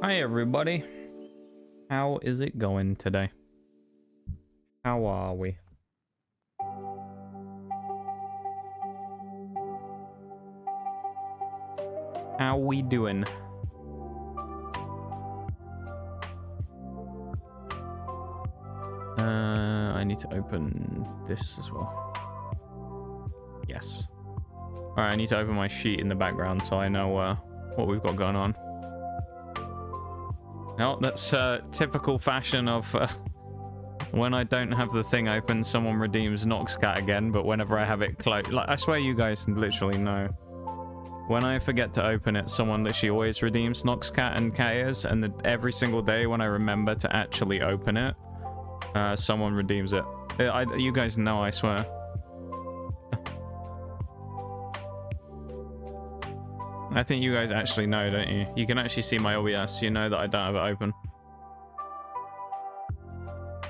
Hi everybody. How is it going today? How are we? How we doing? I need to open this as well. Yes. Alright, I need to open my sheet in the background so I know what we've got going on. No, that's typical fashion of when I don't have the thing open, someone redeems Noxcat again, but whenever I have it closed, like, I swear you guys literally know. When I forget to open it, someone literally always redeems Noxcat and Chaos, and every single day when I remember to actually open it, someone redeems it. You guys know, I swear. I think you guys actually know, don't you? You can actually see my OBS, you know that I don't have it open.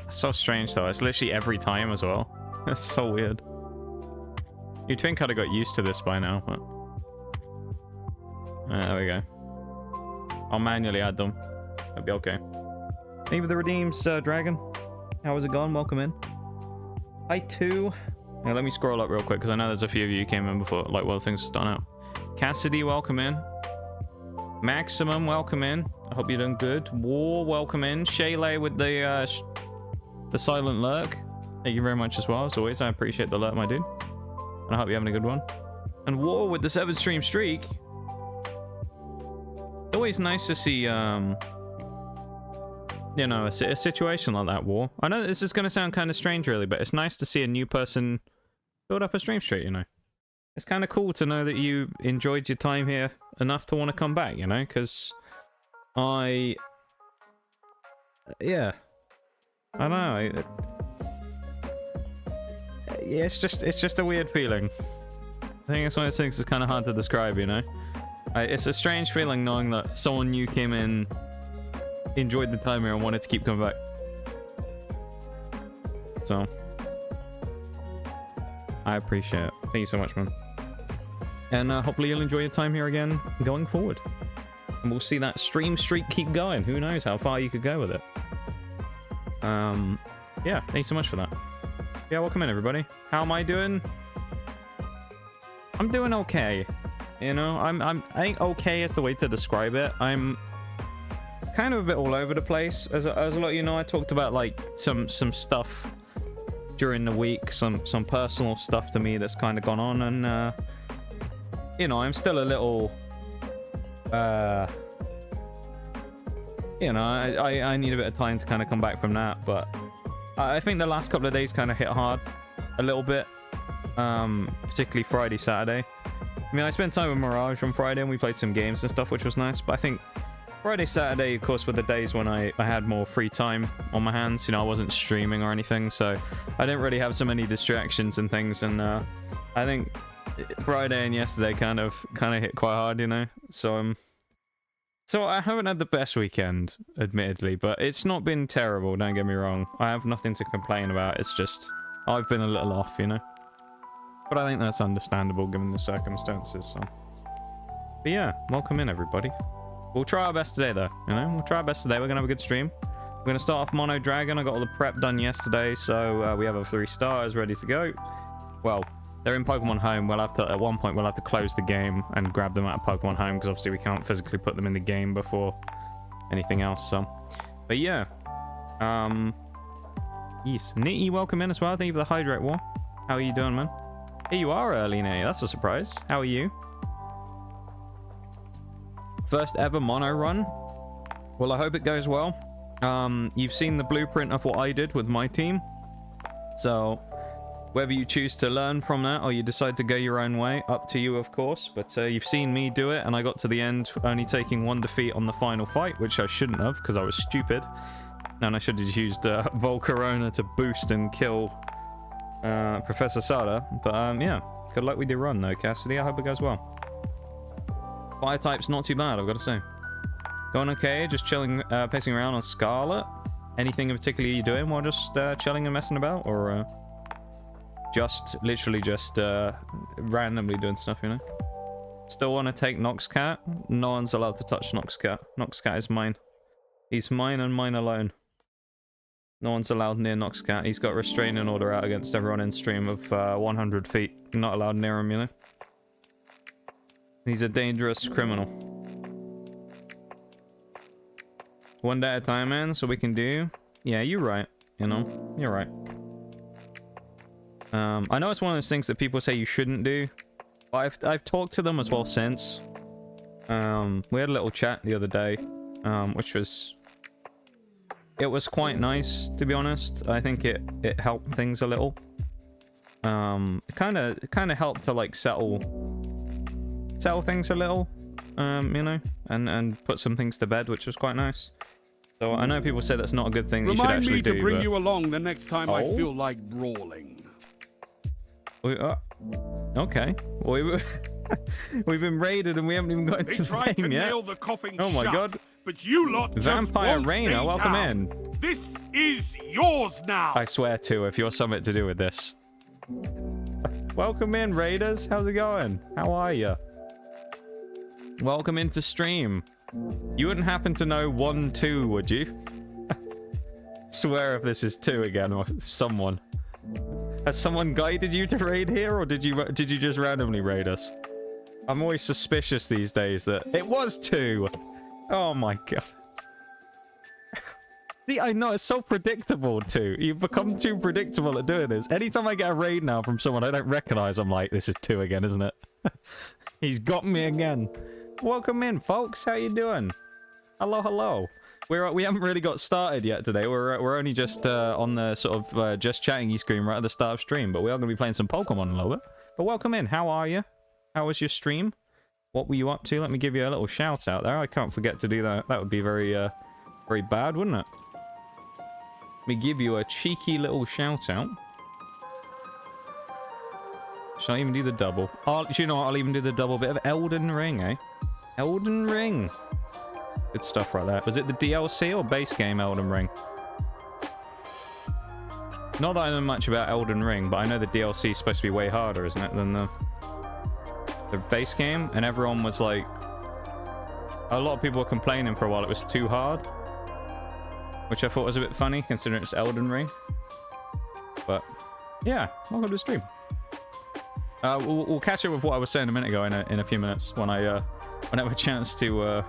It's so strange though, it's literally every time as well. That's so weird. You'd think I'd have got used to this by now, but... there we go. I'll manually add them. That'll be okay. Thank you for the redeems, Dragon. How has it gone? Welcome in. Hi, too. Now, let me scroll up real quick, because I know there's a few of you who came in before, like, while things were starting out. Cassidy, welcome in. Maximum, welcome in. I hope you're doing good. War, welcome in. Shaylay with the silent lurk. Thank you very much as well. As always, I appreciate the lurk, my dude. And I hope you're having a good one. And War with the 7-stream streak. It's always nice to see, you know, a situation like that, War. I know this is going to sound kind of strange, really, but it's nice to see a new person build up a stream streak, you know. It's kind of cool to know that you enjoyed your time here enough to want to come back, you know, because yeah, I don't know. Yeah, it's just a weird feeling. I think it's one of those things that's kind of hard to describe, you know. It's a strange feeling knowing that someone new came in, enjoyed the time here, and wanted to keep coming back. So, I appreciate it. Thank you so much, man. And hopefully you'll enjoy your time here again going forward. And we'll see that stream streak keep going. Who knows how far you could go with it. Yeah, thanks so much for that. Yeah, welcome in, everybody. How am I doing? I'm doing okay. You know, I think okay is the way to describe it. I'm kind of a bit all over the place. As a lot of you know, I talked about like some stuff during the week, some personal stuff to me that's kind of gone on, and you know, I'm still a little you know, I need a bit of time to kind of come back from that, but I think the last couple of days kind of hit hard a little bit, particularly Friday, Saturday. I mean, I spent time with Mirage on Friday and we played some games and stuff, which was nice, but I think Friday, Saturday, of course, were the days when I had more free time on my hands. You know, I wasn't streaming or anything, so I didn't really have so many distractions and things, and I think Friday and yesterday kind of hit quite hard, you know. So I haven't had the best weekend, admittedly, but it's not been terrible, don't get me wrong. I have nothing to complain about. It's just I've been a little off, you know. But I think that's understandable given the circumstances, so. But yeah, welcome in, everybody. We'll try our best today, though, you know? We'll try our best today. We're going to have a good stream. We're going to start off Mono Dragon. I got all the prep done yesterday, so we have our 3 stars ready to go. Well, they're in Pokemon Home. We'll have to, at one point, we'll have to close the game and grab them out of Pokemon Home, because obviously we can't physically put them in the game before anything else, so. But yeah. Yes. Nitty, welcome in as well. Thank you for the Hydrate War. How are you doing, man? Here you are early, Nitty. That's a surprise. How are you? First ever mono run. Well, I hope it goes well. You've seen the blueprint of what I did with my team. So, whether you choose to learn from that or you decide to go your own way, up to you, of course. But you've seen me do it, and I got to the end only taking 1 defeat on the final fight, which I shouldn't have, because I was stupid. And I should have used Volcarona to boost and kill Professor Sada. But yeah, good luck with your run, though, Cassidy. I hope it goes well. Fire type's not too bad, I've got to say. Going okay, just chilling, pacing around on Scarlet. Anything in particular you're doing while just chilling and messing about, or literally just randomly doing stuff, you know? Still want to take Noxcat? No one's allowed to touch Noxcat. Noxcat is mine. He's mine and mine alone. No one's allowed near Noxcat. He's got a restraining order out against everyone in stream of 100 feet. Not allowed near him, you know? He's a dangerous criminal. One day at a time, man, so we can do... Yeah, you're right. You know? You're right. I know it's one of those things that people say you shouldn't do. But I've talked to them as well since. We had a little chat the other day. Which was... It was quite nice, to be honest. I think it helped things a little. It kind of helped to, like, settle things a little. You know? And put some things to bed, which was quite nice. So I know people say that's not a good thing that you should actually do. Remind me to bring you along the next time I feel like brawling. Okay. We've been raided and we haven't even got into the game yet. Nail the coffin oh my god. But you lot Vampire just Rainer, welcome in. This is yours now. I swear to, if you're something to do with this. Welcome in, Raiders. How's it going? How are you? Welcome into stream. You wouldn't happen to know 1-2, would you? Swear if this is 2 again, or someone. Has someone guided you to raid here, or did you just randomly raid us? I'm always suspicious these days that it was 2. Oh my god. See, I know it's so predictable too. You've become too predictable at doing this. Anytime I get a raid now from someone I don't recognize, I'm like, this is 2 again, isn't it? He's got me again. Welcome in, folks. How you doing? Hello, hello. We haven't really got started yet today. We're only just on the sort of just chatting screen right at the start of stream, but we are going to be playing some Pokemon in a little bit. But welcome in. How are you? How was your stream? What were you up to? Let me give you a little shout out there. I can't forget to do that. That would be very very bad, wouldn't it? Let me give you a cheeky little shout out. Shall I even do the double? Oh, you know what? I'll even do the double bit of Elden Ring, eh? Elden Ring. Good stuff right there. Was it the DLC or base game Elden Ring? Not that I know much about Elden Ring, but I know the DLC is supposed to be way harder, isn't it, than the base game? And everyone was like... A lot of people were complaining for a while it was too hard. Which I thought was a bit funny, considering it's Elden Ring. But, yeah. Welcome to the stream. We'll catch up with what I was saying a minute ago in a few minutes, when I have a chance to...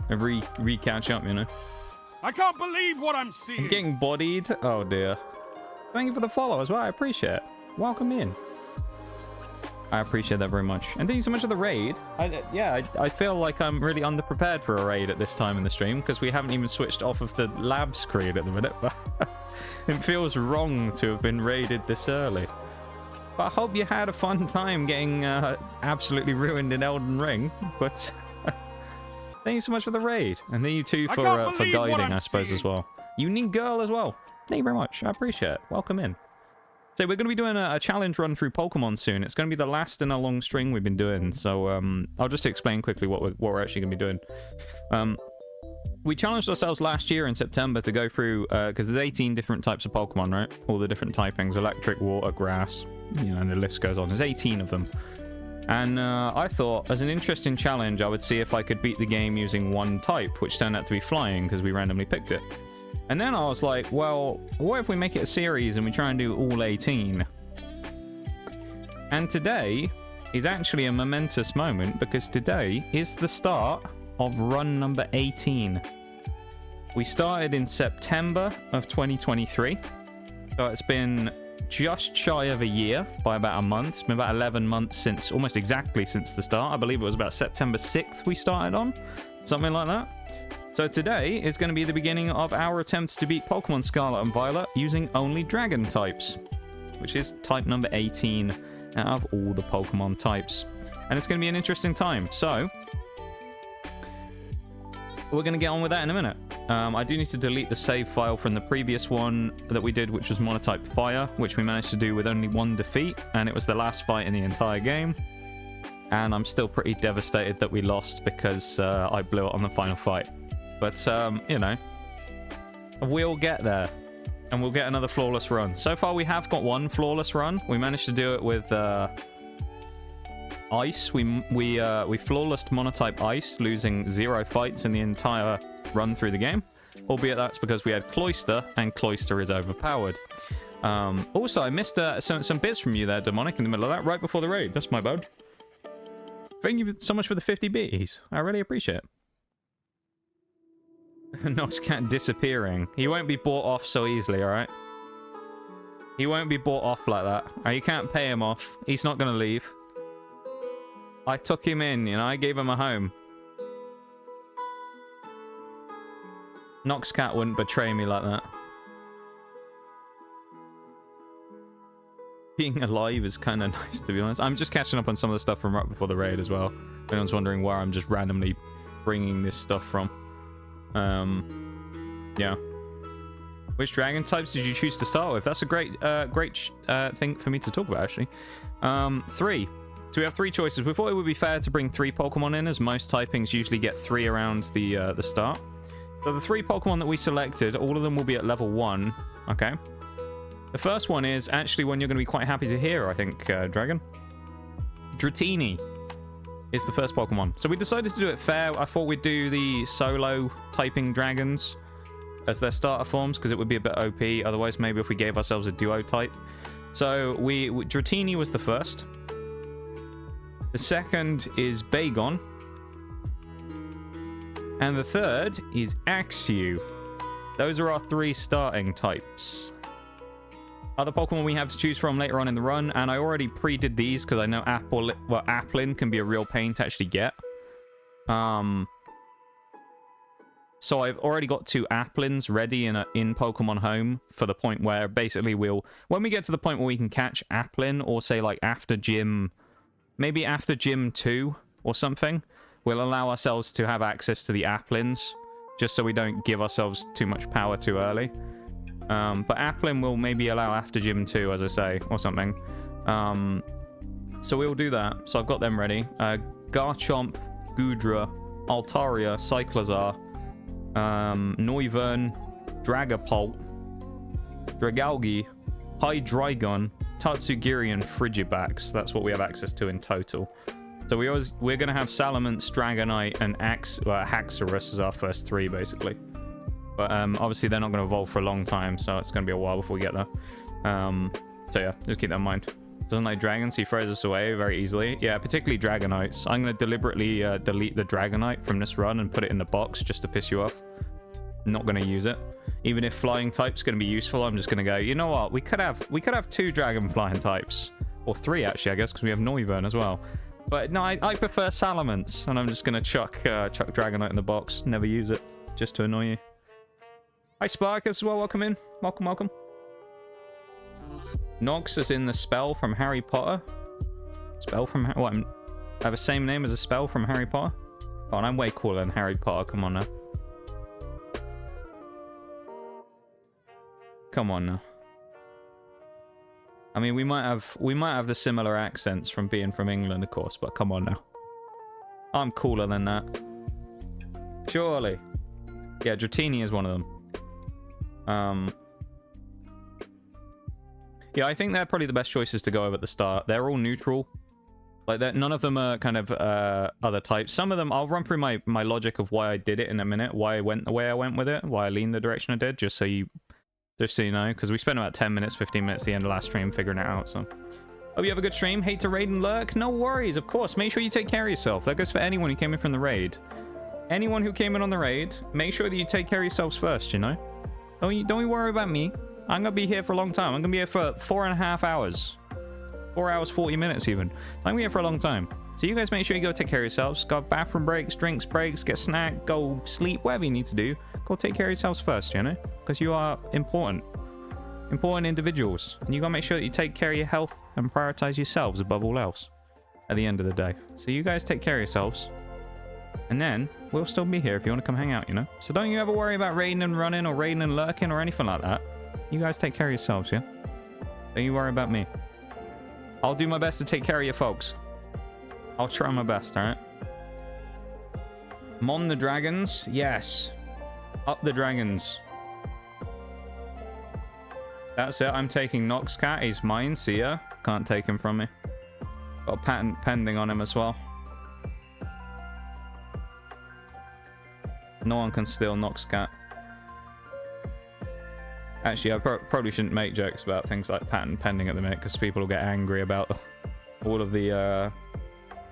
re-catch up, you know. I can't believe what I'm seeing. I'm getting bodied. Oh dear. Thank you for the follow as well. I appreciate it. Welcome in. I appreciate that very much. And thank you so much for the raid. I feel like I'm really underprepared for a raid at this time in the stream, because we haven't even switched off of the lab screen at the minute. But it feels wrong to have been raided this early. But I hope you had a fun time getting absolutely ruined in Elden Ring. But thank you so much for the raid. And thank you too for guiding, I suppose, as well. Unique girl as well. Thank you very much. I appreciate it. Welcome in. So we're going to be doing a challenge run through Pokemon soon. It's going to be the last in a long string we've been doing. So I'll just explain quickly what we're actually going to be doing. We challenged ourselves last year in September to go through, because there's 18 different types of Pokemon, right? All the different typings, electric, water, grass, you know, and the list goes on. There's 18 of them. And I thought, as an interesting challenge, I would see if I could beat the game using one type, which turned out to be flying, because we randomly picked it. And then I was like, well, what if we make it a series and we try and do all 18? And today is actually a momentous moment, because today is the start of run number 18. We started in September of 2023, so it's been just shy of a year by about a month. It's been about 11 months since, almost exactly since the start. I believe it was about September 6th we started on, something like that. So today is going to be the beginning of our attempts to beat Pokemon Scarlet and Violet using only Dragon types, which is type number 18 out of all the Pokemon types. And it's going to be an interesting time. So we're going to get on with that in a minute. I do need to delete the save file from the previous one that we did, which was Monotype Fire, which we managed to do with only 1 defeat, and it was the last fight in the entire game. And I'm still pretty devastated that we lost, because I blew it on the final fight. But, you know, we'll get there, and we'll get another flawless run. So far, we have got one flawless run. We managed to do it with Ice. We flawlessed Monotype Ice, losing 0 fights in the entire run through the game. Albeit that's because we had Cloyster, and Cloyster is overpowered. Also, I missed some bits from you there, Demonic, in the middle of that, right before the raid. That's my bad. Thank you so much for the 50 bits. I really appreciate it. Noxcat disappearing. He won't be bought off so easily, alright? He won't be bought off like that. You can't pay him off. He's not going to leave. I took him in, you know, I gave him a home. Noxcat wouldn't betray me like that. Being alive is kind of nice, to be honest. I'm just catching up on some of the stuff from right before the raid as well. If anyone's wondering where I'm just randomly bringing this stuff from. Yeah. Which dragon types did you choose to start with? That's a great thing for me to talk about, actually. 3. So we have 3 choices. We thought it would be fair to bring 3 Pokemon in, as most typings usually get 3 around the start. So the 3 Pokemon that we selected, all of them will be at level 1. Okay. The first one is actually one you're going to be quite happy to hear, I think, Dragon. Dratini is the first Pokemon. So we decided to do it fair. I thought we'd do the solo typing dragons as their starter forms, because it would be a bit OP. Otherwise, maybe if we gave ourselves a duo type. So Dratini was the first. The second is Bagon. And the third is Axew. Those are our 3 starting types. Other Pokemon we have to choose from later on in the run, and I already pre-did these because I know Applin can be a real pain to actually get. So I've already got 2 Applins ready in Pokemon Home for the point where basically when we get to the point where we can catch Applin, or say like after gym, maybe after gym 2 or something, we'll allow ourselves to have access to the Applins, just so we don't give ourselves too much power too early. But Applin will maybe allow after gym 2, as I say, or something. So we'll do that. So I've got them ready. Garchomp, Goodra, Altaria, Cyclizar, Noivern, Dragapult, Dragalge, Hydreigon, Tatsugiri, and Frigibax. That's what we have access to in total. So we're going to have Salamence, Dragonite, and Haxorus as our first 3, basically. But obviously they're not going to evolve for a long time, so it's going to be a while before we get there. So yeah, just keep that in mind. Doesn't like dragons, he throws us away very easily. Yeah, particularly Dragonites. I'm going to deliberately delete the Dragonite from this run and put it in the box just to piss you off. Not going to use it. Even if flying type's going to be useful, I'm just going to go, you know what? We could have 2 dragon flying types. Or 3, actually, I guess, because we have Noivern as well. But no, I prefer Salamence, and I'm just going to chuck Dragonite in the box. Never use it, just to annoy you. Hi, Spark, as well. Welcome in. Welcome, welcome. Nox is in the spell from Harry Potter. Spell from... What? I have the same name as a spell from Harry Potter? Oh, and I'm way cooler than Harry Potter. Come on now. Come on now. I mean, we might have the similar accents from being from England, of course, but come on now. I'm cooler than that. Surely. Yeah, Dratini is one of them. Yeah, I think they're probably the best choices to go over at the start. They're all neutral. Like, none of them are kind of other types. Some of them, I'll run through my logic of why I did it in a minute, why I went the way I went with it, why I leaned the direction I did, just so you know, because we spent about 10 minutes, 15 minutes at the end of last stream figuring it out, so. Hope you have a good stream. Hate to raid and lurk? No worries, of course. Make sure you take care of yourself. That goes for anyone who came in from the raid. Anyone who came in on the raid, make sure that you take care of yourselves first, you know? Don't you worry about me. I'm going to be here for a long time. I'm going to be here for 4.5 hours. 4 hours, 40 minutes even. I'm going to be here for a long time. So you guys make sure you go take care of yourselves. Got bathroom breaks, drinks breaks, get snack, go sleep, whatever you need to do. Go take care of yourselves first, you know? Because you are important. Important individuals. And you got to make sure that you take care of your health and prioritize yourselves above all else at the end of the day. So you guys take care of yourselves. And then we'll still be here if you want to come hang out, you know? So don't you ever worry about raiding and running or raiding and lurking or anything like that. You guys take care of yourselves, yeah? Don't you worry about me. I'll do my best to take care of you folks. I'll try my best, alright? Mon the dragons? Yes. Up the dragons. That's it. I'm taking Noxcat. He's mine. See ya. Can't take him from me. Got a patent pending on him as well. No one can steal Nox Cat. Actually, I probably shouldn't make jokes about things like patent pending at the minute, because people will get angry about all of the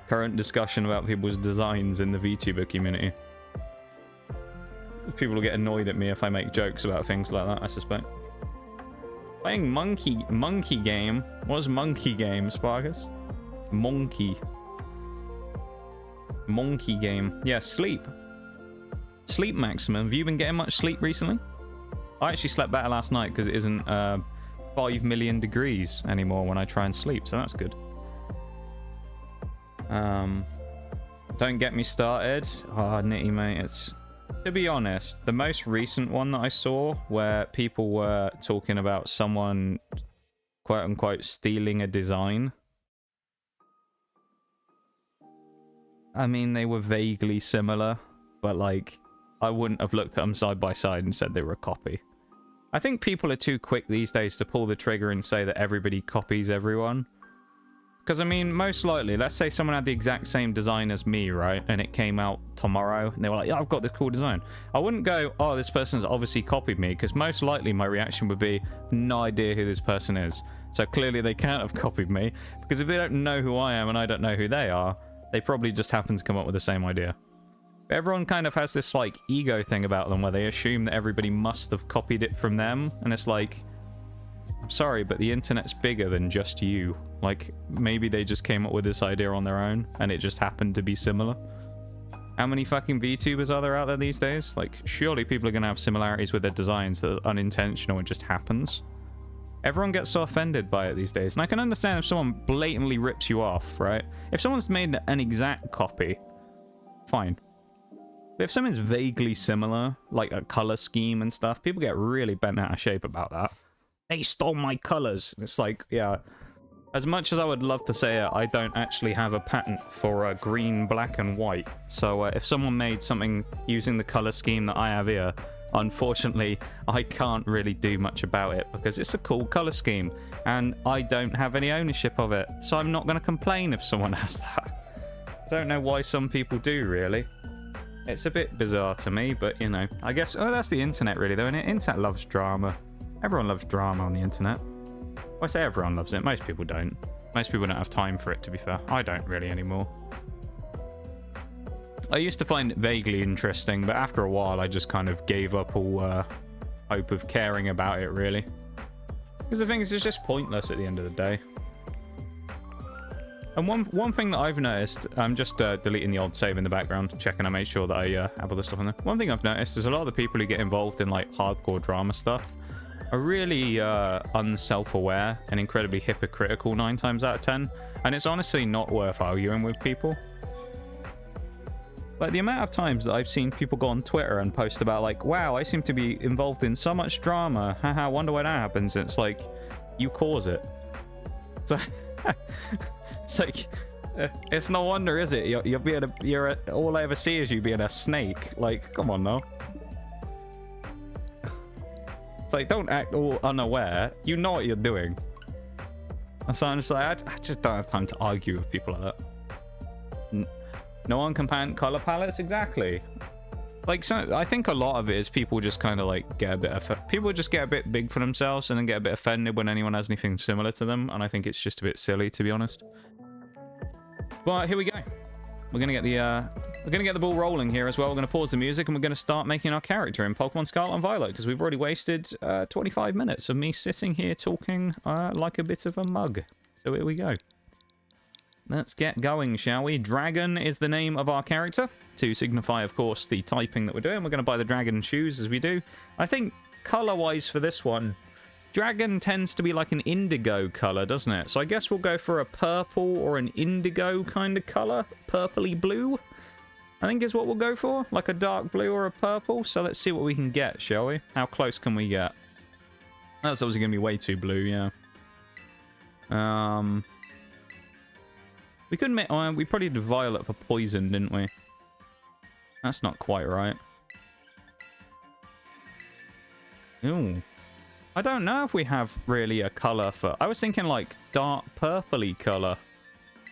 current discussion about people's designs in the VTuber community. People will get annoyed at me if I make jokes about things like that, I suspect. Playing monkey game. What's monkey game, Sparkus? Monkey game. Yeah, sleep maximum. Have you been getting much sleep recently? I actually slept better last night because it isn't 5 million degrees anymore when I try and sleep, so that's good. Don't get me started. Oh, Nitty, mate. It's, to be honest, the most recent one that I saw where people were talking about someone, quote unquote, stealing a design. I mean, they were vaguely similar, but like, I wouldn't have looked at them side by side and said they were a copy. I think people are too quick these days to pull the trigger and say that everybody copies everyone. Because, I mean, most likely, let's say someone had the exact same design as me, right? And it came out tomorrow, and they were like, yeah, I've got this cool design. I wouldn't go, oh, this person's obviously copied me, because most likely my reaction would be, no idea who this person is. So clearly they can't have copied me, because if they don't know who I am and I don't know who they are, they probably just happen to come up with the same idea. Everyone kind of has this, like, ego thing about them where they assume that everybody must have copied it from them. And it's like, I'm sorry, but the internet's bigger than just you. Like, maybe they just came up with this idea on their own and it just happened to be similar. How many fucking VTubers are there out there these days? Like, surely people are going to have similarities with their designs that are unintentional and just happens. Everyone gets so offended by it these days. And I can understand if someone blatantly rips you off, right? If someone's made an exact copy, fine. But if something's vaguely similar, like a color scheme and stuff, people get really bent out of shape about that. They stole my colors. It's like, yeah. As much as I would love to say it, I don't actually have a patent for green, black, and white. So if someone made something using the color scheme that I have here, unfortunately, I can't really do much about it because it's a cool color scheme and I don't have any ownership of it. So I'm not going to complain if someone has that. I don't know why some people do, really. It's a bit bizarre to me, but, you know, I guess... Oh, that's the internet, really, though, innit? Internet loves drama. Everyone loves drama on the internet. Well, I say everyone loves it. Most people don't. Most people don't have time for it, to be fair. I don't really anymore. I used to find it vaguely interesting, but after a while, I just kind of gave up all hope of caring about it, really. Because the thing is, it's just pointless at the end of the day. And one thing that I've noticed, I'm just deleting the old save in the background, checking I made sure that I have all the stuff in there. One thing I've noticed is a lot of the people who get involved in like hardcore drama stuff are really unself-aware and incredibly hypocritical 9 times out of 10. And it's honestly not worth arguing with people. Like the amount of times that I've seen people go on Twitter and post about like, wow, I seem to be involved in so much drama. Haha, wonder when that happens. And it's like, you cause it. So... It's like, it's no wonder, is it? All I ever see is you being a snake. Like, come on now. It's like, don't act all unaware. You know what you're doing. And so I'm just like, I just don't have time to argue with people like that. No one can paint color palettes, exactly. Like, so I think a lot of it is people just kind of like get a bit people just get a bit big for themselves and then get a bit offended when anyone has anything similar to them. And I think it's just a bit silly, to be honest. But here we go. We're gonna get the ball rolling here as well. We're gonna pause the music and we're gonna start making our character in Pokemon Scarlet and Violet because we've already wasted 25 minutes of me sitting here talking like a bit of a mug. So here we go. Let's get going, shall we? Dragon is the name of our character to signify, of course, the typing that we're doing. We're gonna buy the dragon shoes as we do. I think color-wise for this one, dragon tends to be like an indigo color, doesn't it? So I guess we'll go for a purple or an indigo kind of color. Purpley blue, I think is what we'll go for. Like a dark blue or a purple. So let's see what we can get, shall we? How close can we get? That's obviously going to be way too blue, yeah. We could make... we probably did violet for poison, didn't we? That's not quite right. Ooh. I don't know if we have really a color for... I was thinking like dark purpley color.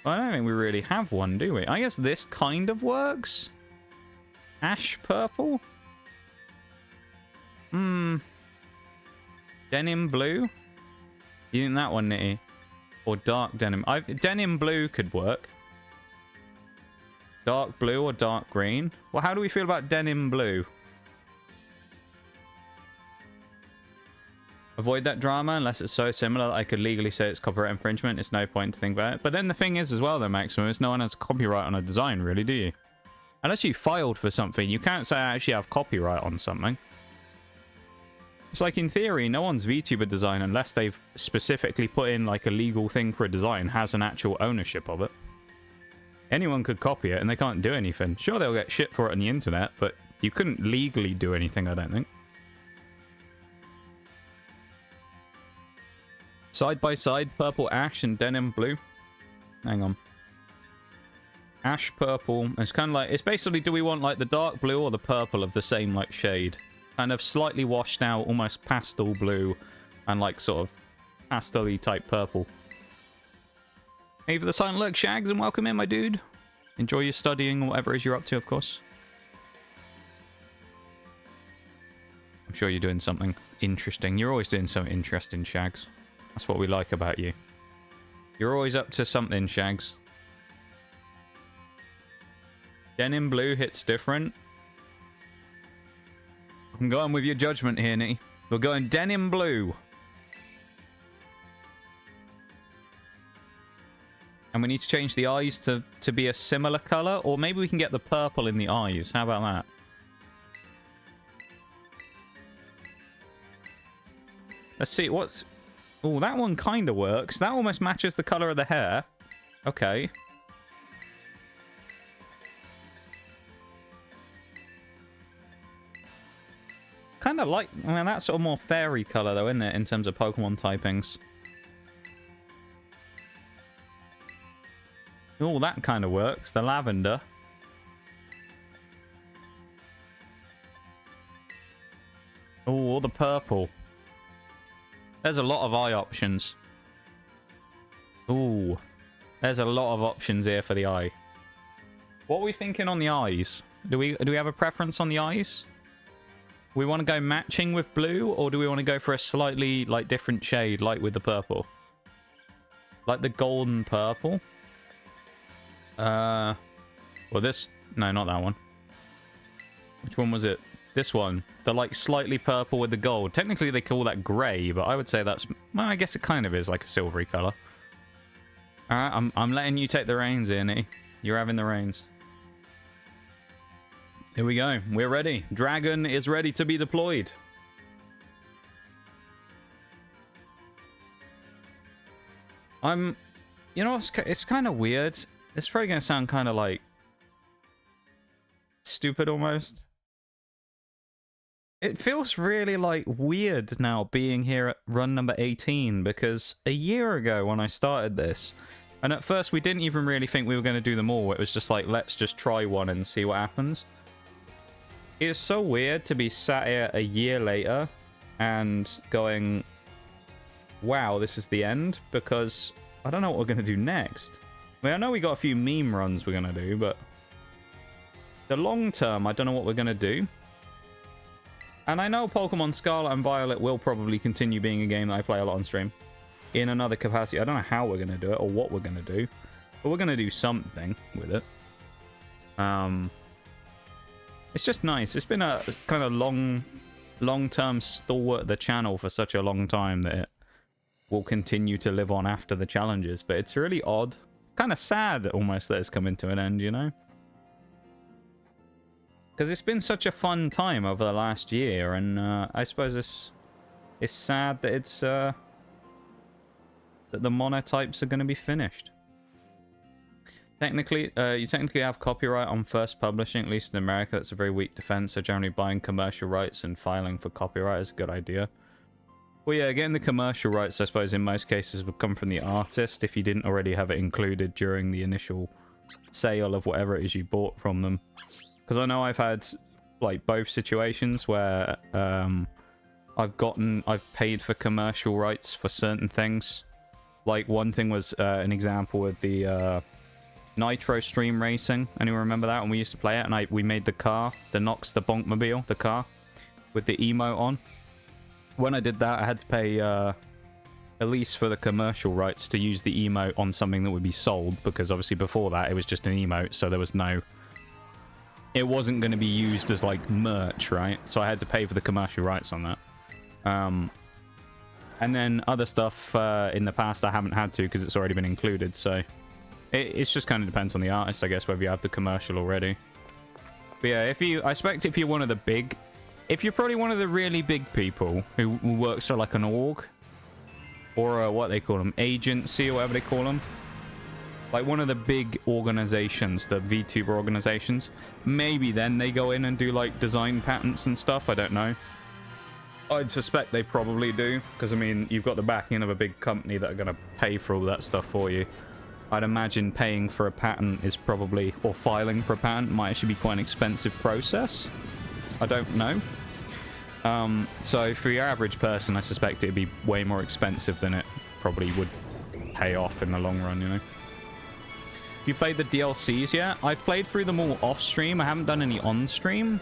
I don't think we really have one, do we? I guess this kind of works. Ash purple? Denim blue? You think that one, Nitty? Or dark denim? Denim blue could work. Dark blue or dark green? Well, how do we feel about denim blue? Avoid that drama unless it's so similar that I could legally say it's copyright infringement. It's no point to think about it. But then the thing is as well, though, Maximum, is no one has copyright on a design, really, do you? Unless you filed for something, you can't say I actually have copyright on something. It's like, in theory, no one's VTuber design, unless they've specifically put in, like, a legal thing for a design, has an actual ownership of it. Anyone could copy it, and they can't do anything. Sure, they'll get shit for it on the internet, but you couldn't legally do anything, I don't think. Side by side, purple ash and denim blue. Hang on. Ash purple. It's kind of like, it's basically, do we want like the dark blue or the purple of the same like shade? Kind of slightly washed out, almost pastel blue, and like sort of pastel-y type purple. Hey for the silent look, Shags, and welcome in, my dude. Enjoy your studying or whatever it is you're up to, of course. I'm sure you're doing something interesting. You're always doing something interesting, Shags. That's what we like about you. You're always up to something, Shags. Denim blue hits different. I'm going with your judgment here, Nitty. We're going denim blue. And we need to change the eyes to be a similar color. Or maybe we can get the purple in the eyes. How about that? Let's see, what's... Oh, that one kind of works. That almost matches the color of the hair. Okay. Kind of like... I mean, that's sort of more fairy color, though, isn't it? In terms of Pokemon typings. Oh, that kind of works. The lavender. Oh, the purple. There's a lot of eye options. Ooh. There's a lot of options here for the eye. What are we thinking on the eyes? Do we have a preference on the eyes? We want to go matching with blue, or do we want to go for a slightly like different shade, like with the purple? Like the golden purple? Well, this... No, not that one. Which one was it? This one. The, like, slightly purple with the gold. Technically, they call that grey, but I would say that's... Well, I guess it kind of is like a silvery colour. Alright, I'm letting you take the reins here, Nitty. You're having the reins. Here we go. We're ready. Dragon is ready to be deployed. You know, it's kind of weird. It's probably going to sound kind of, like... stupid, almost. It feels really, like, weird now being here at run number 18, because a year ago when I started this, and at first we didn't even really think we were going to do them all. It was just like, let's just try one and see what happens. It's so weird to be sat here a year later and going, wow, this is the end, because I don't know what we're going to do next. I mean, I know we got a few meme runs we're going to do, but the long term, I don't know what we're going to do. And I know Pokemon Scarlet and Violet will probably continue being a game that I play a lot on stream. In another capacity. I don't know how we're going to do it or what we're going to do. But we're going to do something with it. It's just nice. It's been a kind of long-term stalwart of the channel for such a long time that it will continue to live on after the challenges. But it's really odd. Kind of sad almost that it's coming to an end, you know? Because it's been such a fun time over the last year, and I suppose it's sad that it's that the monotypes are going to be finished. Technically, you technically have copyright on first publishing, at least in America. That's a very weak defense, so generally buying commercial rights and filing for copyright is a good idea. Well, yeah, getting the commercial rights, I suppose, in most cases would come from the artist if you didn't already have it included during the initial sale of whatever it is you bought from them. Because I know I've had, like, both situations where I've paid for commercial rights for certain things. Like, one thing was an example of the Nitro Stream Racing. Anyone remember that when we used to play it? And we made the car, the Nox, the Bonkmobile, the car, with the emote on. When I did that, I had to pay at least for the commercial rights to use the emote on something that would be sold, because obviously before that it was just an emote, so there was no... It wasn't going to be used as, like, merch, right? So I had to pay for the commercial rights on that. And then other stuff in the past I haven't had to because it's already been included, so... It's just kind of depends on the artist, I guess, whether you have the commercial already. But yeah, I expect if you're one of the big... If you're probably one of the really big people who works for, like, an org, or what they call them, agency or whatever they call them, like one of the big organizations, the VTuber organizations, maybe then they go in and do, like, design patents and stuff. I don't know. I'd suspect they probably do, because, I mean, you've got the backing of a big company that are going to pay for all that stuff for you. I'd imagine paying for a patent is probably, or filing for a patent might actually be quite an expensive process. I don't know. So for your average person, I suspect it'd be way more expensive than it probably would pay off in the long run, you know. You played the DLCs yet? I've played through them all off stream. I haven't done any on stream,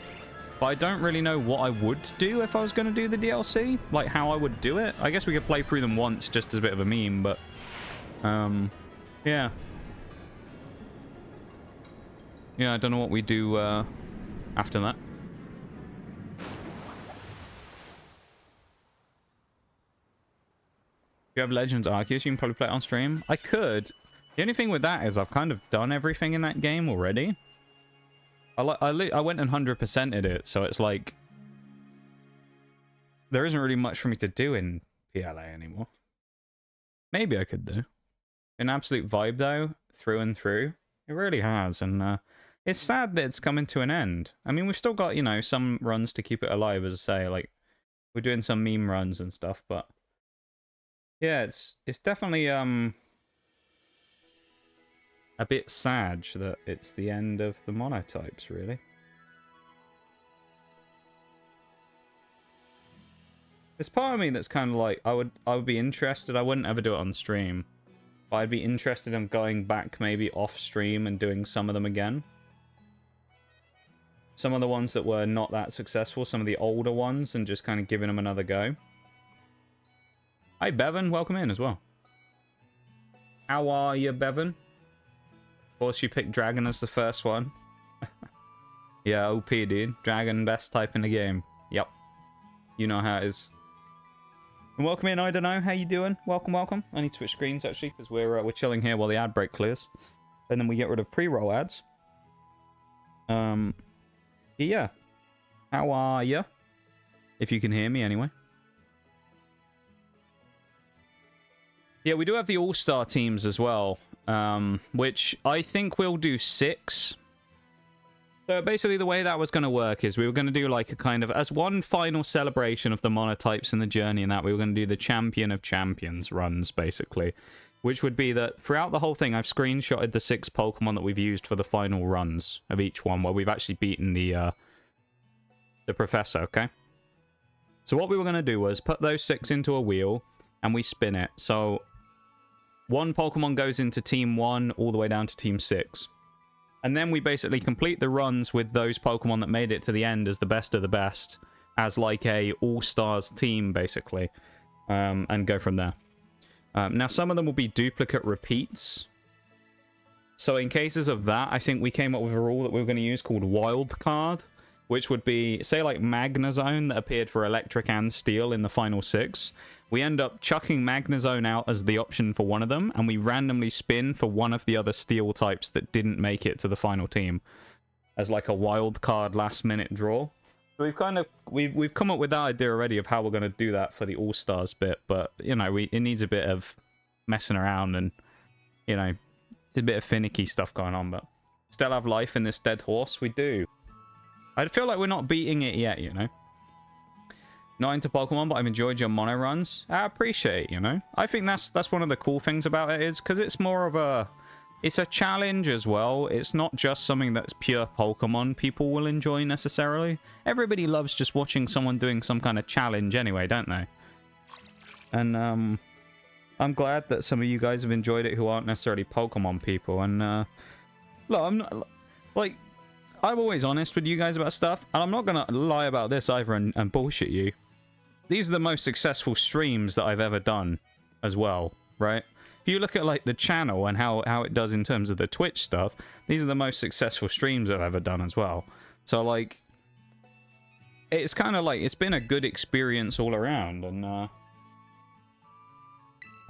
but I don't really know what I would do if I was going to do the DLC, like how I would do it. I guess we could play through them once just as a bit of a meme, but yeah. Yeah, I don't know what we do after that. If you have Legends Arceus, you can probably play it on stream. I could. The only thing with that is I've kind of done everything in that game already. I went and 100%ed it, so it's like... There isn't really much for me to do in PLA anymore. Maybe I could do. An absolute vibe, though, through and through. It really has, and it's sad that it's coming to an end. I mean, we've still got, you know, some runs to keep it alive, as I say. Like, we're doing some meme runs and stuff, but... Yeah, it's definitely, a bit sad that it's the end of the monotypes, really. There's part of me that's kind of like, I would be interested. I wouldn't ever do it on stream. But I'd be interested in going back maybe off stream and doing some of them again. Some of the ones that were not that successful, some of the older ones, and just kind of giving them another go. Hi, Bevan. Welcome in as well. How are you, Bevan? Of course, you picked Dragon as the first one. Yeah, OP, dude. Dragon, best type in the game. Yep. You know how it is. And welcome in, I don't know. How you doing? Welcome, welcome. I need to switch screens, actually, because we're chilling here while the ad break clears. And then we get rid of pre-roll ads. Yeah. How are you? If you can hear me, anyway. Yeah, we do have the all-star teams as well, which I think we'll do 6. So basically the way that was going to work is we were going to do like a kind of, as one final celebration of the monotypes and the journey and that, we were going to do the Champion of Champions runs, basically. Which would be that throughout the whole thing, I've screenshotted the 6 Pokemon that we've used for the final runs of each one, where we've actually beaten the Professor, okay? So what we were going to do was put those 6 into a wheel, and we spin it. So one Pokemon goes into Team 1 all the way down to Team 6. And then we basically complete the runs with those Pokemon that made it to the end as the best of the best, as like a all-stars team, basically, and go from there. Now, some of them will be duplicate repeats. So in cases of that, I think we came up with a rule that we were going to use called Wild Card, which would be, say, like Magnezone that appeared for Electric and Steel in the final 6. We end up chucking Magnezone out as the option for one of them, and we randomly spin for one of the other Steel types that didn't make it to the final team as like a wild card last-minute draw. So we've kind of we've come up with that idea already of how we're going to do that for the All-Stars bit, but you know, it needs a bit of messing around and, you know, a bit of finicky stuff going on, but still have life in this dead horse. We do. I feel like we're not beating it yet, you know. Not into Pokemon, but I've enjoyed your mono runs. I appreciate it, you know. I think that's one of the cool things about it, is because it's more of a... It's a challenge as well. It's not just something that's pure Pokemon people will enjoy necessarily. Everybody loves just watching someone doing some kind of challenge anyway, don't they? And, I'm glad that some of you guys have enjoyed it who aren't necessarily Pokemon people. And look, I'm not like, I'm always honest with you guys about stuff, and I'm not gonna lie about this either and bullshit you. These are the most successful streams that I've ever done as well, right? If you look at like the channel and how it does in terms of the Twitch stuff, these are the most successful streams I've ever done as well. So like, it's kind of like, it's been a good experience all around, and I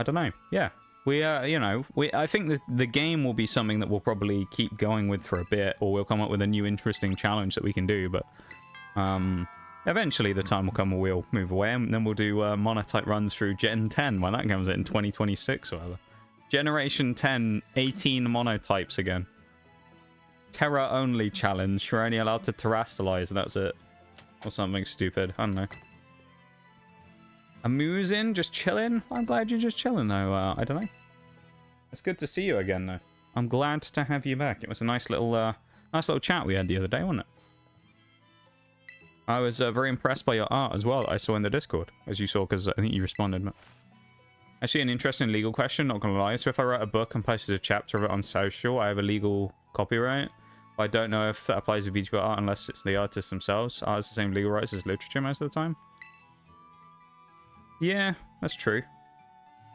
don't know. Yeah, we you know, I think the game will be something that we'll probably keep going with for a bit, or we'll come up with a new interesting challenge that we can do. But eventually the time will come where we'll move away, and then we'll do monotype runs through Gen 10 when that comes in 2026 or whatever. Generation 10, 18 monotypes again. Terra only challenge. You're only allowed to terrestrialize, and that's it, or something stupid. I don't know. Amusing, just chilling. I'm glad you're just chilling though. I don't know. It's good to see you again though. I'm glad to have you back. It was a nice little chat we had the other day, wasn't it? I was very impressed by your art as well that I saw in the Discord, as you saw, because I think you responded. But actually, an interesting legal question, not gonna lie. So if I wrote a book and posted a chapter of it on social, I have a legal copyright. But I don't know if that applies to VTuber art unless it's the artists themselves. Art has the same legal rights as literature most of the time. Yeah, that's true.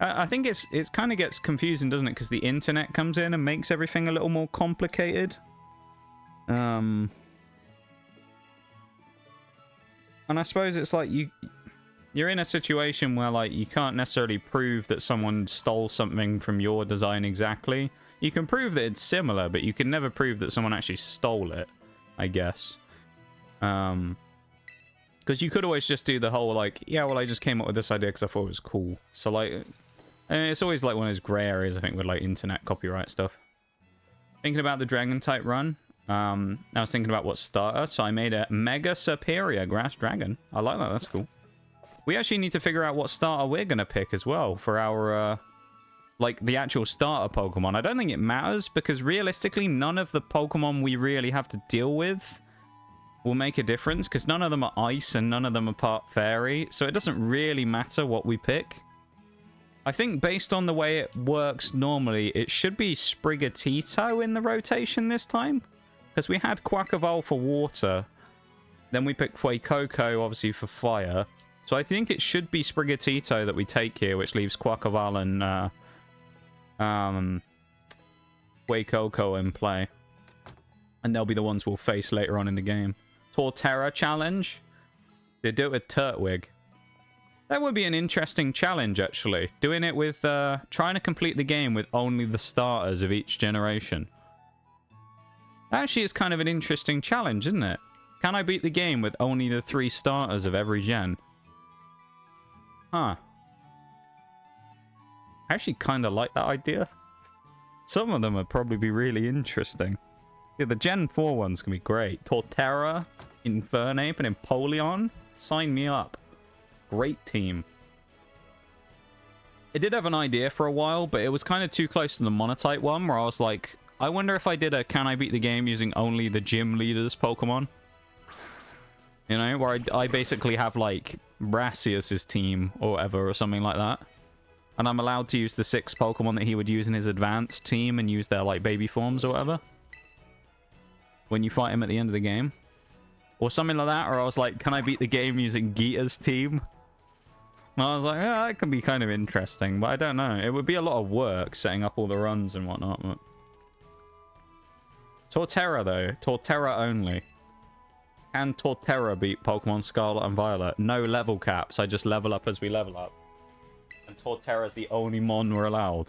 I think it's kind of gets confusing, doesn't it? Because the internet comes in and makes everything a little more complicated. And I suppose it's like you're in a situation where like you can't necessarily prove that someone stole something from your design exactly. You can prove that it's similar, but you can never prove that someone actually stole it, I guess. Because you could always just do the whole, like, yeah, well, I just came up with this idea because I thought it was cool. So, like, it's always, like, one of those grey areas, I think, with, like, internet copyright stuff. Thinking about the Dragon-type run, I was thinking about what starter, so I made a Mega Superior Grass Dragon. I like that, that's cool. We actually need to figure out what starter we're going to pick as well for our, like, the actual starter Pokemon. I don't think it matters, because realistically, none of the Pokemon we really have to deal with will make a difference, because none of them are ice and none of them are part fairy, so it doesn't really matter what we pick. I think based on the way it works normally, it should be Sprigatito in the rotation this time, because we had Quackavolt for water, then we picked Fuecoco obviously for fire, so I think it should be Sprigatito that we take here, which leaves Quackavolt and Fuecoco in play, and they'll be the ones we'll face later on in the game. Torterra challenge. They do it with Turtwig. That would be an interesting challenge, actually. Doing it with, trying to complete the game with only the starters of each generation. Actually, it's kind of an interesting challenge, isn't it? Can I beat the game with only the 3 starters of every gen? Huh. I actually kind of like that idea. Some of them would probably be really interesting. Yeah, the Gen 4 one's gonna be great. Torterra, Infernape, and Empoleon. Sign me up. Great team. I did have an idea for a while, but it was kind of too close to the Monotype one, where I was like, I wonder if I did a Can I Beat the Game using only the gym leaders Pokemon? You know, where I basically have, like, Brassius's team or whatever, or something like that. And I'm allowed to use the 6 Pokemon that he would use in his advanced team and use their, like, baby forms or whatever when you fight him at the end of the game. Or something like that, or I was like, can I beat the game using Gita's team? And I was like, yeah, that could be kind of interesting, but I don't know. It would be a lot of work setting up all the runs and whatnot. But... Torterra, though. Torterra only. Can Torterra beat Pokemon Scarlet and Violet? No level caps. I just level up as we level up. And Torterra's the only mon we're allowed.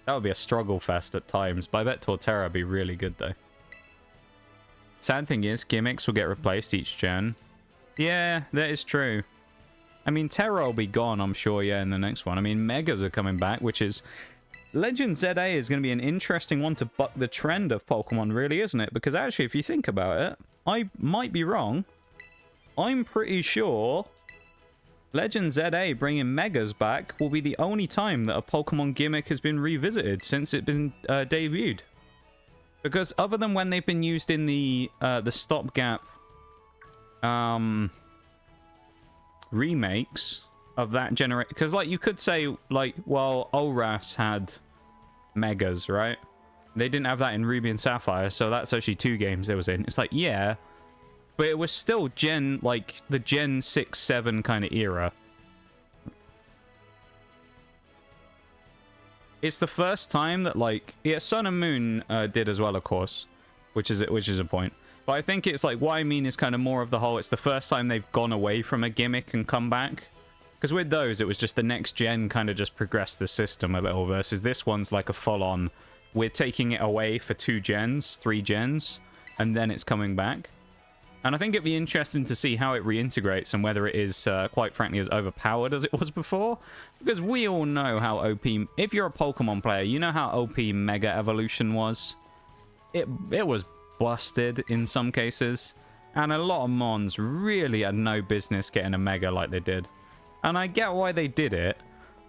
That would be a struggle fest at times, but I bet Torterra would be really good, though. Sad thing is, gimmicks will get replaced each gen. Yeah, that is true. I mean, Terra will be gone, I'm sure, yeah, in the next one. I mean, Megas are coming back, which is... Legend ZA is going to be an interesting one to buck the trend of Pokemon, really, isn't it? Because actually, if you think about it, I might be wrong. I'm pretty sure Legend ZA bringing Megas back will be the only time that a Pokemon gimmick has been revisited since it's been debuted. Because other than when they've been used in the stopgap remakes, of that generation. Because, like, you could say, like, well, Olras had megas, right? They didn't have that in Ruby and Sapphire, so that's actually 2 games it was in. It's like, yeah, but it was still the Gen 6, 7 kind of era. It's the first time that, like, yeah, Sun and Moon did as well, of course, which is a point. But I think it's like, what I mean is kind of more of the whole, it's the first time they've gone away from a gimmick and come back. Because with those, it was just the next gen kind of just progressed the system a little, versus this one's like a full-on, we're taking it away for 2 gens, 3 gens, and then it's coming back. And I think it'd be interesting to see how it reintegrates and whether it is, quite frankly, as overpowered as it was before. Because we all know how OP... If you're a Pokemon player, you know how OP Mega Evolution was. It was busted in some cases. And a lot of Mons really had no business getting a Mega like they did. And I get why they did it.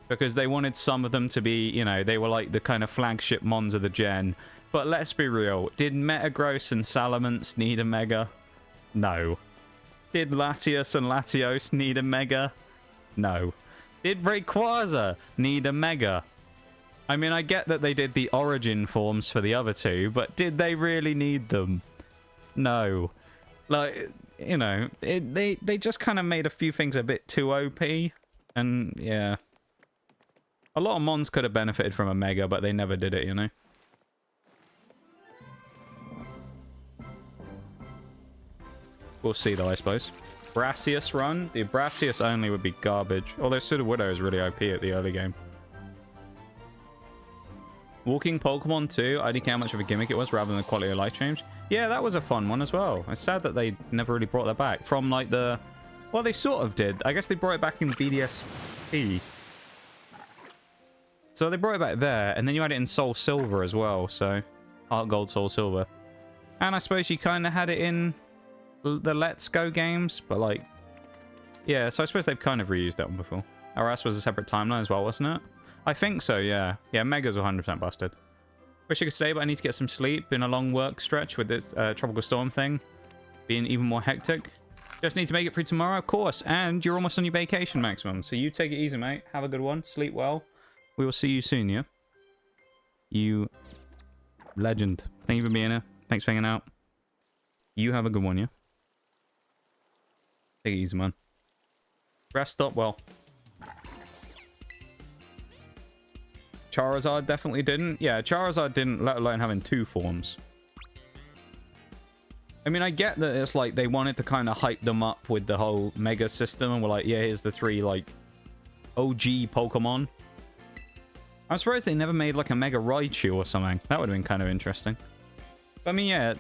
Because they wanted some of them to be, you know, they were like the kind of flagship Mons of the gen. But let's be real. Did Metagross and Salamence need a Mega? No. Did Latios and Latios need a Mega? No. Did Rayquaza need a Mega? I mean, I get that they did the origin forms for the other 2, but did they really need them? No. Like, you know, they just kind of made a few things a bit too OP. And, yeah. A lot of Mons could have benefited from a Mega, but they never did it, you know? We'll see, though, I suppose. Brassius run? The Brassius only would be garbage. Although Sudowoodo is really OP at the early game. Walking Pokemon 2, I didn't care how much of a gimmick it was rather than the quality of life change. Yeah, that was a fun one as well. It's sad that they never really brought that back. From, like, the... Well, they sort of did. I guess they brought it back in BDSP. So they brought it back there, and then you had it in Soul Silver as well, so... Heart Gold, Soul Silver. And I suppose you kind of had it in the Let's Go games, but, like... Yeah, so I suppose they've kind of reused that one before. RS was a separate timeline as well, wasn't it? I think so, yeah. Yeah, Mega's 100% busted. Wish I could say, but I need to get some sleep in a long work stretch with this Tropical Storm thing being even more hectic. Just need to make it through tomorrow, of course. And you're almost on your vacation, Maximum. So you take it easy, mate. Have a good one. Sleep well. We will see you soon, yeah? You legend. Thank you for being here. Thanks for hanging out. You have a good one, yeah? Take it easy, man. Rest up well. Charizard definitely didn't. Yeah, Charizard didn't, let alone having 2 forms. I mean, I get that it's like they wanted to kind of hype them up with the whole Mega system, and we're like, yeah, here's the 3, like, OG Pokemon. I'm surprised they never made, like, a Mega Raichu or something. That would have been kind of interesting. But, I mean, yeah,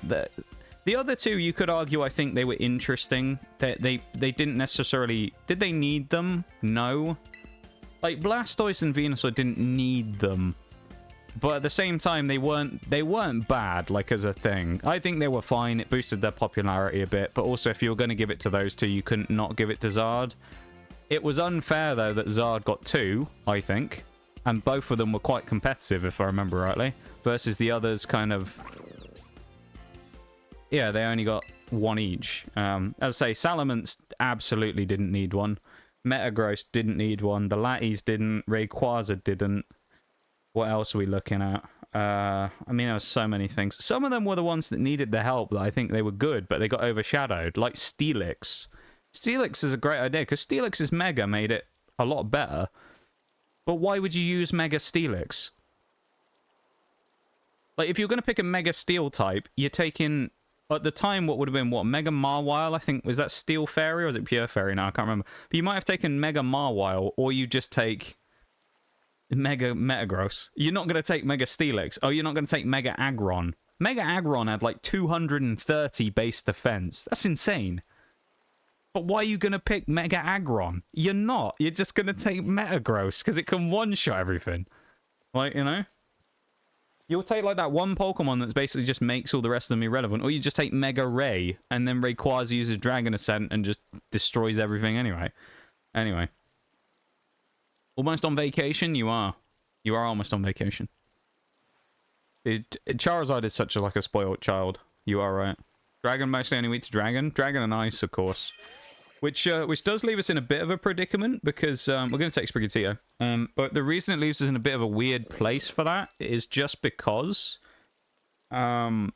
the other 2, you could argue, I think they were interesting. They didn't necessarily... Did they need them? No. Like, Blastoise and Venusaur didn't need them. But at the same time, they weren't bad, like, as a thing. I think they were fine. It boosted their popularity a bit. But also, if you were going to give it to those 2, you couldn't not give it to Zard. It was unfair, though, that Zard got 2, I think. And both of them were quite competitive, if I remember rightly. Versus the others kind of... Yeah, they only got 1 each. As I say, Salamence absolutely didn't need one. Metagross didn't need one. The Latis didn't. Rayquaza didn't. What else are we looking at? I mean, there were so many things. Some of them were the ones that needed the help that I think they were good, but they got overshadowed. Like Steelix. Steelix is a great idea, because Steelix's Mega made it a lot better. But why would you use Mega Steelix? Like, if you're going to pick a Mega Steel type, you're taking... At the time, what would have been, what, Mega Mawile, I think? Was that Steel Fairy, or was it Pure Fairy? No, I can't remember. But you might have taken Mega Mawile, or you just take Mega Metagross. You're not going to take Mega Steelix. Oh, you're not going to take Mega Aggron. Mega Aggron had, like, 230 base defense. That's insane. But why are you going to pick Mega Aggron? You're not. You're just going to take Metagross, because it can one-shot everything. Like, you know? You'll take, like, that one Pokemon that basically just makes all the rest of them irrelevant. Or you just take Mega Ray, and then Rayquaza uses Dragon Ascent and just destroys everything anyway. Anyway. Almost on vacation? You are. You are almost on vacation. Charizard is such a spoiled child. You are right. Dragon mostly only weak to Dragon. Dragon and Ice, of course. Which does leave us in a bit of a predicament because we're going to take Sprigatito. But the reason it leaves us in a bit of a weird place for that is just because at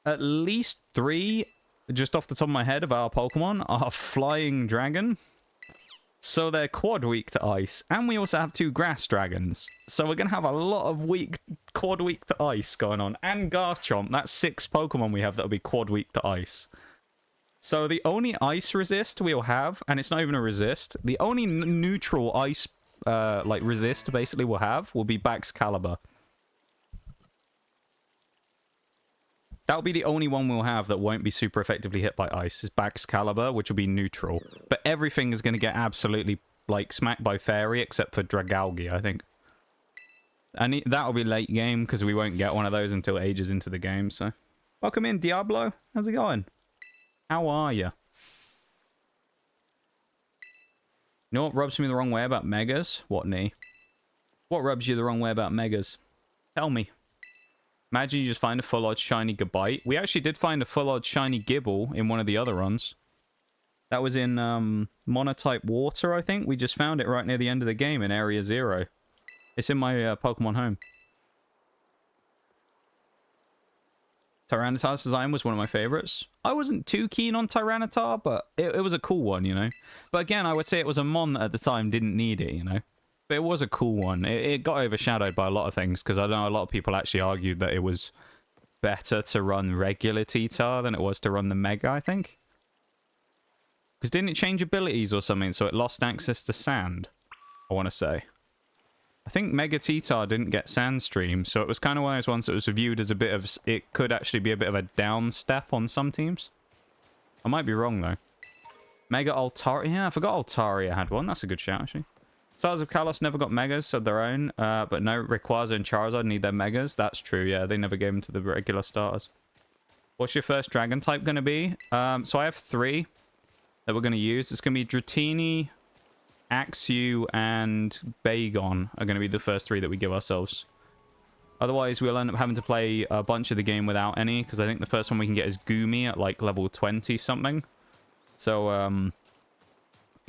least 3, just off the top of my head, of our Pokemon are flying dragon. So they're quad weak to ice. And we also have 2 grass dragons. So we're going to have a lot of quad weak to ice going on. And Garchomp, that's 6 Pokemon we have that'll be quad weak to ice. So the only ice resist we'll have, and it's not even a resist, the only neutral ice like resist basically we'll have will be Baxcalibur. That'll be the only one we'll have that won't be super effectively hit by ice, is Baxcalibur, which will be neutral. But everything is going to get absolutely, like, smacked by Fairy, except for Dragalge, I think. And that'll be late game, because we won't get one of those until ages into the game, so... Welcome in, Diablo. How's it going? How are you? You know what rubs me the wrong way about Megas? What, knee? What rubs you the wrong way about Megas? Tell me. Imagine you just find a full odd shiny Gabite. We actually did find a full odd shiny Gibble in one of the other runs. That was in Monotype Water, I think. We just found it right near the end of the game in Area 0. It's in my Pokemon home. Tyranitar's design was one of my favorites. I wasn't too keen on Tyranitar, but it was a cool one, you know. But again, I would say it was a Mon that at the time didn't need it, you know. But it was a cool one. It got overshadowed by a lot of things, because I know a lot of people actually argued that it was better to run regular T-Tar than it was to run the Mega, I think. Because didn't it change abilities or something, so it lost access to Sand, I want to say. I think Mega T-Tar didn't get Sandstream, so it was kind of one of those ones that was viewed as a bit of... It could actually be a bit of a down step on some teams. I might be wrong, though. Mega Altaria? Yeah, I forgot Altaria had one. That's a good shout, actually. Stars of Kalos never got Megas of their own, but no, Rayquaza and Charizard need their Megas. That's true, yeah. They never gave them to the regular starters. What's your first Dragon type going to be? So I have 3 that we're going to use. It's going to be Dratini, Axew, and Bagon are going to be the first 3 that we give ourselves. Otherwise, we'll end up having to play a bunch of the game without any, because I think the first one we can get is Goomy at, like, level 20-something. So,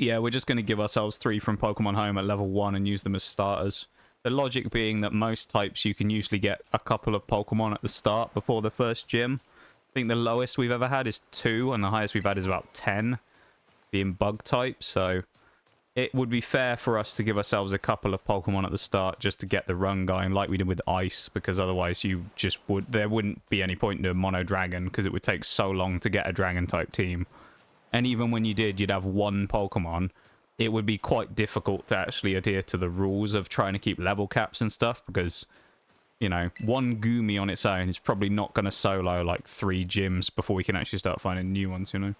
yeah, we're just going to give ourselves 3 from Pokemon Home at level 1 and use them as starters. The logic being that most types you can usually get a couple of Pokemon at the start before the first gym. I think the lowest we've ever had is 2, and the highest we've had is about 10, being bug types, so it would be fair for us to give ourselves a couple of Pokemon at the start just to get the run going like we did with Ice, because otherwise there wouldn't be any point to Mono Dragon, because it would take so long to get a Dragon-type team. And even when you did, you'd have 1 Pokemon. It would be quite difficult to actually adhere to the rules of trying to keep level caps and stuff, because, you know, 1 Goomy on its own is probably not going to solo, like, 3 gyms before we can actually start finding new ones, you know?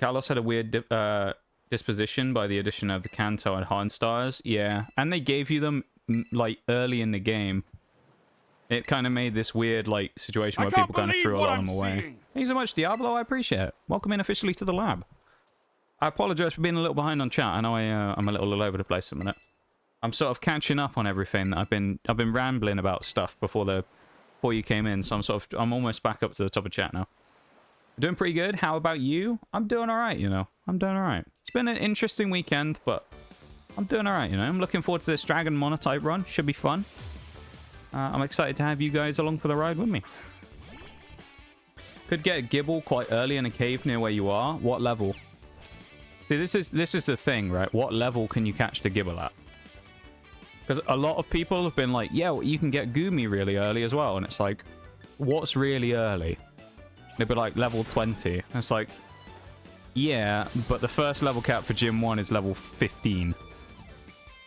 Kalos had a weird disposition by the addition of the Kanto and Harnstars. Yeah, and they gave you them, like, early in the game. It kind of made this weird, like, situation where people kind of threw a lot of them away. Thank you so much, Diablo. I appreciate it. Welcome in officially to the lab. I apologize for being a little behind on chat. I know I'm a little all over the place at the minute. I'm sort of catching up on everything. I've been rambling about stuff before you came in, so I'm almost back up to the top of chat now. Doing pretty good. How about you? I'm doing all right, you know. I'm doing all right. It's been an interesting weekend, but I'm doing all right, you know. I'm looking forward to this Dragon Monotype run. Should be fun. I'm excited to have you guys along for the ride with me. Could get a Gibble quite early in a cave near where you are. What level? See, this is the thing, right? What level can you catch the Gibble at? Because a lot of people have been like, yeah, well, you can get Goomy really early as well. And it's like, what's really early? They'd be like, level 20. And it's like, yeah, but the first level cap for Gym 1 is level 15.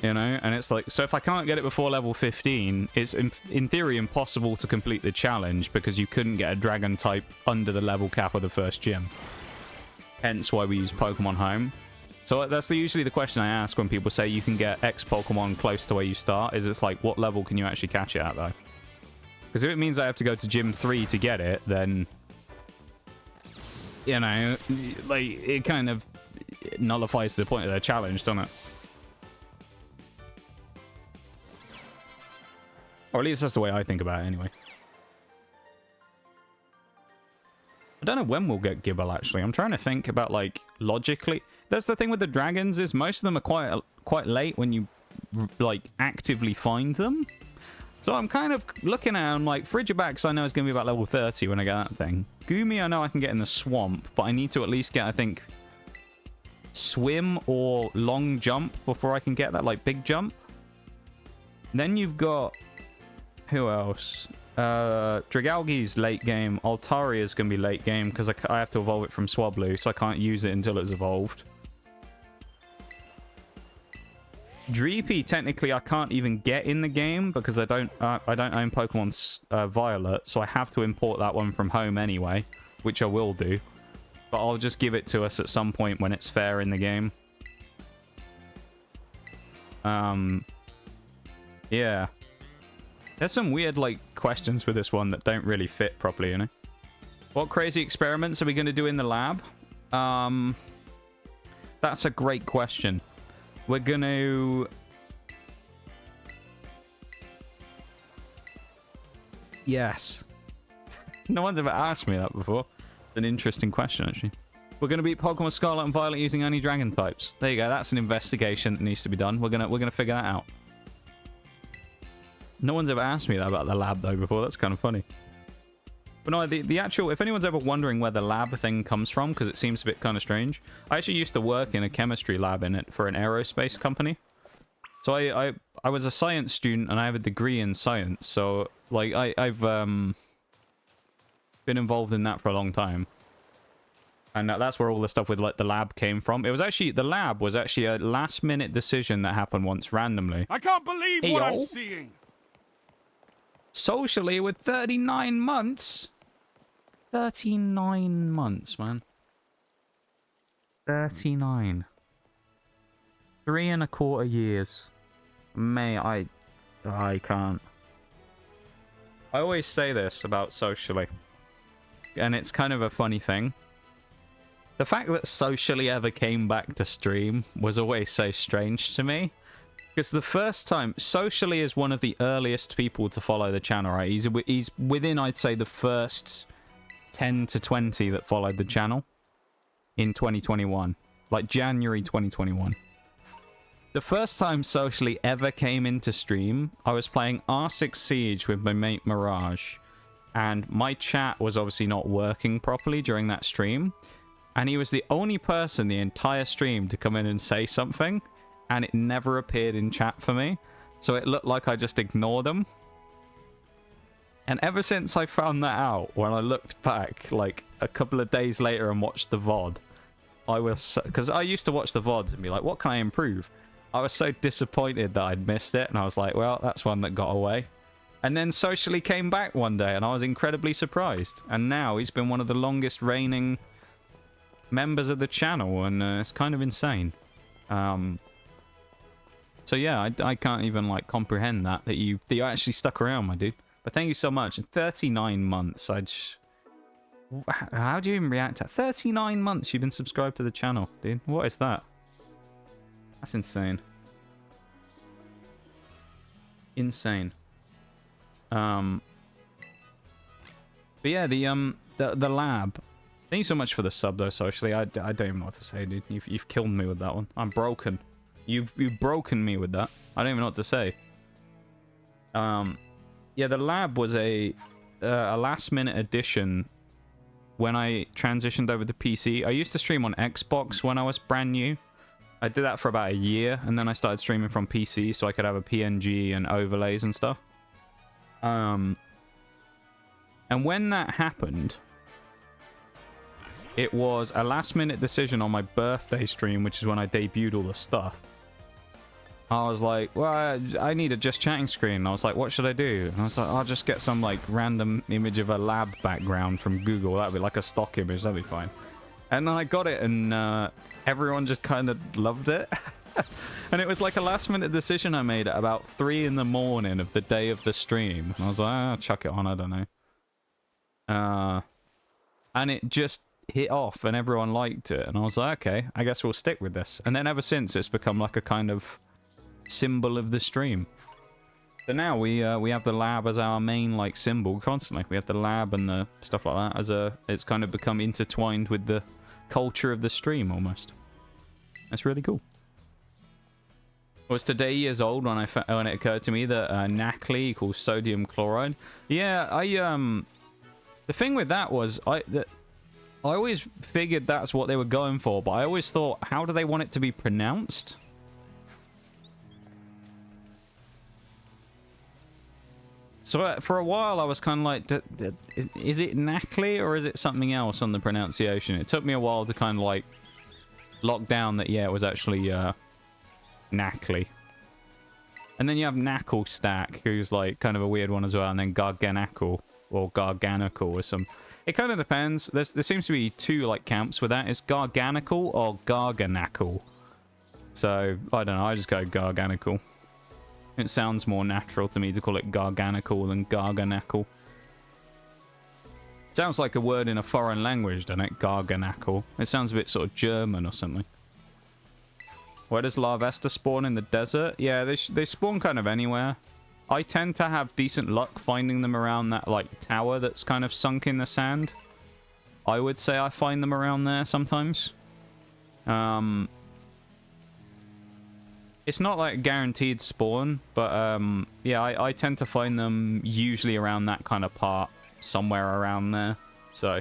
You know, and it's like, so if I can't get it before level 15, it's in theory impossible to complete the challenge because you couldn't get a dragon type under the level cap of the first gym. Hence why we use Pokemon Home. So that's usually the question I ask when people say you can get X Pokemon close to where you start, is it's like, what level can you actually catch it at, though? Because if it means I have to go to Gym 3 to get it, then, you know, like, it kind of nullifies the point of the challenge, doesn't it? Or at least that's the way I think about it, anyway. I don't know when we'll get Gibble, actually. I'm trying to think about, like, logically. That's the thing with the dragons, is most of them are quite late when you, like, actively find them. So I'm kind of looking at them, like, Frigibacks I know is going to be about level 30 when I get that thing. Goomy I know I can get in the swamp, but I need to at least get, I think, swim or long jump before I can get that, like, big jump. Then you've got... Who else? Dragalgi's late game. Altaria's going to be late game because I have to evolve it from Swablu, so I can't use it until it's evolved. Dreepy, technically, I can't even get in the game because I don't own Pokemon Violet, so I have to import that one from home anyway, which I will do. But I'll just give it to us at some point when it's fair in the game. Yeah. There's some weird, like, questions with this one that don't really fit properly, you know? What crazy experiments are we going to do in the lab? That's a great question. We're going to... Yes. No one's ever asked me that before. It's an interesting question, actually. We're going to beat Pokemon Scarlet and Violet using only dragon types. There you go. That's an investigation that needs to be done. We're gonna figure that out. No one's ever asked me that about the lab, though, before. That's kind of funny. But no, the actual... If anyone's ever wondering where the lab thing comes from, because it seems a bit kind of strange, I actually used to work in a chemistry lab in it for an aerospace company. So I was a science student, and I have a degree in science. So, like, I've been involved in that for a long time. And that's where all the stuff with, like, the lab came from. It was actually... The lab was actually a last-minute decision that happened once randomly. I can't believe what I'm seeing. Socially with 39 months. 39 months, man. 39. 3¼ years. I can't. I always say this about socially. And it's kind of a funny thing. The fact that socially ever came back to stream was always so strange to me. Because the first time, Socially is one of the earliest people to follow the channel, right? He's within, I'd say, the first 10 to 20 that followed the channel in 2021. Like January 2021. The first time Socially ever came into stream, I was playing R6 Siege with my mate Mirage. And my chat was obviously not working properly during that stream. And he was the only person the entire stream to come in and say something. And it never appeared in chat for me. So it looked like I just ignored them. And ever since I found that out, when I looked back, like, a couple of days later and watched the VOD, I was... Because I used to watch the VODs and be like, what can I improve? I was so disappointed that I'd missed it. And I was like, well, that's one that got away. And then Socially came back one day, and I was incredibly surprised. And now he's been one of the longest reigning members of the channel, and it's kind of insane. So yeah, I can't even, like, comprehend that you actually stuck around, my dude. But thank you so much. In 39 months, how do you even react to that? 39 months you've been subscribed to the channel, dude. What is that? That's insane. Insane. But yeah, the lab. Thank you so much for the sub, though, Socially. I don't even know what to say, dude. You've killed me with that one. I'm broken. You've broken me with that. I don't even know what to say. Yeah, the lab was a last-minute addition when I transitioned over to PC. I used to stream on Xbox when I was brand new. I did that for about a year, and then I started streaming from PC so I could have a PNG and overlays and stuff. And when that happened, it was a last-minute decision on my birthday stream, which is when I debuted all the stuff. I was like, well, I need a just chatting screen. And I was like, what should I do? And I was like, I'll just get some, like, random image of a lab background from Google. That'd be like a stock image. That'd be fine. And then I got it, and everyone just kind of loved it. And it was like a last-minute decision I made at about 3 in the morning of the day of the stream. And I was like, I'll chuck it on. I don't know. And it just hit off, and everyone liked it. And I was like, okay, I guess we'll stick with this. And then ever since, it's become like a kind of symbol of the stream. So now we have the lab as our main like symbol constantly. We have the lab and the stuff like that as it's kind of become intertwined with the culture of the stream almost. That's really cool. I was today years old when it occurred to me that Nacli equals sodium chloride. Yeah, the thing with that was I always figured that's what they were going for, but I always thought, how do they want it to be pronounced? So for a while I was kind of like, is it Nacli or is it something else on the pronunciation? It took me a while to kind of like lock down that, yeah, it was actually Nacli. And then you have Knackle Stack, who's like kind of a weird one as well, and then Garganacle or Garganical or some. It kind of depends. There seems to be two like camps with that. It's Garganical or Garganacle. So I don't know. I just go Garganical. It sounds more natural to me to call it Garganical than Garganacle. Sounds like a word in a foreign language, doesn't it? Garganacle. It sounds a bit sort of German or something. Where does Larvesta spawn? In the desert? Yeah, they spawn kind of anywhere. I tend to have decent luck finding them around that like tower that's kind of sunk in the sand. I would say I find them around there sometimes. It's not like guaranteed spawn, but yeah, I tend to find them usually around that kind of part, somewhere around there. So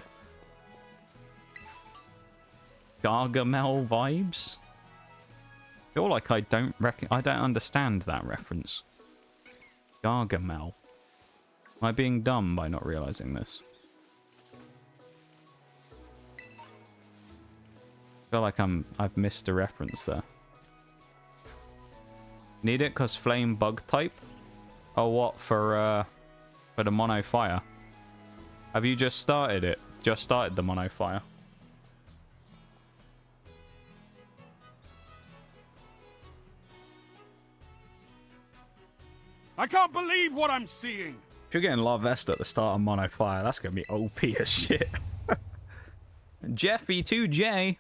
Gargamel vibes. I feel like I don't understand that reference. Gargamel. Am I being dumb by not realizing this? I feel like I've missed a reference there. Need it because flame bug type? Oh, what for the mono fire? Have you just started it? Just started the mono fire? I can't believe what I'm seeing. If you're getting Larvesta at the start of mono fire, that's gonna be OP as shit. Jeffy2J.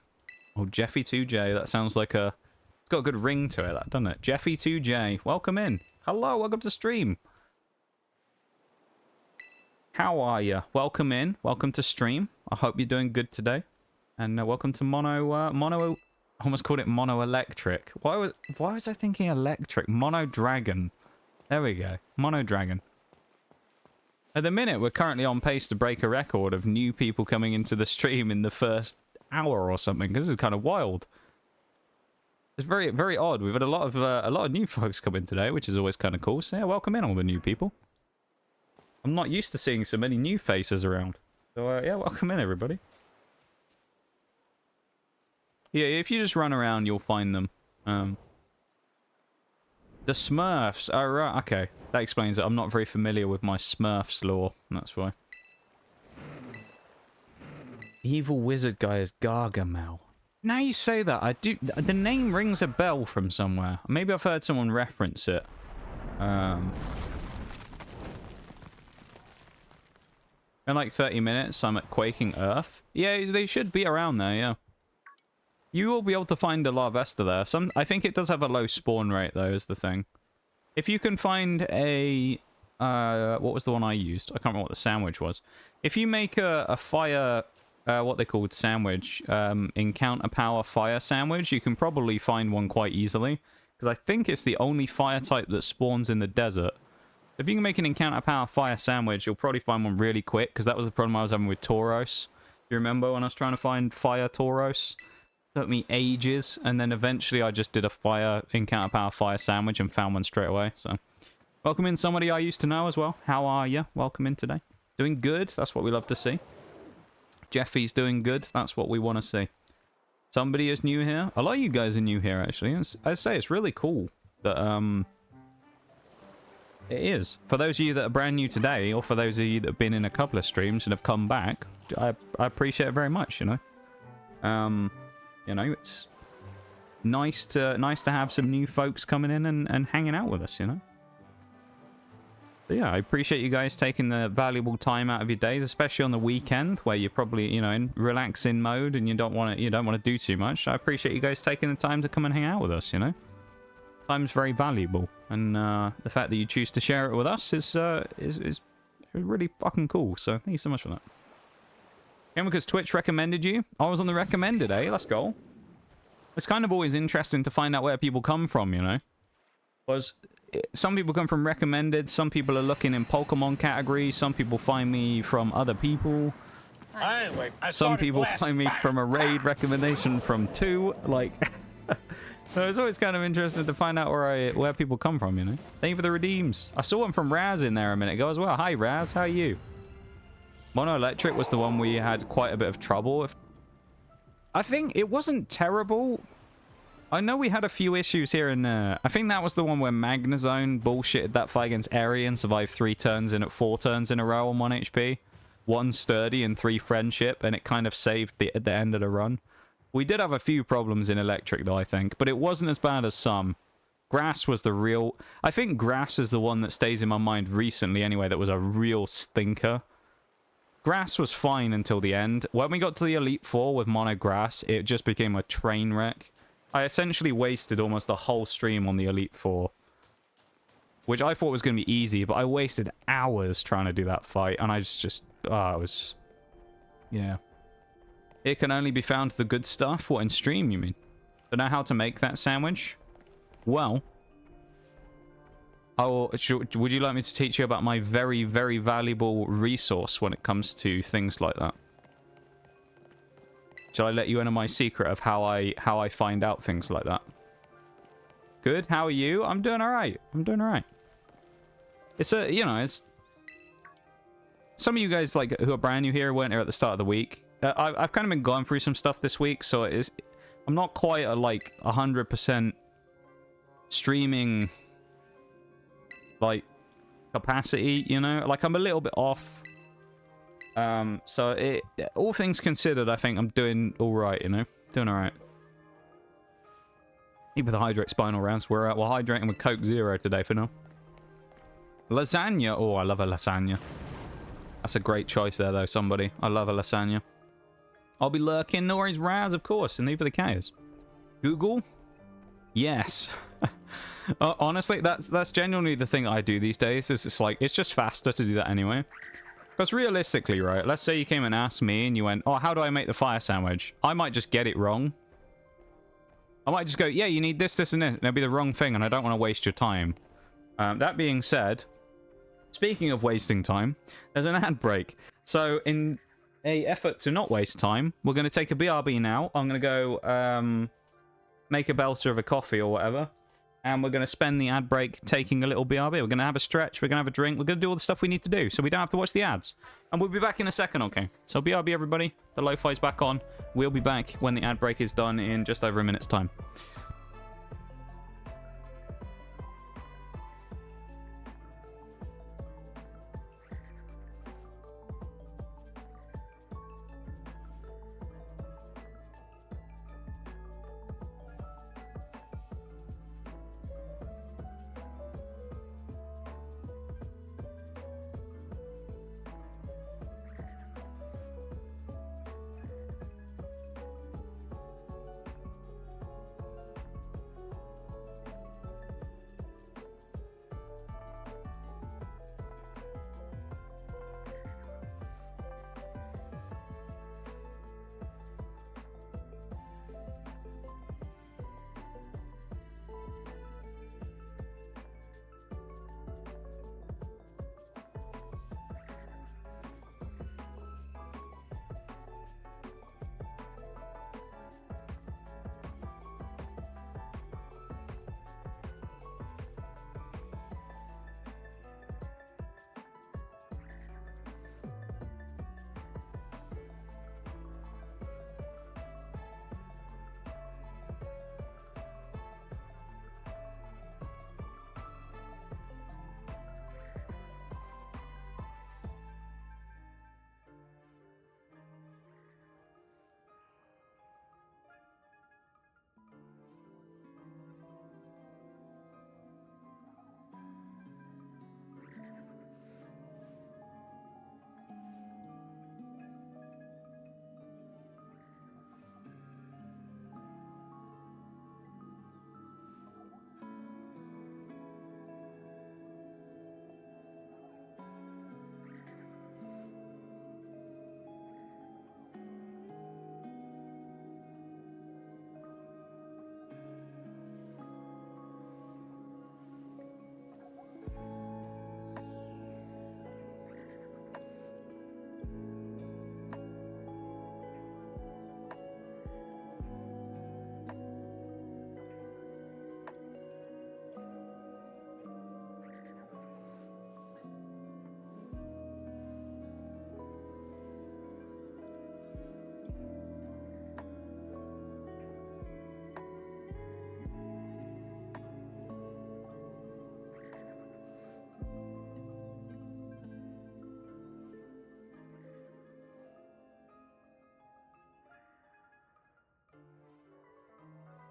Oh, Jeffy2J. That sounds like a. It's got a good ring to it, that, doesn't it? Jeffy2J. Welcome in. Hello, welcome to stream. How are you? Welcome in. Welcome to stream. I hope you're doing good today. And welcome to Mono. I almost called it Mono Electric. Why was I thinking electric? Mono Dragon. There we go. Mono Dragon. At the minute, we're currently on pace to break a record of new people coming into the stream in the first hour or something. This is kind of wild. It's very, very odd. We've had a lot of new folks come in today, which is always kind of cool. So yeah, welcome in all the new people. I'm not used to seeing so many new faces around. So yeah, welcome in everybody. Yeah, if you just run around, you'll find them. The Smurfs. Oh, right. Okay. That explains it. I'm not very familiar with my Smurfs lore. That's why. Evil wizard guy is Gargamel. Now you say that, I do. The name rings a bell from somewhere. Maybe I've heard someone reference it. In like 30 minutes, I'm at Quaking Earth. Yeah, they should be around there, yeah. You will be able to find a Larvesta there. I think it does have a low spawn rate, though, is the thing. If you can find a... what was the one I used? I can't remember what the sandwich was. If you make a fire... what they called sandwich, encounter power fire sandwich, you can probably find one quite easily. Because I think it's the only fire type that spawns in the desert. If you can make an encounter power fire sandwich, you'll probably find one really quick. Because that was the problem I was having with Tauros. You remember when I was trying to find fire Tauros? Took me ages, and then eventually I just did a fire encounter power fire sandwich and found one straight away. So welcome in somebody I used to know as well. How are you? Welcome in today. Doing good. That's what we love to see. Jeffy's doing good. That's what we want to see. Somebody is new here. A lot of you guys are new here, actually. I say it's really cool that it is. For those of you that are brand new today, or for those of you that have been in a couple of streams and have come back, I appreciate it very much. You know, it's nice to have some new folks coming in and hanging out with us. You know. But yeah, I appreciate you guys taking the valuable time out of your days, especially on the weekend where you're probably, you know, in relaxing mode and you don't want to do too much. I appreciate you guys taking the time to come and hang out with us, you know. Time's very valuable, and the fact that you choose to share it with us is really fucking cool. So thank you so much for that. And because Twitch recommended you, I was on the recommended, eh? Let's go. It's kind of always interesting to find out where people come from, you know? Because some people come from recommended, some people are looking in Pokemon category, some people find me from other people. Anyway, Some people find me from a raid recommendation from 2, like... So it's always kind of interesting to find out where people come from, you know? Thank you for the redeems. I saw one from Raz in there a minute ago as well. Hi, Raz. How are you? Mono Electric was the one we had quite a bit of trouble with. I think it wasn't terrible. I know we had a few issues here and there. I think that was the one where Magnezone bullshitted that fight against Eri and survived 3 turns in at 4 turns in a row on 1 HP. 1 sturdy and 3 friendship, and it kind of saved at the end of the run. We did have a few problems in Electric, though, I think, but it wasn't as bad as some. Grass was the real... I think Grass is the one that stays in my mind recently, anyway, that was a real stinker. Grass was fine until the end. When we got to the Elite Four with Mono Grass, it just became a train wreck. I essentially wasted almost the whole stream on the Elite Four, which I thought was going to be easy, but I wasted hours trying to do that fight, and I just it was... Yeah. It can only be found the good stuff? What, in stream, you mean? Don't know how to make that sandwich? Well... would you like me to teach you about my very, very valuable resource when it comes to things like that? Shall I let you into my secret of how I find out things like that? Good. How are you? I'm doing all right. I'm doing all right. It's it's some of you guys like who are brand new here weren't here at the start of the week. I've kind of been going through some stuff this week, so I'm not quite at like 100% streaming like capacity, you know, like I'm a little bit off. So all things considered, I think I'm doing all right, you know, doing all right. Even the hydrate spinal rounds, we're hydrating with Coke Zero today for now. Lasagna, oh, I love a lasagna. That's a great choice there, though. Somebody, I love a lasagna. I'll be lurking. No worries, Raz, of course, and leave the K's. Google, yes. Honestly, that's genuinely the thing I do these days. Is it's like it's just faster to do that anyway. Because realistically, right? Let's say you came and asked me, and you went, "Oh, how do I make the fire sandwich?" I might just get it wrong. I might just go, "Yeah, you need this, this, and this," and it'll be the wrong thing, and I don't want to waste your time. That being said, speaking of wasting time, there's an ad break. So in a effort to not waste time, we're going to take a BRB now. I'm going to go make a belter of a coffee or whatever. And we're going to spend the ad break taking a little BRB. We're going to have a stretch. We're going to have a drink. We're going to do all the stuff we need to do so we don't have to watch the ads. And we'll be back in a second, okay? So BRB, everybody. The lo-fi's back on. We'll be back when the ad break is done in just over a minute's time.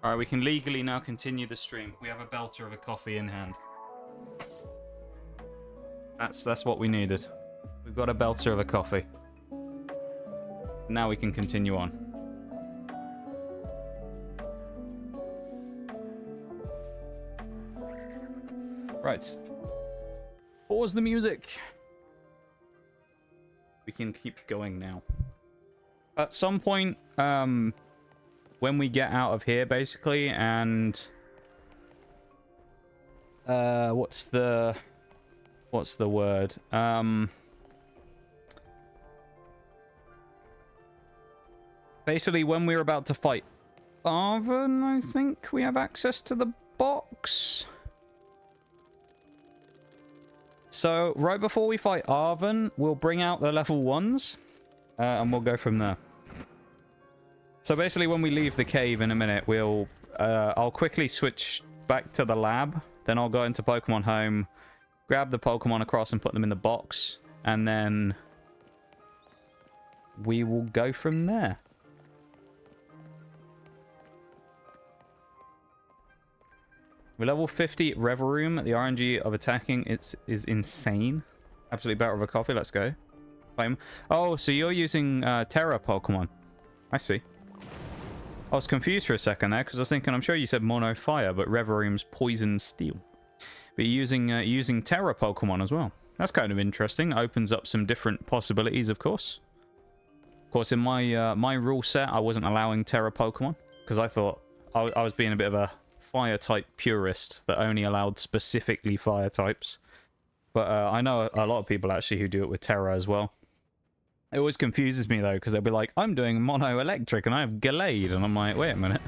All right, we can legally now continue the stream. We have a belter of a coffee in hand. That's what we needed. We've got a belter of a coffee. Now we can continue on. Right. Pause the music. We can keep going now. At some point, when we get out of here, basically, and what's the word? Basically, when we're about to fight Arven, I think we have access to the box. So, right before we fight Arven, we'll bring out the level 1s, and we'll go from there. So basically, when we leave the cave in a minute, I'll quickly switch back to the lab. Then I'll go into Pokemon Home, grab the Pokemon across and put them in the box. And then we will go from there. We're level 50 Reveroom. The RNG of attacking is insane. Absolutely better of a coffee. Let's go. Oh, so you're using Terra Pokemon. I see. I was confused for a second there because I was thinking, I'm sure you said Mono Fire, but Reveroom's Poison Steel. But you're using Terra Pokemon as well. That's kind of interesting. Opens up some different possibilities, of course. Of course, in my rule set, I wasn't allowing Terra Pokemon because I thought I was being a bit of a fire type purist that only allowed specifically fire types. But I know a lot of people actually who do it with Terra as well. It always confuses me though, because they'll be like, I'm doing mono electric and I have Gallade, and I'm like, wait a minute,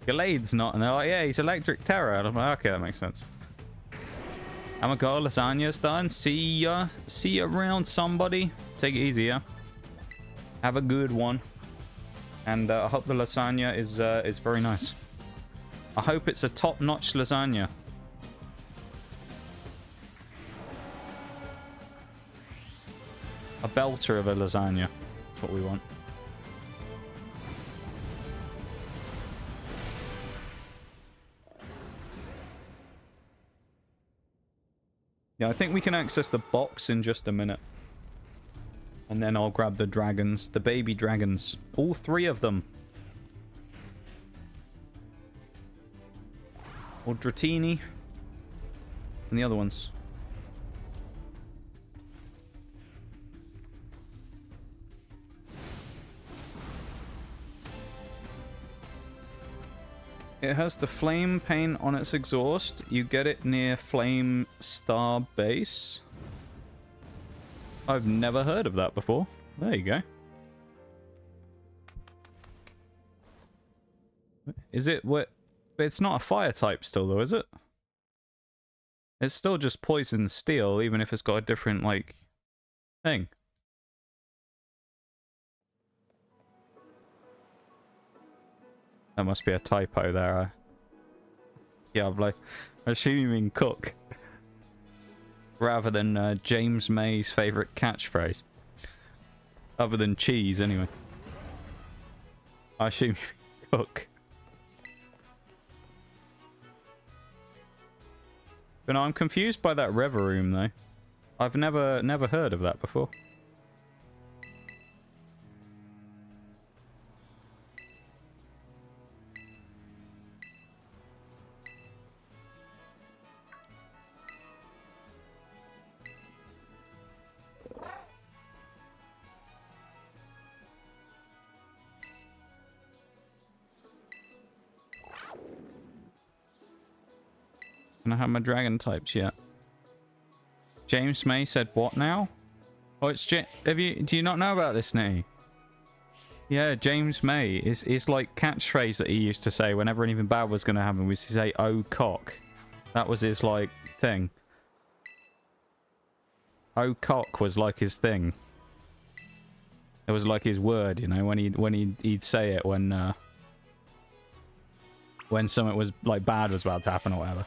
Gallade's not, and they're like, yeah, he's electric Terra, and I'm like, okay, that makes sense. I'm gonna go, lasagna's done. See ya around, somebody. Take it easy, yeah. Have a good one, and I hope the lasagna is very nice. I hope it's a top-notch lasagna. A belter of a lasagna. That's what we want. Yeah, I think we can access the box in just a minute. And then I'll grab the dragons. The baby dragons. All 3 of them. Or Dratini. And the other ones. It has the flame paint on its exhaust. You get it near Flame Star Base. I've never heard of that before. There you go. Is it what? It's not a fire type still though, is it? It's still just poison steel, even if it's got a different, like, thing. That must be a typo there. Yeah, I'm like assuming cook rather than James May's favorite catchphrase. Other than cheese, anyway. I assume cook. But no, I'm confused by that Reveroom though. I've never heard of that before. I have my dragon types yet. James May said what now? Oh, it's do you not know about this, Nitty? Yeah, James May is like catchphrase that he used to say whenever anything bad was going to happen, was to say, "Oh cock." That was his like thing. "Oh cock" was like his thing. It was like his word, you know, when he'd say it when something was like bad was about to happen or whatever.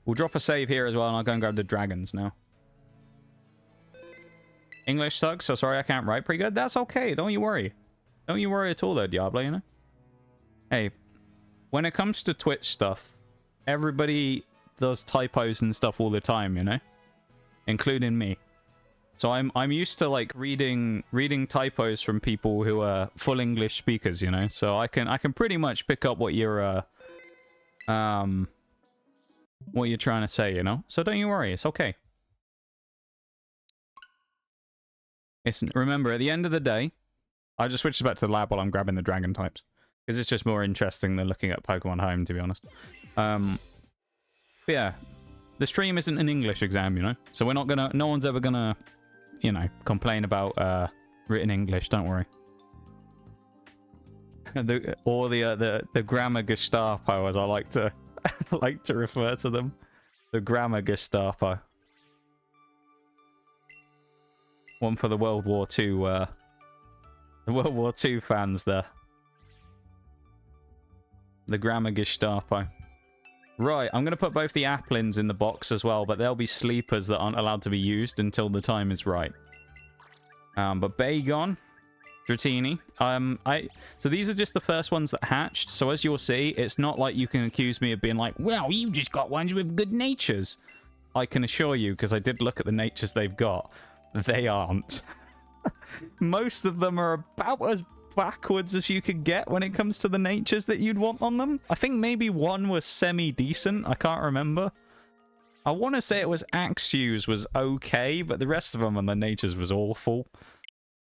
We'll drop a save here as well, and I'll go and grab the dragons now. English sucks, so sorry I can't write pretty good. That's okay, don't you worry. Don't you worry at all though, Diablo, you know? Hey, when it comes to Twitch stuff, everybody does typos and stuff all the time, you know? Including me. So I'm used to like reading typos from people who are full English speakers, you know? So I can pretty much pick up what you're trying to say, you know? So don't you worry, it's okay. Remember, at the end of the day, I just switched back to the lab while I'm grabbing the dragon types. Because it's just more interesting than looking at Pokemon Home, to be honest. But yeah, the stream isn't an English exam, you know? So we're not gonna... No one's ever gonna, you know, complain about written English, don't worry. the grammar Gestapo, as I like to like to refer to them. The grammar Gestapo. One for the World War II, the World War II fans there. The grammar Gestapo. Right, I'm going to put both the Applins in the box as well, but they'll be sleepers that aren't allowed to be used until the time is right. But Bagon, Dratini, so these are just the first ones that hatched, so as you'll see, it's not like you can accuse me of being like, well, you just got ones with good natures. I can assure you, because I did look at the natures they've got, they aren't. Most of them are about as backwards as you could get when it comes to the natures that you'd want on them. I think maybe one was semi-decent. I can't remember. I want to say it was Axew's was okay, but the rest of them and the natures was awful.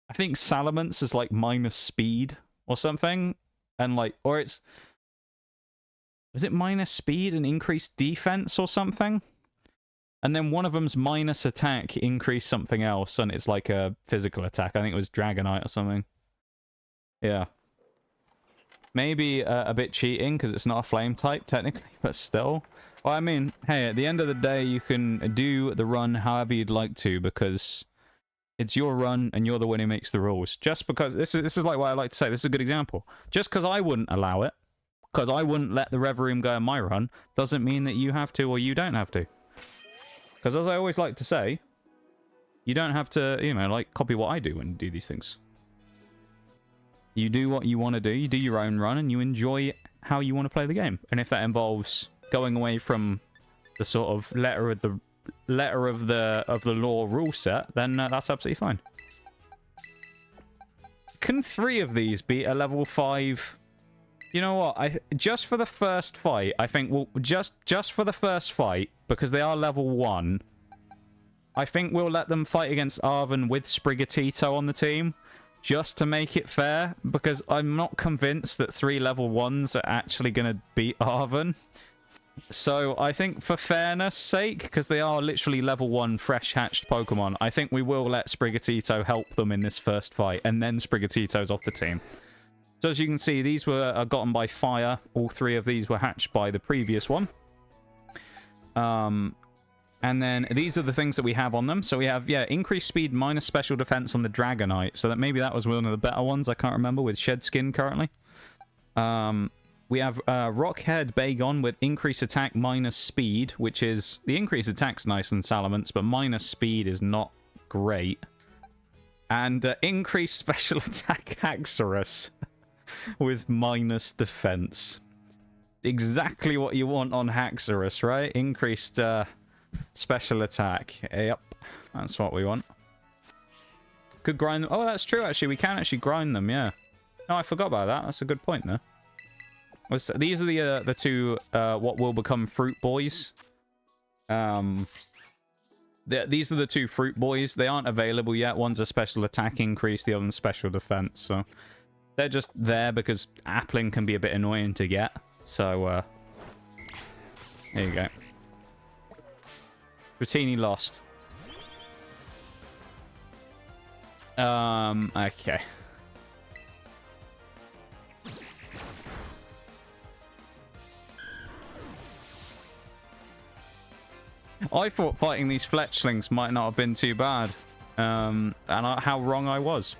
I think Salamence is like minus speed or something. And like, or it's... Was it minus speed and increased defense or something? And then one of them's minus attack, increase something else, and it's like a physical attack. I think it was Dragonite or something. Yeah. Maybe a bit cheating, because it's not a flame type, technically, but still. Well, I mean, hey, at the end of the day, you can do the run however you'd like to, because it's your run, and you're the one who makes the rules. Just because, this is like what I like to say, this is a good example. Just because I wouldn't allow it, because I wouldn't let the Reverie go in my run, doesn't mean that you have to or you don't have to. Because as I always like to say, you don't have to, you know, like, copy what I do when you do these things. You do what you want to do, you do your own run, and you enjoy how you want to play the game. And if that involves going away from the sort of letter of the law rule set, then that's absolutely fine. Can 3 of these be a level 5? You know what? Just for the first fight, I think we'll just for the first fight, because they are level 1, I think we'll let them fight against Arven with Sprigatito on the team, just to make it fair, because I'm not convinced that 3 level 1s are actually going to beat Arven. So I think for fairness sake, because they are literally level 1 fresh hatched Pokemon, I think we will let Sprigatito help them in this first fight, and then Sprigatito's off the team. So as you can see, these were gotten by fire. All 3 of these were hatched by the previous one. And then these are the things that we have on them. So we have, yeah, increased speed minus special defense on the Dragonite. So that maybe that was one of the better ones. I can't remember, with Shed Skin currently. We have Rockhead Bagon with increased attack minus speed, which is... The increased attack's nice in Salamence, but minus speed is not great. And increased special attack Haxorus with minus defense. Exactly what you want on Haxorus, right? Increased special attack. Yep, that's what we want. Could grind them. Oh, that's true, actually. We can actually grind them, yeah. No, I forgot about that. That's a good point, though. These are the 2 what will become Fruit Boys. These are the 2 Fruit Boys. They aren't available yet. One's a special attack increase, the other one's special defense. So they're just there because Applin can be a bit annoying to get. So there you go. Dratini lost. Okay. I thought fighting these fletchlings might not have been too bad. And how wrong I was.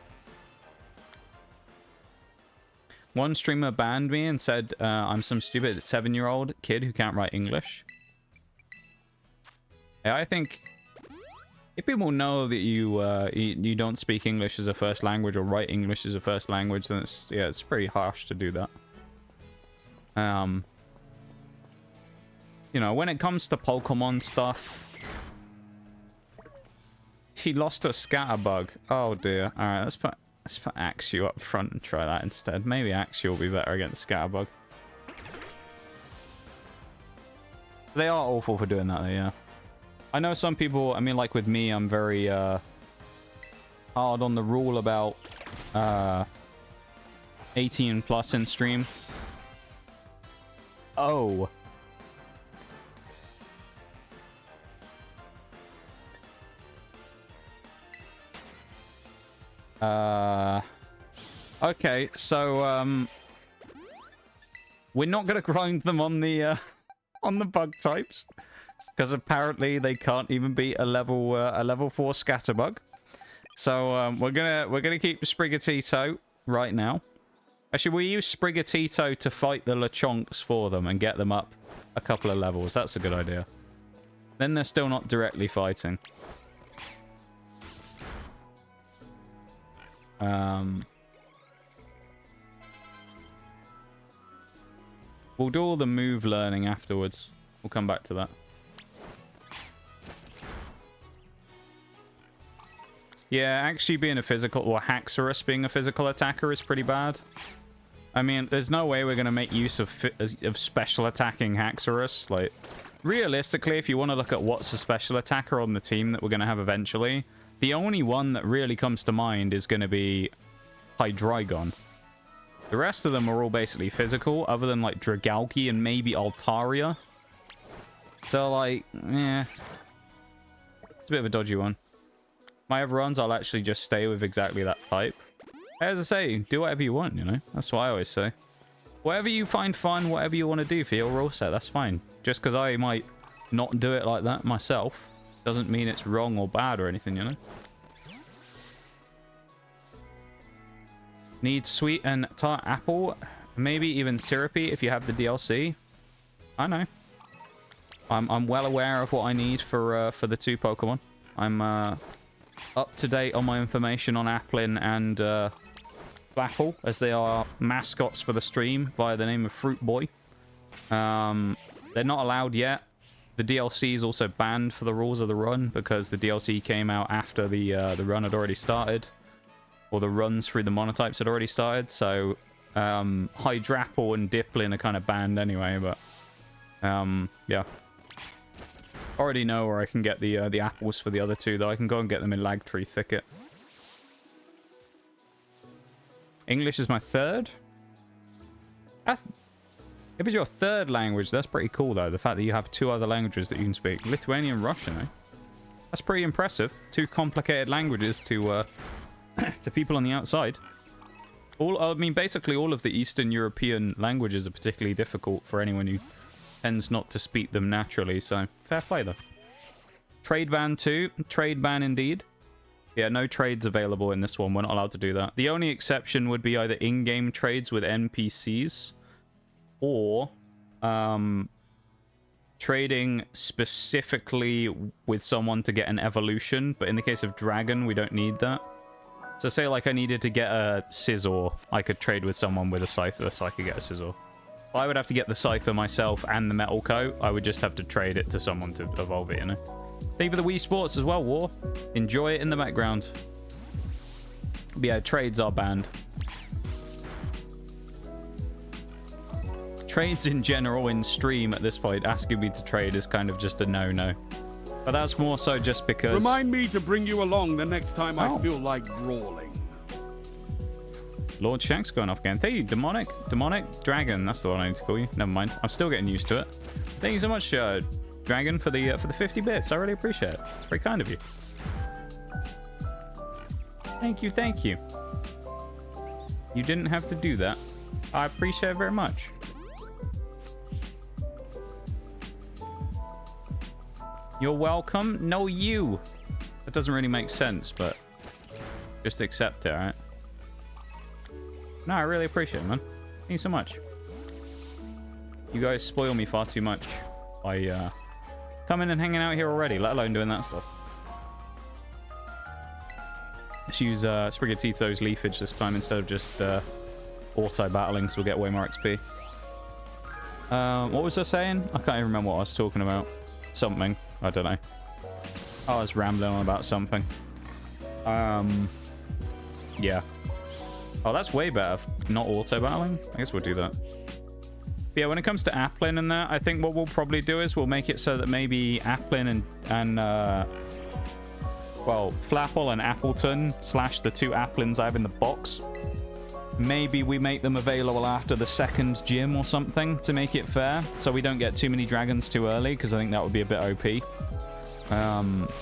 One streamer banned me and said I'm some stupid 7-year-old kid who can't write English. Yeah, I think if people know that you don't speak English as a first language or write English as a first language, then it's pretty harsh to do that. You know, when it comes to Pokemon stuff, she lost a Scatterbug. Oh dear. All right, let's put Axew up front and try that instead. Maybe Axew will be better against Scatterbug. They are awful for doing that though, yeah. I know some people, I mean, like with me, I'm very hard on the rule about 18 plus in stream. Oh. Okay, so we're not gonna grind them on the bug types because apparently they can't even beat a level 4 Scatterbug. So we're gonna keep Sprigatito right now. Actually, we'll use Sprigatito to fight the Lechonks for them and get them up a couple of levels. That's a good idea. Then they're still not directly fighting. We'll do all the move learning afterwards. We'll come back to that. Yeah, actually being a physical, or Haxorus being a physical attacker is pretty bad. I mean, there's no way we're going to make use of special attacking Haxorus. Like, realistically, if you want to look at what's a special attacker on the team that we're going to have eventually, the only one that really comes to mind is going to be Hydreigon. The rest of them are all basically physical, other than like Dragalki and maybe Altaria. So like, yeah. It's a bit of a dodgy one. My other runs, I'll actually just stay with exactly that type. As I say, do whatever you want, you know? That's what I always say. Whatever you find fun, whatever you want to do for your rule set, that's fine. Just because I might not do it like that myself doesn't mean it's wrong or bad or anything, you know? Need sweet and tart apple. Maybe even syrupy if you have the DLC. I know. I'm well aware of what I need for the two Pokemon. I'm up to date on my information on Applin and Flapple, as they are mascots for the stream by the name of Fruit Boy. They're not allowed yet. The DLC is also banned for the rules of the run because the DLC came out after the run had already started. Or the runs through the monotypes had already started, so Hydrapple and Dipplin are kind of banned anyway, but yeah. Already know where I can get the apples for the other two, though. I can go and get them in Lagtree Thicket. English is my third? If it's your third language, that's pretty cool, though. The fact that you have two other languages that you can speak. Lithuanian, Russian, eh? That's pretty impressive. Two complicated languages to to people on the outside. I mean, basically all of the Eastern European languages are particularly difficult for anyone who tends not to speak them naturally, so fair play though. Trade ban too. Trade ban indeed. Yeah, no trades available in this one. We're not allowed to do that. The only exception would be either in-game trades with NPCs or trading specifically with someone to get an evolution, but in the case of Dragon, we don't need that. So say like I needed to get a Scizor, I could trade with someone with a Scyther so I could get a Scizor. I would have to get the Scyther myself and the Metal Coat. I would just have to trade it to someone to evolve it, you know? Thank you for the Wii Sports as well, War. Enjoy it in the background. But yeah, trades are banned. Trades in general in stream at this point, asking me to trade is kind of just a no-no. But that's more so just because... Remind me to bring you along the next time I feel like brawling. Lord Shank's going off again. Thank you, Demonic Dragon. That's the one I need to call you. Never mind. I'm still getting used to it. Thank you so much, Dragon, for the 50 bits. I really appreciate it. It's very kind of you. Thank you, thank you. You didn't have to do that. I appreciate it very much. You're welcome. No, you. That doesn't really make sense, but just accept it, alright? No, I really appreciate it, man. Thank you so much. You guys spoil me far too much by coming and hanging out here already, let alone doing that stuff. Let's use Sprigatito's Leafage this time instead of just auto-battling, so we'll get way more XP. What was I saying? I can't even remember what I was talking about. Something. I don't know. I was rambling on about something. Yeah. Oh, that's way better. Not auto-battling? I guess we'll do that. But yeah, when it comes to Applin and that, I think what we'll probably do is we'll make it so that maybe Applin and well, Flapple and Appleton / the 2 Applins I have in the box. Maybe we make them available after the 2nd gym or something to make it fair. So we don't get too many dragons too early, because I think that would be a bit OP.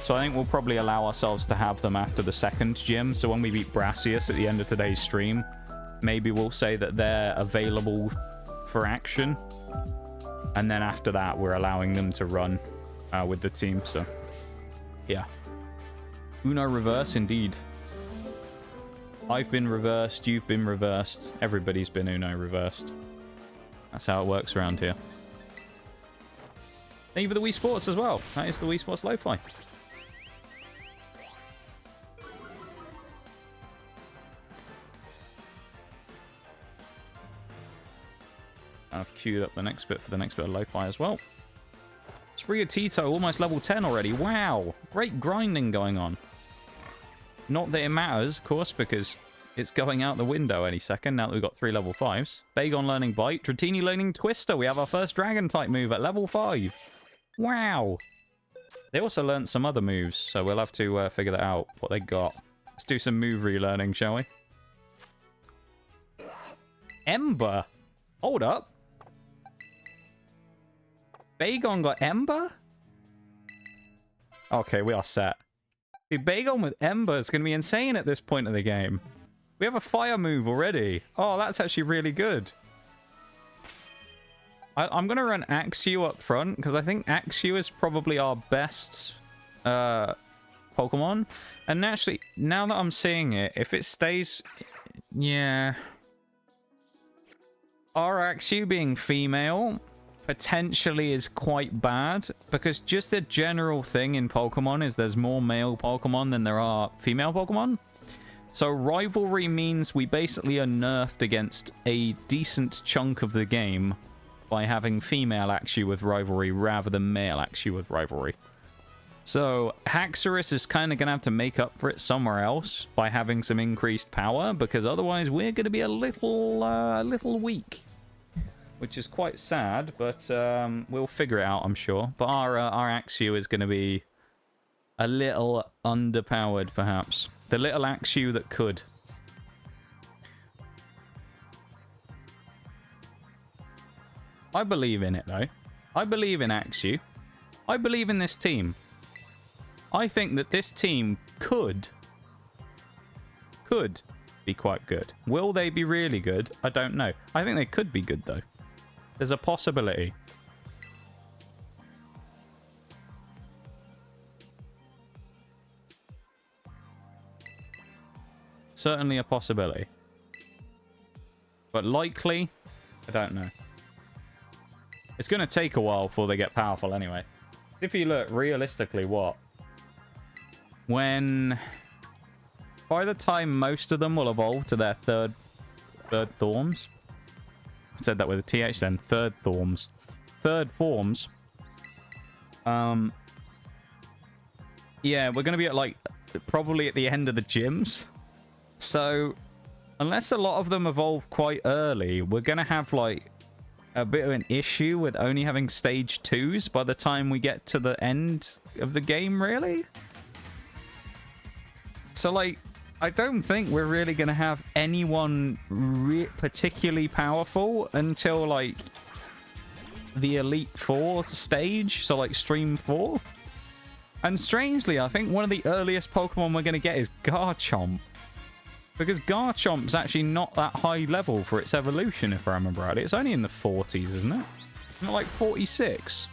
So I think we'll probably allow ourselves to have them after the 2nd gym. So when we beat Brassius at the end of today's stream, maybe we'll say that they're available for action. And then after that, we're allowing them to run with the team. So, yeah. Uno reverse, indeed. I've been reversed, you've been reversed. Everybody's been Uno reversed. That's how it works around here. Thank you for the Wii Sports as well. That is the Wii Sports Lo-Fi. I've queued up the next bit for the next bit of Lo-Fi as well. Spree of Tito, almost level 10 already. Wow. Great grinding going on. Not that it matters, of course, because it's going out the window any second now that we've got 3 level 5s. Bagon learning Bite. Dratini learning Twister. We have our first Dragon-type move at level 5. Wow. They also learned some other moves, so we'll have to figure that out, what they got. Let's do some move relearning, shall we? Ember? Hold up. Bagon got Ember? Okay, we are set. Dude, Bagon with Ember is going to be insane at this point of the game. We have a fire move already. Oh, that's actually really good. I'm going to run Axew up front, because I think Axew is probably our best Pokemon. And actually, now that I'm seeing it, if it stays... Yeah. Our Axew being female potentially is quite bad, because just the general thing in Pokemon is there's more male Pokemon than there are female Pokemon. So rivalry means we basically are nerfed against a decent chunk of the game by having female Axew with rivalry rather than male Axew with rivalry. So Haxorus is kind of going to have to make up for it somewhere else by having some increased power, because otherwise we're going to be a little weak. Which is quite sad, but we'll figure it out, I'm sure. But our Axew is going to be a little underpowered, perhaps. The little Axew that could. I believe in it, though. I believe in Axew. I believe in this team. I think that this team could be quite good. Will they be really good? I don't know. I think they could be good, though. There's a possibility. Certainly a possibility. But likely, I don't know. It's going to take a while before they get powerful anyway. If you look realistically, what? When... By the time most of them will evolve to their third forms. I said that with a TH then. Third forms. Third forms. Yeah, we're going to be at, like, probably at the end of the gyms. So, unless a lot of them evolve quite early, we're going to have, like, a bit of an issue with only having stage 2s by the time we get to the end of the game, really? So, like, I don't think we're really going to have anyone particularly powerful until, like, the Elite Four stage. So, like, Stream 4. And strangely, I think one of the earliest Pokemon we're going to get is Garchomp. Because Garchomp's actually not that high level for its evolution, if I remember rightly. It's only in the 40s, isn't it? Not like 46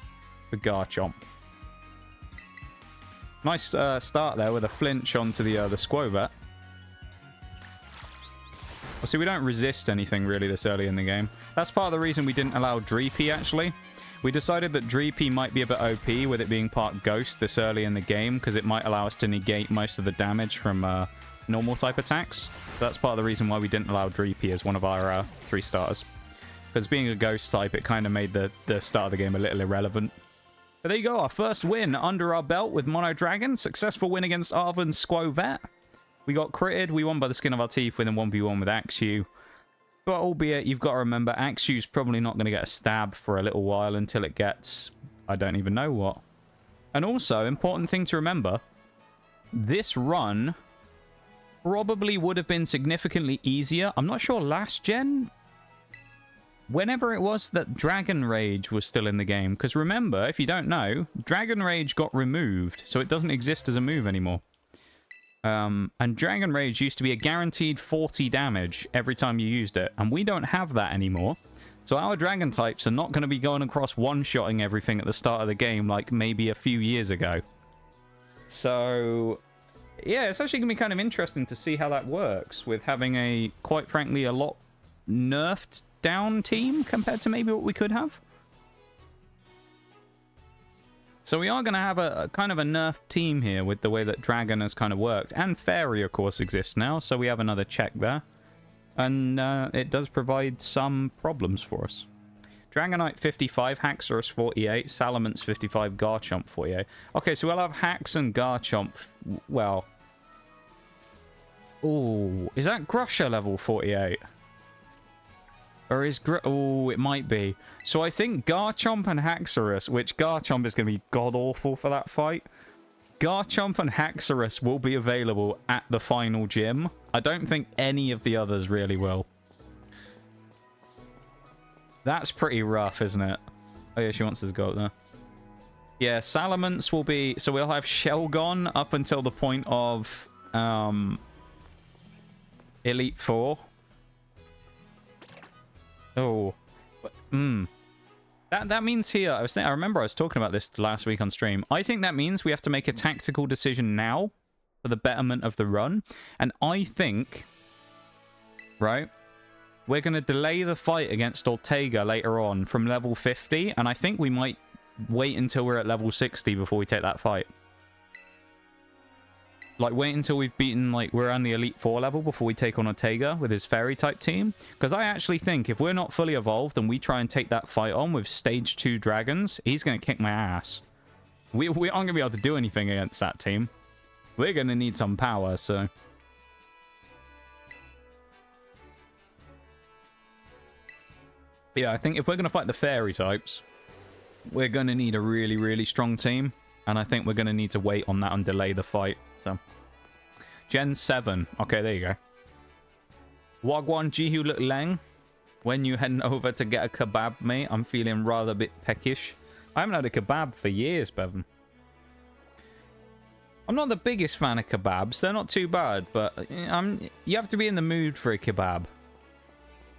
for Garchomp. Nice start there with a flinch onto the Squovet. Well, see, we don't resist anything really this early in the game. That's part of the reason we didn't allow Dreepy, actually. We decided that Dreepy might be a bit OP with it being part Ghost this early in the game, because it might allow us to negate most of the damage from normal type attacks. So that's part of the reason why we didn't allow Dreepy as one of our 3 starters. Because being a ghost type, it kind of made the start of the game a little irrelevant. But there you go, our first win under our belt with Mono Dragon. Successful win against Arvin Squo Vet. We got critted. We won by the skin of our teeth with a 1v1 with Axew. But albeit, you've got to remember, Axew's probably not going to get a stab for a little while until it gets... I don't even know what. And also, important thing to remember, this run probably would have been significantly easier. I'm not sure last gen... Whenever it was that Dragon Rage was still in the game. Because remember, if you don't know, Dragon Rage got removed. So it doesn't exist as a move anymore. And Dragon Rage used to be a guaranteed 40 damage every time you used it. And we don't have that anymore. So our Dragon types are not going to be going across one-shotting everything at the start of the game like maybe a few years ago. So... yeah, it's actually going to be kind of interesting to see how that works. With having a, quite frankly, a lot nerfed down team compared to maybe what we could have. So we are going to have a kind of a nerfed team here with the way that Dragon has kind of worked. And Fairy, of course, exists now, so we have another check there. And it does provide some problems for us. Dragonite 55, Haxorus 48, Salamence 55, Garchomp 48. Okay, so we'll have Hax and Garchomp. Well... ooh, is that Grusha level 48? Or is oh, it might be. So I think Garchomp and Haxorus, which Garchomp is going to be god-awful for that fight. Garchomp and Haxorus will be available at the final gym. I don't think any of the others really will. That's pretty rough, isn't it? Oh yeah, she wants us to go up there. Yeah, Salamence will be... so we'll have Shelgon up until the point of... Elite Four. Oh. That means here... I remember I was talking about this last week on stream. I think that means we have to make a tactical decision now for the betterment of the run. And I think... right? We're going to delay the fight against Ortega later on from level 50. And I think we might wait until we're at level 60 before we take that fight. Like, wait until we've beaten, like, we're on the Elite 4 level before we take on Ortega with his Fairy-type team. Because I actually think if we're not fully evolved and we try and take that fight on with Stage 2 dragons, he's going to kick my ass. We aren't going to be able to do anything against that team. We're going to need some power, so... yeah, I think if we're going to fight the Fairy types, we're going to need a really, really strong team. And I think we're going to need to wait on that and delay the fight. So, Gen 7. Okay, there you go. Wagwan Jihu Luk Leng. When you heading over to get a kebab, mate? I'm feeling rather a bit peckish. I haven't had a kebab for years, Bevan. I'm not the biggest fan of kebabs. They're not too bad, but you have to be in the mood for a kebab.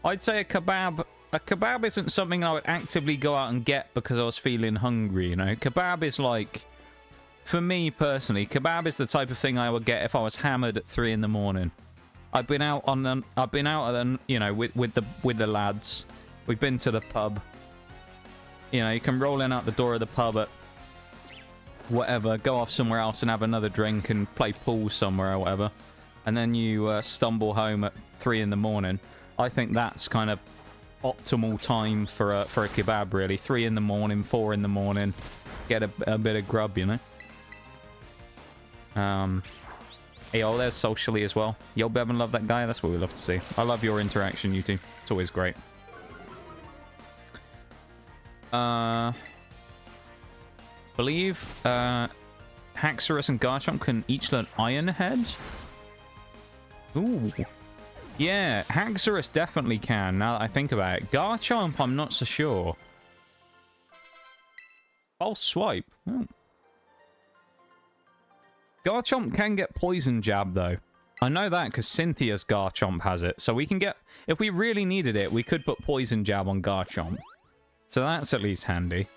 I'd say a kebab isn't something I would actively go out and get because I was feeling hungry, you know? Kebab is like... for me, personally, kebab is the type of thing I would get if I was hammered at 3 in the morning. I've been out you know, with the lads. We've been to the pub. You know, you can roll in out the door of the pub at whatever, go off somewhere else and have another drink and play pool somewhere or whatever. And then you stumble home at 3 in the morning. I think that's kind of optimal time for a kebab, really. 3 in the morning, 4 in the morning. Get a bit of grub, you know. Hey, oh, there's Socially as well. Yo, Bevan, love that guy. That's what we love to see. I love your interaction, you two. It's always great. Believe Haxorus and Garchomp can each learn Iron Head. Ooh. Yeah, Haxorus definitely can, now that I think about it. Garchomp, I'm not so sure. False Swipe. Oh. Garchomp can get Poison Jab, though. I know that because Cynthia's Garchomp has it. So we can get... if we really needed it, we could put Poison Jab on Garchomp. So that's at least handy.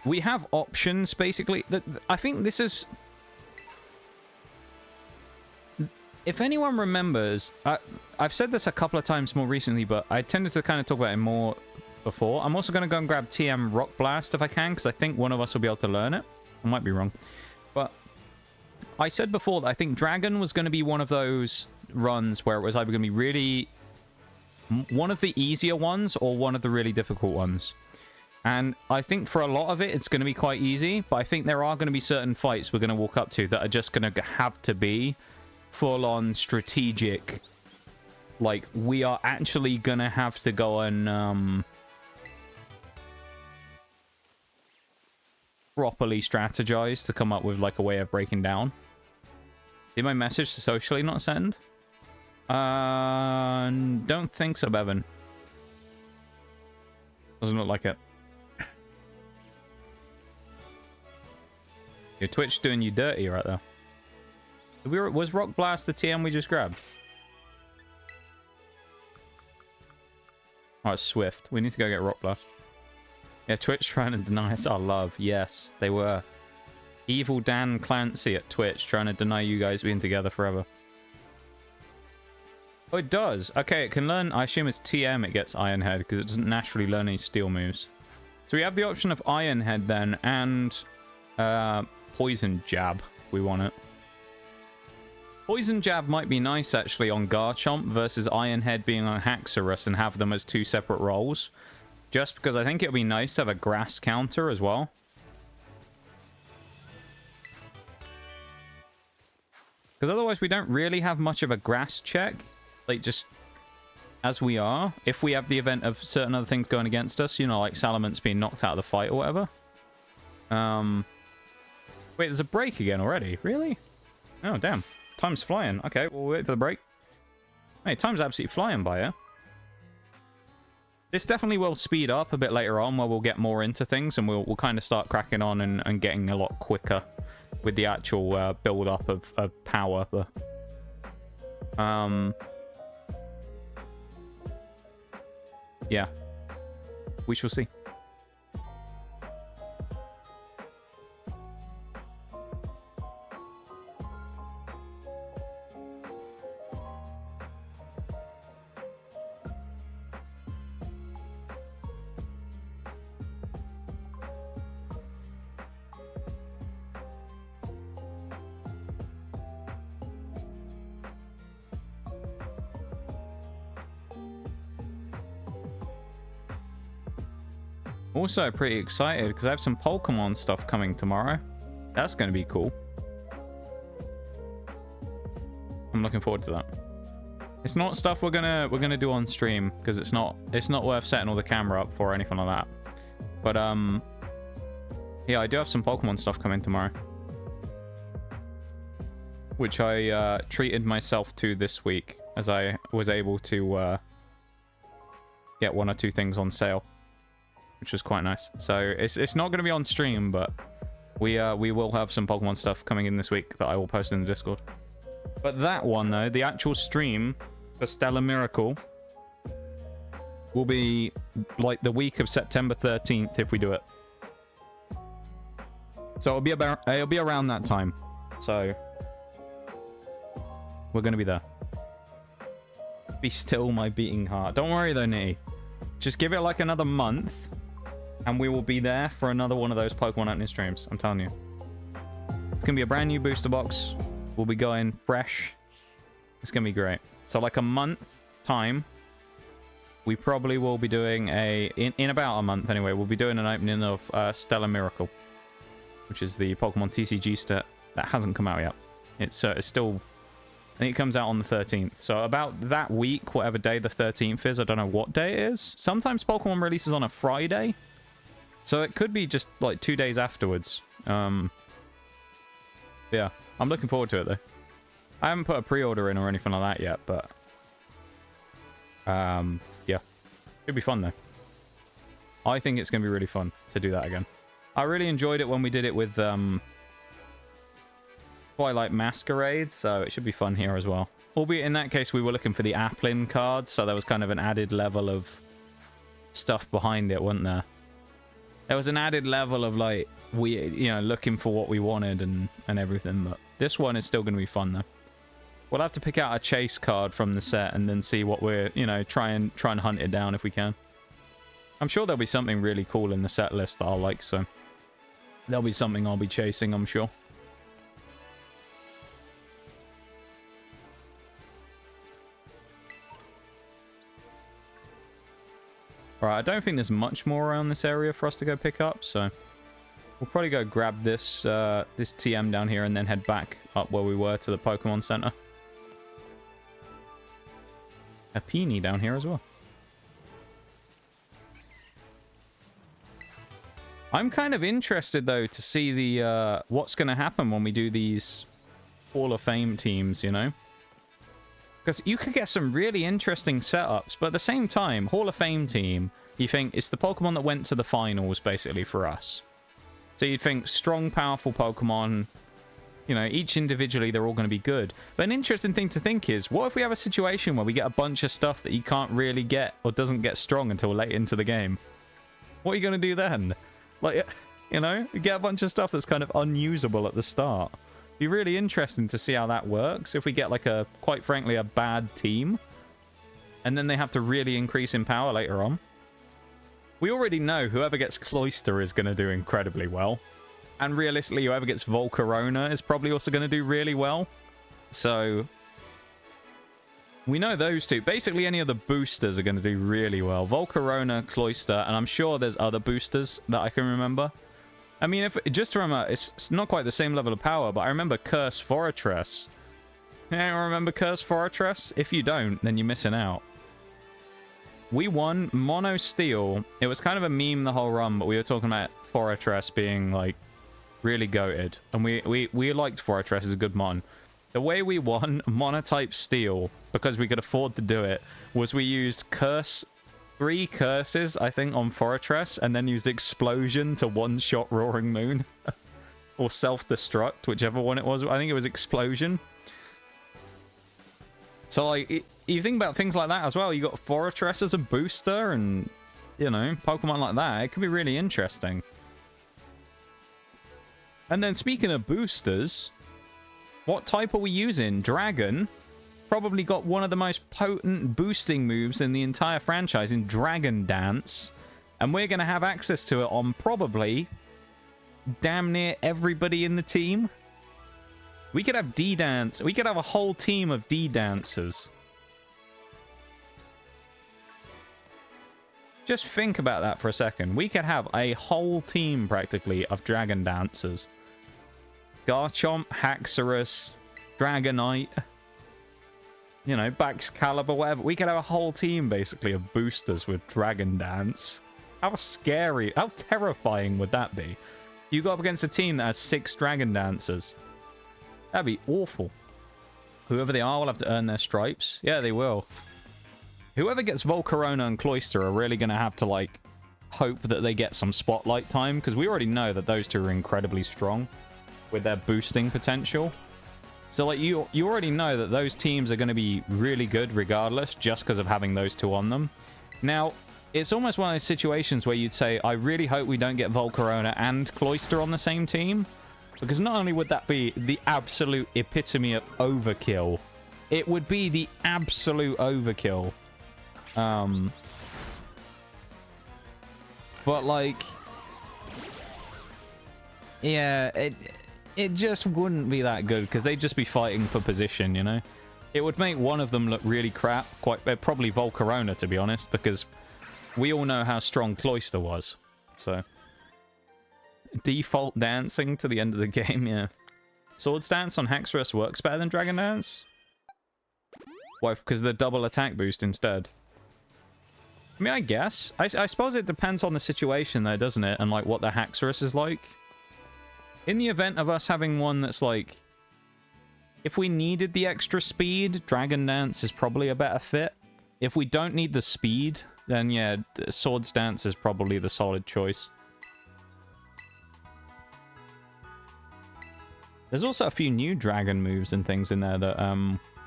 We have options, basically. I think this is... if anyone remembers... I've said this a couple of times more recently, but I tended to kind of talk about it more before. I'm also going to go and grab TM Rock Blast if I can, because I think one of us will be able to learn it. I might be wrong. But I said before that I think Dragon was going to be one of those runs where it was either going to be really one of the easier ones or one of the really difficult ones. And I think for a lot of it, it's going to be quite easy. But I think there are going to be certain fights we're going to walk up to that are just going to have to be full-on strategic. Like, we are actually going to have to go and properly strategize to come up with, like, a way of breaking down. Did my message to socially not send? Don't think so, Bevan. Doesn't look like it. Your Twitch doing you dirty right there. Was Rock Blast the TM we just grabbed? Oh, it's Swift. We need to go get Rock Blast. Yeah, Twitch trying to deny us our love. Yes, they were. Evil Dan Clancy at Twitch trying to deny you guys being together forever. Oh, it does. Okay, it can learn. I assume it's TM it gets Iron Head because it doesn't naturally learn any steel moves. So we have the option of Iron Head then and Poison Jab. If we want it. Poison Jab might be nice actually on Garchomp versus Iron Head being on Haxorus and have them as two separate roles. Just because I think it would be nice to have a grass counter as well. Because otherwise we don't really have much of a grass check. Like, just as we are. If we have the event of certain other things going against us, you know, like Salamence being knocked out of the fight or whatever. Wait, there's a break again already? Really? Oh, damn. Time's flying. Okay, we'll wait for the break. Hey, time's absolutely flying by, yeah? This definitely will speed up a bit later on where we'll get more into things and we'll kind of start cracking on and getting a lot quicker with the actual build-up of power. But, yeah. We shall see. Also pretty excited because I have some Pokemon stuff coming tomorrow. That's going to be cool. I'm looking forward to that. It's not stuff we're gonna do on stream because it's not worth setting all the camera up for or anything like that. But yeah, I do have some Pokemon stuff coming tomorrow, which I treated myself to this week as I was able to get one or two things on sale, which was quite nice. So it's not going to be on stream, but we will have some Pokemon stuff coming in this week that I will post in the Discord. But that one though, the actual stream for Stellar Miracle, will be like the week of September 13th if we do it. So it'll be around that time. So we're going to be there. Be still my beating heart. Don't worry though, Nitty. Just give it like another month and we will be there for another one of those Pokemon opening streams. I'm telling you. It's going to be a brand new booster box. We'll be going fresh. It's going to be great. So like a month time, we probably will be doing in about a month anyway, we'll be doing an opening of Stellar Miracle, which is the Pokemon TCG set that hasn't come out yet. It's still, I think it comes out on the 13th. So about that week, whatever day the 13th is, I don't know what day it is. Sometimes Pokemon releases on a Friday. So it could be just like 2 days afterwards. Yeah, I'm looking forward to it though. I haven't put a pre-order in or anything like that yet, but yeah, it'll be fun though. I think it's going to be really fun to do that again. I really enjoyed it when we did it with Twilight Masquerade, so it should be fun here as well. Albeit in that case we were looking for the Applin cards, so there was kind of an added level of stuff behind it, wasn't there? There was an added level of like looking for what we wanted and everything, but this one is still going to be fun though. We'll have to pick out a chase card from the set and then see what we're, try and hunt it down if we can. I'm sure there'll be something really cool in the set list that I'll like, so there'll be something I'll be chasing, I'm sure. Right, I don't think there's much more around this area for us to go pick up, so we'll probably go grab this this TM down here and then head back up where we were to the Pokemon Center. A Peony down here as well. I'm kind of interested, though, to see the what's going to happen when we do these Hall of Fame teams, you know? Because you could get some really interesting setups, but at the same time, Hall of Fame team, you think it's the Pokemon that went to the finals, basically, for us. So you'd think strong, powerful Pokemon, you know, each individually, they're all going to be good. But an interesting thing to think is, what if we have a situation where we get a bunch of stuff that you can't really get or doesn't get strong until late into the game? What are you going to do then? Like, you know, you get a bunch of stuff that's kind of unusable at the start. Be really interesting to see how that works. If we get like a, quite frankly, a bad team, and then they have to really increase in power later on. We already know whoever gets Cloyster is going to do incredibly well. And realistically, whoever gets Volcarona is probably also going to do really well. So we know those two. Basically, any of the boosters are going to do really well. Volcarona, Cloyster, and I'm sure there's other boosters that I can remember. I mean, if just remember, it's not quite the same level of power, but I remember Curse Fortress. Yeah, remember Curse Fortress? If you don't, then you're missing out. We won Mono Steel. It was kind of a meme the whole run, but we were talking about Fortress being, like, really goated. And we liked Fortress as a good mon. The way we won Monotype Steel, because we could afford to do it, was we used 3 curses, I think, on Fortress, and then used Explosion to one-shot Roaring Moon. Or Self-Destruct, whichever one it was. I think it was Explosion. So, like, you think about things like that as well. You got Fortress as a booster, and, you know, Pokemon like that. It could be really interesting. And then, speaking of boosters, what type are we using? Dragon probably got one of the most potent boosting moves in the entire franchise in Dragon Dance. And we're going to have access to it on probably damn near everybody in the team. We could have D-Dance. We could have a whole team of D-Dancers. Just think about that for a second. We could have a whole team, practically, of Dragon Dancers. Garchomp, Haxorus, Dragonite, you know, Baxcalibur, whatever. We could have a whole team, basically, of boosters with Dragon Dance. How scary, how terrifying would that be? You go up against a team that has 6 Dragon Dancers. That'd be awful. Whoever they are will have to earn their stripes. Yeah, they will. Whoever gets Volcarona and Cloyster are really going to have to, like, hope that they get some spotlight time, because we already know that those two are incredibly strong with their boosting potential. So, like, you already know that those teams are going to be really good regardless, just because of having those two on them. Now, it's almost one of those situations where you'd say, I really hope we don't get Volcarona and Cloyster on the same team, because not only would that be the absolute epitome of overkill, it would be the absolute overkill. But, like, yeah, it just wouldn't be that good, because they'd just be fighting for position, you know? It would make one of them look really crap, probably Volcarona, to be honest, because we all know how strong Cloyster was. So, default dancing to the end of the game, yeah. Swords Dance on Haxorus works better than Dragon Dance? Why, because of the double attack boost instead? I mean, I guess. I suppose it depends on the situation, though, doesn't it? And, like, what the Haxorus is like. In the event of us having one that's, like... If we needed the extra speed, Dragon Dance is probably a better fit. If we don't need the speed, then, yeah, Swords Dance is probably the solid choice. There's also a few new Dragon moves and things in there that,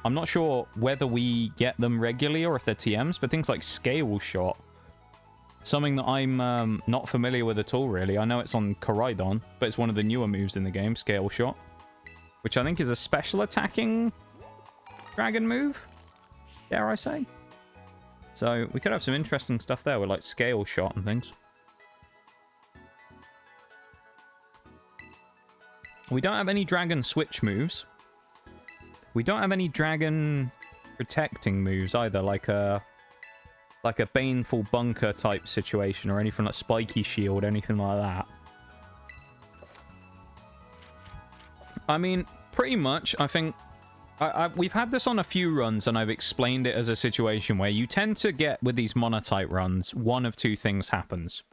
I'm not sure whether we get them regularly or if they're TMs, but things like Scale Shot. Something that I'm not familiar with at all, really. I know it's on Koraidon, but it's one of the newer moves in the game, Scale Shot. Which I think is a special attacking dragon move, dare I say. So we could have some interesting stuff there with, like, Scale Shot and things. We don't have any Dragon Switch moves. We don't have any Dragon protecting moves either, like like a baneful bunker type situation or anything like spiky shield, anything like that. I mean, pretty much, I think we've had this on a few runs, and I've explained it as a situation where you tend to get, with these monotype runs, one of two things happens.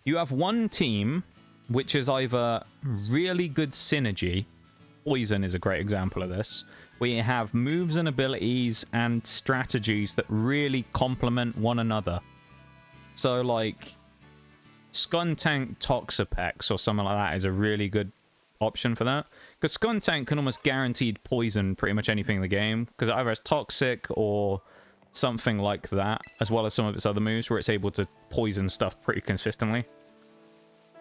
You have one team, which is either really good synergy. Poison is a great example of this. We have moves and abilities and strategies that really complement one another. So, like, Skuntank Toxapex or something like that is a really good option for that. Because Skuntank can almost guaranteed poison pretty much anything in the game. Because it either has Toxic or something like that, as well as some of its other moves where it's able to poison stuff pretty consistently.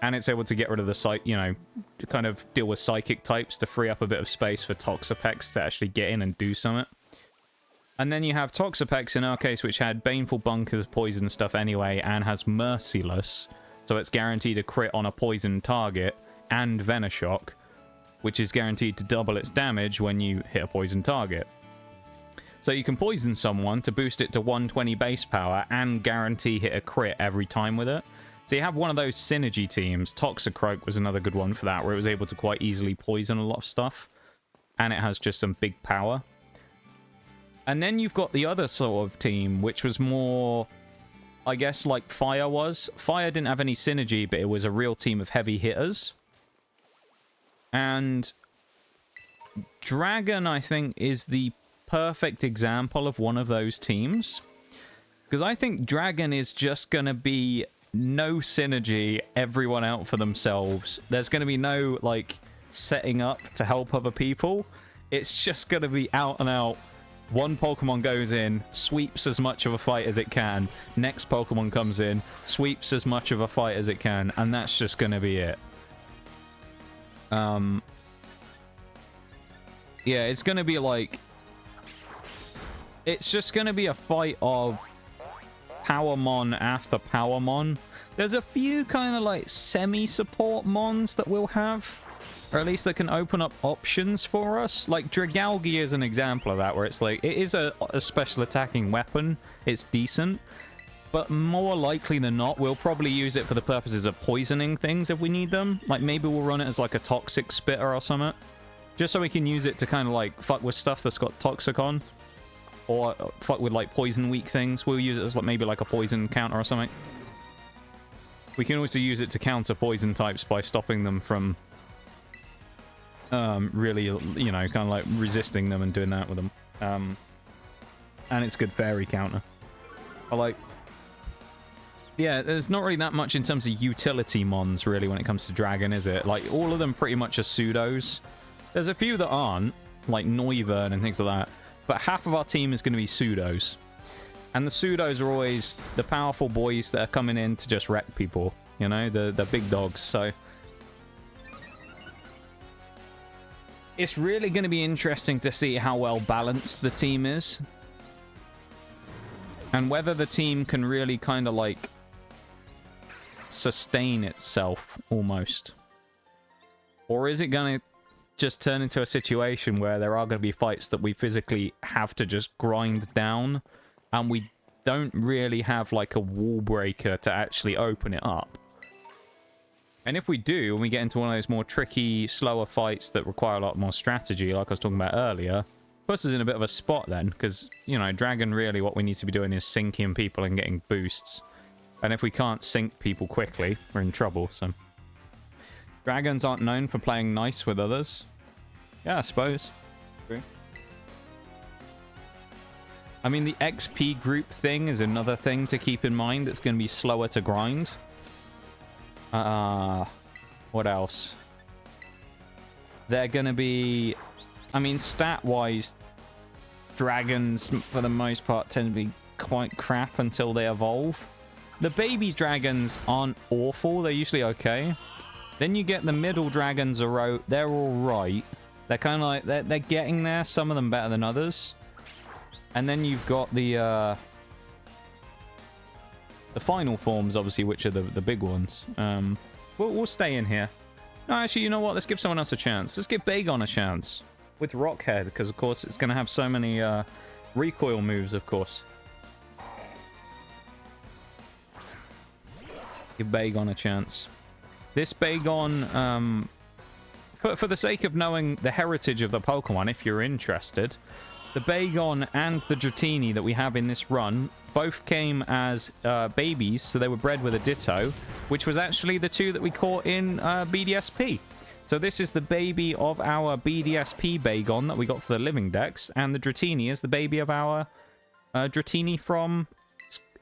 And it's able to get rid of the, you know, kind of deal with psychic types to free up a bit of space for Toxapex to actually get in and do something. And then you have Toxapex in our case, which had Baneful Bunkers, poison stuff anyway, and has Merciless. So it's guaranteed a crit on a poison target, and Venoshock, which is guaranteed to double its damage when you hit a poison target. So you can poison someone to boost it to 120 base power and guarantee hit a crit every time with it. So you have one of those synergy teams. Toxicroak was another good one for that, where it was able to quite easily poison a lot of stuff. And it has just some big power. And then you've got the other sort of team, which was more, I guess, like Fire was. Fire didn't have any synergy, but it was a real team of heavy hitters. And Dragon, I think, is the perfect example of one of those teams. Because I think Dragon is just going to be no synergy, everyone out for themselves. There's going to be no, like, setting up to help other people. It's just going to be out and out. One Pokemon goes in, sweeps as much of a fight as it can. Next Pokemon comes in, sweeps as much of a fight as it can. And that's just going to be it. Yeah, it's going to be like... It's just going to be a fight of Powermon after Powermon. There's a few kind of like semi-support mons that we'll have, or at least that can open up options for us. Like Dragalge is an example of that, where it's like, it is a special attacking weapon. It's decent, but more likely than not, we'll probably use it for the purposes of poisoning things if we need them. Like maybe we'll run it as like a toxic spitter or something, just so we can use it to kind of like fuck with stuff that's got toxic on. Or fuck with like poison weak things. We'll use it as like maybe like a poison counter or something. We can also use it to counter poison types by stopping them from really, you know, kind of like resisting them and doing that with them. And it's good fairy counter. I like... Yeah, there's not really that much in terms of utility mons really when it comes to Dragon, is it? Like all of them pretty much are pseudos. There's a few that aren't, like Noivern and things like that. But half of our team is going to be pseudos. And the pseudos are always the powerful boys that are coming in to just wreck people. You know, the big dogs. So it's really going to be interesting to see how well balanced the team is. And whether the team can really kind of like sustain itself almost. Or is it going to just turn into a situation where there are going to be fights that we physically have to just grind down, and we don't really have like a wall breaker to actually open it up. And if we do, and we get into one of those more tricky, slower fights that require a lot more strategy, like I was talking about earlier, puts us in a bit of a spot then, because, you know, Dragon really what we need to be doing is sinking people and getting boosts. And if we can't sink people quickly, we're in trouble, so... Dragons aren't known for playing nice with others. Yeah, I suppose. True. I mean, the XP group thing is another thing to keep in mind. It's going to be slower to grind. What else? They're going to be... I mean, stat-wise, dragons, for the most part, tend to be quite crap until they evolve. The baby dragons aren't awful. They're usually okay. Then you get the middle dragons, they're all right. They're kind of like, they're getting there. Some of them better than others. And then you've got the final forms, obviously, which are the big ones. We'll stay in here. No, actually, you know what? Let's give someone else a chance. Let's give Bagon a chance. With Rockhead, because, of course, it's going to have so many recoil moves, of course. Give Bagon a chance. This Bagon, for the sake of knowing the heritage of the Pokemon, if you're interested, the Bagon and the Dratini that we have in this run both came as babies, so they were bred with a Ditto, which was actually the two that we caught in BDSP. So this is the baby of our BDSP Bagon that we got for the Living Dex, and the Dratini is the baby of our Dratini from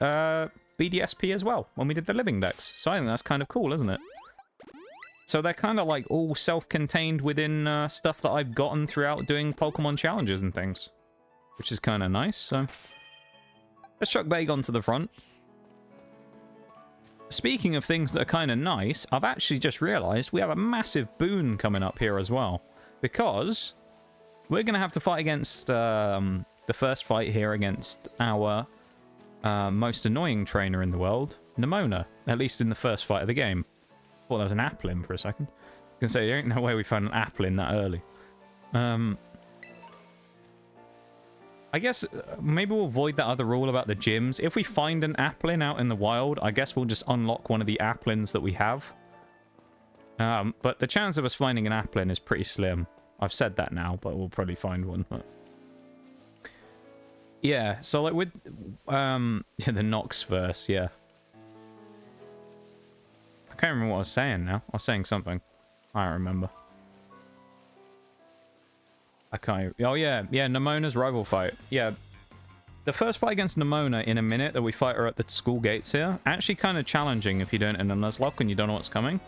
BDSP as well, when we did the Living Dex. So I think that's kind of cool, isn't it? So they're kind of like all self-contained within stuff that I've gotten throughout doing Pokemon challenges and things, which is kind of nice. So let's chuck Bagon to the front. Speaking of things that are kind of nice, I've actually just realized we have a massive boon coming up here as well, because we're going to have to fight against the first fight here against our most annoying trainer in the world, Nemona, at least in the first fight of the game. I thought that was an Applin for a second. I can say there ain't no way we found an Applin that early. I guess maybe we'll avoid that other rule about the gyms. If we find an Applin out in the wild, I guess we'll just unlock one of the Applins that we have. But the chance of us finding an Applin is pretty slim. I've said that now, but we'll probably find one. But yeah, so like with the Nox verse, yeah. I can't remember what I was saying now. I was saying something. I don't remember. I can't... Oh, yeah. Yeah, Nemona's rival fight. Yeah. The first fight against Nemona in a minute that we fight her at the school gates here, actually kind of challenging if you don't in a nuzlocke and you don't know what's coming.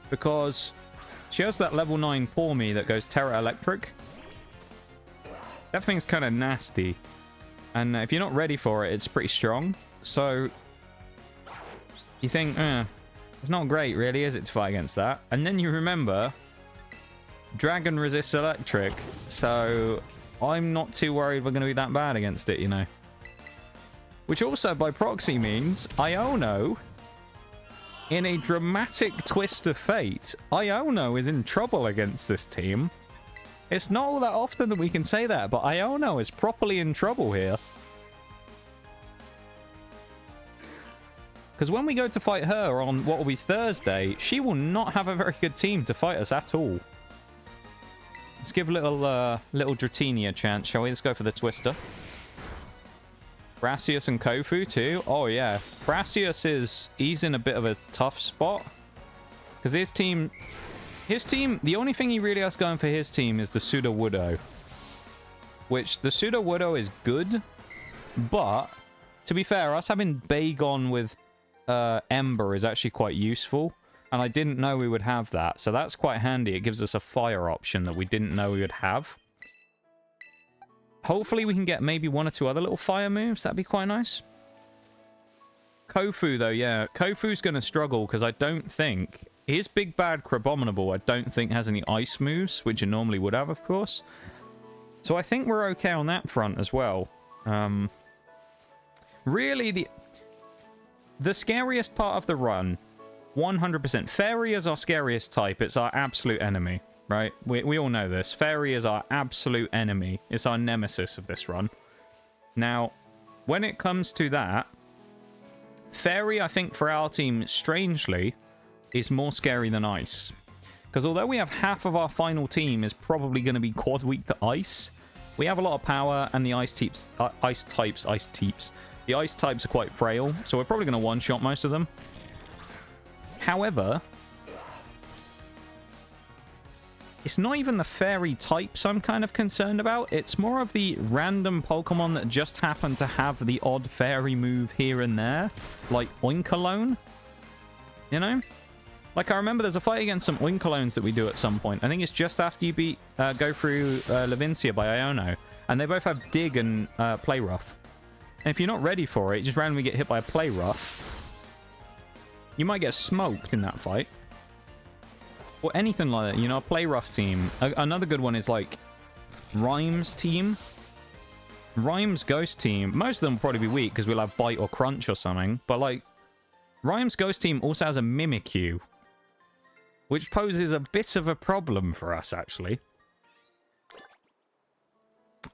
Because she has that level 9 Pour Me that goes Terra Electric. That thing's kind of nasty. And if you're not ready for it, it's pretty strong. So you think, it's not great, really, is it, to fight against that? And then you remember... Dragon resists electric, so I'm not too worried we're going to be that bad against it, you know. Which also, by proxy, means Iono, in a dramatic twist of fate, Iono is in trouble against this team. It's not all that often that we can say that, but Iono is properly in trouble here. Because when we go to fight her on what will be Thursday, she will not have a very good team to fight us at all. Let's give little Dratini a chance, shall we? Let's go for the Twister. Brassius and Kofu too. Oh yeah, Brassius he's in a bit of a tough spot because his team, the only thing he really has going for his team is the Sudowoodo, which the Sudowoodo is good, but to be fair, us having Bagon with Ember is actually quite useful. And I didn't know we would have that, so that's quite handy. It gives us a fire option that we didn't know we would have. Hopefully we can get maybe one or two other little fire moves. That'd be quite nice. Kofu, though, yeah. Kofu's going to struggle because I don't think... His big bad Crabominable I don't think has any ice moves, which it normally would have, of course. So I think we're okay on that front as well. Really, the scariest part of the run... 100%. Fairy is our scariest type. It's our absolute enemy, right? We all know this. Fairy is our absolute enemy. It's our nemesis of this run. Now, when it comes to that, Fairy, I think, for our team, strangely, is more scary than Ice. Because although we have half of our final team is probably going to be quad weak to Ice, we have a lot of power, and the Ice types, the Ice types are quite frail, so we're probably going to one-shot most of them. However, it's not even the fairy types I'm kind of concerned about. It's more of the random Pokemon that just happen to have the odd fairy move here and there. Like Oinkologne. You know? Like, I remember there's a fight against some Oinkolones that we do at some point. I think it's just after you go through Levincia by Iono. And they both have Dig and Play Rough. And if you're not ready for it, you just randomly get hit by a Play Rough. You might get smoked in that fight. Or anything like that, you know, a Play Rough team. Another good one is, like, Rhyme's team. Rhyme's Ghost team. Most of them will probably be weak because we'll have Bite or Crunch or something. But, like, Rhyme's Ghost team also has a Mimikyu. Which poses a bit of a problem for us, actually.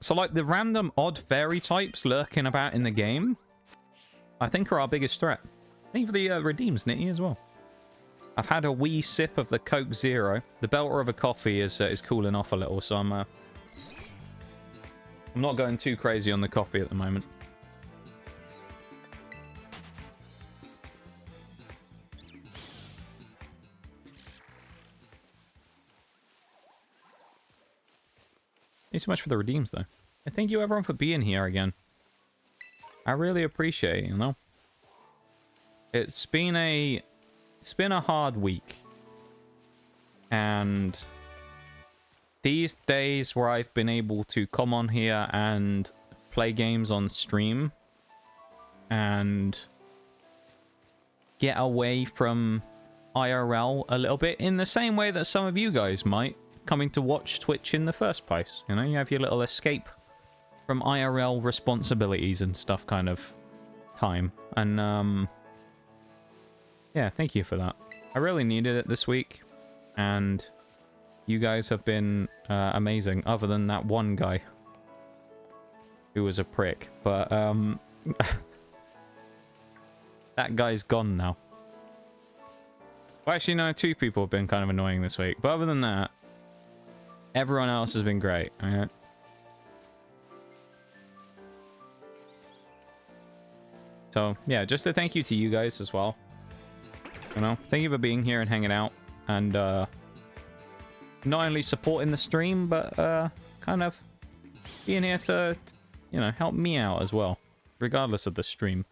So, like, the random odd fairy types lurking about in the game, I think are our biggest threat. Thank you for the redeems, Nitty, as well. I've had a wee sip of the Coke Zero. The belter of a coffee is cooling off a little, so I'm not going too crazy on the coffee at the moment. Thanks so much for the redeems, though. And thank you, everyone, for being here again. I really appreciate it, you know? It's been a hard week. And these days where I've been able to come on here and play games on stream and get away from IRL a little bit in the same way that some of you guys might, coming to watch Twitch in the first place. You know, you have your little escape from IRL responsibilities and stuff kind of time. And, yeah, thank you for that. I really needed it this week. And you guys have been amazing, other than that one guy who was a prick. But, that guy's gone now. Well, actually, no, 2 people have been kind of annoying this week. But other than that, everyone else has been great. Right? So, yeah, just a thank you to you guys as well. You know, thank you for being here and hanging out. And, not only supporting the stream, but, kind of being here to, you know, help me out as well. Regardless of the stream.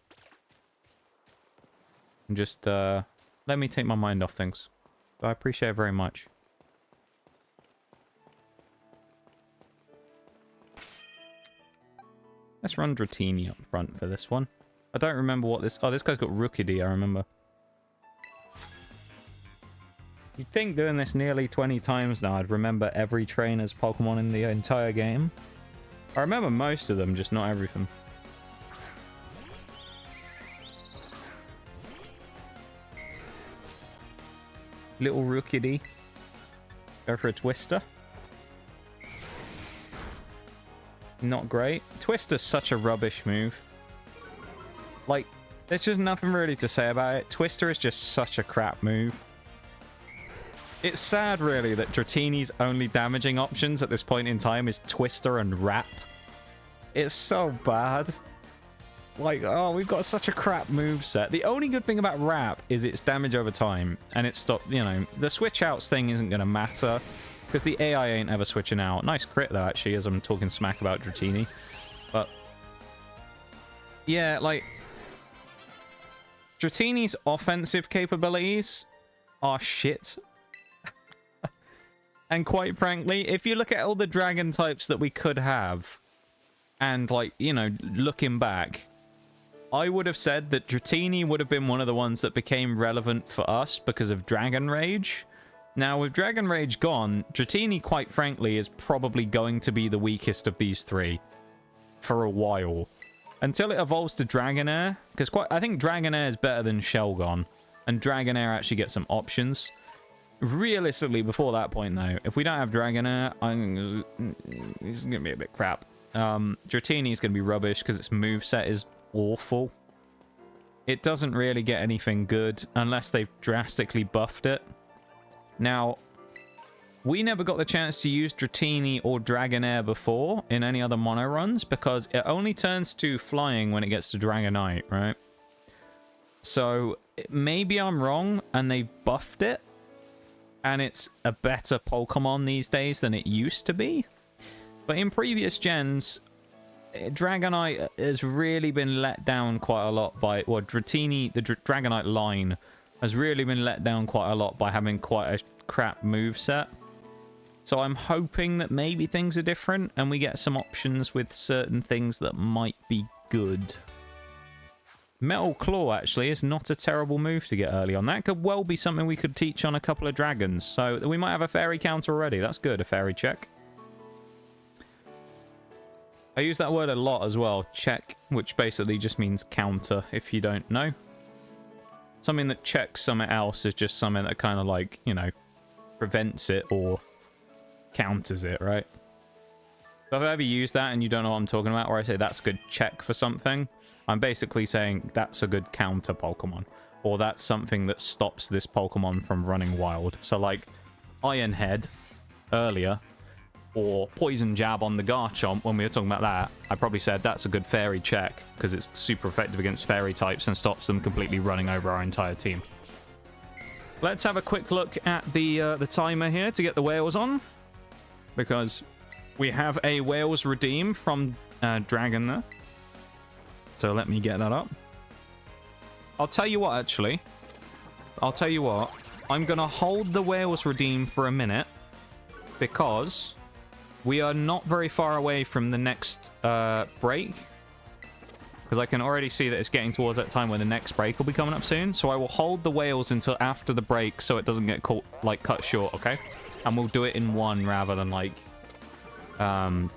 And just, let me take my mind off things. So I appreciate it very much. Let's run Dratini up front for this one. I don't remember what this... Oh, this guy's got Rookidee, I remember. You'd think doing this nearly 20 times now, I'd remember every trainer's Pokemon in the entire game. I remember most of them, just not everything. Little Rookidee. Go for a Twister. Not great. Twister's such a rubbish move. Like, there's just nothing really to say about it. Twister is just such a crap move. It's sad, really, that Dratini's only damaging options at this point in time is Twister and Wrap. It's so bad. Like, oh, we've got such a crap moveset. The only good thing about Wrap is its damage over time, and it stopped, you know, the switch outs thing isn't going to matter, because the AI ain't ever switching out. Nice crit, though, actually, as I'm talking smack about Dratini. But, yeah, like, Dratini's offensive capabilities are shit. And quite frankly, if you look at all the dragon types that we could have, and, like, you know, looking back, I would have said that Dratini would have been one of the ones that became relevant for us because of Dragon Rage. Now, with Dragon Rage gone, Dratini, quite frankly, is probably going to be the weakest of these 3 for a while. Until it evolves to Dragonair, because I think Dragonair is better than Shelgon, and Dragonair actually gets some options. Realistically, before that point, though, if we don't have Dragonair, it's going to be a bit crap. Dratini is going to be rubbish because its moveset is awful. It doesn't really get anything good unless they've drastically buffed it. Now, we never got the chance to use Dratini or Dragonair before in any other mono runs because it only turns to flying when it gets to Dragonite, right? So, maybe I'm wrong and they buffed it and it's a better Pokemon these days than it used to be. But in previous gens, Dragonite has really been let down quite a lot by... Well, Dratini, the Dragonite line, has really been let down quite a lot by having quite a crap moveset. So I'm hoping that maybe things are different and we get some options with certain things that might be good. Metal Claw, actually, is not a terrible move to get early on. That could well be something we could teach on a couple of dragons. So we might have a fairy counter already. That's good, a fairy check. I use that word a lot as well, check, which basically just means counter, if you don't know. Something that checks something else is just something that kind of like, you know, prevents it or counters it, right? So if I ever use that and you don't know what I'm talking about, or I say that's a good check for something, I'm basically saying that's a good counter Pokemon. or that's something that stops this Pokemon from running wild. So like Iron Head earlier, or Poison Jab on the Garchomp when we were talking about that, I probably said that's a good fairy check because it's super effective against fairy types and stops them completely running over our entire team. Let's have a quick look at the timer here to get the whales on, because we have a whales redeem from Dragon there. So let me get that up. I'll tell you what, actually. I'll tell you what. I'm going to hold the whales redeem for a minute, because we are not very far away from the next break. Because I can already see that it's getting towards that time where the next break will be coming up soon. So I will hold the whales until after the break so it doesn't get caught, like, cut short, okay? And we'll do it in one rather than, like,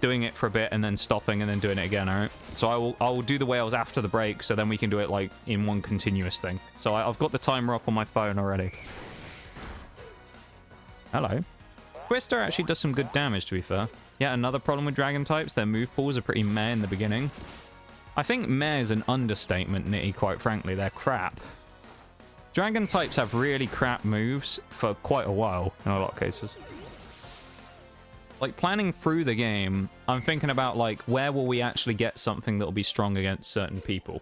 doing it for a bit and then stopping and then doing it again, alright? So I will do the whales after the break so then we can do it, like, in one continuous thing. So I've got the timer up on my phone already. Hello. Twister actually does some good damage, to be fair. Yeah, another problem with dragon types, their move pools are pretty meh in the beginning. I think meh is an understatement, Nitty, quite frankly. They're crap. Dragon types have really crap moves for quite a while, in a lot of cases. Like, planning through the game, I'm thinking about, like, where will we actually get something that will be strong against certain people?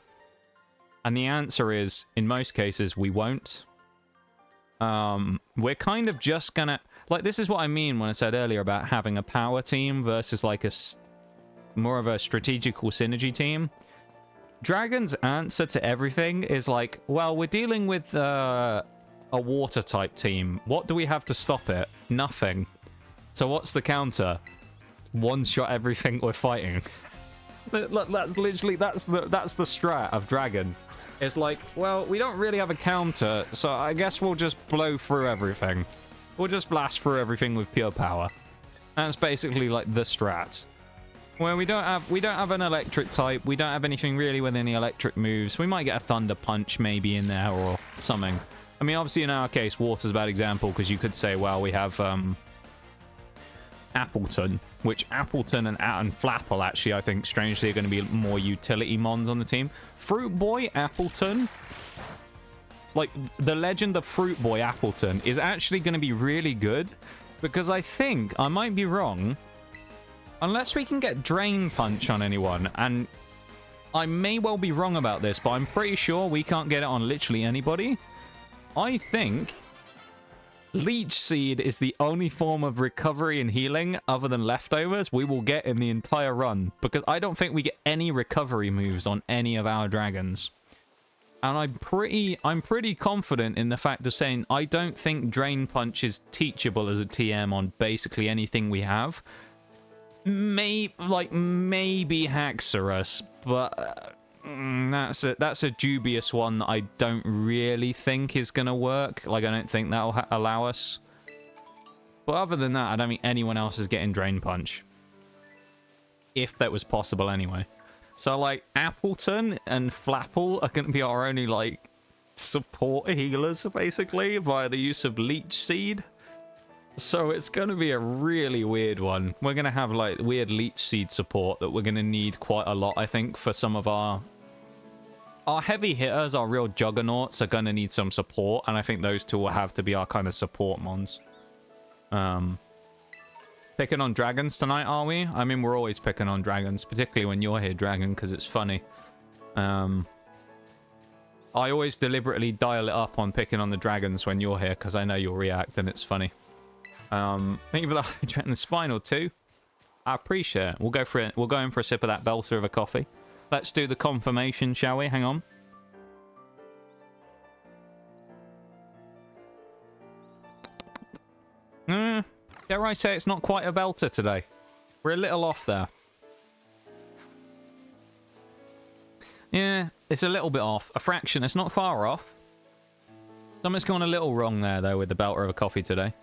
And the answer is, in most cases, we won't. We're kind of just gonna... Like, this is what I mean when I said earlier about having a power team versus, like, more of a strategical synergy team. Dragon's answer to everything is like, well, we're dealing with a water type team. What do we have to stop it? Nothing. So what's the counter? One shot everything we're fighting. That's literally that's the strat of Dragon. It's like, well, we don't really have a counter, so I guess we'll just blow through everything. We'll just blast through everything with pure power. That's basically like the strat. Well, we don't have an electric type. We don't have anything really with any electric moves. We might get a thunder punch maybe in there or something. I mean, obviously in our case, water's a bad example because you could say, well, we have Appleton, which Appleton and Flapple actually, I think, strangely are going to be more utility mons on the team. Fruit Boy Appleton, like the legend of Fruit Boy Appleton, is actually going to be really good because I think, I might be wrong, unless we can get Drain Punch on anyone, and I may well be wrong about this, but I'm pretty sure we can't get it on literally anybody. I think Leech Seed is the only form of recovery and healing other than leftovers we will get in the entire run, because I don't think we get any recovery moves on any of our dragons. And I'm pretty confident in the fact of saying I don't think Drain Punch is teachable as a TM on basically anything we have. Maybe Haxorus, but that's a dubious one that I don't really think is gonna work. Like, I don't think that'll allow us. But other than that, I don't think anyone else is getting Drain Punch, if that was possible anyway. So like Appleton and Flapple are gonna be our only like support healers basically via the use of Leech Seed. So it's going to be a really weird one. We're going to have, like, weird Leech Seed support that we're going to need quite a lot, I think, for some of our heavy hitters, our real juggernauts, are going to need some support, and I think those two will have to be our kind of support mons. Picking on dragons tonight, are we? I mean, we're always picking on dragons, particularly when you're here, Dragon, because it's funny. I always deliberately dial it up on picking on the dragons when you're here, because I know you'll react, and it's funny. Thank you for the hydrant and the spinal too. I appreciate it. We'll go for it. We'll go in for a sip of that belter of a coffee. Let's do the confirmation, shall we? Hang on. Dare I say it's not quite a belter today? We're a little off there. Yeah, it's a little bit off. A fraction. It's not far off. Something's gone a little wrong there, though, with the belter of a coffee today.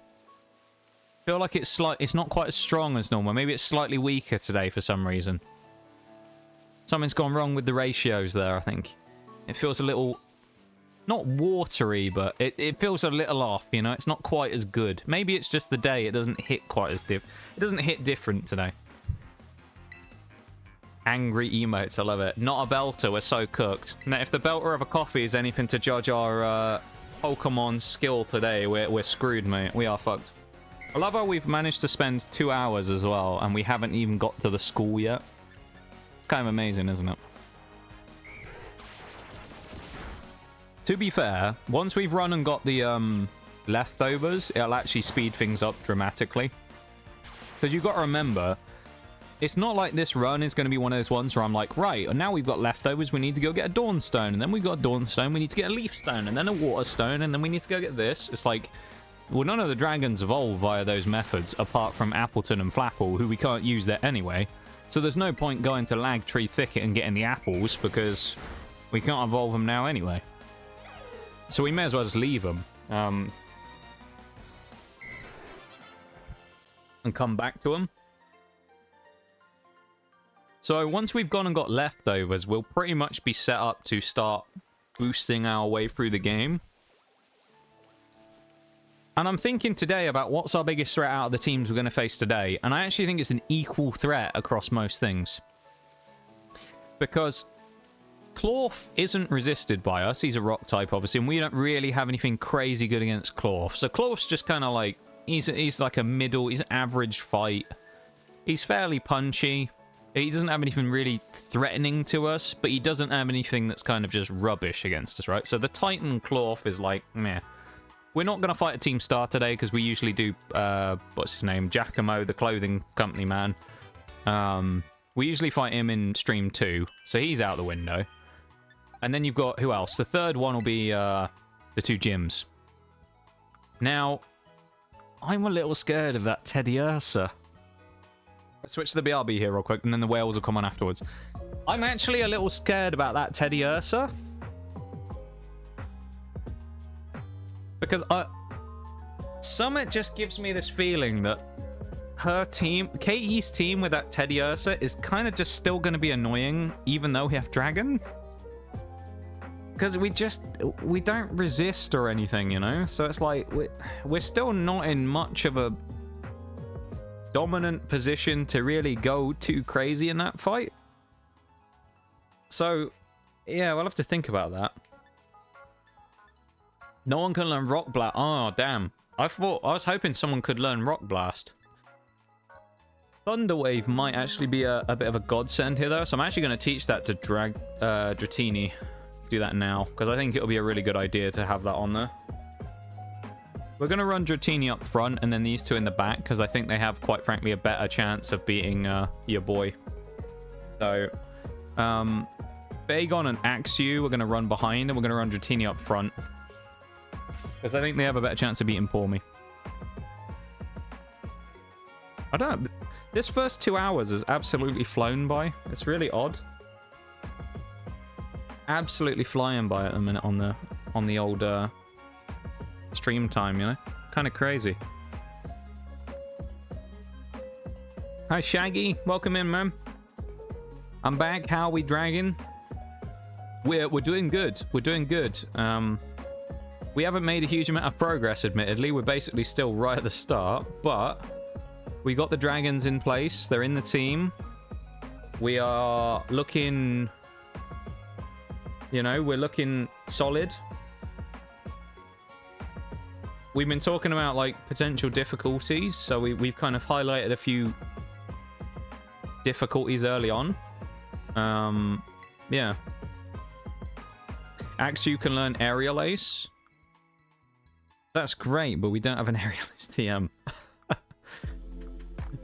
I feel like it's not quite as strong as normal. Maybe it's slightly weaker today for some reason. Something's gone wrong with the ratios there, I think. It feels a little... not watery, but it feels a little off, you know? It's not quite as good. Maybe it's just the day. It doesn't hit quite as it doesn't hit different today. Angry emotes, I love it. Not a belter, we're so cooked. Now, if the belter of a coffee is anything to judge our Pokemon skill today, we're screwed, mate. We are fucked. I love how we've managed to spend 2 hours as well, and we haven't even got to the school yet. It's kind of amazing, isn't it? To be fair, once we've run and got the leftovers, it'll actually speed things up dramatically. Because you've got to remember, it's not like this run is going to be one of those ones where I'm like, right, and now we've got leftovers, we need to go get a Dawnstone, and then we've got a Dawnstone, we need to get a Leaf Stone, and then a Water Stone, and then we need to go get this. It's like, well, none of the dragons evolve via those methods, apart from Appleton and Flapple, who we can't use there anyway. So there's no point going to Lag Tree Thicket and getting the apples, because we can't evolve them now anyway. So we may as well just leave them. And come back to them. So once we've gone and got leftovers, we'll pretty much be set up to start boosting our way through the game. And I'm thinking today about what's our biggest threat out of the teams we're going to face today. And I actually think it's an equal threat across most things. Because Clorf isn't resisted by us. He's a rock type, obviously. And we don't really have anything crazy good against Clorf. So Clorf's just kind of like, he's like a middle, he's an average fight. He's fairly punchy. He doesn't have anything really threatening to us, but he doesn't have anything that's kind of just rubbish against us, right? So the Titan Clorf is like, meh. We're not going to fight a team star today because we usually do, what's his name? Giacomo, the clothing company man. We usually fight him in stream 2, so he's out the window. And then you've got, who else? The third one will be the 2 gyms. Now, I'm a little scared of that Teddy Ursa. Let's switch to the BRB here real quick, and then the whales will come on afterwards. I'm actually a little scared about that Teddy Ursa. Because Summit just gives me this feeling that her team, Katie's team with that Teddy Ursa is kind of just still going to be annoying, even though we have Dragon. Because we don't resist or anything, you know? So it's like, we're still not in much of a dominant position to really go too crazy in that fight. So, yeah, we'll have to think about that. No one can learn Rock Blast. Oh, damn. I was hoping someone could learn Rock Blast. Thunderwave might actually be a bit of a godsend here, though. So I'm actually going to teach that to Dratini. Do that now, because I think it'll be a really good idea to have that on there. We're going to run Dratini up front, and then these 2 in the back, because I think they have, quite frankly, a better chance of beating your boy. So, Bagon and Axew, we're going to run behind, and we're going to run Dratini up front. Because I think they have a better chance of beating me. I don't know. This first 2 hours has absolutely flown by. It's really odd. Absolutely flying by at the minute on the old stream time, you know? Kind of crazy. Hi, Shaggy. Welcome in, man. I'm back. How are we, Dragon? We're doing good. We're doing good. We haven't made a huge amount of progress, admittedly. We're basically still right at the start, but we got the Dragons in place. They're in the team. We are looking... You know, we're looking solid. We've been talking about, like, potential difficulties, so we've kind of highlighted a few difficulties early on. Yeah. Axew can learn Aerial Ace. That's great, but we don't have an Aerial Ace TM.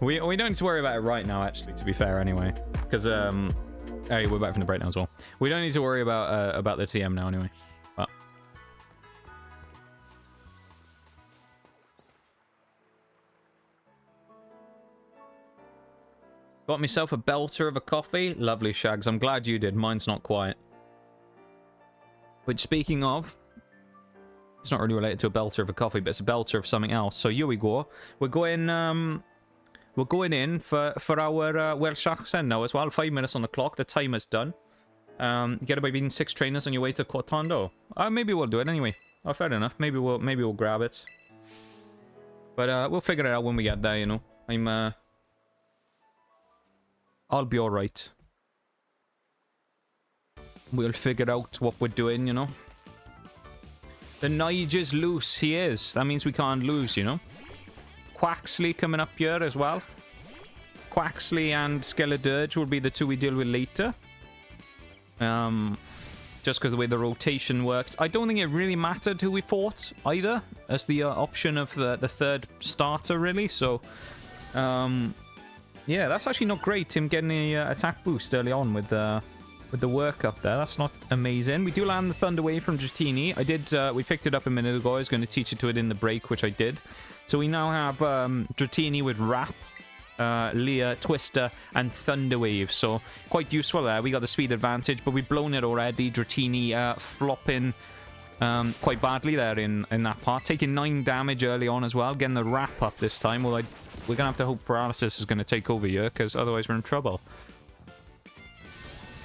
we don't need to worry about it right now, actually, to be fair, anyway. Because, hey, we're back from the breakdown as well. We don't need to worry about the TM now, anyway. But got myself a belter of a coffee. Lovely, Shags. I'm glad you did. Mine's not quite. Which, speaking of, it's not really related to a belter of a coffee, but it's a belter of something else. So here we go. We're going in for our Welsh accent now as well. 5 minutes on the clock. The timer's done. You get about beating 6 trainers on your way to Cortando. Maybe we'll do it anyway. Oh, fair enough. Maybe we'll grab it. But we'll figure it out when we get there, you know. I'll be alright. we'll figure out what we're doing, you know. The Nigel's loose. He is. That means we can't lose, you know. Quaxley coming up here as well. Quaxley and Skeledirge will be the two we deal with later. Just because of the way the rotation works. I don't think it really mattered who we fought either, as the option of the third starter, really. So, yeah, that's actually not great, him getting the attack boost early on with the work up there. That's not amazing. We do land the Thunder Wave from Dratini. We picked it up a minute ago. I was going to teach it to it in the break, which I did. So we now have Dratini with Wrap, Leer, Twister, and Thunder Wave. So quite useful there. We got the speed advantage, but we've blown it already. Dratini flopping quite badly there in that part. Taking 9 damage early on as well. Getting the Wrap up this time. Although we're going to have to hope Paralysis is going to take over here, because otherwise we're in trouble.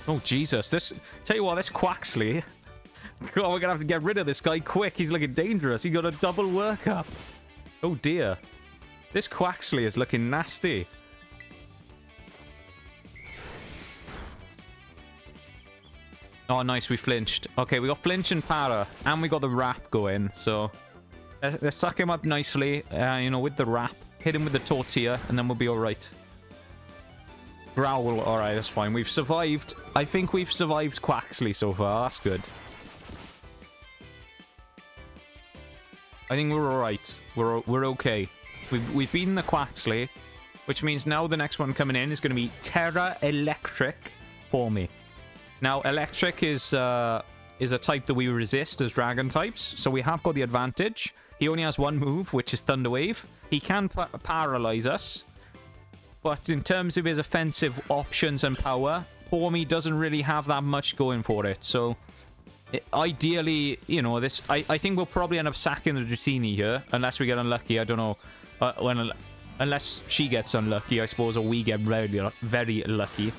Oh, Jesus. Tell you what, this Quaxley... God, we're going to have to get rid of this guy quick. He's looking dangerous. He got a double workup. Oh, dear. This Quaxley is looking nasty. Oh, nice. We flinched. Okay, we got flinch and para. And we got the wrap going. So, let's suck him up nicely, you know, with the wrap. Hit him with the tortilla, and then we'll be alright. Growl. Alright, that's fine. We've survived. I think we've survived Quaxley so far. That's good. I think we're alright. We're okay. We've beaten the Quaxley, which means now the next one coming in is going to be Terra Electric for me. Now, Electric is a type that we resist as dragon types, so we have got the advantage. He only has one move, which is Thunder Wave. He can paralyze us, but in terms of his offensive options and power, Pormy doesn't really have that much going for it. So, ideally, you know, I think we'll probably end up sacking the Dratini here, unless we get unlucky. I don't know. Unless she gets unlucky, I suppose, or we get very lucky.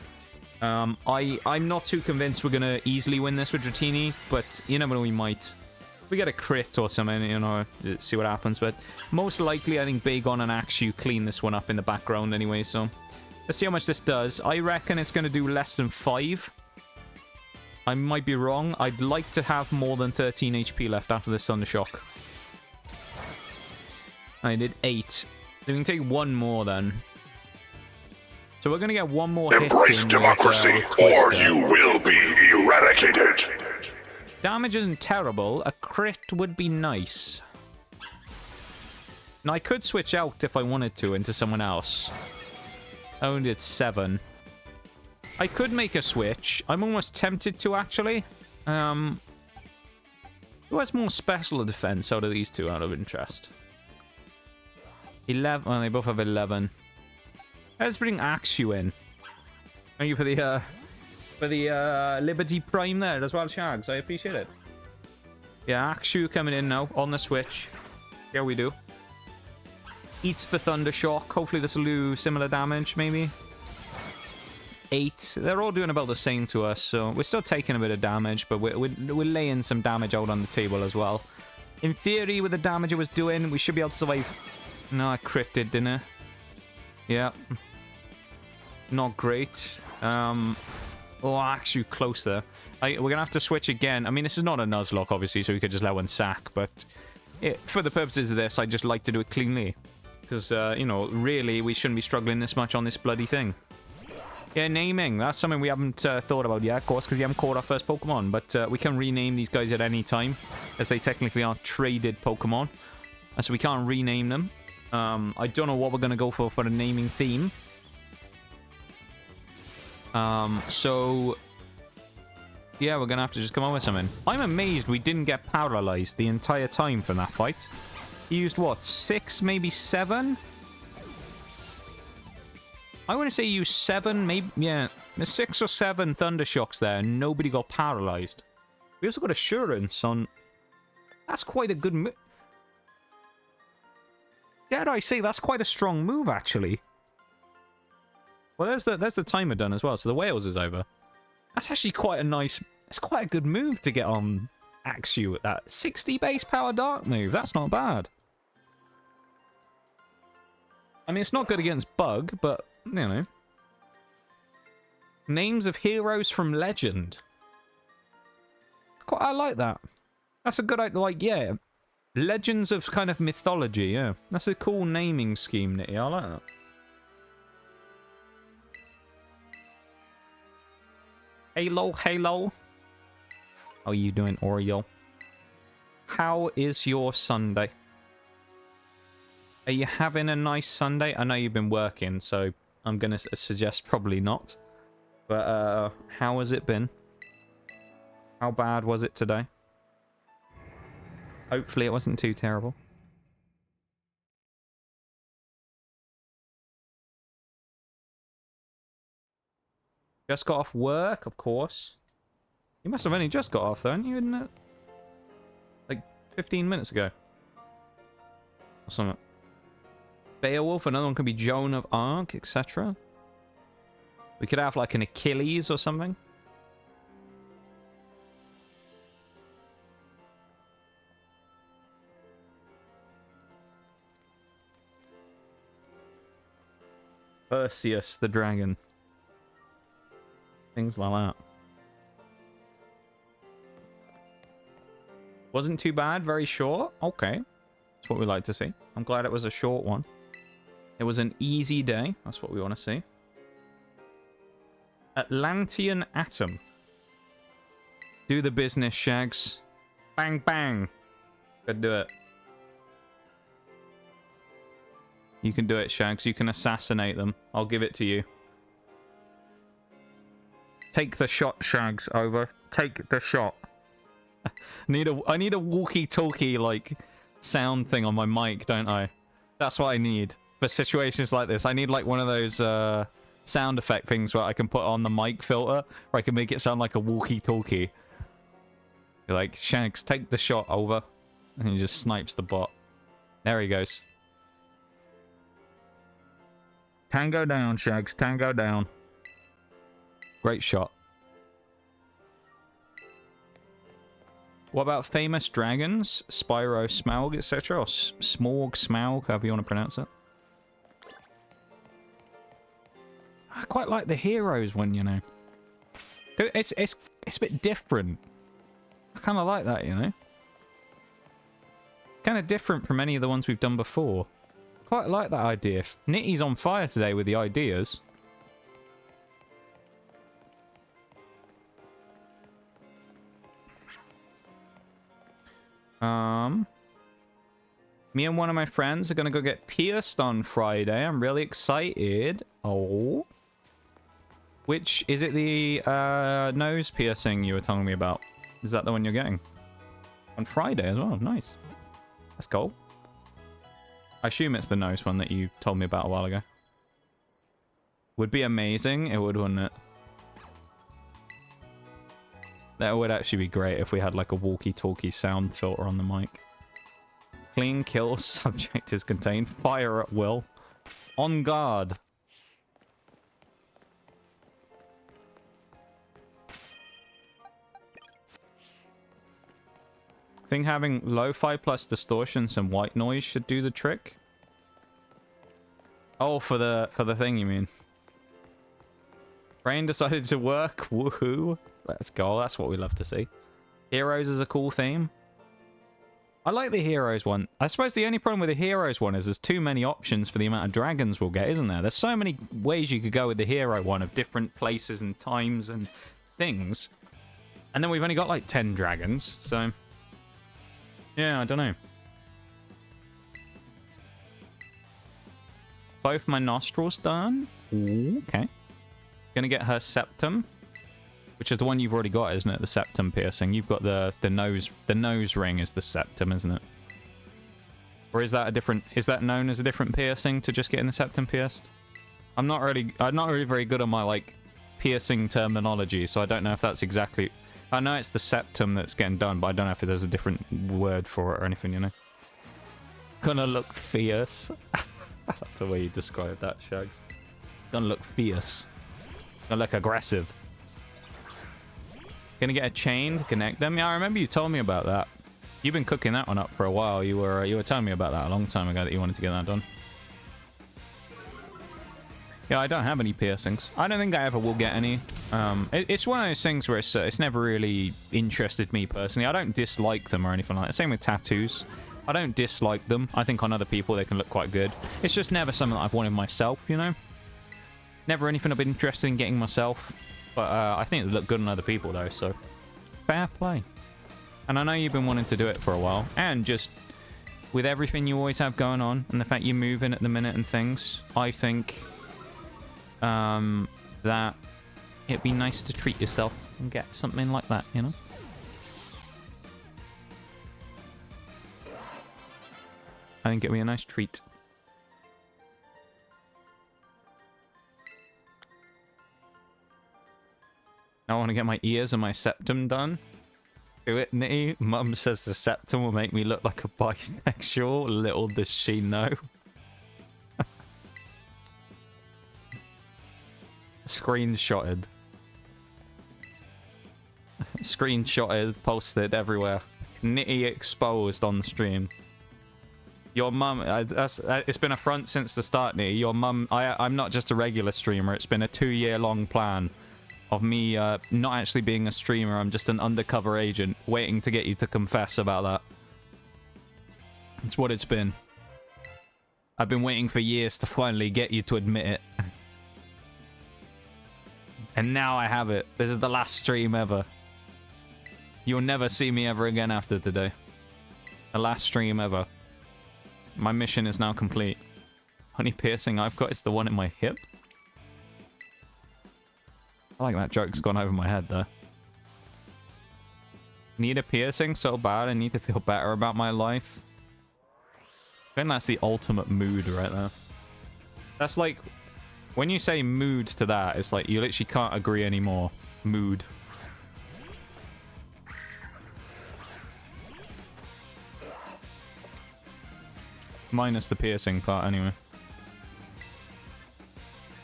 I'm not too convinced we're going to easily win this with Dratini, but you never know, we might. We get a crit or something, you know, see what happens. But most likely, I think Bagon and Axew clean this one up in the background anyway, so let's see how much this does. I reckon it's going to do less than 5. I might be wrong. I'd like to have more than 13 HP left after this Thunder Shock. I did 8. So we can take one more then. So we're going to get one more hit. Embrace democracy, or you will be eradicated. Damage isn't terrible. A crit would be nice. Now, I could switch out if I wanted to into someone else. I only did 7. I could make a switch. I'm almost tempted to, actually. Who has more special defense out of these two, out of interest? 11. Well, they both have 11. Let's bring Axew in. Thank you for the Liberty Prime there as well, Shags. I appreciate it. Yeah, Axew coming in now on the switch. Yeah, we do. Eats the Thunder Shock. Hopefully this will do similar damage, maybe. 8. They're all doing about the same to us, so we're still taking a bit of damage, but we're laying some damage out on the table as well. In theory, with the damage it was doing, we should be able to survive. No, I critted, didn't I? Yeah. Not great. Oh, actually close there. We're going to have to switch again. I mean, this is not a nuzlocke, obviously, so we could just let one sack, but for the purposes of this, I'd just like to do it cleanly. Because, you know, really, we shouldn't be struggling this much on this bloody thing. Yeah, naming. That's something we haven't thought about yet, of course, because we haven't caught our first Pokemon. But we can rename these guys at any time, as they technically are traded Pokemon. And so we can't rename them. I don't know what we're going to go for a naming theme. So, yeah, we're going to have to just come up with something. I'm amazed we didn't get paralyzed the entire time from that fight. He used, what, 6, maybe 7? I want to say you 7, maybe, yeah, 6 or 7 Thunder Shocks there, and nobody got paralyzed. We also got Assurance on... That's quite a good move. Dare I say, that's quite a strong move, actually. Well, there's the timer done as well, so the Wales is over. That's actually quite a nice... It's quite a good move to get on Axew at that. 60 base power Dark move, that's not bad. I mean, it's not good against Bug, but... You know. Names of heroes from legend. I like that. That's a good, like, yeah. Legends of kind of mythology, yeah. That's a cool naming scheme, Nitty. I like that. Halo, Halo. How are you doing, Oriole? How is your Sunday? Are you having a nice Sunday? I know you've been working, so I'm going to suggest probably not. But how has it been? How bad was it today? Hopefully it wasn't too terrible. Just got off work, of course. You must have only just got off, though, hadn't you? Isn't it? Like 15 minutes ago. Or something. Beowulf, another one could be Joan of Arc, etc. We could have like an Achilles or something. Perseus the dragon. Things like that. Wasn't too bad, very short. Okay. That's what we like to see. I'm glad it was a short one. It was an easy day. That's what we want to see. Atlantean Atom. Do the business, Shags. Bang, bang. Could do it. You can do it, Shags. You can assassinate them. I'll give it to you. Take the shot, Shags. Over. Take the shot. I need a walkie-talkie, like, sound thing on my mic, don't I? That's what I need. For situations like this, I need, like, one of those, sound effect things where I can put on the mic filter, where I can make it sound like a walkie-talkie. You're like, Shags, take the shot, over. And he just snipes the bot. There he goes. Tango down, Shags. Tango down. Great shot. What about famous dragons? Spyro, Smaug, etc. Or Smorg, Smaug, however you want to pronounce it. I quite like the heroes one, you know. It's a bit different. I kind of like that, you know. Kind of different from any of the ones we've done before. Quite like that idea. Nitty's on fire today with the ideas. Me and one of my friends are gonna go get pierced on Friday. I'm really excited. Oh. Which, is it the nose piercing you were telling me about? Is that the one you're getting? On Friday as well. Nice. That's cool. I assume it's the nose one that you told me about a while ago. Would be amazing. It would, wouldn't it? That would actually be great if we had like a walkie-talkie sound filter on the mic. Clean kill. Subject is contained. Fire at will. On guard. I think having lo-fi plus distortions and white noise should do the trick. Oh, for the thing you mean. Brain decided to work. Woohoo. Let's go. That's what we love to see. Heroes is a cool theme. I like the heroes one. I suppose the only problem with the heroes one is there's too many options for the amount of dragons we'll get, isn't there? There's so many ways you could go with the hero one of different places and times and things. And then we've only got like 10 dragons, so... yeah, I don't know. Both my nostrils done. Ooh, okay. Gonna get her septum. Which is the one you've already got, isn't it? The septum piercing. You've got the nose ring is the septum, isn't it? Or is that a different... is that known as a different piercing to just getting the septum pierced? I'm not really very good on my, like, piercing terminology, so I don't know if that's exactly... I know it's the septum that's getting done, but I don't know if there's a different word for it or anything, you know? Gonna look fierce. I love the way you describe that, Shags. Gonna look fierce. Gonna look aggressive. Gonna get a chain to connect them. Yeah, I remember you told me about that. You've been cooking that one up for a while. You were telling me about that a long time ago that you wanted to get that done. Yeah, I don't have any piercings. I don't think I ever will get any. It's one of those things where it's never really interested me personally. I don't dislike them or anything like that. Same with tattoos. I don't dislike them. I think on other people they can look quite good. It's just never something that I've wanted myself, you know? Never anything I've been interested in getting myself. But I think they look good on other people though, so fair play. And I know you've been wanting to do it for a while. And just with everything you always have going on and the fact you're moving at the minute and things, I think that it'd be nice to treat yourself and get something like that, you know? I think it'd be a nice treat. I want to get my ears and my septum done. Do it, Nitty. Mum says the septum will make me look like a bisexual. Little does she know. Screenshotted. Screenshotted, posted everywhere. Nitty exposed on the stream. Your mum, it's been a front since the start, Nitty. Your mum, I'm not just a regular streamer. It's been a 2-year-long plan of me not actually being a streamer. I'm just an undercover agent waiting to get you to confess about that. It's what it's been. I've been waiting for years to finally get you to admit it. And now I have it. This is the last stream ever. You'll never see me ever again after today. The last stream ever. My mission is now complete. Only piercing I've got is the one in my hip. I like that joke's gone over my head though. Need a piercing so bad. I need to feel better about my life. I think that's the ultimate mood right there. That's like, when you say mood to that, it's like you literally can't agree anymore. Mood. Minus the piercing part, anyway.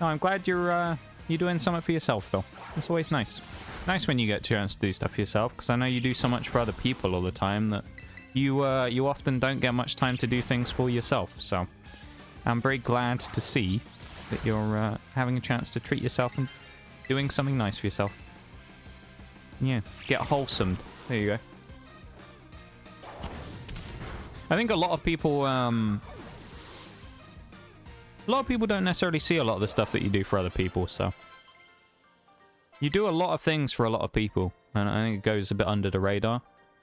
No, I'm glad you're doing something for yourself, though. It's always nice. Nice when you get a chance to do stuff for yourself, because I know you do so much for other people all the time that you often don't get much time to do things for yourself. So I'm very glad to see that you're having a chance to treat yourself and doing something nice for yourself. Yeah, get wholesomed. There you go. I think a lot of people don't necessarily see a lot of the stuff that you do for other people, so you do a lot of things for a lot of people, and I think it goes a bit under the radar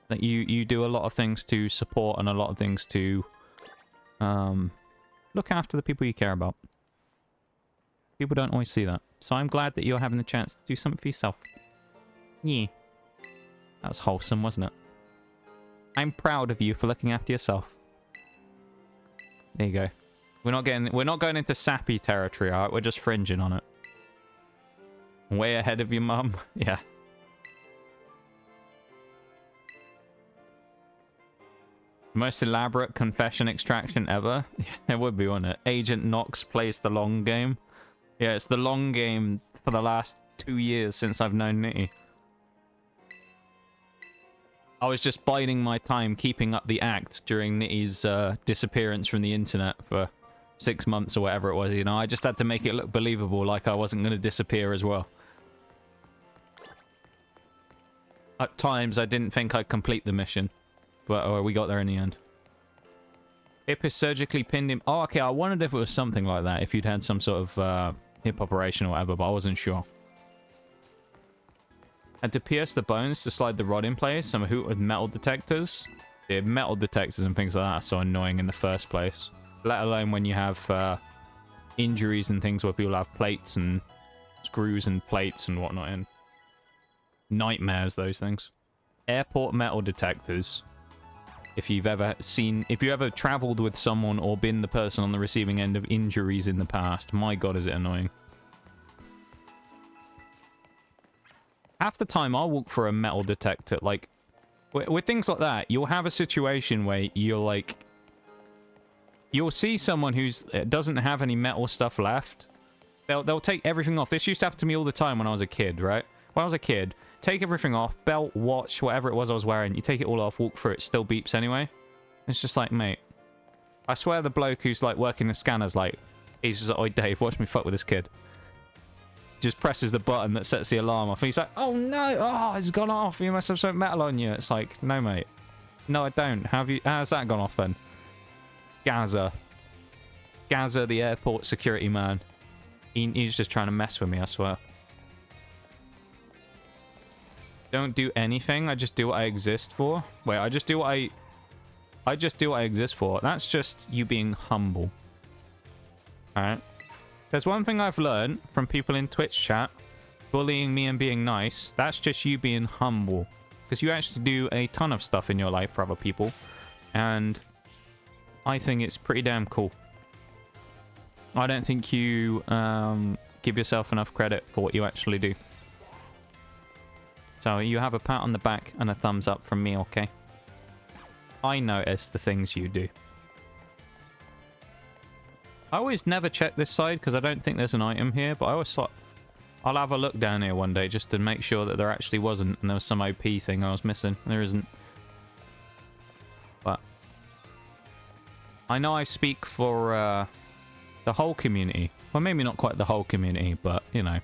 that you do a lot of things to support and a lot of things to look after the people you care about. People don't always see that, so I'm glad that you're having the chance to do something for yourself. Yeah, that's wholesome, wasn't it? I'm proud of you for looking after yourself. There you go. We're not going into sappy territory, alright? We're just fringing on it. Way ahead of your mum. Yeah. Most elaborate confession extraction ever. It would be, wouldn't it? Agent Knox plays the long game. Yeah, it's the long game for the last 2 years since I've known Nitty. I was just biding my time keeping up the act during Nitty's disappearance from the internet for 6 months or whatever it was, you know. I just had to make it look believable, like I wasn't going to disappear as well. At times, I didn't think I'd complete the mission, but we got there in the end. Hip is surgically pinned him. Oh, okay, I wondered if it was something like that, if you'd had some sort of hip operation or whatever, but I wasn't sure. And to pierce the bones to slide the rod in place. I'm a hoot with metal detectors. Yeah, metal detectors and things like that are so annoying in the first place. Let alone when you have injuries and things where people have plates and screws and plates and whatnot in. Nightmares, those things. Airport metal detectors. If you've ever traveled with someone or been the person on the receiving end of injuries in the past, my god, is it annoying. Half the time, I'll walk for a metal detector. Like, with things like that, you'll have a situation where you'll see someone who doesn't have any metal stuff left. They'll take everything off. This used to happen to me all the time when I was a kid, right? When I was a kid, take everything off, belt, watch, whatever it was I was wearing. You take it all off, walk through it, still beeps anyway. It's just like, mate, I swear the bloke who's like working the scanner's like, He's just like, "Oi, Dave, watch me fuck with this kid." Just presses the button that sets the alarm off. And he's like, "Oh no! Oh, it's gone off. You must have some metal on you." It's like, "No, mate. No, I don't. How's that gone off then?" Gaza, the airport security man. He's just trying to mess with me, I swear. Don't do anything. I just do what I exist for. Wait, I just do what I exist for. That's just you being humble. Alright. There's one thing I've learned from people in Twitch chat, bullying me and being nice. That's just you being humble. Because you actually do a ton of stuff in your life for other people. And I think it's pretty damn cool. I don't think you give yourself enough credit for what you actually do. So you have a pat on the back and a thumbs up from me, okay? I notice the things you do. I always never check this side because I don't think there's an item here, but I always thought I'll have a look down here one day just to make sure that there actually wasn't and there was some OP thing I was missing. There isn't. But I know I speak for the whole community. Well, maybe not quite the whole community, but, you know.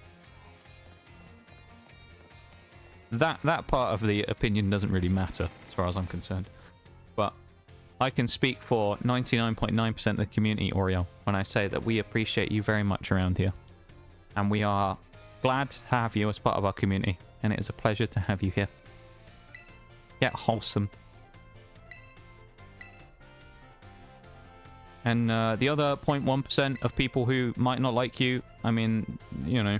That part of the opinion doesn't really matter, as far as I'm concerned. But I can speak for 99.9% of the community, Oriel, when I say that we appreciate you very much around here. And we are glad to have you as part of our community. And it is a pleasure to have you here. Get wholesome. And the other 0.1% of people who might not like you, I mean, you know,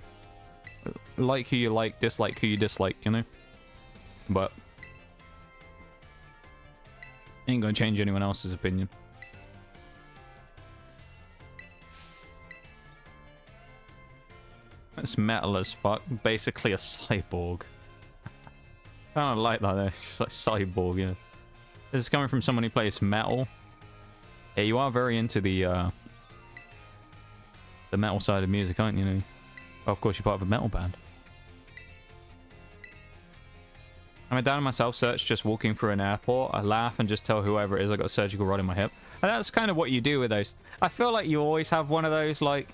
like who you like, dislike who you dislike, you know? But ain't gonna change anyone else's opinion. That's metal as fuck. Basically a cyborg. I don't like that though. It's just like cyborg, yeah. This is coming from someone who plays metal. Yeah, you are very into the metal side of music, aren't you? Well, of course, you're part of a metal band. I'm down in my self-search just walking through an airport. I laugh and just tell whoever it is I got a surgical rod in my hip. And that's kind of what you do with those. I feel like you always have one of those, like,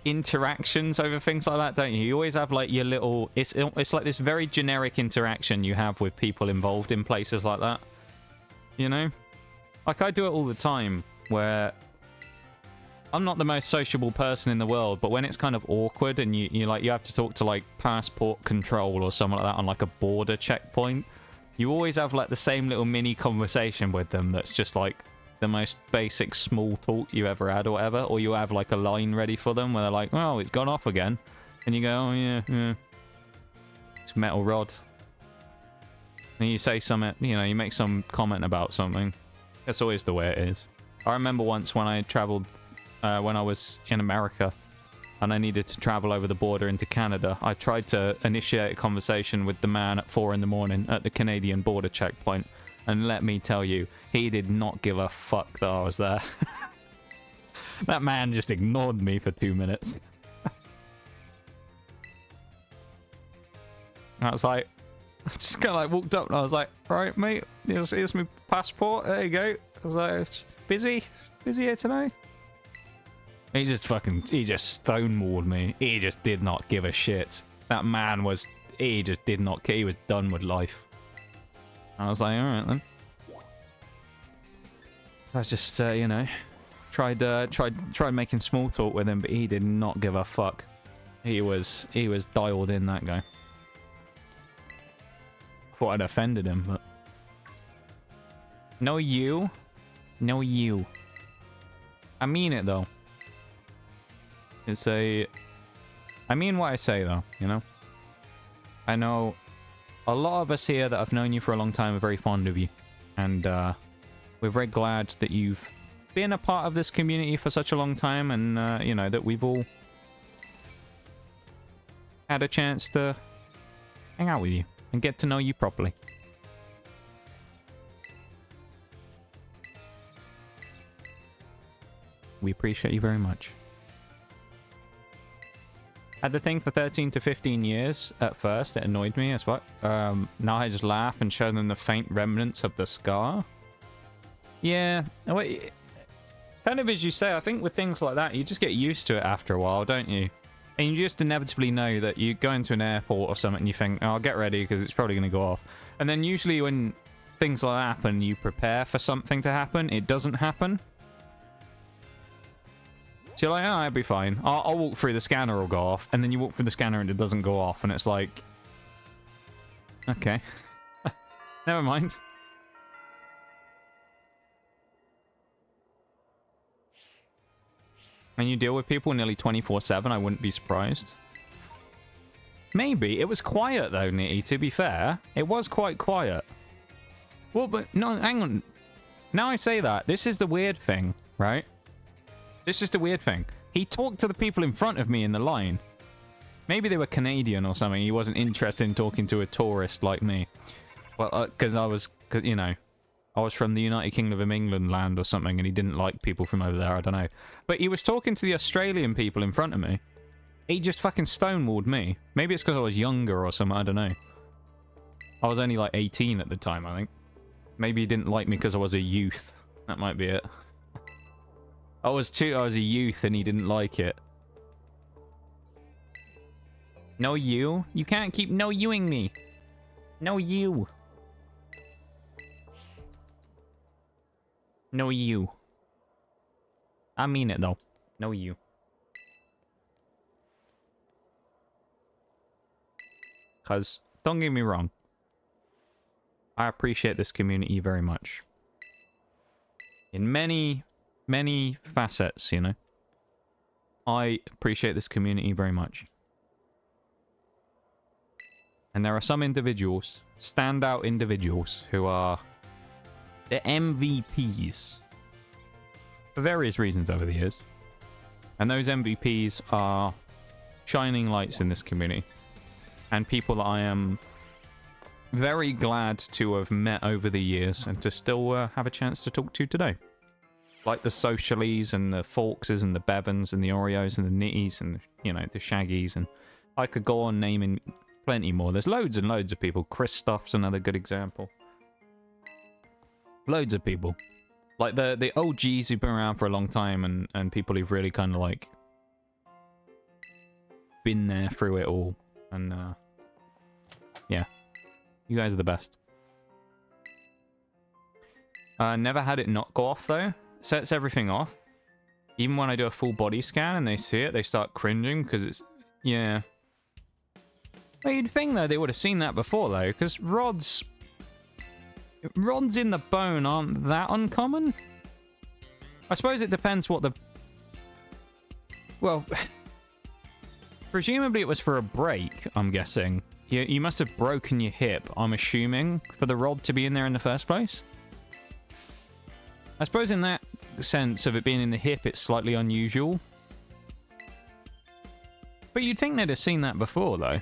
interactions over things like that, don't you? You always have, like, your little... It's like this very generic interaction you have with people involved in places like that. You know? Like, I do it all the time, where... I'm not the most sociable person in the world, but when it's kind of awkward and you have to talk to like passport control or something like that on like a border checkpoint, you always have like the same little mini conversation with them that's just like the most basic small talk you ever had or whatever, or you have like a line ready for them where they're like, "Oh, it's gone off again," and you go, "Oh yeah, it's metal rod." And you say something, you know, you make some comment about something. That's always the way it is. I remember once when I traveled. When I was in America and I needed to travel over the border into Canada, I tried to initiate a conversation with the man at 4 in the morning at the Canadian border checkpoint. And let me tell you, he did not give a fuck that I was there. That man just ignored me for 2 minutes. And I was like, I just kind of like walked up and I was like, "Right, mate, here's my passport. There you go." I was like, busy here today? He just stonewalled me. He just did not give a shit. That man he just did not care. He was done with life. I was like, alright then. I was just, you know, tried making small talk with him, but he did not give a fuck. He was dialed in, that guy. Thought I'd offended him, but... No you. No you. I mean it though. I mean what I say though, you know? I know a lot of us here that have known you for a long time are very fond of you. And we're very glad that you've been a part of this community for such a long time, and you know, that we've all had a chance to hang out with you and get to know you properly. We appreciate you very much. Had the thing for 13 to 15 years at first. It annoyed me as fuck. Now I just laugh and show them the faint remnants of the scar. Yeah. kind of as you say, I think with things like that, you just get used to it after a while, don't you? And you just inevitably know that you go into an airport or something and you think, oh, I'll get ready because it's probably going to go off. And then usually when things like that happen, you prepare for something to happen. It doesn't happen. So you're like, oh, I'll be fine. I'll walk through, the scanner will go off. And then you walk through the scanner and it doesn't go off. And it's like, okay. Never mind. And you deal with people nearly 24/7, I wouldn't be surprised. Maybe. It was quiet, though, Nitty, to be fair. It was quite quiet. Well, but, no, hang on. Now I say that, this is the weird thing, right? This is the weird thing. He talked to the people in front of me in the line. Maybe they were Canadian or something. He wasn't interested in talking to a tourist like me. Well, because I was, you know, I was from the United Kingdom of England land or something, and he didn't like people from over there, I don't know. But he was talking to the Australian people in front of me. He just fucking stonewalled me. Maybe it's because I was younger or something, I don't know. I was only like 18 at the time, I think. Maybe he didn't like me because I was a youth. That might be it. I was a youth and he didn't like it. No you? You can't keep no youing me. No you. No you. I mean it though. No you. Because, don't get me wrong, I appreciate this community very much. In many, many facets, you know. I appreciate this community very much. And there are some individuals, standout individuals, who are the MVPs. For various reasons over the years. And those MVPs are shining lights in this community. And people that I am very glad to have met over the years and to still have a chance to talk to today. Like the Socialies and the Fawkses and the Bevans and the Oreos and the Nitties and, you know, the Shaggies. And I could go on naming plenty more. There's loads and loads of people. Christoph's another good example. Loads of people. Like the OGs who've been around for a long time and people who've really kind of like been there through it all. And yeah, you guys are the best. Never had it not go off though. Sets everything off. Even when I do a full body scan and they see it, they start cringing because it's, yeah. Well, you'd think though they would have seen that before though, because rods in the bone aren't that uncommon. I suppose it depends what the, well, presumably it was for a break, I'm guessing. You must have broken your hip, I'm assuming, for the rod to be in there in the first place. I suppose in that sense of it being in the hip, it's slightly unusual. But you'd think they'd have seen that before, though.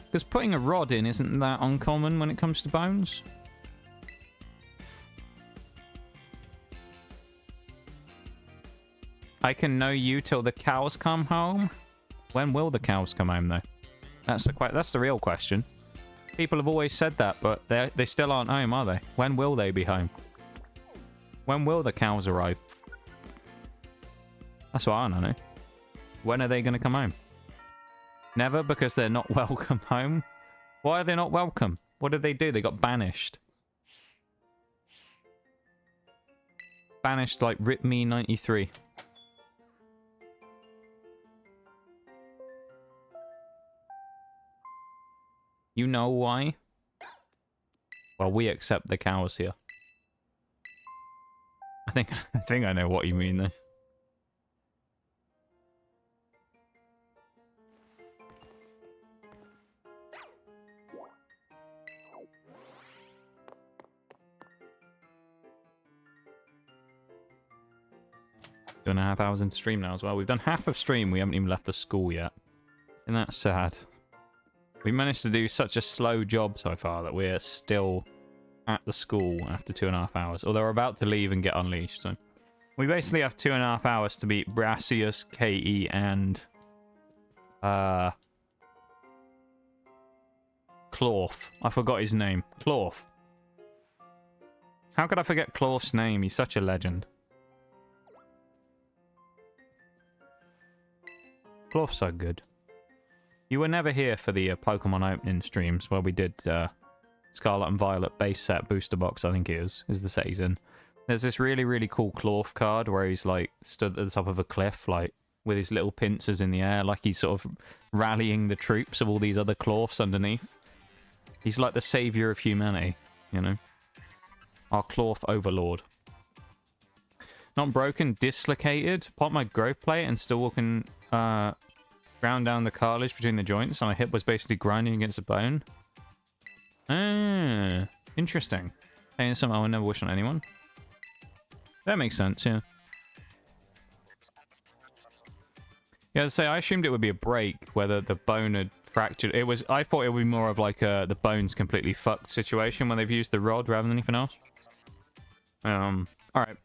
Because putting a rod in isn't that uncommon when it comes to bones. I can know you till the cows come home. When will the cows come home, though? That's the real question. People have always said that, but they still aren't home, are they? When will they be home? When will the cows arrive? That's what I want to know. When are they going to come home? Never, because they're not welcome home? Why are they not welcome? What did they do? They got banished. Banished like Rip Me 93. You know why? Well, we accept the cows here. I think I know what you mean, though. Two and a half hours into stream now as well. We've done half of stream. We haven't even left the school yet. And that's sad. We managed to do such a slow job so far that we're still at the school after 2.5 hours. Or they're about to leave and get unleashed. So we basically have 2.5 hours to beat Brassius, KE, and Clorf. I forgot his name. Clorf. How could I forget Clorf's name? He's such a legend. Cloths are good. You were never here for the Pokemon opening streams where we did Scarlet and Violet base set booster box, I think it is the set he's in. There's this really, really cool cloth card where he's like stood at the top of a cliff, like with his little pincers in the air, like he's sort of rallying the troops of all these other cloths underneath. He's like the savior of humanity, you know? Our cloth overlord. Not broken, dislocated. Pop my growth plate and still walking ground down the cartilage between the joints. My hip was basically grinding against the bone. Ah, interesting. Saying something I would never wish on anyone. That makes sense, yeah. Yeah, I'd say I assumed it would be a break, whether the bone had fractured. I thought it would be more of like the bone's completely fucked situation when they've used the rod rather than anything else. Alright.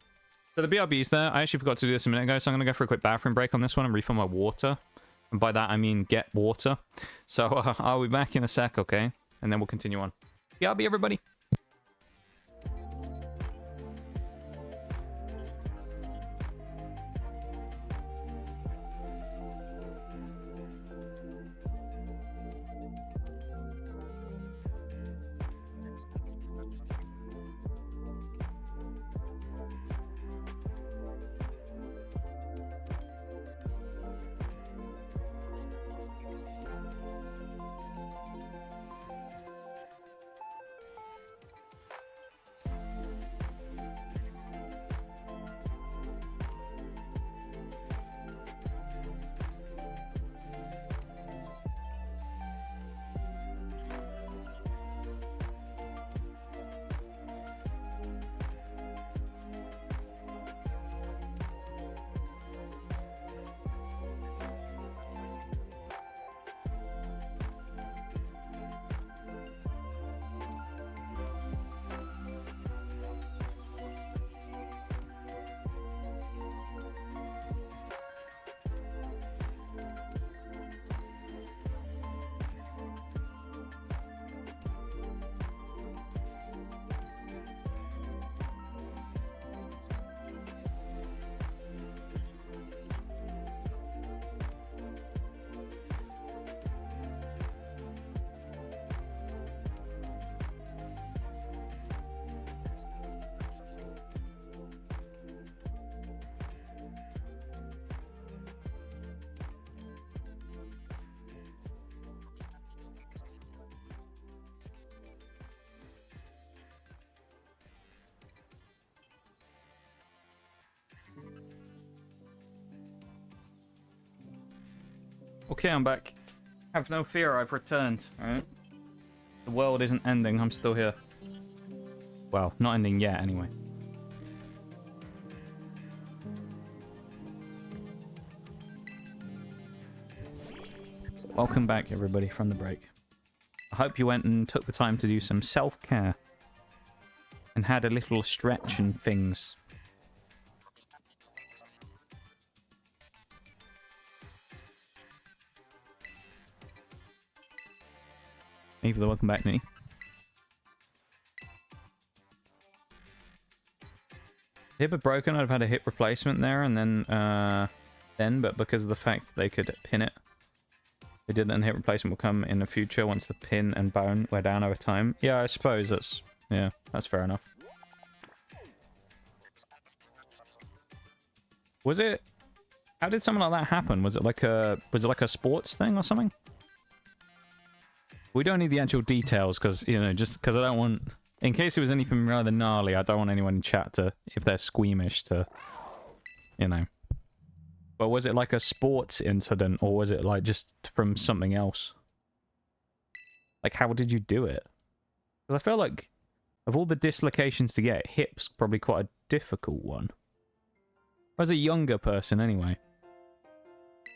So the BRB's there. I actually forgot to do this a minute ago, so I'm going to go for a quick bathroom break on this one and refill my water. And by that, I mean get water. So I'll be back in a sec, okay? And then we'll continue on. BRB, everybody. Okay, I'm back. Have no fear, I've returned, alright? The world isn't ending, I'm still here. Well, not ending yet, anyway. Welcome back, everybody, from the break. I hope you went and took the time to do some self-care. And had a little stretch and things. Eva, welcome back, Nitty. Hip had broken, I'd have had a hip replacement there, and then, but because of the fact that they could pin it, they did that, and hip replacement will come in the future once the pin and bone wear down over time. Yeah, I suppose that's fair enough. Was it? How did something like that happen? Was it like a sports thing or something? We don't need the actual details because, you know, just because I don't want, in case it was anything rather gnarly, I don't want anyone in chat to, if they're squeamish, to, you know. But was it like a sports incident or was it like just from something else? Like, how did you do it? Because I feel like of all the dislocations to get, hip's probably quite a difficult one. As a younger person, anyway.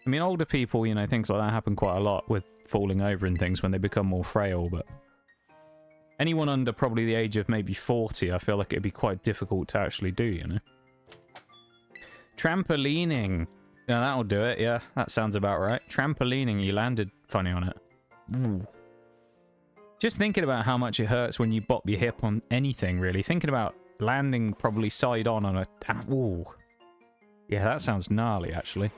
I mean, older people, you know, things like that happen quite a lot with falling over and things when they become more frail, but anyone under probably the age of maybe 40, I feel like it'd be quite difficult to actually do, you know? Trampolining. Yeah, that'll do it, yeah. That sounds about right. Trampolining, you landed funny on it. Ooh. Just thinking about how much it hurts when you bop your hip on anything, really. Thinking about landing probably side on a... Ooh. Yeah, that sounds gnarly, actually.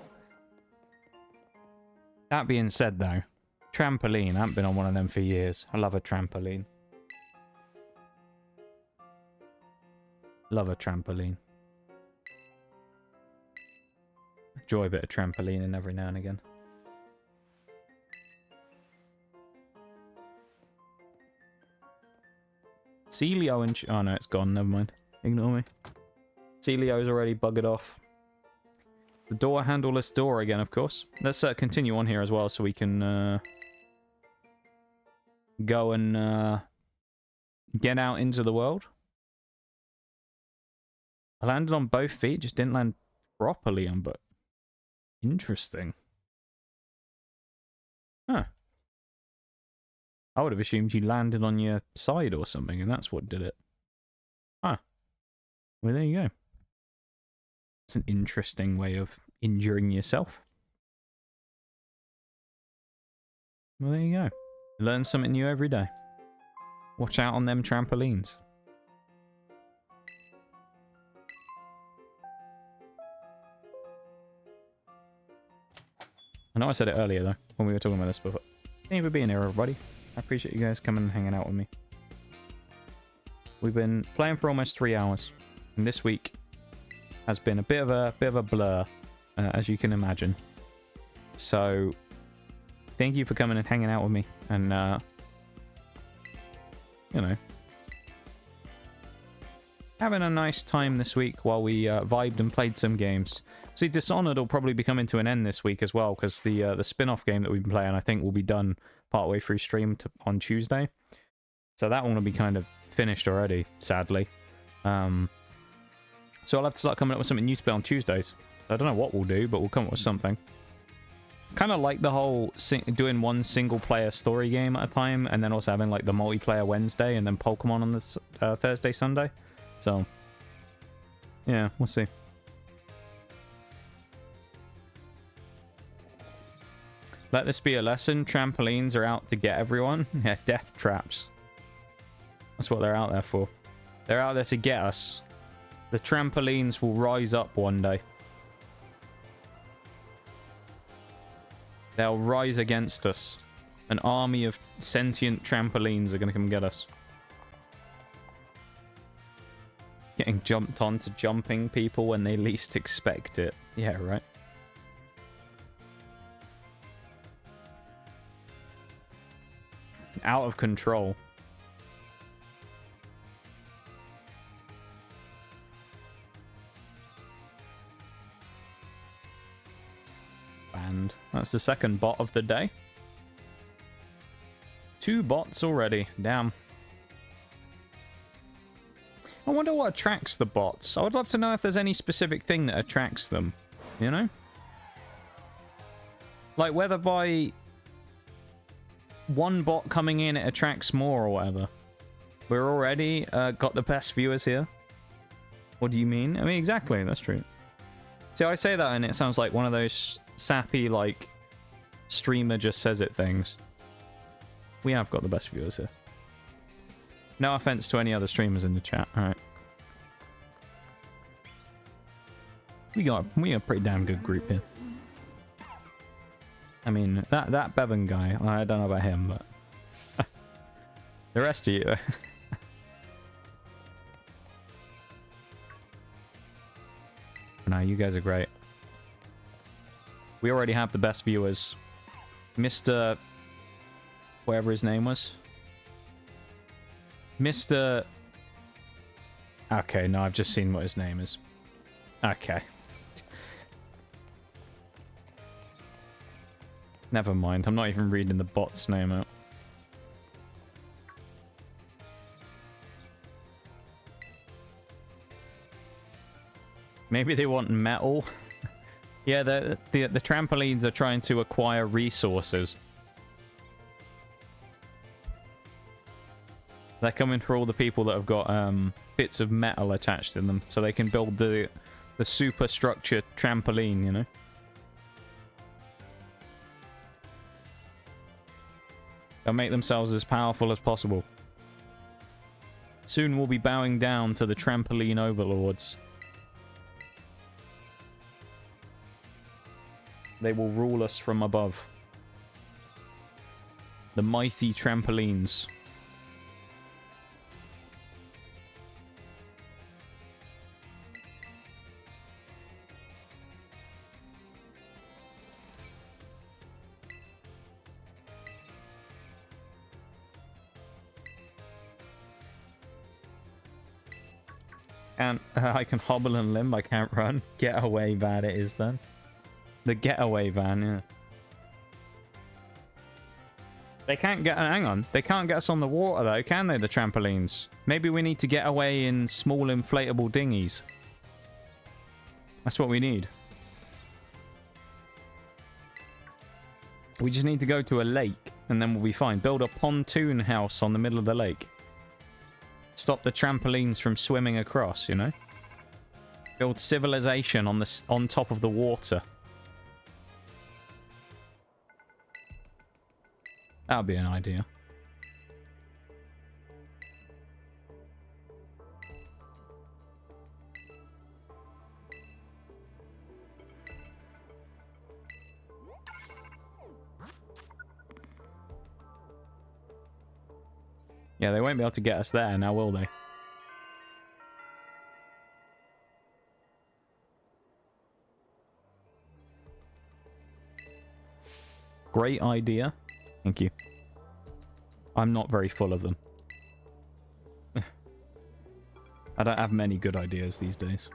That being said, though, trampoline. I haven't been on one of them for years. I love a trampoline. Love a trampoline. Enjoy a bit of trampolining every now and again. Celio and... Oh, no, it's gone. Never mind. Ignore me. Celio's already buggered off. The door handleless door again, of course. Let's continue on here as well so we can go and get out into the world. I landed on both feet, just didn't land properly on both. Interesting. Huh. I would have assumed you landed on your side or something, and that's what did it. Huh. Well, there you go. It's an interesting way of injuring yourself. Well, there you go. Learn something new every day. Watch out on them trampolines. I know I said it earlier, though, when we were talking about this, but thank you for being here, everybody. I appreciate you guys coming and hanging out with me. We've been playing for almost 3 hours, and this week has been a bit of a blur, as you can imagine. So, thank you for coming and hanging out with me, and you know, having a nice time this week while we vibed and played some games. See, Dishonored will probably be coming to an end this week as well, because the spin-off game that we've been playing, I think, will be done partway through stream on Tuesday. So that one will be kind of finished already, sadly. So I'll have to start coming up with something new to play on Tuesdays. I don't know what we'll do, but we'll come up with something. Kind of like the whole doing one single-player story game at a time, and then also having like the multiplayer Wednesday, and then Pokemon on this Thursday, Sunday. So, yeah, we'll see. Let this be a lesson. Trampolines are out to get everyone. Yeah, death traps. That's what they're out there for. They're out there to get us. The trampolines will rise up one day. They'll rise against us. An army of sentient trampolines are going to come get us. Getting jumped on to jumping people when they least expect it. Yeah, right. Out of control. And that's the second bot of the day. 2 bots already. Damn. I wonder what attracts the bots. I would love to know if there's any specific thing that attracts them. You know? Like whether by one bot coming in it attracts more or whatever. We're already got the best viewers here. What do you mean? I mean, exactly. That's true. See, I say that and it sounds like one of those sappy, like, streamer just says it things. We have got the best viewers here. No offense to any other streamers in the chat. Alright. We got a pretty damn good group here. I mean, that Bagon guy, I don't know about him, but the rest of you. No, you guys are great. We already have the best viewers. Mr. whatever his name was. Mr. Okay, no, I've just seen what his name is. Okay. Never mind, I'm not even reading the bot's name out. Maybe they want metal. Yeah, the trampolines are trying to acquire resources. They're coming for all the people that have got bits of metal attached to them, so they can build the superstructure trampoline, you know? They'll make themselves as powerful as possible. Soon we'll be bowing down to the trampoline overlords. They will rule us from above. The mighty trampolines. I can hobble and limp, I can't run. Getaway van it is then. The getaway van, yeah. They can't get... Hang on. They can't get us on the water, though, can they, the trampolines? Maybe we need to get away in small inflatable dinghies. That's what we need. We just need to go to a lake, and then we'll be fine. Build a pontoon house on the middle of the lake. Stop the trampolines from swimming across, you know? Build civilization on top of the water. That would be an idea. Yeah, they won't be able to get us there now, will they? Great idea. Thank you. I'm not very full of them. I don't have many good ideas these days.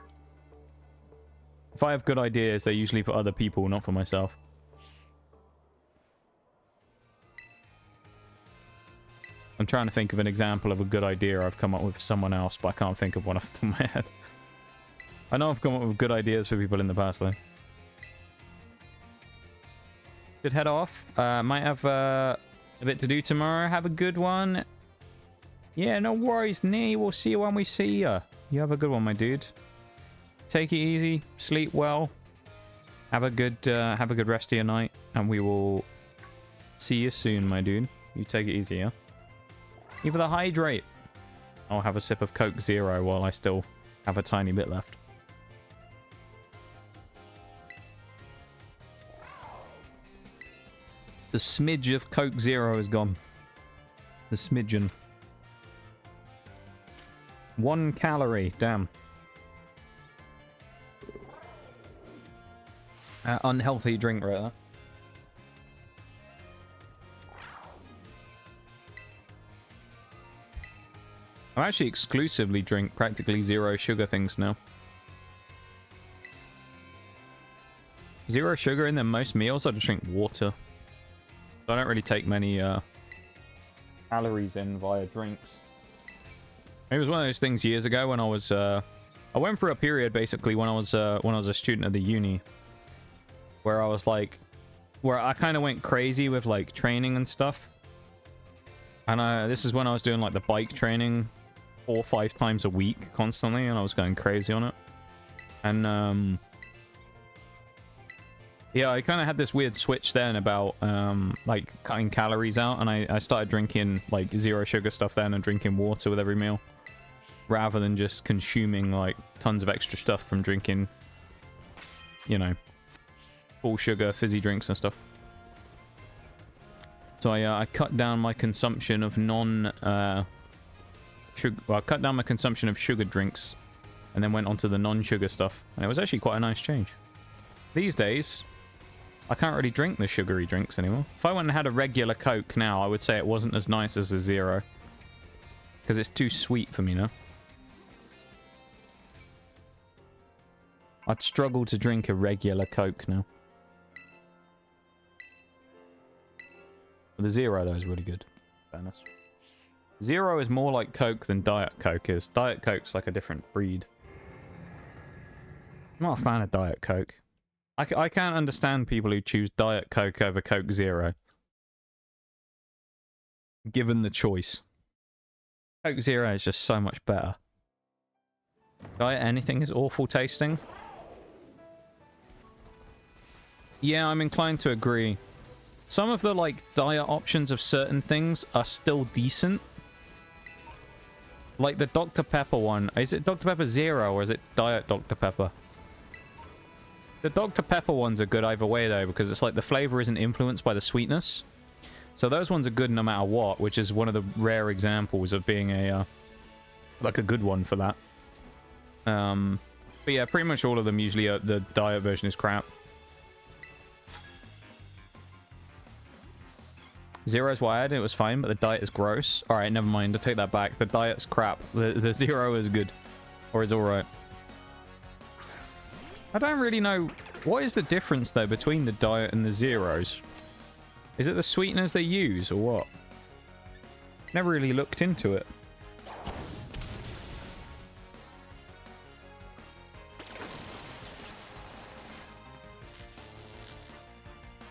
If I have good ideas, they're usually for other people, not for myself. I'm trying to think of an example of a good idea I've come up with for someone else, but I can't think of one off the top of my head. I know I've come up with good ideas for people in the past, though. Should head off. Might have a bit to do tomorrow. Have a good one. Yeah, no worries, Nee. We'll see you when we see you. You have a good one, my dude. Take it easy. Sleep well. Have a good rest of your night, and we will see you soon, my dude. You take it easy, yeah? Give it a hydrate. I'll have a sip of Coke Zero while I still have a tiny bit left. The smidge of Coke Zero is gone. The smidgen. 1 calorie. Damn. Unhealthy drink right there. I actually exclusively drink practically 0 sugar things now. 0 sugar in then most meals. I just drink water. So I don't really take many calories in via drinks. It was one of those things years ago when I was I went through a period basically when I was a student at the uni where I was like where I kind of went crazy with like training and stuff. And this is when I was doing like the bike training 4 or 5 times a week constantly, and I was going crazy on it. And yeah, I kind of had this weird switch then about like cutting calories out, and I started drinking like 0 sugar stuff then and drinking water with every meal rather than just consuming like tons of extra stuff from drinking, you know, full sugar fizzy drinks and stuff. So I cut down my consumption of I cut down my consumption of sugar drinks and then went on to the non-sugar stuff, and it was actually quite a nice change. These days I can't really drink the sugary drinks anymore. If I went and had a regular Coke now, I would say it wasn't as nice as a 0 because it's too sweet for me now. I'd struggle to drink a regular Coke now. The 0 though is really good. Fairness. 0 is more like Coke than Diet Coke is. Diet Coke's like a different breed. I'm not a fan of Diet Coke. I can't understand people who choose Diet Coke over Coke Zero. Given the choice. Coke Zero is just so much better. Diet anything is awful tasting. Yeah, I'm inclined to agree. Some of the like diet options of certain things are still decent. Like the Dr. Pepper one. Is it Dr. Pepper Zero or is it Diet Dr. Pepper? The Dr. Pepper ones are good either way though, because it's like the flavor isn't influenced by the sweetness. So those ones are good no matter what, which is one of the rare examples of being a like a good one for that. But yeah, pretty much all of them usually the diet version is crap. Zero's what I had, it was fine, but the diet is gross. Alright, never mind, I take that back. The diet's crap. The zero is good. Or is alright. I don't really know... What is the difference, though, between the diet and the zeros? Is it the sweeteners they use, or what? Never really looked into it.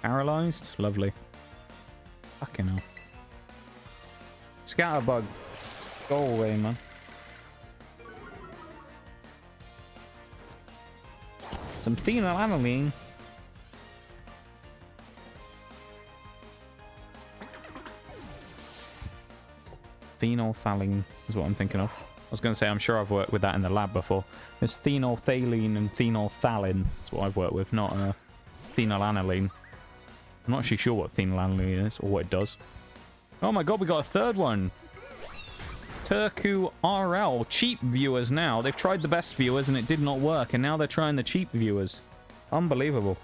Paralyzed? Lovely. Fucking hell. Scatterbug. Go away, man. Some phenylalanine. Phenolphthalein is what I'm thinking of. I was going to say, I'm sure I've worked with that in the lab before. There's phenolphthalein and phenolphthalein. That's what I've worked with, not phenylalanine. I'm not actually sure what phenylalanine is or what it does. Oh my god, we got a third one. Turku RL. Cheap viewers now. They've tried the best viewers and it did not work. And now they're trying the cheap viewers. Unbelievable.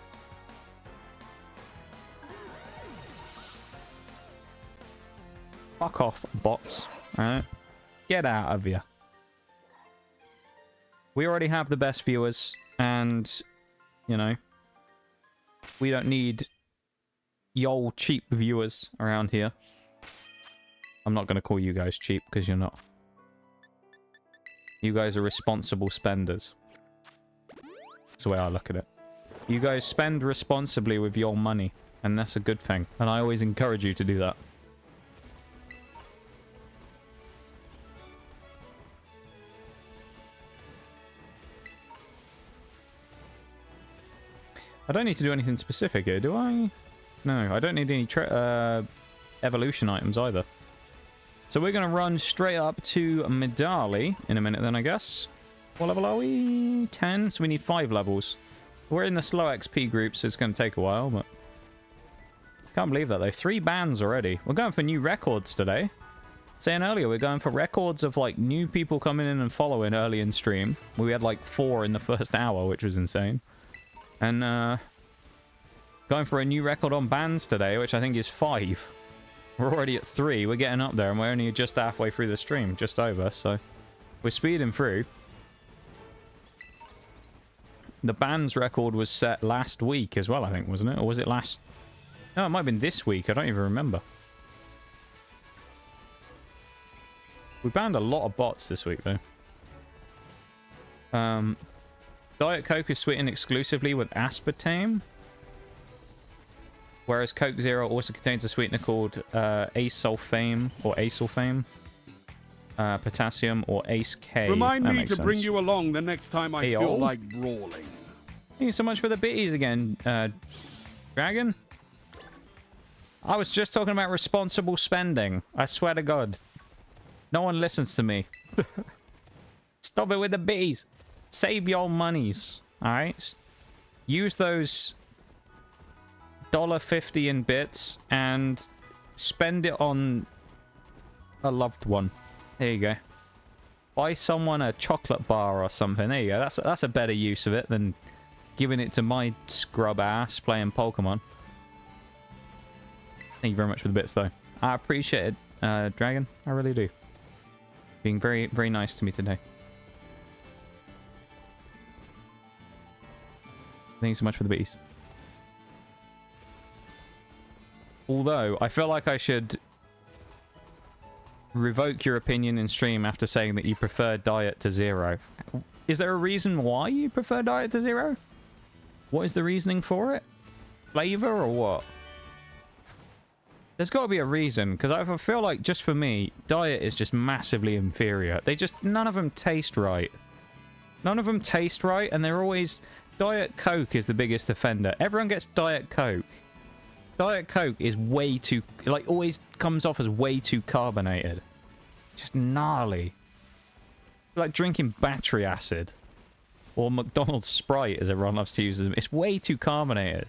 Fuck off, bots. Alright? Get out of here. We already have the best viewers. And, you know, we don't need y'all cheap viewers around here. I'm not going to call you guys cheap, because you're not. You guys are responsible spenders. That's the way I look at it. You guys spend responsibly with your money, and that's a good thing. And I always encourage you to do that. I don't need to do anything specific here, do I? No, I don't need any evolution items either. So we're going to run straight up to Medali in a minute then, I guess. What level are we? 10? So we need 5 levels. We're in the slow XP group, so it's going to take a while, but... Can't believe that, though. 3 bans already. We're going for new records today. Saying earlier, we're going for records of, like, new people coming in and following early in stream. We had, like, 4 in the first hour, which was insane. And, going for a new record on bans today, which I think is 5. We're already at 3. We're getting up there, and we're only just halfway through the stream. Just over, so... We're speeding through. The bans record was set last week as well, I think, wasn't it? Or was it last... No, it might have been this week. I don't even remember. We banned a lot of bots this week, though. Diet Coke is sweetened exclusively with aspartame. Whereas Coke Zero also contains a sweetener called asulfame or asulfame, potassium or Ace K. Remind me to sense. bring you along the next time I feel like brawling. Thank you so much for the bitties again, Dragon. I was just talking about responsible spending. I swear to God. No one listens to me. Stop it with the bitties. Save your monies, alright? Use those... $1.50 in bits and spend it on a loved one. There you go. Buy someone a chocolate bar or something. There you go. That's a better use of it than giving it to my scrub ass playing Pokemon. Thank you very much for the bits, though. I appreciate it, Dragon. I really do. Being very, very nice to me today. Thank you so much for the bitties. Although, I feel like I should revoke your opinion in stream after saying that you prefer Diet to Zero. Is there a reason why you prefer Diet to Zero? What is the reasoning for it? Flavor or what? There's got to be a reason, because I feel like, just for me, Diet is just massively inferior. None of them taste right. None of them taste right, and they're always... Diet Coke is the biggest offender. Everyone gets Diet Coke. Diet Coke is way too... Like, always comes off as way too carbonated. Just gnarly. Like drinking battery acid. Or McDonald's Sprite, as everyone loves to use them. It's way too carbonated.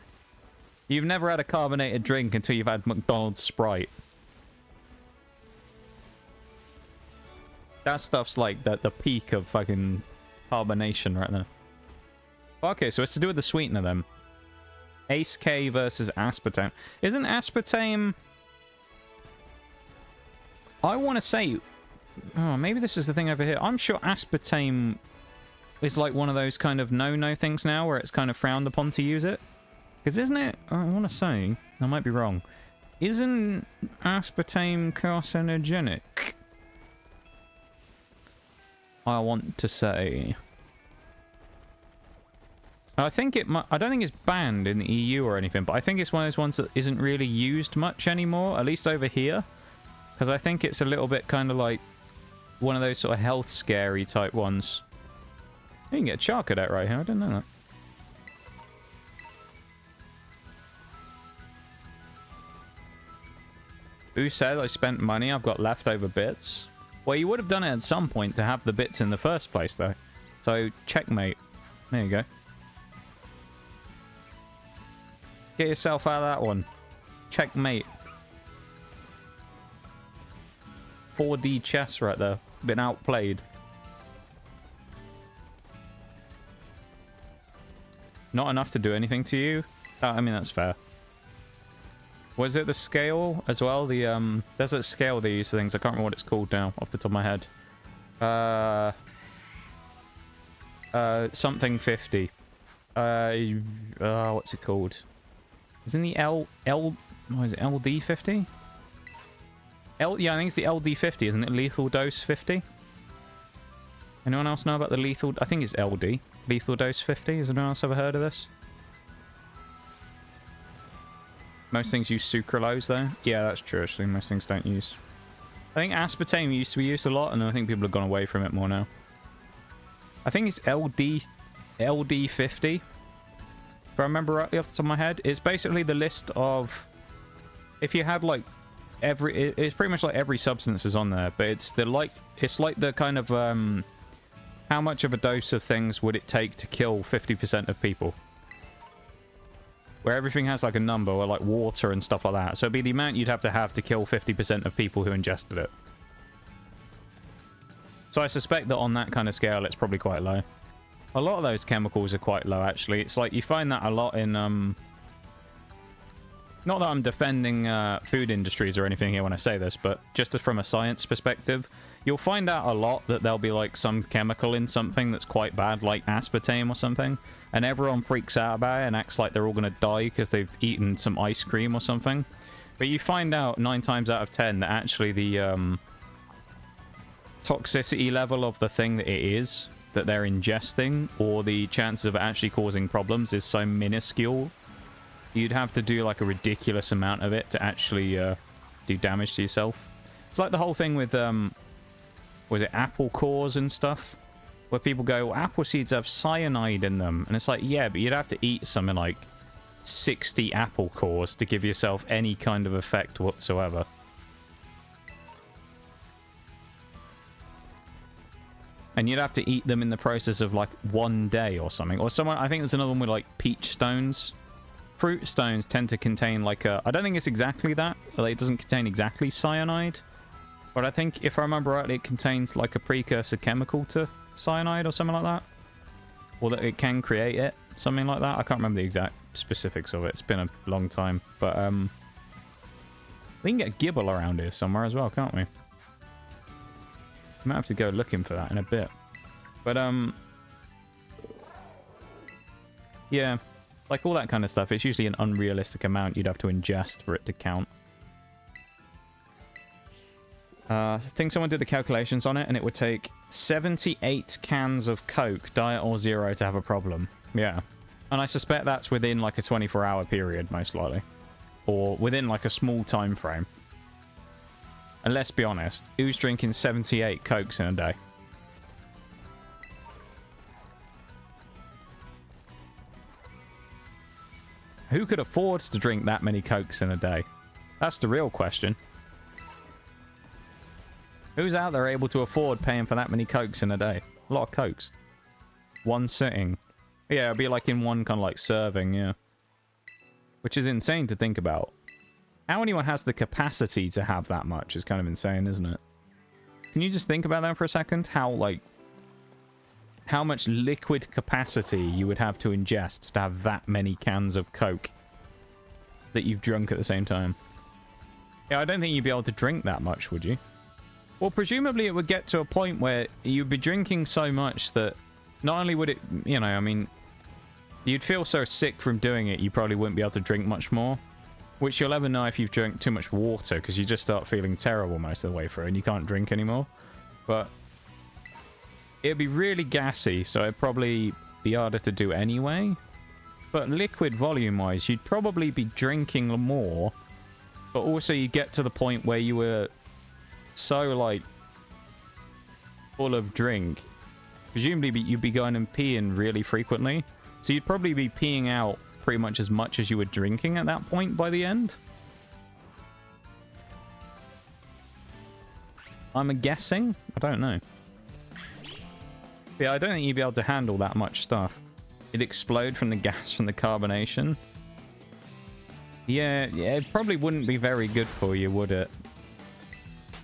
You've never had a carbonated drink until you've had McDonald's Sprite. That stuff's like the peak of fucking carbonation right now. Okay, so it's to do with the sweetener then. Ace K versus aspartame. Isn't aspartame... I want to say... Oh, maybe this is the thing over here. I'm sure aspartame is like one of those kind of no-no things now where it's kind of frowned upon to use it. Because isn't it... I want to say... I might be wrong. Isn't aspartame carcinogenic? I want to say... I think it might... I don't think it's banned in the EU or anything, but I think it's one of those ones that isn't really used much anymore, at least over here. Because I think it's a little bit kind of like one of those sort of health scary type ones. You can get a Charcadet right here, I didn't know that. Who said I spent money? I've got leftover bits. Well, you would have done it at some point to have the bits in the first place, though. So, checkmate. There you go. Get yourself out of that one. Checkmate. 4D chess right there. Been outplayed. Not enough to do anything to you? I mean, that's fair. Was it the scale as well? The there's a scale they use for things. I can't remember what it's called now off the top of my head. Something 50. What's it called? Isn't the what is it, LD 50? Yeah, I think it's the LD 50, isn't it? Lethal dose 50. Anyone else know about the lethal? I think it's LD. Lethal dose 50. Has anyone else ever heard of this? Most things use sucralose, though. Yeah, that's true, actually. Most things don't use. I think aspartame used to be used a lot, and I think people have gone away from it more now. I think it's LD 50. If I remember rightly off the top of my head. It's basically the list of... If you had, like, it's pretty much like every substance is on there, but it's like the kind of, how much of a dose of things would it take to kill 50% of people? Where everything has like a number, or like water and stuff like that. So it'd be the amount you'd have to kill 50% of people who ingested it. So I suspect that on that kind of scale, it's probably quite low. A lot of those chemicals are quite low, actually. It's like you find that a lot in... Not that I'm defending food industries or anything here when I say this, but just from a science perspective, you'll find out a lot that there'll be like some chemical in something that's quite bad, like aspartame or something, and everyone freaks out about it and acts like they're all going to die because they've eaten some ice cream or something. But you find out 9 times out of 10 that actually the toxicity level of the thing that it is that they're ingesting, or the chances of it actually causing problems, is so minuscule. You'd have to do like a ridiculous amount of it to actually do damage to yourself. It's like the whole thing with, was it apple cores and stuff? Where people go, well, apple seeds have cyanide in them. And it's like, yeah, but you'd have to eat something like 60 apple cores to give yourself any kind of effect whatsoever. And you'd have to eat them in the process of like 1 day or something. Or someone, I think there's another one with like peach stones. Fruit stones tend to contain like a... I don't think it's exactly that. Like, it doesn't contain exactly cyanide. But I think, if I remember rightly, it contains like a precursor chemical to cyanide or something like that. Or that it can create it. Something like that. I can't remember the exact specifics of it. It's been a long time. But we can get Gibble around here somewhere as well, can't we? Might have to go looking for that in a bit. But yeah, like all that kind of stuff, it's usually an unrealistic amount you'd have to ingest for it to count. I think someone did the calculations on it, and it would take 78 cans of Coke, diet or zero, to have a problem. Yeah. And I suspect that's within like a 24-hour period, most likely. Or within like a small time frame. And let's be honest, who's drinking 78 Cokes in a day? Who could afford to drink that many Cokes in a day? That's the real question. Who's out there able to afford paying for that many Cokes in a day? A lot of Cokes. One sitting. Yeah, it'd be like in one kind of like serving, yeah. which is insane to think about. How anyone has the capacity to have that much is kind of insane, isn't it? Can you just think about that for a second? How, like, how much liquid capacity you would have to ingest to have that many cans of Coke that you've drunk at the same time. Yeah, I don't think you'd be able to drink that much, would you? Well, presumably it would get to a point where you'd be drinking so much that not only would it, you know, I mean, you'd feel so sick from doing it, you probably wouldn't be able to drink much more. Which you'll ever know if you've drank too much water, because you just start feeling terrible most of the way through and you can't drink anymore. But it'd be really gassy, so it'd probably be harder to do anyway. But liquid volume-wise, you'd probably be drinking more. But also you get to the point where you were so, like, full of drink. Presumably you'd be going and peeing really frequently. So you'd probably be peeing out pretty much as you were drinking at that point by the end. I'm guessing? I don't know. Yeah, I don't think you'd be able to handle that much stuff. It'd explode from the gas from the carbonation. Yeah, it probably wouldn't be very good for you, would it?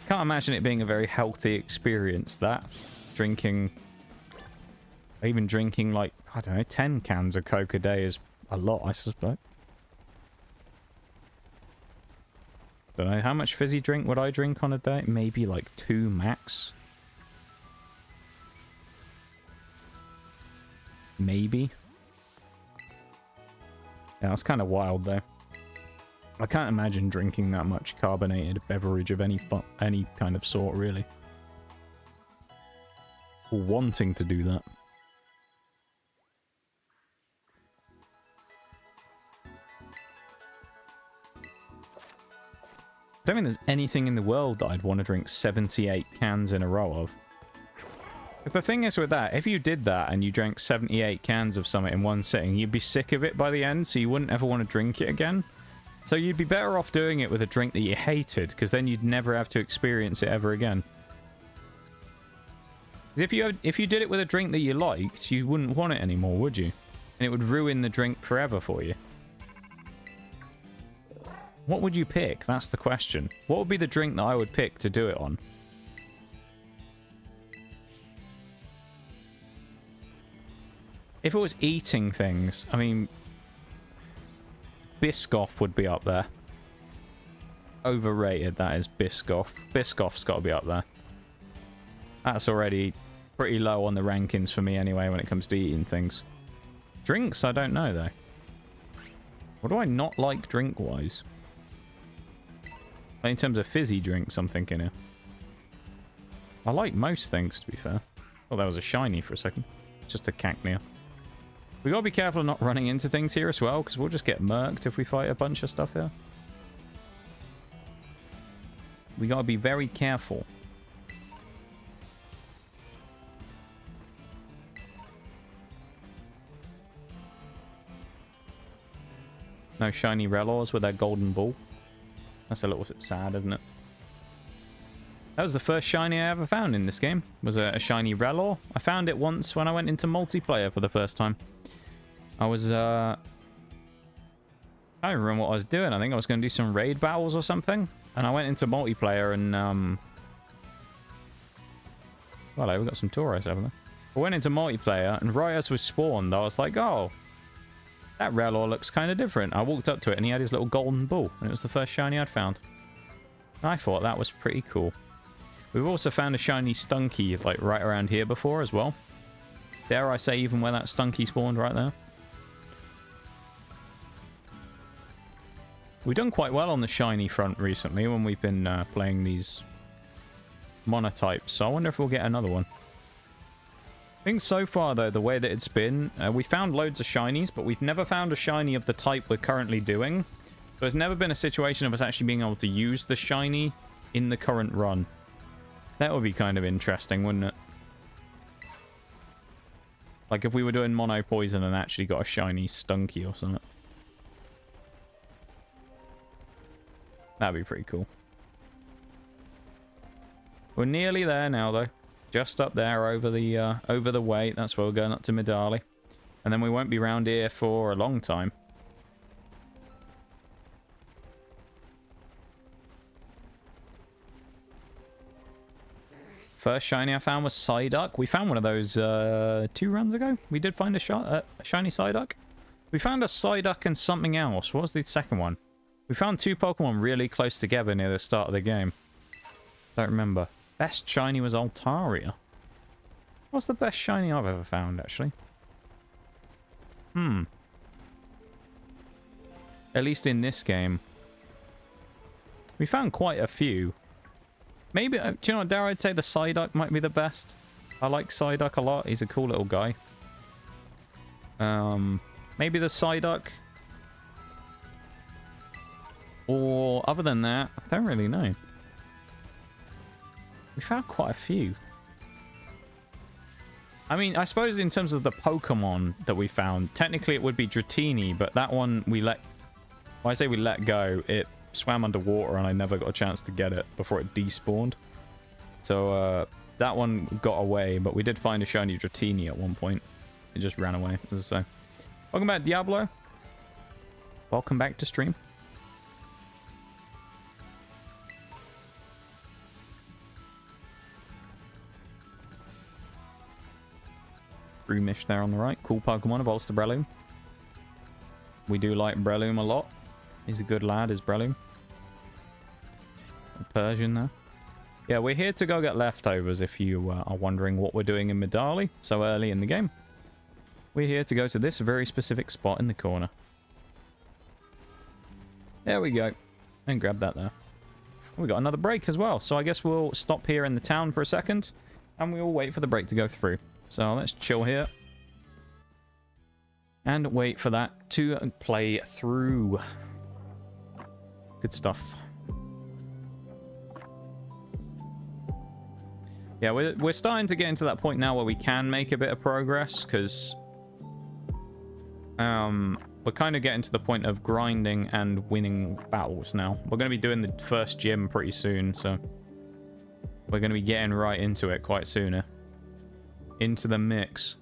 Can't imagine it being a very healthy experience, that. Drinking... Even drinking, like, I don't know, 10 cans of Coke a day is a lot, I suspect. Don't know, how much fizzy drink would I drink on a day? Maybe like 2 max. Maybe. Yeah, that's kind of wild though. I can't imagine drinking that much carbonated beverage of any kind of sort, really. Or wanting to do that. I don't think there's anything in the world that I'd want to drink 78 cans in a row of. But the thing is with that, if you did that and you drank 78 cans of something in one sitting, you'd be sick of it by the end, so you wouldn't ever want to drink it again. So you'd be better off doing it with a drink that you hated, because then you'd never have to experience it ever again. Because if you did it with a drink that you liked, you wouldn't want it anymore, would you? And it would ruin the drink forever for you. What would you pick? That's the question. What would be the drink that I would pick to do it on? If it was eating things, I mean... Biscoff would be up there. Overrated, that is Biscoff. Biscoff's got to be up there. That's already pretty low on the rankings for me anyway when it comes to eating things. Drinks, I don't know though. What do I not like drink-wise? In terms of fizzy drinks, I'm thinking here. I like most things, to be fair. Oh, that was a shiny for a second. Just a cacnea. We gotta be careful of not running into things here as well, because we'll just get murked if we fight a bunch of stuff here. We gotta be very careful. No shiny Relors with that golden ball. That's a little bit sad, isn't it? That was the first shiny I ever found in this game. Was a shiny Relor. I found it once when I went into multiplayer for the first time. I was, I don't remember what I was doing. I think I was going to do some raid battles or something. And I went into multiplayer and, well, we've got some Tauros over there. I went into multiplayer and right as we spawned, I was like, oh, that Relor looks kind of different. I walked up to it and he had his little golden ball. And it was the first shiny I'd found. And I thought that was pretty cool. We've also found a shiny Stunky, like, right around here before as well. Dare I say even where that Stunky spawned right there. We've done quite well on the shiny front recently when we've been playing these monotypes. So I wonder if we'll get another one. I think so far, though, the way that it's been, we found loads of shinies, but we've never found a shiny of the type we're currently doing. So it's never been a situation of us actually being able to use the shiny in the current run. That would be kind of interesting, wouldn't it? Like if we were doing Mono Poison and actually got a shiny Stunky or something. That'd be pretty cool. We're nearly there now, though. Just up there over the way. That's where we're going up to Midali. And then we won't be round here for a long time. First shiny I found was Psyduck. We found one of those 2 runs ago. We did find a shiny Psyduck. We found a Psyduck and something else. What was the second one? We found 2 Pokemon really close together near the start of the game. Don't remember. Best shiny was Altaria. What's the best shiny I've ever found, actually? At least in this game. We found quite a few. Maybe, do you know what, dare I'd say the Psyduck might be the best. I like Psyduck a lot. He's a cool little guy. Maybe the Psyduck. Or, other than that, I don't really know. We found quite a few. I mean, I suppose in terms of the Pokemon that we found, technically it would be Dratini, but that one we let... When I say we let go, it swam underwater and I never got a chance to get it before it despawned. So, that one got away, but we did find a shiny Dratini at one point. It just ran away, as I say. Welcome back, Diablo. Welcome back to stream. Broomish there on the right. Cool Pokemon, evolves to Breloom. We do like Breloom a lot. He's a good lad, is Breloom. A Persian there. Yeah, we're here to go get leftovers if you are wondering what we're doing in Medali so early in the game. We're here to go to this very specific spot in the corner. There we go. And grab that there. We got another break as well, so I guess we'll stop here in the town for a second and we'll wait for the break to go through. So let's chill here. And wait for that to play through. Good stuff. Yeah, we're starting to get into that point now where we can make a bit of progress, because we're kind of getting to the point of grinding and winning battles now. We're going to be doing the first gym pretty soon, so we're going to be getting right into it quite sooner. Into the mix.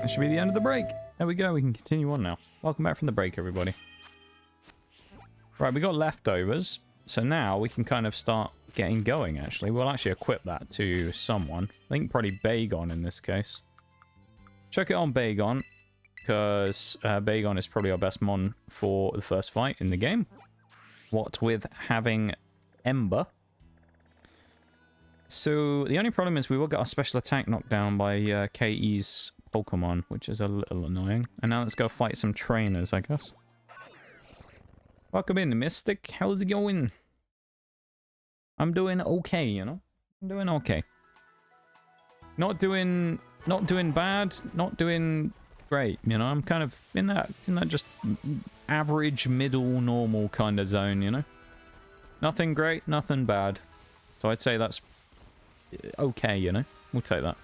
That should be the end of the break. There we go. We can continue on now. Welcome back from the break, everybody. Right, we got leftovers. So now we can kind of start getting going, actually. We'll actually equip that to someone. I think probably Bagon in this case. Chuck it on Bagon, because Bagon is probably our best mon for the first fight in the game. What with having Ember. So the only problem is we will get our special attack knocked down by KE's Pokemon, which is a little annoying. And now let's go fight some trainers, I guess. Welcome in, Mystic. How's it going? I'm doing okay, you know? I'm doing okay. Not doing bad, not doing great, you know? I'm kind of in that just average, middle, normal kind of zone, you know? Nothing great, nothing bad. So I'd say that's okay, you know? We'll take that.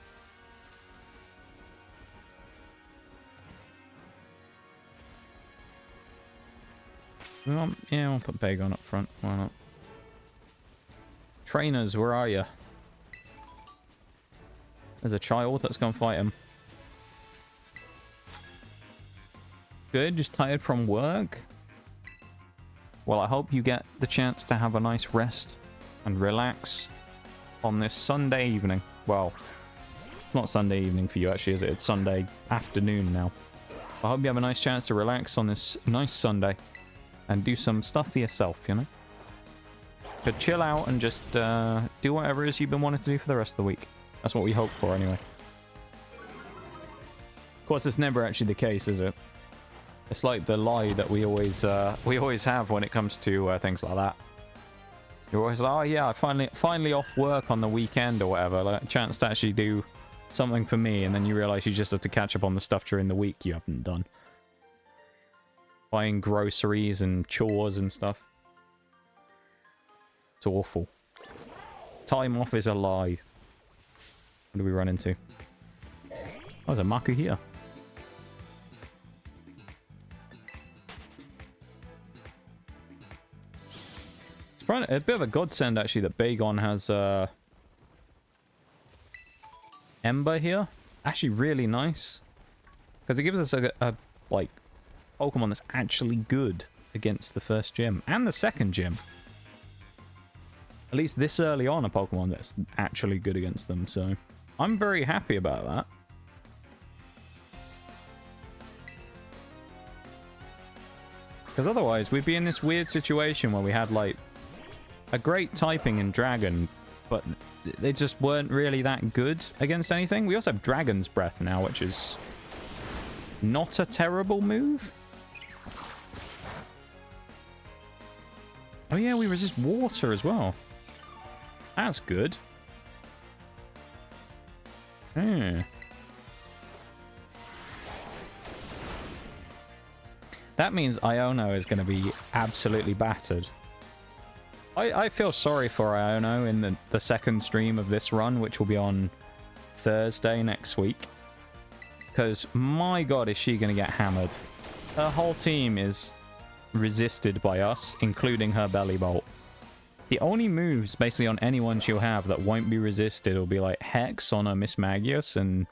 Yeah, I'll put Bagon up front. Why not? Trainers, where are you? There's a child. Let's go and fight him. Good, just tired from work. Well, I hope you get the chance to have a nice rest and relax on this Sunday evening. Well, it's not Sunday evening for you, actually, is it? It's Sunday afternoon now. I hope you have a nice chance to relax on this nice Sunday and do some stuff for yourself, you know? To chill out and just do whatever it is you've been wanting to do for the rest of the week. That's what we hope for, anyway. Of course, it's never actually the case, is it? It's like the lie that we always have when it comes to things like that. You're always like, oh yeah, I finally off work on the weekend or whatever, like a chance to actually do something for me, and then you realize you just have to catch up on the stuff during the week you haven't done. Buying groceries and chores and stuff. It's awful. Time off is a lie. What do we run into? Oh, there's a Maku here. A bit of a godsend, actually, that Bagon has Ember here. Actually, really nice. Because it gives us a like, Pokemon that's actually good against the first gym. And the second gym. At least this early on, a Pokemon that's actually good against them. So, I'm very happy about that. Because otherwise, we'd be in this weird situation where we had, like, a great typing in Dragon, but they just weren't really that good against anything. We also have Dragon's Breath now, which is not a terrible move. Oh yeah, we resist water as well. That's good. Hmm. That means Iono is going to be absolutely battered. I feel sorry for Iono in the second stream of this run, which will be on Thursday next week. Because, my god, is she going to get hammered. Her whole team is resisted by us, including her Belly Bolt. The only moves, basically, on anyone she'll have that won't be resisted will be, like, Hex on a Miss Magius and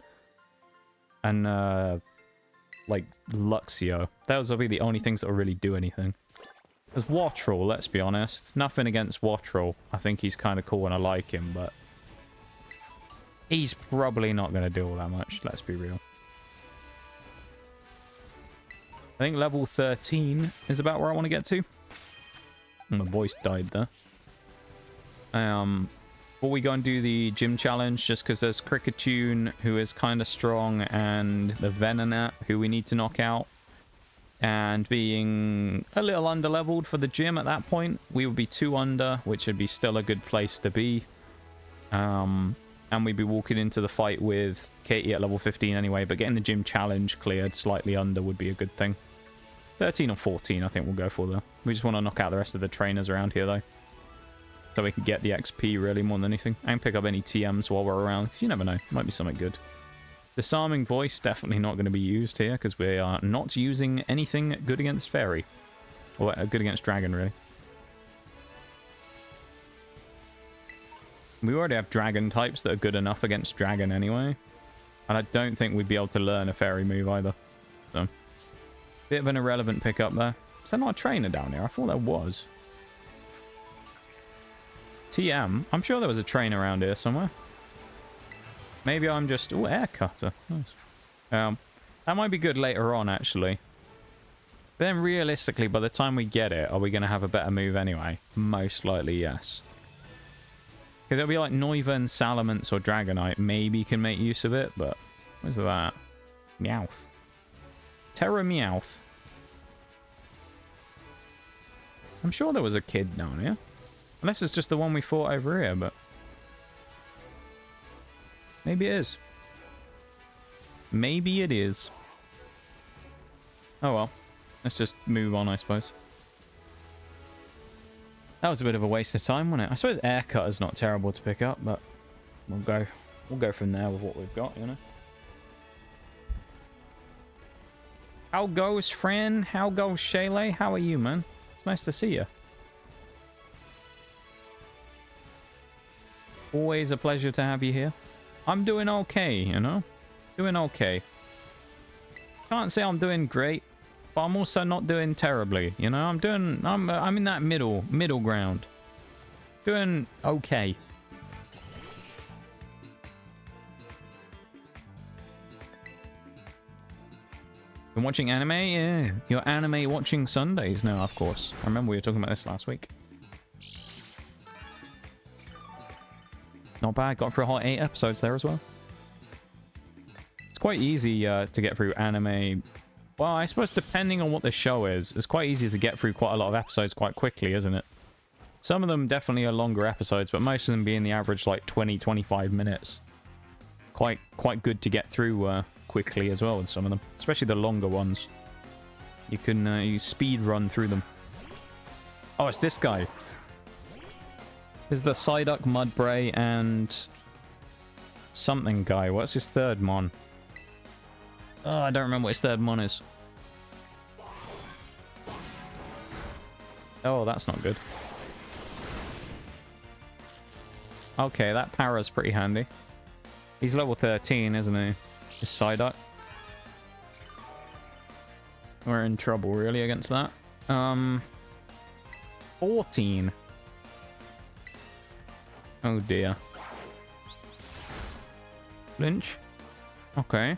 like, Luxio. Those will be the only things that will really do anything. There's Wattrel, let's be honest. Nothing against Wattrel. I think he's kind of cool and I like him, but he's probably not going to do all that much, let's be real. I think level 13 is about where I want to get to. My voice died there. Before we go and do the gym challenge, just because there's Kricketune, who is kind of strong, and the Venonat, who we need to knock out. And being a little under-leveled for the gym at that point, we would be 2 under, which would be still a good place to be. And we'd be walking into the fight with Katie at level 15 anyway, but getting the gym challenge cleared slightly under would be a good thing. 13 or 14, I think we'll go for, though. We just want to knock out the rest of the trainers around here, though. So we can get the XP, really, more than anything. And pick up any TMs while we're around. You never know. Might be something good. Disarming Voice, definitely not going to be used here, because we are not using anything good against Fairy. Or good against Dragon, really. We already have Dragon types that are good enough against Dragon anyway. And I don't think we'd be able to learn a Fairy move either. So, bit of an irrelevant pickup there. Is there not a trainer down here? I thought there was. TM. I'm sure there was a trainer around here somewhere. Maybe I'm just... Oh, air cutter. Nice. That might be good later on, actually. But then, realistically, by the time we get it, are we going to have a better move anyway? Most likely, yes. Because it'll be like Noivern, Salamence, or Dragonite. Maybe can make use of it, but... Where's that? Meowth. Terra Meowth. I'm sure there was a kid down here. Unless it's just the one we fought over here, but... Maybe it is. Maybe it is. Oh well. Let's just move on, I suppose. That was a bit of a waste of time, wasn't it? I suppose air cutter's not terrible to pick up, but we'll go from there with what we've got, you know. How goes, friend? How goes, Shaylee? How are you, man? It's nice to see you. Always a pleasure to have you here. I'm doing okay, you know? Doing okay. Can't say I'm doing great. but I'm also not doing terribly. You know, I'm in that middle ground. Doing okay. Been watching anime? Yeah. Your anime watching Sundays now, of course. I remember we were talking about this last week. Not bad. Got through a whole 8 episodes there as well. It's quite easy to get through anime. Well, I suppose depending on what the show is, it's quite easy to get through quite a lot of episodes quite quickly, isn't it? Some of them definitely are longer episodes, but most of them being the average like 20-25 minutes. Quite good to get through quickly as well with some of them, especially the longer ones. You can you speed run through them. Oh, it's this guy. This is the Psyduck, Mudbray, and something guy. What's his third mon? Oh, I don't remember what his third mon is. Oh, that's not good. Okay, that para's pretty handy. He's level 13, isn't he? His Psyduck. We're in trouble, really, against that. 14. Oh, dear. Flinch. Okay.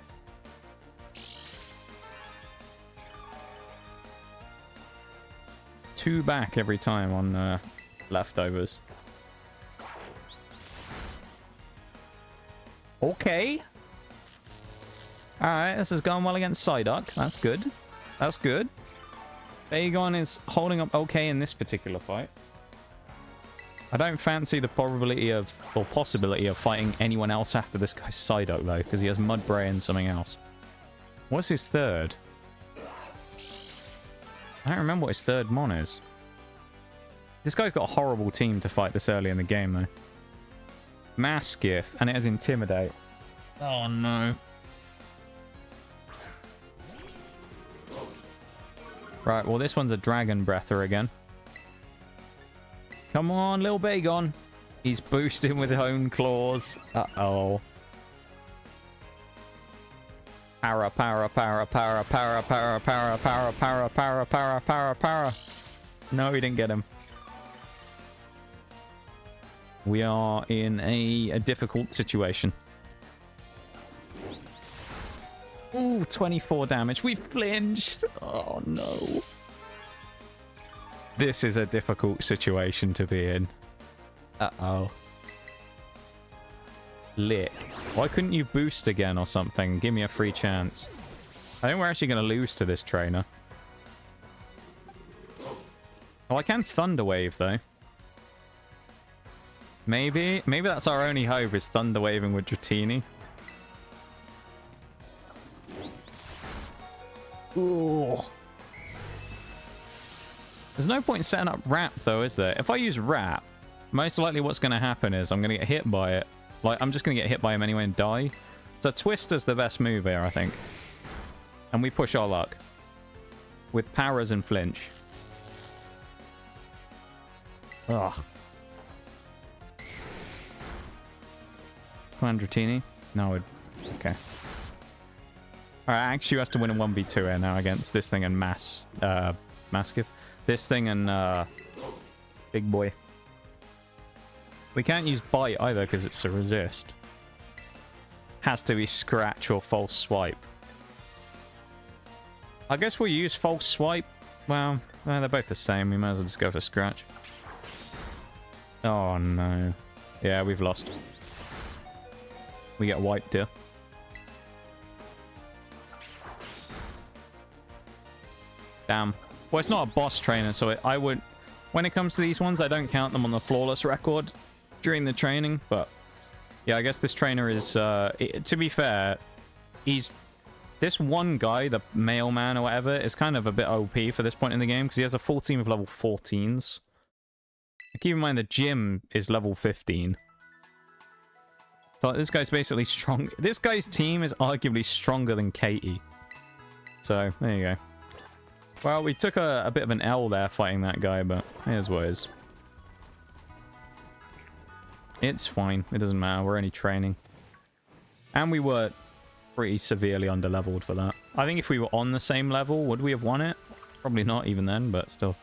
Two back every time on leftovers. Okay. Alright, this is going well against Psyduck. That's good. That's good. Bagon is holding up okay in this particular fight. I don't fancy the probability of, or possibility of fighting anyone else after this guy's Psyduck, though, because he has Mudbray and something else. What's his third? I don't remember what his third mon is. This guy's got a horrible team to fight this early in the game, though. Maskiff, and it has Intimidate. Oh, no. Right, well, this one's a Dragon Breather again. Come on, little Bagon. He's boosting with his own claws. Uh-oh. Para, para, para, para, para, para, para, para, para, para, para, para, para. No, he didn't get him. We are in a difficult situation. Ooh, 24 damage. We flinched. Oh, no. This is a difficult situation to be in. Uh-oh. Lick. Why couldn't you boost again or something? Give me a free chance. I think we're actually going to lose to this trainer. Oh, I can Thunder Wave, though. Maybe that's our only hope, is Thunder Waving with Dratini. Ooh. There's no point in setting up Wrap, though, is there? If I use Wrap, most likely what's going to happen is I'm going to get hit by it. Like, I'm just going to get hit by him anyway and die. So Twister's the best move here, I think. And we push our luck. With Paras and Flinch. Ugh. Come on, Dratini. No, okay. Alright, Axew has to win a 1v2 here now against this thing and Maskiff. This thing and Big Boy. We can't use Bite either because it's a resist. Has to be Scratch or False Swipe. I guess we'll use False Swipe. Well, they're both the same. We might as well just go for Scratch. Oh no. Yeah, we've lost. We get wiped here. Damn. Well, it's not a boss trainer, so I would... When it comes to these ones, I don't count them on the flawless record during the training, but... Yeah, I guess this trainer is... to be fair, he's... This one guy, the mailman or whatever, is kind of a bit OP for this point in the game, because he has a full team of level 14s. Keep in mind the gym is level 15. So this guy's basically strong. This guy's team is arguably stronger than Katie. So, there you go. Well, we took a bit of an L there fighting that guy, but here's what it is. It's fine. It doesn't matter. We're only training. And we were pretty severely underleveled for that. I think if we were on the same level, would we have won it? Probably not even then, but still.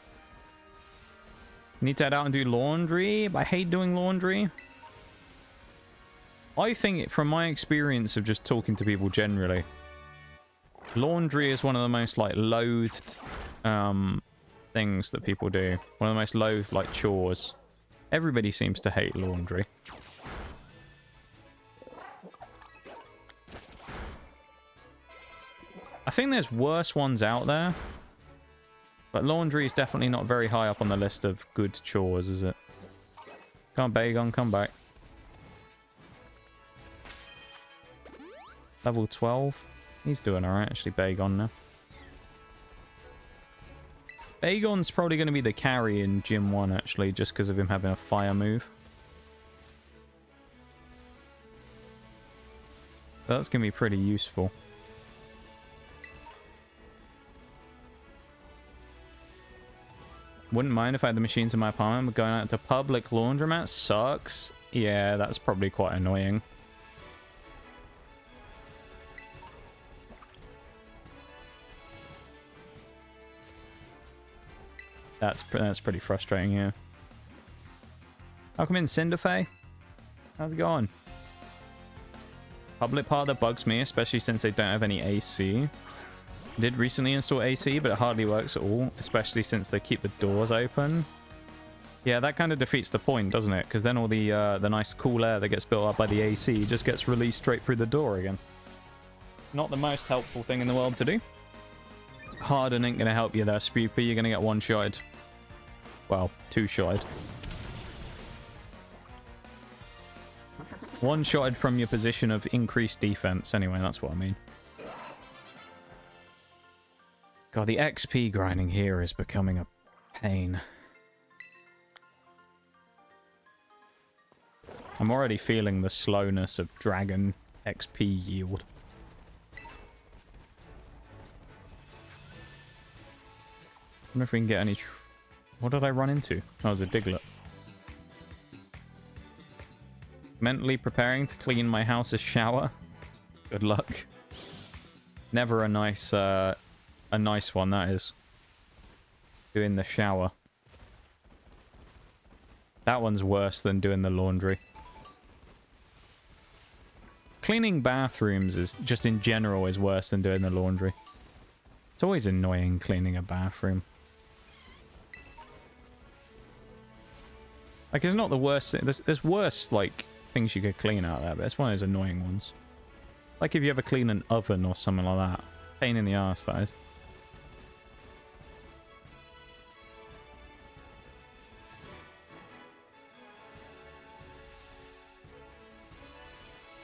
Need to head out and do laundry. I hate doing laundry. I think, from my experience of just talking to people generally, laundry is one of the most, like, loathed things that people do. One of the most loathed, like, chores. Everybody seems to hate laundry. I think there's worse ones out there. But laundry is definitely not very high up on the list of good chores, is it? Come on, Bagon, come back. Level 12. He's doing alright, actually, Bagon now. Bagon's probably going to be the carry in Gym 1, actually, just because of him having a fire move. That's going to be pretty useful. Wouldn't mind if I had the machines in my apartment, but going out to public laundromat sucks. Yeah, that's probably quite annoying. That's pretty frustrating, yeah. Welcome in, Cinderfay. How's it going? Public part that bugs me, especially since they don't have any AC. Did recently install AC, but it hardly works at all, especially since they keep the doors open. Yeah, that kind of defeats the point, doesn't it? Because then all the nice cool air that gets built up by the AC just gets released straight through the door again. Not the most helpful thing in the world to do. Harden ain't going to help you there, Spoopy. You're going to get one-shotted. Well, two-shotted. One-shotted from your position of increased defense. Anyway, that's what I mean. God, the XP grinding here is becoming a pain. I'm already feeling the slowness of dragon XP yield. I wonder if we can get any... What did I run into? Oh, it was a Diglett. Mentally preparing to clean my house's shower. Good luck. Never a nice one, that is. Doing the shower. That one's worse than doing the laundry. Cleaning bathrooms is just in general is worse than doing the laundry. It's always annoying cleaning a bathroom. Like, it's not the worst thing. There's worse, like, things you could clean out there, but it's one of those annoying ones. Like if you ever clean an oven or something like that. Pain in the arse, that is.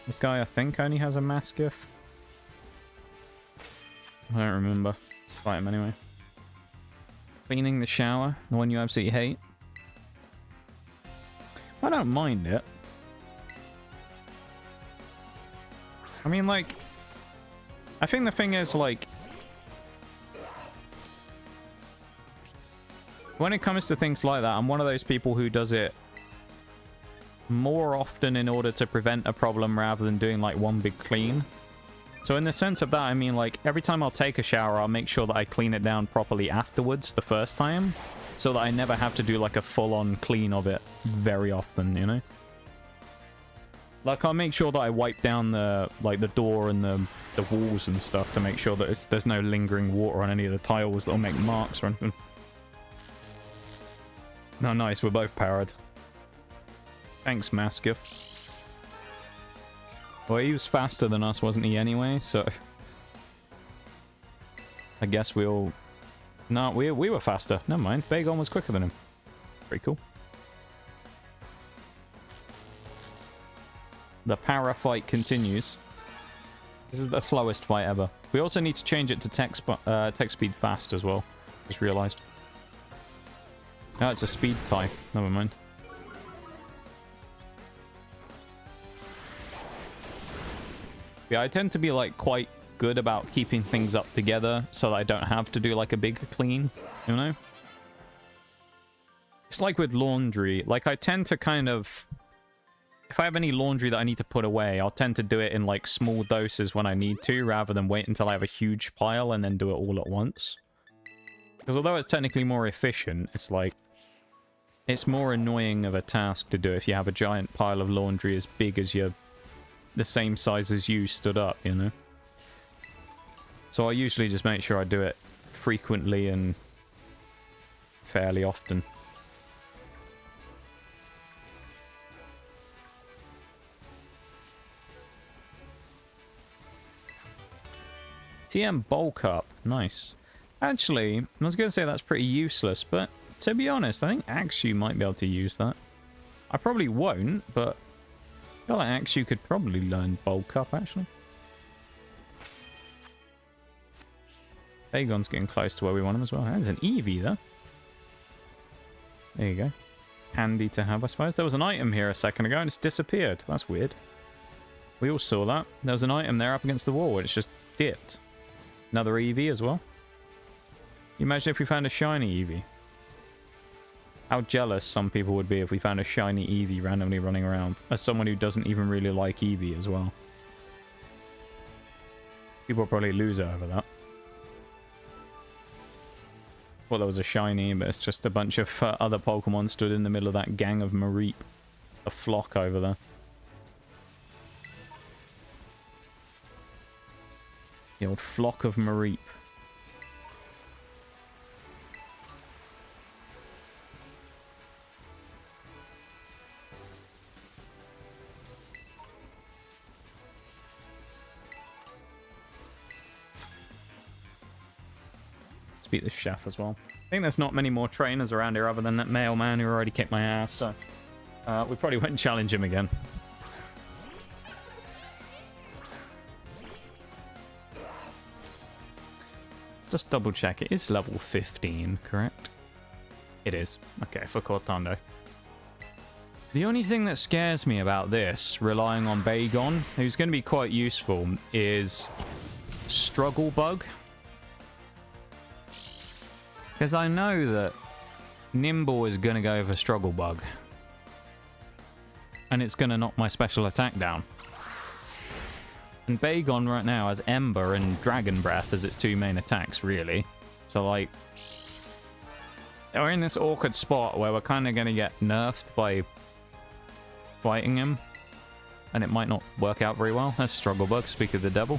This guy, I think, only has a Mastiff. I don't remember. Fight him anyway. Cleaning the shower, the one you absolutely hate. I don't mind it. I mean, like... I think the thing is, like... When it comes to things like that, I'm one of those people who does it more often in order to prevent a problem rather than doing, like, one big clean. So in the sense of that, I mean, like, every time I'll take a shower, I'll make sure that I clean it down properly afterwards the first time, so that I never have to do, like, a full-on clean of it very often, you know? Like, I'll make sure that I wipe down the, like, the door and the walls and stuff to make sure that there's no lingering water on any of the tiles that'll make marks or anything. No, nice, we're both powered. Thanks, Mastiff. Well, he was faster than us, wasn't he, anyway? So... I guess we all... No, we were faster. Never mind. Bagon was quicker than him. Pretty cool. The para fight continues. This is the slowest fight ever. We also need to change it to tech speed fast as well. Just realized. No, it's a speed tie. Never mind. Yeah, I tend to be, like, quite good about keeping things up together so that I don't have to do, like, a big clean, you know? It's like with laundry. Like, I tend to kind of if I have any laundry that I need to put away, I'll tend to do it in like small doses when I need to, rather than wait until I have a huge pile and then do it all at once. Because although it's technically more efficient, it's like, it's more annoying of a task to do if you have a giant pile of laundry as big as the same size as you stood up, you know? So I usually just make sure I do it frequently and fairly often. TM bulk up. Nice. Actually, I was going to say that's pretty useless, but to be honest, I think Axew might be able to use that. I probably won't, but I feel like Axew could probably learn bulk up, actually. Bagon's getting close to where we want him as well. There's an Eevee, though. There you go. Handy to have, I suppose. There was an item here a second ago, and it's disappeared. That's weird. We all saw that. There was an item there up against the wall, and it's just dipped. Another Eevee as well. You imagine if we found a shiny Eevee? How jealous some people would be if we found a shiny Eevee randomly running around. As someone who doesn't even really like Eevee as well. People will probably lose it over that. Well, there was a shiny, but it's just a bunch of other Pokemon stood in the middle of that gang of Mareep. A flock over there. The old flock of Mareep. Beat the chef as well. I think there's not many more trainers around here other than that mailman who already kicked my ass, so we probably won't challenge him again. Just double check. It is level 15, correct? It is. Okay, for Cortando. The only thing that scares me about this, relying on Bagon, who's going to be quite useful, is Struggle Bug. Because I know that Nimble is going to go for Struggle Bug. And it's going to knock my special attack down. And Bagon right now has Ember and Dragon Breath as its two main attacks, really. So, like, we're in this awkward spot where we're kind of going to get nerfed by fighting him. And it might not work out very well. That's Struggle Bug, speak of the devil.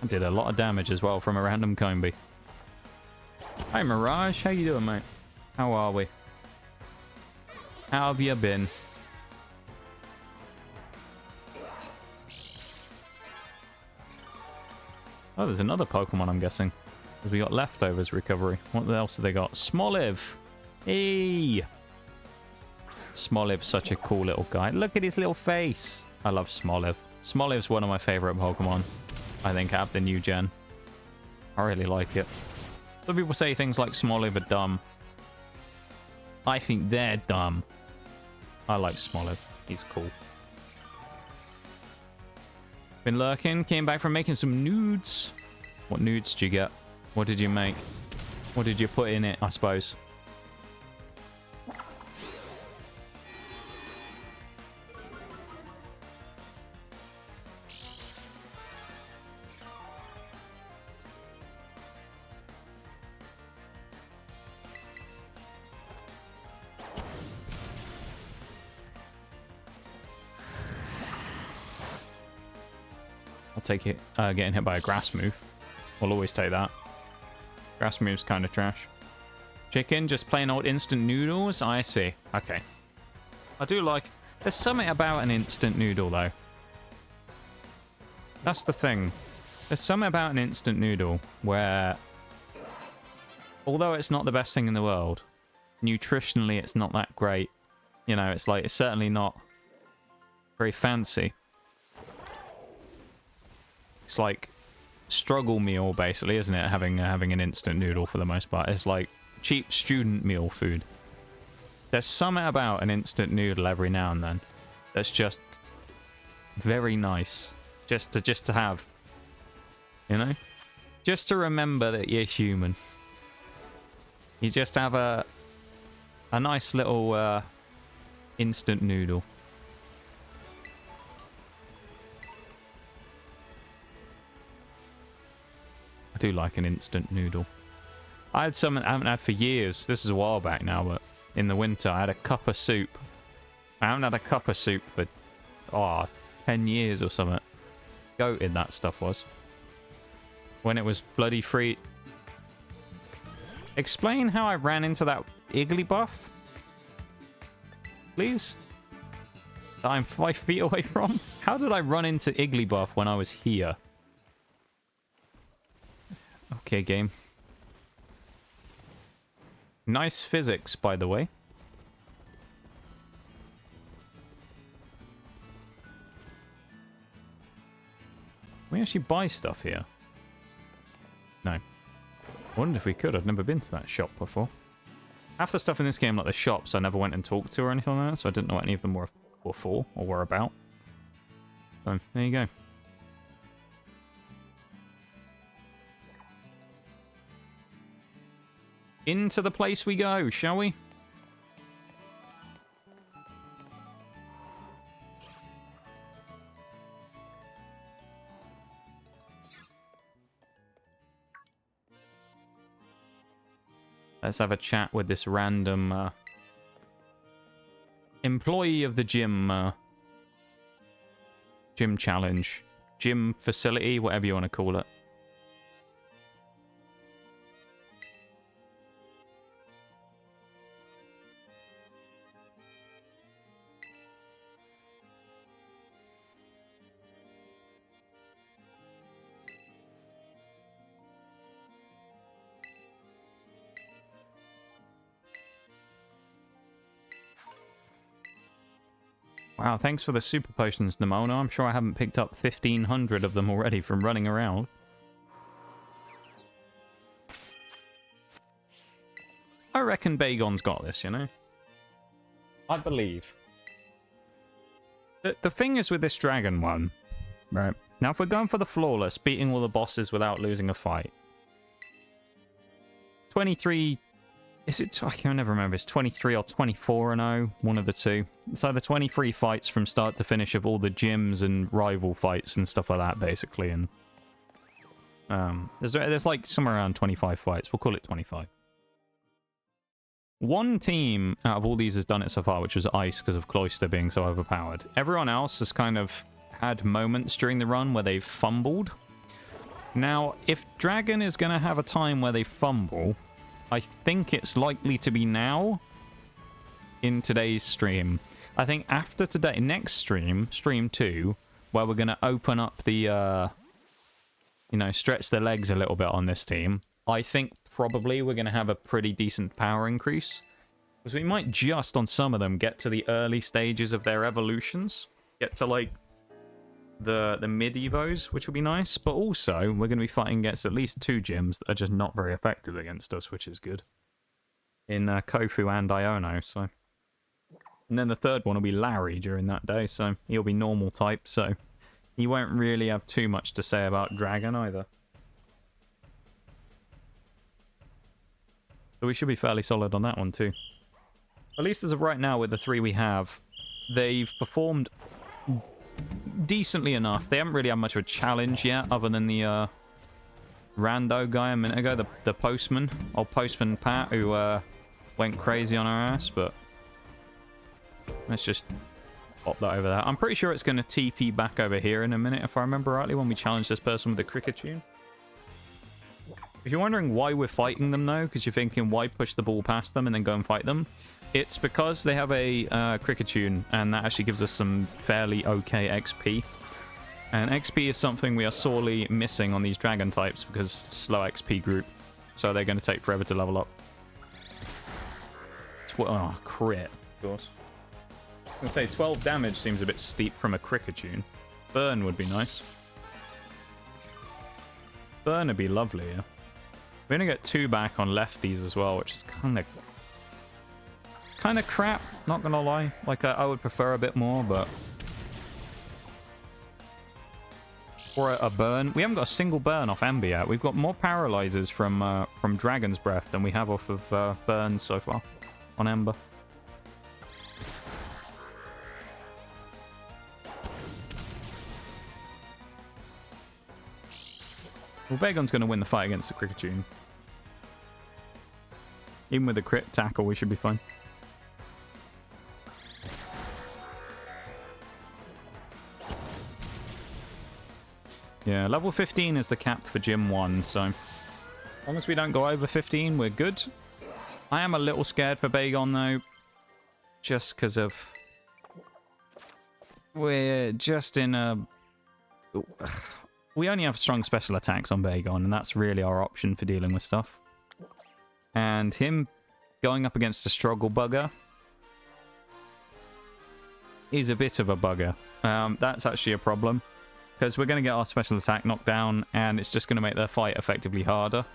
I did a lot of damage as well from a random Combi. Hi Mirage, how you doing, mate? How are we? How have you been? Oh, there's another Pokemon, I'm guessing. Because we got leftovers recovery. What else have they got? Smoliv! Hey! Smoliv's such a cool little guy. Look at his little face! I love Smoliv. Smoliv's one of my favourite Pokemon, I think, out of the new gen. I really like it. Some people say things like Smoliv are dumb. I think they're dumb. I like Smoliv. He's cool. Been lurking. Came back from making some nudes. What nudes did you get? What did you make? What did you put in it, I suppose? Take it, getting hit by a grass move. We'll always take that. Grass move's kind of trash. Chicken, just plain old instant noodles? I see. Okay. I do like... There's something about an instant noodle, though. That's the thing. There's something about an instant noodle where... Although it's not the best thing in the world, nutritionally it's not that great. You know, it's like, it's certainly not very fancy. It's like struggle meal, basically, isn't it? Having an instant noodle for the most part. It's like cheap student meal food. There's something about an instant noodle every now and then that's just very nice. Just to have. You know? Just to remember that you're human. You just have a nice little instant noodle. do like an instant noodle. I had something I haven't had for years. This is a while back now, but in the winter I had a cup of soup. I haven't had a cup of soup for 10 years or something. Goated that stuff was. When it was bloody free. Explain how I ran into that Igglybuff, please? That I'm 5 feet away from? How did I run into Igglybuff when I was here? Okay, game. Nice physics, by the way. Can we actually buy stuff here? No. I wondered if we could. I've never been to that shop before. Half the stuff in this game, like the shops, I never went and talked to or anything like that, so I didn't know what any of them were for or were about. So, there you go. Into the place we go, shall we? Let's have a chat with this random employee of the gym challenge. Gym facility, whatever you want to call it. Wow, thanks for the super potions, Nimona. I'm sure I haven't picked up 1,500 of them already from running around. I reckon Bagon's got this, you know? I believe. The thing is with this dragon one, right? Now, if we're going for the flawless, beating all the bosses without losing a fight. 23... Is it... I can never remember. It's 23 or 24-0. One of the two. It's either 23 fights from start to finish of all the gyms and rival fights and stuff like that, basically. And there's like somewhere around 25 fights. We'll call it 25. One team out of all these has done it so far, which was Ice because of Cloyster being so overpowered. Everyone else has kind of had moments during the run where they've fumbled. Now, if Dragon is going to have a time where they fumble... I think it's likely to be now in today's stream. I think after today, next stream, stream 2, where we're going to open up the, you know, stretch the legs a little bit on this team. I think probably we're going to have a pretty decent power increase. Because we might just, on some of them, get to the early stages of their evolutions. Get to, like, the mid-evos, which will be nice, but also we're going to be fighting against at least 2 gyms that are just not very effective against us, which is good. In Kofu and Iono, so... And then the third one will be Larry during that day, so he'll be normal type, so he won't really have too much to say about Dragon either. So we should be fairly solid on that one too. At least as of right now with the 3 we have, they've performed... decently enough. They haven't really had much of a challenge yet, other than the rando guy a minute ago, the postman, old postman Pat, who went crazy on our ass. But let's just pop that over there. I'm pretty sure it's going to TP back over here in a minute, if I remember rightly, when we challenge this person with the cricket tune. If you're wondering why we're fighting them though, because you're thinking why push the ball past them and then go and fight them, it's because they have a cricket tune, and that actually gives us some fairly okay XP. And XP is something we are sorely missing on these dragon types, because slow XP group. So they're going to take forever to level up. Oh, crit, of course. I was going to say, 12 damage seems a bit steep from a cricket tune. Burn would be nice. Burn would be lovely, yeah. We only get 2 back on lefties as well, which is kind of crap, not gonna lie. Like, I would prefer a bit more, but... For a burn. We haven't got a single burn off Ember yet. We've got more paralyzers from Dragon's Breath than we have off of burns so far on Ember. Well, Bagon's going to win the fight against the Cricketune. Even with a crit tackle, we should be fine. Yeah, level 15 is the cap for Gym 1, so as long as we don't go over 15, we're good. I am a little scared for Bagon, though, just because of... We're just in a... We only have strong special attacks on Bagon, and that's really our option for dealing with stuff. And him going up against a struggle bugger is a bit of a bugger. That's actually a problem. Because we're going to get our special attack knocked down, and it's just going to make the fight effectively harder.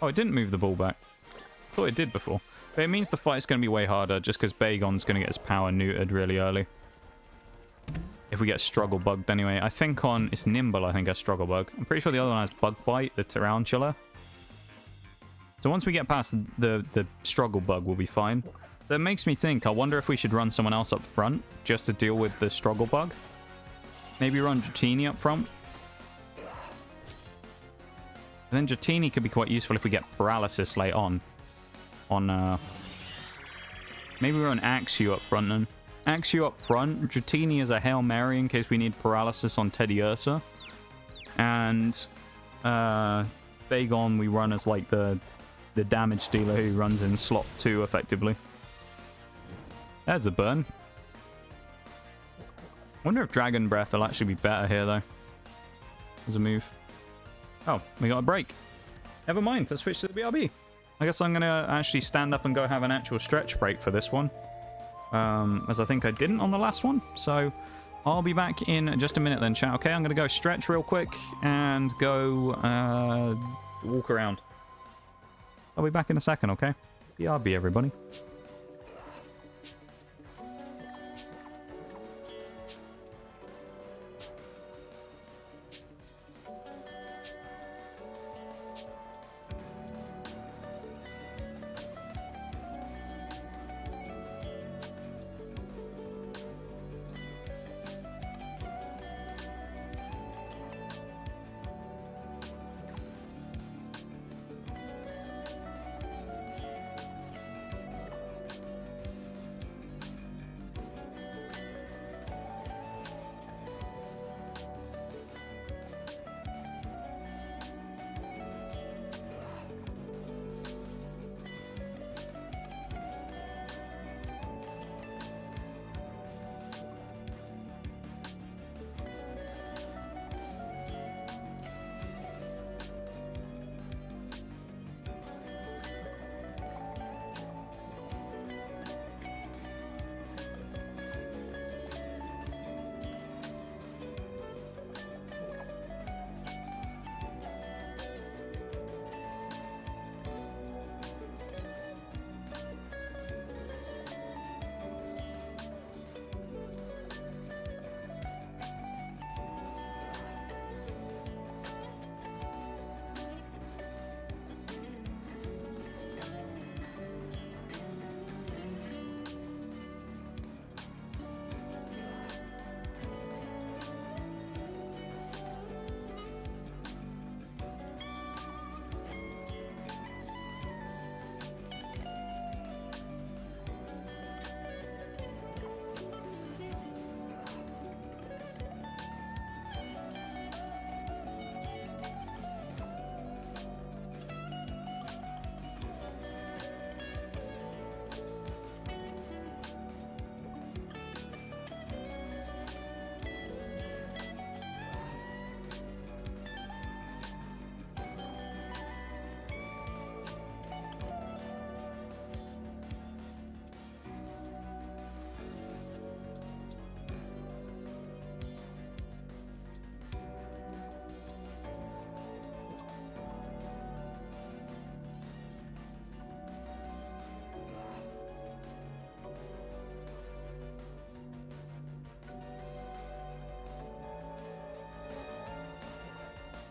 Oh, it didn't move the ball back. I thought it did before. But it means the fight's going to be way harder, just because Bagon's going to get his power neutered really early. If we get struggle bugged anyway. I think on... It's Nimble, I think, has struggle bug. I'm pretty sure the other one has bug bite, the tarantula. So once we get past the struggle bug, we'll be fine. That makes me think, I wonder if we should run someone else up front, just to deal with the struggle bug. Maybe run Dratini up front. And then Dratini could be quite useful if we get paralysis late on. Maybe run Axew up front then. Axew up front. Dratini is a Hail Mary in case we need paralysis on Teddy Ursa. And Bagon we run as like the damage dealer who runs in slot 2 effectively. There's the burn. I wonder if Dragon Breath will actually be better here, though. As a move. Oh, we got a break. Never mind, let's switch to the BRB. I guess I'm going to actually stand up and go have an actual stretch break for this one. As I think I didn't on the last one. So, I'll be back in just a minute then, chat. Okay, I'm going to go stretch real quick and go walk around. I'll be back in a second, okay? BRB, everybody.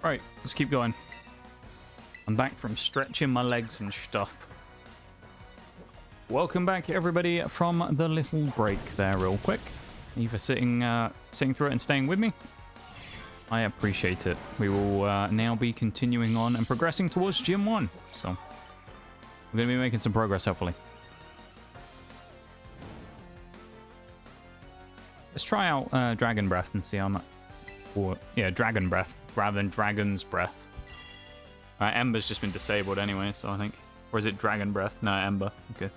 Right, let's keep going. I'm back from stretching my legs and stuff. Welcome back, everybody, from the little break there real quick. Thank you for sitting through it and staying with me. I appreciate it. We will now be continuing on and progressing towards Gym 1. So, we're going to be making some progress, hopefully. Let's try out Dragon Breath and see how much... Or, yeah, Dragon Breath rather than Dragon's Breath. Ember's just been disabled anyway, so I think... Or is it Dragon Breath? No, Ember. Okay.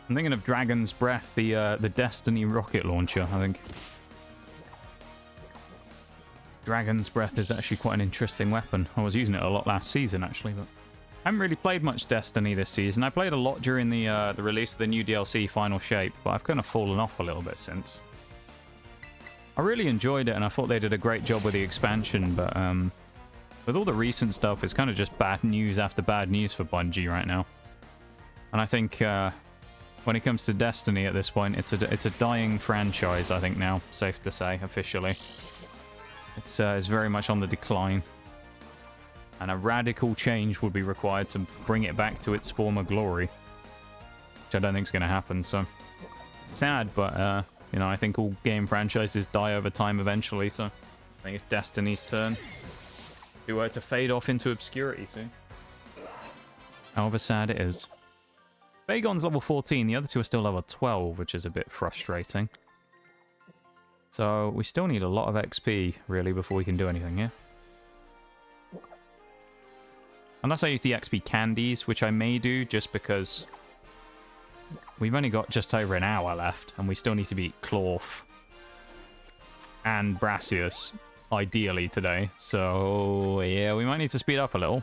I'm thinking of Dragon's Breath, the Destiny rocket launcher, I think. Dragon's Breath is actually quite an interesting weapon. I was using it a lot last season, actually, but I haven't really played much Destiny this season. I played a lot during the release of the new DLC, Final Shape, but I've kind of fallen off a little bit since. I really enjoyed it, and I thought they did a great job with the expansion, but with all the recent stuff, it's kind of just bad news after bad news for Bungie right now. And I think when it comes to Destiny at this point, it's a dying franchise, I think now, safe to say, officially. It's very much on the decline. And a radical change would be required to bring it back to its former glory. Which I don't think is going to happen, so... Sad, but, you know, I think all game franchises die over time eventually, so... I think it's Destiny's turn. To fade off into obscurity soon. However sad it is. Bagon's level 14, the other two are still level 12, which is a bit frustrating. So, we still need a lot of XP, really, before we can do anything here. Unless I use the XP candies, which I may do, just because we've only got just over an hour left, and we still need to beat Clorf and Brassius, ideally, today. So, yeah, we might need to speed up a little.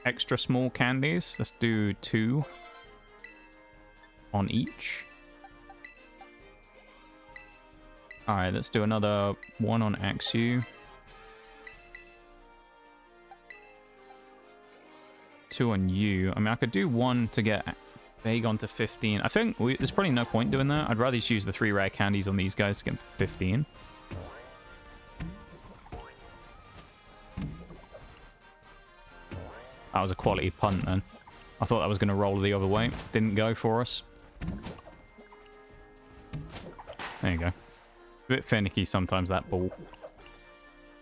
Extra small candies. Let's do 2. On each. Alright, let's do another 1 on Axew. 2 on you. I mean, I could do 1 to get Bagon to 15. I think there's probably no point doing that. I'd rather just use the 3 rare candies on these guys to get them to 15. That was a quality punt then. I thought that was going to roll the other way. Didn't go for us. There you go. A bit finicky sometimes, that ball.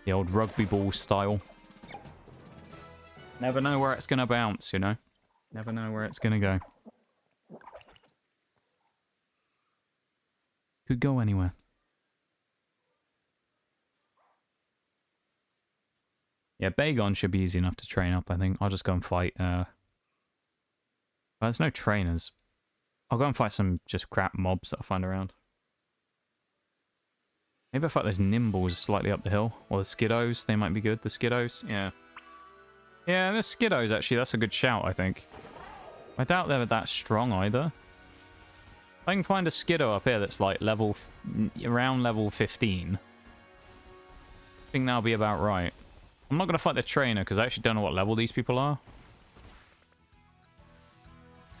The old rugby ball style. Never know where it's going to bounce, you know? Never know where it's going to go. Could go anywhere. Yeah, Bagon should be easy enough to train up, I think. I'll just go and fight... Well, there's no trainers. I'll go and fight some just crap mobs that I find around. Maybe I fight those Nimbles slightly up the hill. Or the Skiddos, they might be good. The Skiddos, yeah. Yeah, the Skiddos, actually, that's a good shout, I think. I doubt they're that strong, either. If I can find a Skiddo up here that's, like, around level 15. I think that'll be about right. I'm not going to fight the trainer, because I actually don't know what level these people are.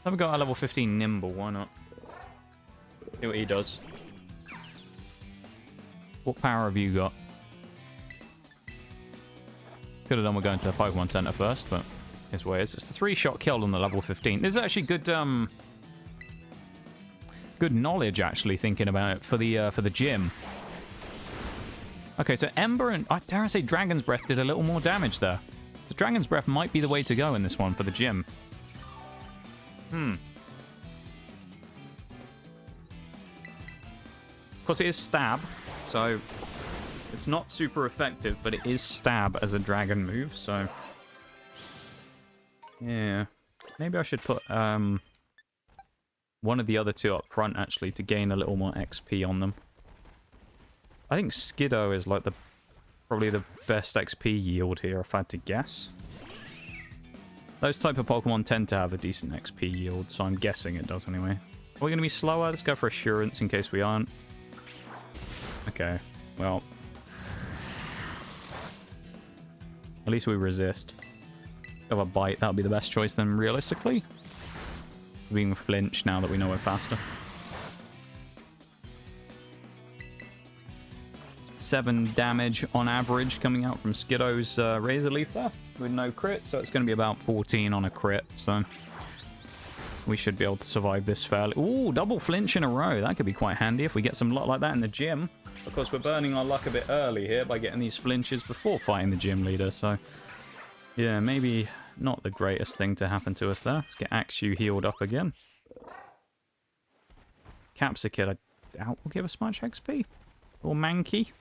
I've got a level 15 Nimble, why not? See what he does. What power have you got? Could have done with going to the Pokemon Center first, but here's where it is. It's the 3-shot kill on the level 15. This is actually good, good knowledge, actually, thinking about it for the gym. Okay, so Ember and, I dare I say, Dragon's Breath did a little more damage there. So Dragon's Breath might be the way to go in this one for the gym. Of course, it is stab, so it's not super effective, but it is stab as a dragon move, so... Yeah. Maybe I should put one of the other two up front, actually, to gain a little more XP on them. I think Skiddo is, like, probably the best XP yield here, if I had to guess. Those type of Pokemon tend to have a decent XP yield, so I'm guessing it does anyway. Are we going to be slower? Let's go for Assurance in case we aren't. Okay, well. At least we resist. Have a Bite, that would be the best choice then, realistically. We can flinch now that we know we're faster. 7 damage on average coming out from Skiddo's Razor Leaf there with no crit, so it's going to be about 14 on a crit, so we should be able to survive this fairly. Ooh, double flinch in a row. That could be quite handy if we get some luck like that in the gym. Of course, we're burning our luck a bit early here by getting these flinches before fighting the gym leader. So, yeah, maybe not the greatest thing to happen to us there. Let's get Axew healed up again. Capsicid, I doubt will give us much XP. Or Mankey.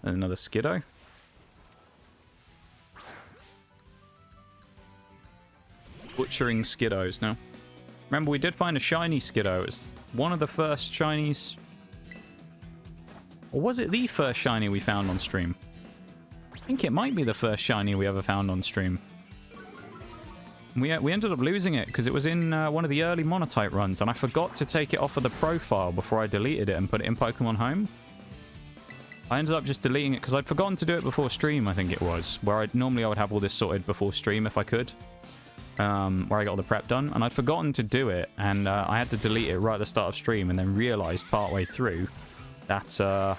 And another Skiddo. Butchering Skiddos now. Remember, we did find a shiny Skiddo. It's one of the first shinies. Or was it the first shiny we found on stream? I think it might be the first shiny we ever found on stream. We ended up losing it because it was in one of the early Monotype runs, and I forgot to take it off of the profile before I deleted it and put it in Pokemon Home. I ended up just deleting it because I'd forgotten to do it before stream, I think it was. Where normally I would have all this sorted before stream if I could. Where I got all the prep done. And I'd forgotten to do it, and I had to delete it right at the start of stream, and then realized partway through that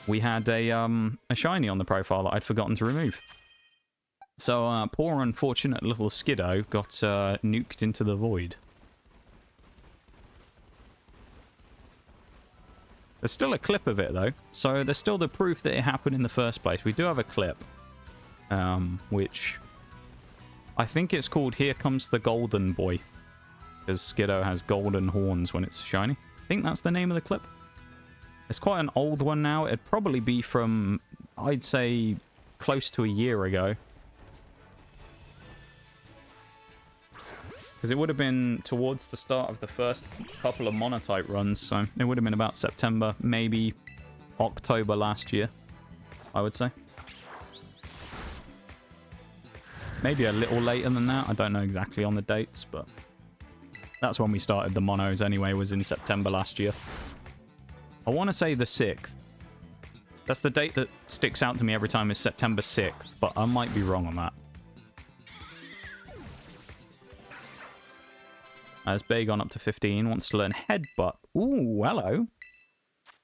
we had a shiny on the profile that I'd forgotten to remove. So, poor unfortunate little Skiddo got nuked into the void. There's still a clip of it, though. So, there's still the proof that it happened in the first place. We do have a clip. Which... I think it's called Here Comes the Golden Boy. Because Skiddo has golden horns when it's shiny. I think that's the name of the clip. It's quite an old one now. It'd probably be from, I'd say, close to a year ago. Because it would have been towards the start of the first couple of Monotype runs, so it would have been about September, maybe October last year, I would say. Maybe a little later than that, I don't know exactly on the dates, but that's when we started the monos anyway, was in September last year. I want to say the 6th. That's the date that sticks out to me every time is September 6th, but I might be wrong on that. As Bagon up to 15, wants to learn Headbutt. Ooh, hello.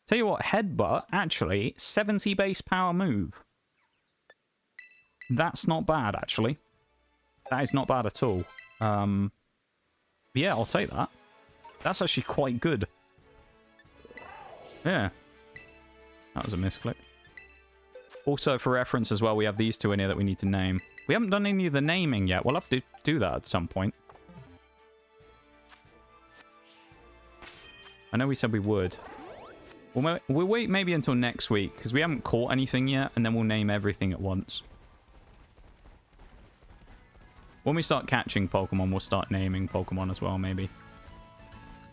Tell you what, Headbutt, actually, 70 base power move. That's not bad, actually. That is not bad at all. Yeah, I'll take that. That's actually quite good. Yeah. That was a misclick. Also, for reference as well, we have these two in here that we need to name. We haven't done any of the naming yet. We'll have to do that at some point. I know we said we would. We'll wait maybe until next week, because we haven't caught anything yet, and then we'll name everything at once. When we start catching Pokemon, we'll start naming Pokemon as well, maybe.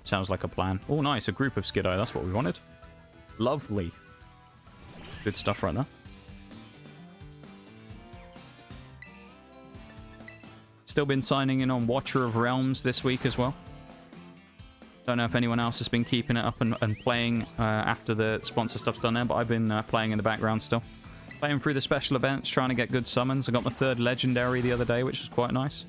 Sounds like a plan. Oh, nice. A group of Skiddo. That's what we wanted. Lovely. Good stuff right there. Still been signing in on Watcher of Realms this week as well. Don't know if anyone else has been keeping it up and playing after the sponsor stuff's done there, but I've been playing in the background still. Playing through the special events, trying to get good summons. I got my 3rd legendary the other day, which was quite nice.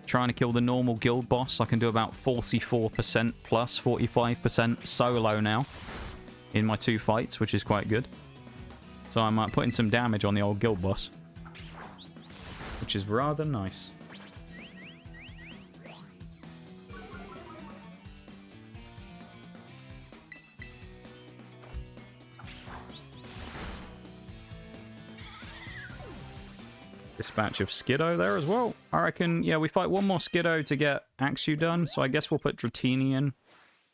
Trying to kill the normal guild boss. I can do about 44% plus 45% solo now in my 2 fights, which is quite good. So I'm putting some damage on the old guild boss, which is rather nice. Dispatch of Skiddo there as well. I reckon, yeah, we fight one more Skiddo to get Axew done, so I guess we'll put Dratini in.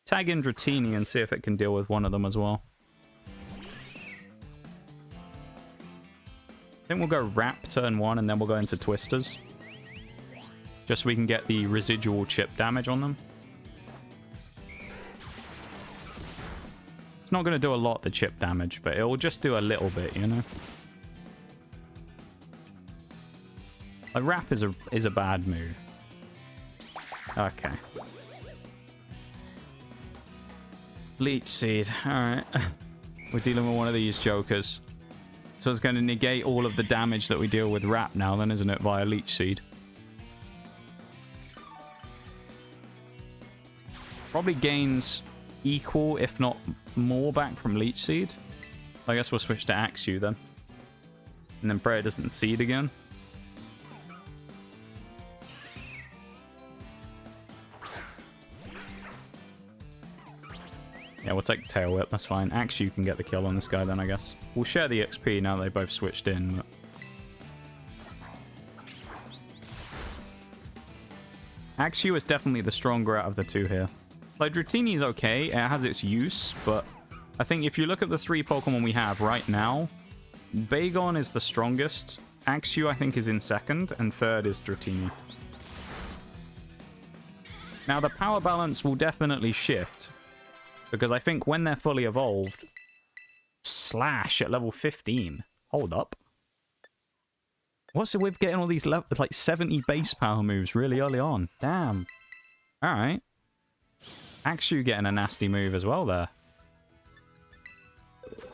Tag in Dratini and see if it can deal with one of them as well. I think we'll go Wrap turn 1 and then we'll go into Twisters. Just so we can get the residual chip damage on them. It's not going to do a lot, the chip damage, but it'll just do a little bit, you know? A Wrap is a bad move. Okay. Leech Seed. Alright. We're dealing with one of these jokers. So it's going to negate all of the damage that we deal with Wrap now, then, isn't it? Via Leech Seed. Probably gains equal, if not more, back from Leech Seed. I guess we'll switch to Axew then. And then pray it doesn't seed again. Yeah, we'll take the tail whip. That's fine. Axew can get the kill on this guy then, I guess. We'll share the XP now they both switched in. But... Axew is definitely the stronger out of the two here. Like, Dratini is okay. It has its use, but I think if you look at the 3 Pokemon we have right now, Bagon is the strongest. Axew, I think, is in second, and third is Dratini. Now, the power balance will definitely shift, because I think when they're fully evolved... Slash at level 15. Hold up. What's it with getting all these like 70 base power moves really early on? Damn. Alright. Axew getting a nasty move as well there.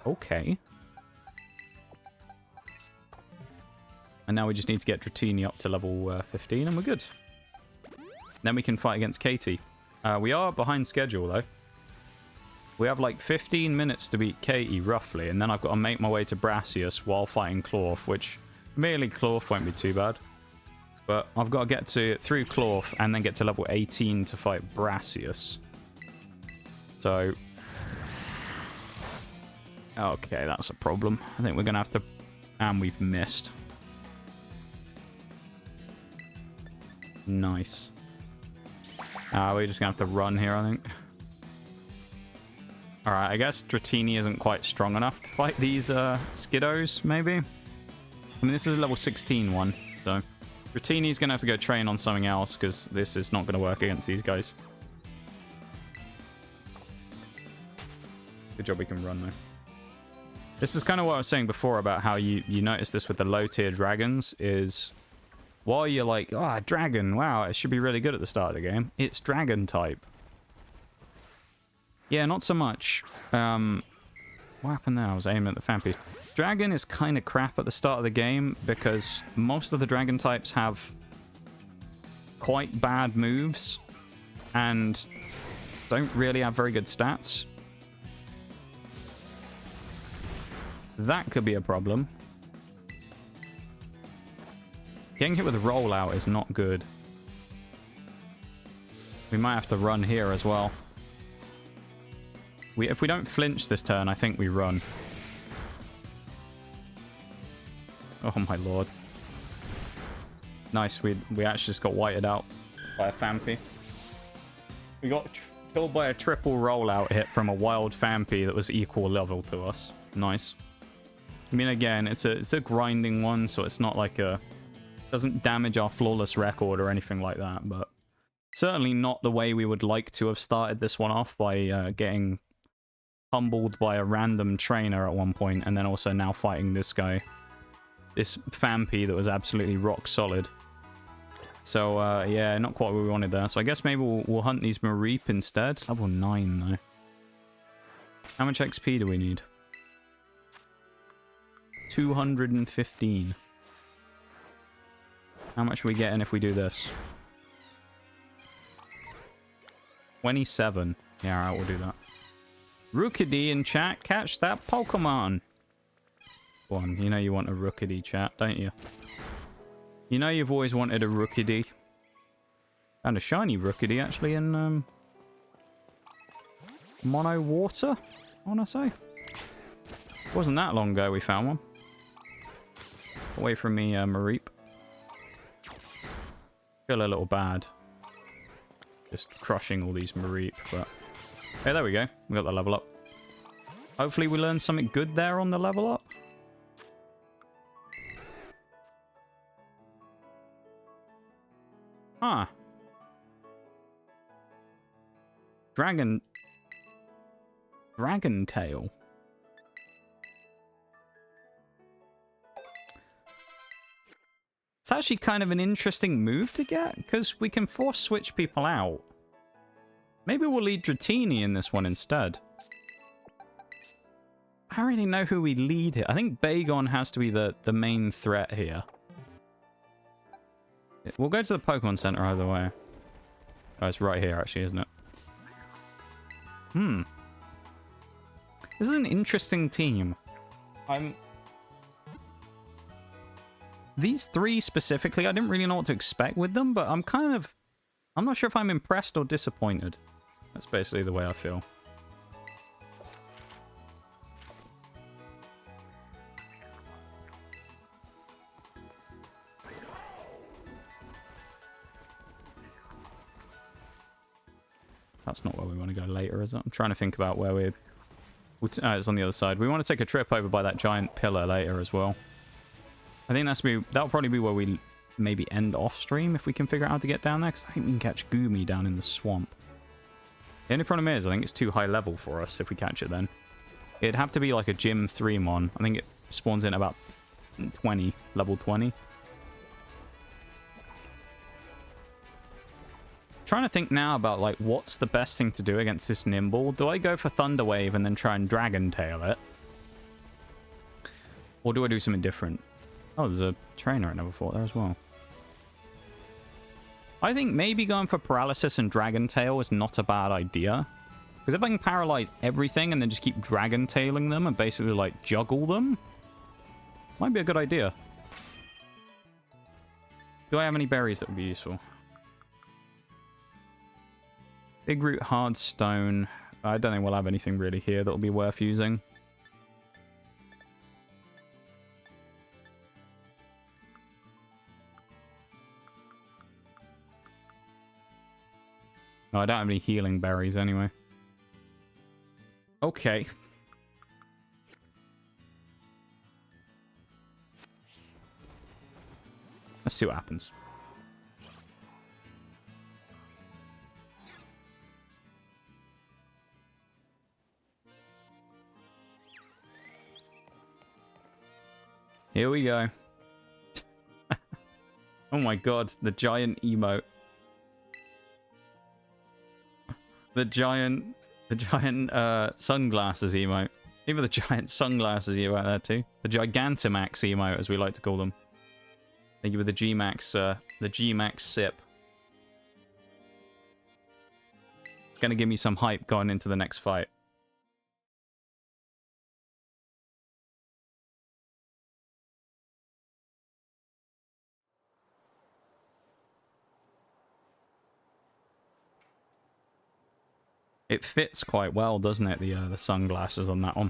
Okay. And now we just need to get Dratini up to level 15 and we're good. Then we can fight against Katie. We are behind schedule though. We have like 15 minutes to beat Katie roughly, and then I've got to make my way to Brassius while fighting Clorf, which merely Clorf won't be too bad. But I've got to get through Clorf and then get to level 18 to fight Brassius. So... Okay, that's a problem. I think we're going to have to... And we've missed. Nice. We're just going to have to run here, I think. Alright, I guess Dratini isn't quite strong enough to fight these Skiddos, maybe? I mean, this is a level 16 one, so... Dratini's going to have to go train on something else, because this is not going to work against these guys. Good job we can run, though. This is kind of what I was saying before about how you notice this with the low-tier dragons, is... While you're like, oh, dragon, wow, it should be really good at the start of the game, it's dragon type. Yeah, not so much. What happened there? I was aiming at the fan piece. Dragon is kind of crap at the start of the game because most of the dragon types have quite bad moves and don't really have very good stats. That could be a problem. Getting hit with a rollout is not good. We might have to run here as well. If we don't flinch this turn, I think we run. Oh my lord. Nice, we actually just got whited out by a Fampi. We got killed by a triple rollout hit from a wild Fampi that was equal level to us. Nice. I mean, again, it's a grinding one, so it's not like a... Doesn't damage our flawless record or anything like that, but... Certainly not the way we would like to have started this one off by getting... humbled by a random trainer at one point, and then also now fighting this guy. This Fampi that was absolutely rock solid. So, yeah, not quite what we wanted there. So I guess maybe we'll hunt these Mareep instead. Level 9, though. How much XP do we need? 215. How much are we getting if we do this? 27. Yeah, alright, we'll do that. Rookidee in chat, catch that Pokemon. Go on, you know you want a Rookidee, chat, don't you? You know you've always wanted a Rookidee. And a shiny Rookidee, actually, in, Mono Water, I want to say. Wasn't that long ago we found one. Away from me, Mareep. Feel a little bad. Just crushing all these Mareep, but... Hey, there we go. We got the level up. Hopefully we learn something good there on the level up. Huh. Dragon Tail. It's actually kind of an interesting move to get, because we can force switch people out. Maybe we'll lead Dratini in this one instead. I don't really know who we lead here. I think Bagon has to be the main threat here. We'll go to the Pokemon Center either way. Oh, it's right here actually, isn't it? This is an interesting team. These three specifically, I didn't really know what to expect with them, but I'm not sure if I'm impressed or disappointed. That's basically the way I feel. That's not where we want to go later, is it? I'm trying to think about where we're... it's on the other side. We want to take a trip over by that giant pillar later as well. I think that'll probably be where we maybe end off stream if we can figure out how to get down there, because I think we can catch Goomy down in the swamp. The only problem is I think it's too high level for us if we catch it then. It'd have to be like a Gym 3 mon. I think it spawns in about 20, level 20. Trying to think now about like what's the best thing to do against this Nimble. Do I go for Thunder Wave and then try and Dragon Tail it? Or do I do something different? Oh, there's a trainer I never fought there as well. I think maybe going for Paralysis and Dragon Tail is not a bad idea. Because if I can paralyze everything and then just keep Dragon Tailing them and basically like juggle them, might be a good idea. Do I have any berries that would be useful? Big Root, Hard Stone. I don't think we'll have anything really here that will be worth using. No, I don't have any healing berries anyway. Okay. Let's see what happens. Here we go. Oh my god, the giant emote. The giant sunglasses emote. Even the giant sunglasses emote there too. The Gigantamax emote, as we like to call them. Thank you for the G-Max sip. Gonna give me some hype going into the next fight. It fits quite well, doesn't it, the sunglasses on that one?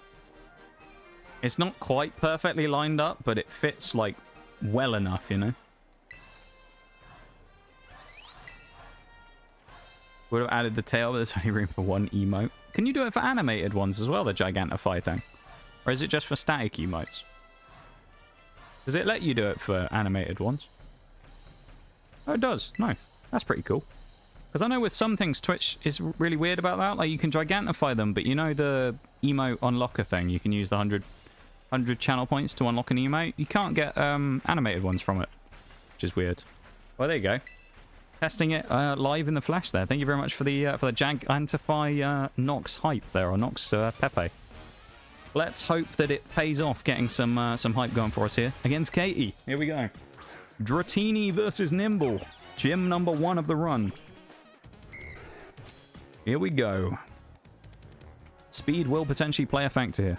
It's not quite perfectly lined up, but it fits, like, well enough, you know? Would have added the tail, but there's only room for one emote. Can you do it for animated ones as well, the Gigantifighting? Or is it just for static emotes? Does it let you do it for animated ones? Oh, it does. Nice. That's pretty cool. Because I know with some things, Twitch is really weird about that. Like, you can gigantify them, but you know the emote unlocker thing? You can use the 100 channel points to unlock an emote. You can't get animated ones from it, which is weird. Well, there you go. Testing it live in the flesh there. Thank you very much for the Gigantify Nox hype there, or Nox Pepe. Let's hope that it pays off getting some hype going for us here against Katie. Here we go. Dratini versus Nimble. Gym number 1 of the run. Here we go. Speed will potentially play a factor here,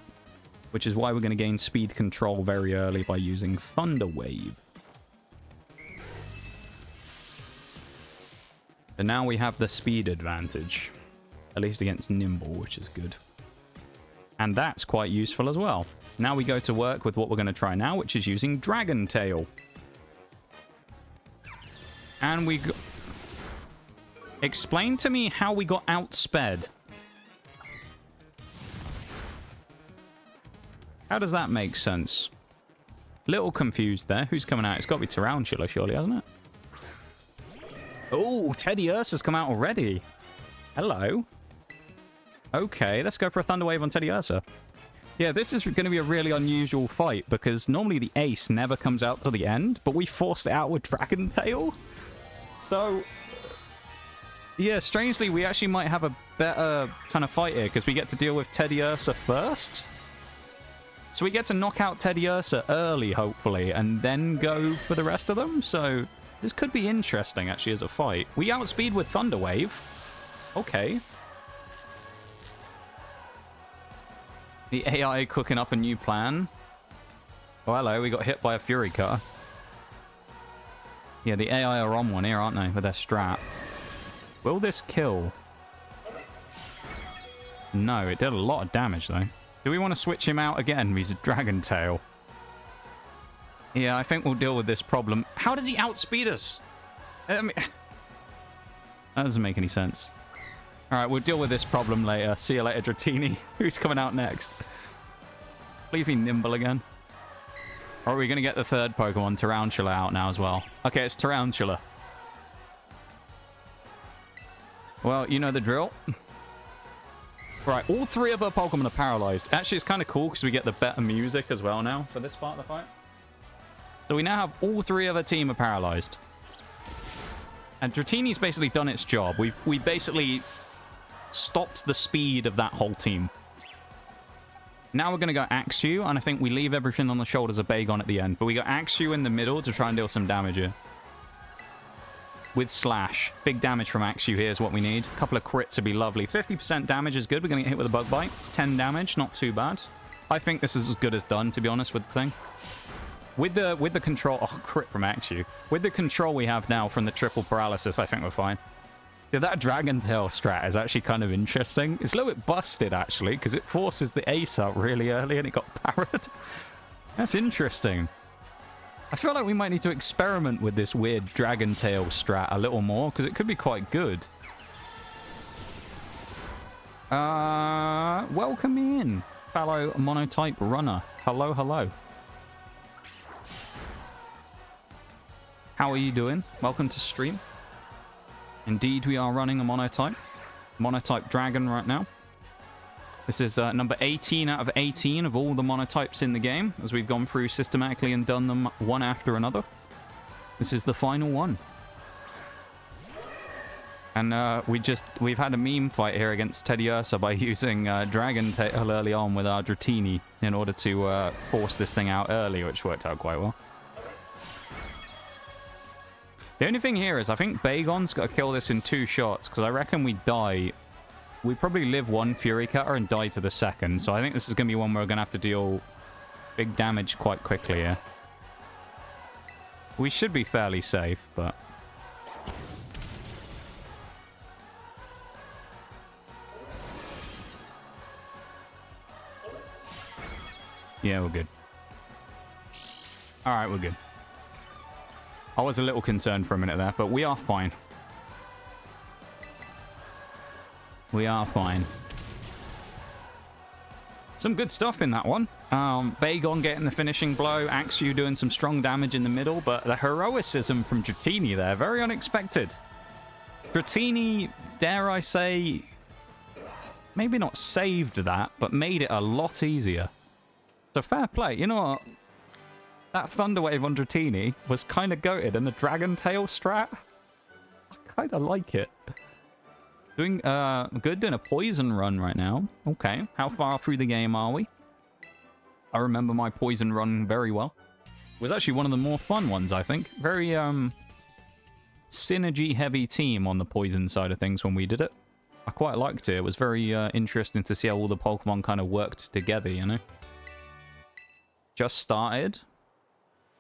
which is why we're going to gain speed control very early by using Thunder Wave. And now we have the speed advantage, at least against Nimble, which is good. And that's quite useful as well. Now we go to work with what we're going to try now, which is using Dragon Tail. And we... Explain to me how we got outsped. How does that make sense? Little confused there. Who's coming out? It's got to be Tarantula, surely, hasn't it? Oh, Teddy Ursa's come out already. Hello. Okay, let's go for a Thunder Wave on Teddy Ursa. Yeah, this is going to be a really unusual fight because normally the ace never comes out till the end, but we forced it out with Dragon Tail. So... yeah, strangely, we actually might have a better kind of fight here because we get to deal with Teddy Ursa first. So we get to knock out Teddy Ursa early, hopefully, and then go for the rest of them. So this could be interesting, actually, as a fight. We outspeed with Thunder Wave. Okay. The AI cooking up a new plan. Oh, hello, we got hit by a Fury Cutter. Yeah, the AI are on one here, aren't they, with their strat. Will this kill? No, it did a lot of damage, though. Do we want to switch him out again? He's a Dragon Tail. Yeah, I think we'll deal with this problem. How does he outspeed us? I mean, that doesn't make any sense. All right, we'll deal with this problem later. See you later, Dratini. Who's coming out next? Leaving Nimble again. Or are we going to get the third Pokemon, Tarantula, out now as well? Okay, it's Tarantula. Well, you know the drill. Right, all three of our Pokemon are paralyzed. Actually, it's kind of cool because we get the better music as well now for this part of the fight. So we now have all three of our team are paralyzed. And Dratini's basically done its job. We basically stopped the speed of that whole team. Now we're going to go Axew, and I think we leave everything on the shoulders of Bagon at the end. But we got Axew in the middle to try and deal some damage here. With Slash. Big damage from Axew here is what we need. A couple of crits would be lovely. 50% damage is good. We're going to get hit with a Bug Bite. 10 damage, not too bad. I think this is as good as done, to be honest, with the thing. With the control... Oh, crit from Axew. With the control we have now from the triple paralysis, I think we're fine. Yeah, that Dragon Tail strat is actually kind of interesting. It's a little bit busted, actually, because it forces the ace out really early and it got parried. That's interesting. I feel like we might need to experiment with this weird Dragon Tail strat a little more, because it could be quite good. Welcome in, fellow Monotype runner. Hello, hello. How are you doing? Welcome to stream. Indeed, we are running a Monotype Dragon right now. This is number 18 out of 18 of all the Monotypes in the game, as we've gone through systematically and done them one after another. This is the final one. And we've had a meme fight here against Teddy Ursa by using Dragon Tail early on with our Dratini in order to force this thing out early, which worked out quite well. The only thing here is I think Bagon's got to kill this in 2 shots, because I reckon we die. We probably live one Fury Cutter and die to the second, so I think this is going to be one where we're going to have to deal big damage quite quickly here. We should be fairly safe, but... Yeah, we're good. Alright, we're good. I was a little concerned for a minute there, but we are fine. We are fine. Some good stuff in that one. Bagon getting the finishing blow, Axew doing some strong damage in the middle, but the heroicism from Dratini there, very unexpected. Dratini, dare I say, maybe not saved that, but made it a lot easier. So fair play. You know what? That Thunder Wave on Dratini was kind of goated, and the Dragon Tail strat, I kind of like it. Doing good, doing a poison run right now. Okay, how far through the game are we? I remember my poison run very well. It was actually one of the more fun ones, I think. Very synergy heavy team on the poison side of things when we did it. I quite liked it. It was very interesting to see how all the Pokemon kind of worked together, you know? Just started.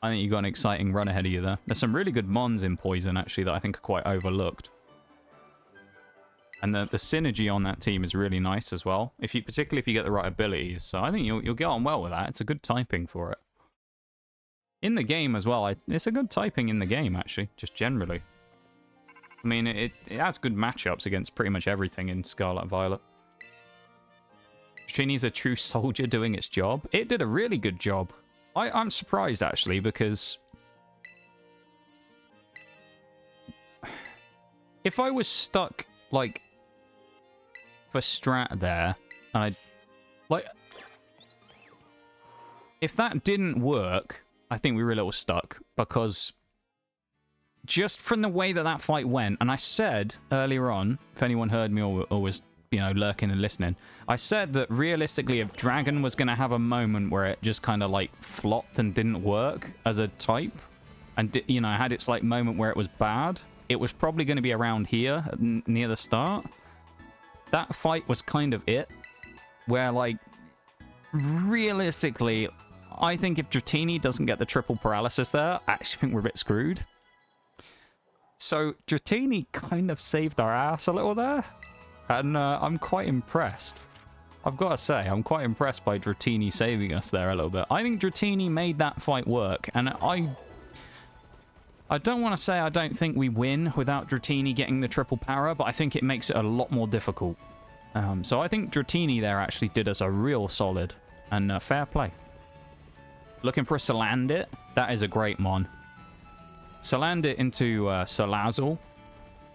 I think you got an exciting run ahead of you there. There's some really good Mons in Poison, actually, that I think are quite overlooked. And the synergy on that team is really nice as well, particularly if you get the right abilities. So I think you'll get on well with that. It's a good typing for it. In the game as well, it's a good typing in the game, actually, just generally. I mean, it has good matchups against pretty much everything in Scarlet and Violet. Trini's a true soldier doing its job. It did a really good job. I'm surprised, actually, because if I was stuck, like, for strat there, and if that didn't work, I think we were a little stuck, because just from the way that fight went, and I said earlier on, if anyone heard me or was, you know, lurking and listening, I said that realistically if Dragon was going to have a moment where it just kind of like flopped and didn't work as a type, and you know, had its like moment where it was bad, it was probably going to be around here near the start. That fight was kind of it, where like realistically I think if Dratini doesn't get the triple paralysis there, I actually think we're a bit screwed. So Dratini kind of saved our ass a little there. And I'm quite impressed. I've got to say, I'm quite impressed by Dratini saving us there a little bit. I think Dratini made that fight work. And I don't want to say I don't think we win without Dratini getting the triple para, but I think it makes it a lot more difficult. So I think Dratini there actually did us a real solid, and fair play. Looking for a Salandit? That is a great mon. Salandit into Salazzle,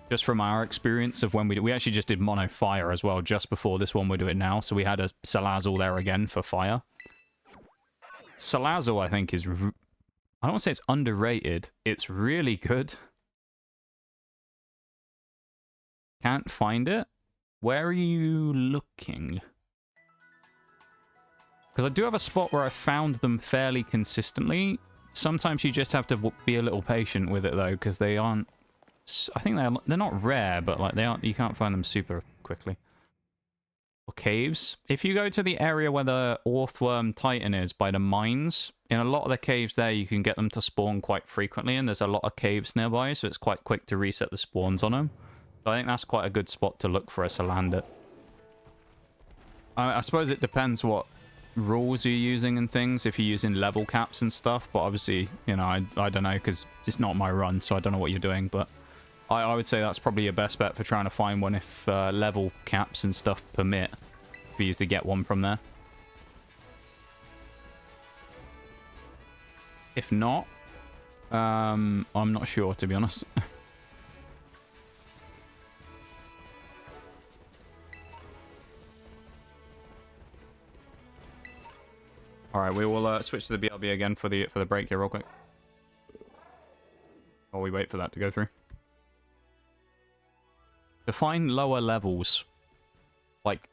just from our experience of when we actually just did Mono Fire as well, just before this one we're doing now, so we had a Salazzle there again for Fire. Salazzle, I think, is... I don't want to say it's underrated. It's really good. Can't find it. Where are you looking? Because I do have a spot where I found them fairly consistently. Sometimes you just have to be a little patient with it, though, because they aren't... I think they're not rare, but like they aren't... You can't find them super quickly. Or caves. If you go to the area where the Orthworm Titan is, by the mines, in a lot of the caves there, you can get them to spawn quite frequently, and there's a lot of caves nearby, so it's quite quick to reset the spawns on them. So I think that's quite a good spot to look for a Salandit. I suppose it depends what rules you're using and things, if you're using level caps and stuff, but obviously, you know, I don't know, because it's not my run, so I don't know what you're doing, but I would say that's probably your best bet for trying to find one if level caps and stuff permit for you to get one from there. If not, I'm not sure, to be honest. All right, we will switch to the BLB again for the break here real quick. While we wait for that to go through. To find lower levels, like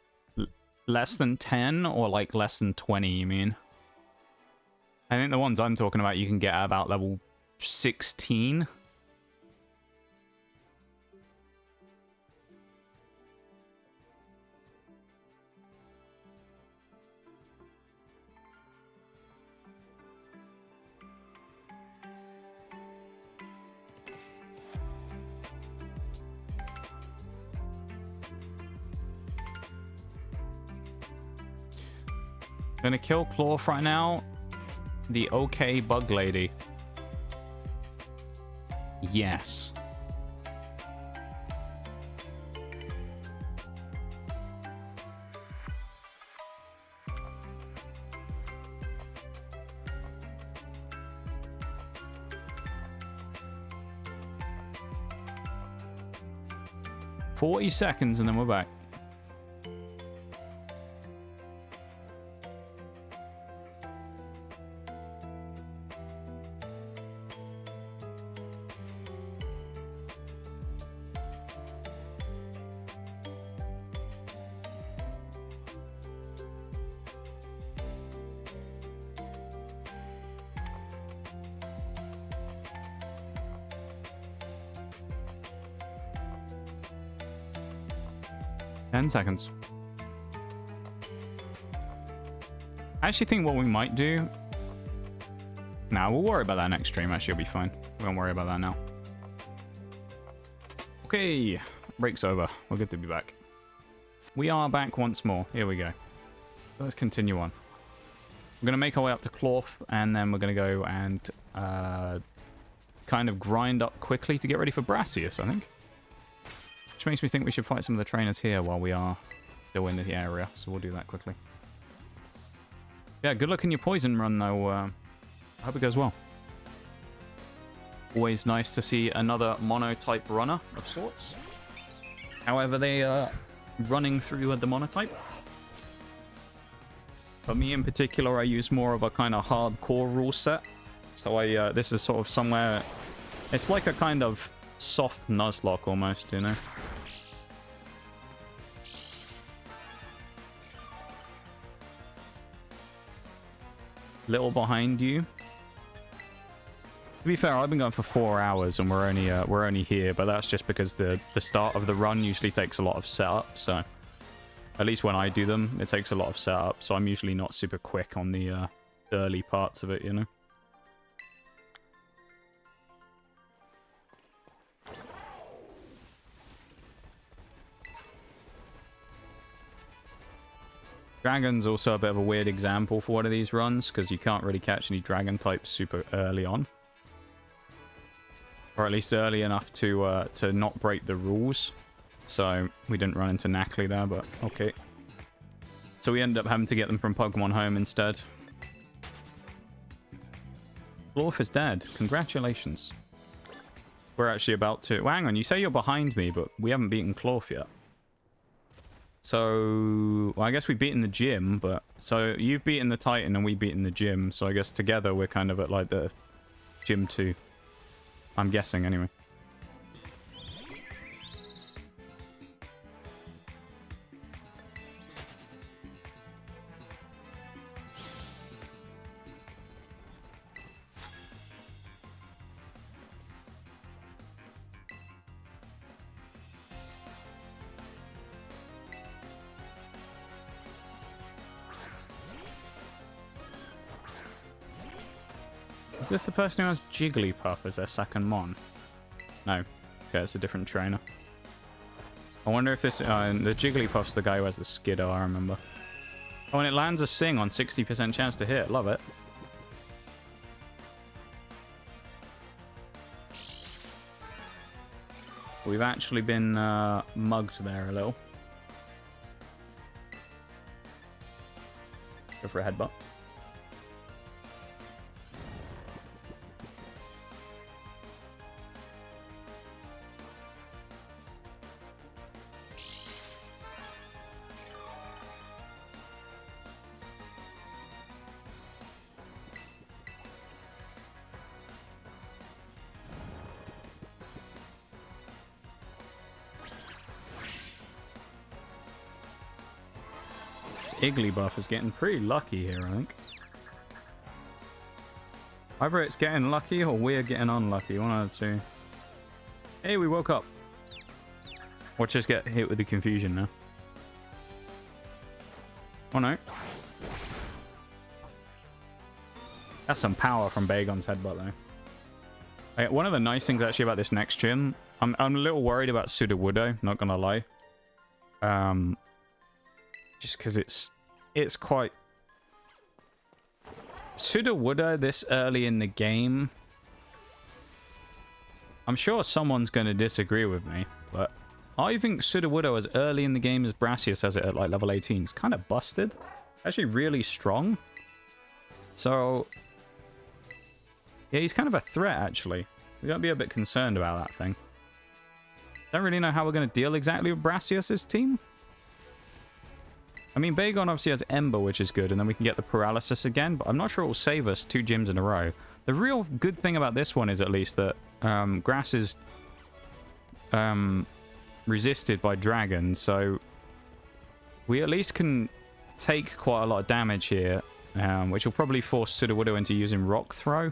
less than 10 or like less than 20, you mean? I think the ones I'm talking about you can get at about level 16. Gonna kill Clawf right now. The OK Bug Lady. Yes. $40 and then we're back. Seconds. I actually think what we might do... Nah, we'll worry about that next stream. Actually, it'll be fine. We won't worry about that now. Okay. Break's over. We're good to be back. We are back once more. Here we go. Let's continue on. We're going to make our way up to Clawf, and then we're going to go and kind of grind up quickly to get ready for Brassius, I think. Which makes me think we should fight some of the trainers here while we are still in the area. So we'll do that quickly. Yeah, good luck in your poison run, though. I hope it goes well. Always nice to see another monotype runner of sorts. However, they are running through the monotype. For me in particular, I use more of a kind of hardcore rule set. So this is sort of somewhere... It's like a kind of soft nuzlocke almost, you know? Little behind you. To be fair, I've been going for 4 hours and we're only here, but that's just because the start of the run usually takes a lot of setup, so at least when I do them, it takes a lot of setup, so I'm usually not super quick on the early parts of it, you know? Dragon's also a bit of a weird example for one of these runs, because you can't really catch any dragon types super early on. Or at least early enough to not break the rules. So we didn't run into Knackley there, but okay. So we ended up having to get them from Pokemon Home instead. Glorf is dead. Congratulations. We're actually about to... Well, hang on, you say you're behind me, but we haven't beaten Glorf yet. So... Well, I guess we've beaten the gym, but... So you've beaten the Titan and we've beaten the gym. So I guess together we're kind of at like the gym 2. I'm guessing, anyway. Is this the person who has Jigglypuff as their second Mon? No. Okay, it's a different trainer. I wonder if this... the Jigglypuff's the guy who has the Skiddo, I remember. Oh, and it lands a Sing on 60% chance to hit. Love it. We've actually been mugged there a little. Go for a headbutt. Igglybuff is getting pretty lucky here, I think. Either it's getting lucky or we're getting unlucky. One out of two. Hey, we woke up. Watch us get hit with the confusion now. Oh no. That's some power from Bagon's headbutt though. Okay, one of the nice things actually about this next gym, I'm a little worried about Sudowoodo, not gonna lie. Just because it's quite... Sudowoodo this early in the game... I'm sure someone's going to disagree with me, but I think Sudowoodo as early in the game as Brassius has it at like level 18 is kind of busted. Actually really strong. So... yeah, he's kind of a threat actually. We gotta be a bit concerned about that thing. Don't really know how we're going to deal exactly with Brassius's team. I mean, Bagon obviously has Ember, which is good, and then we can get the Paralysis again, but I'm not sure it will save us 2 gyms in a row. The real good thing about this one is at least that Grass is resisted by Dragon, so we at least can take quite a lot of damage here, which will probably force Sudowoodo into using Rock Throw,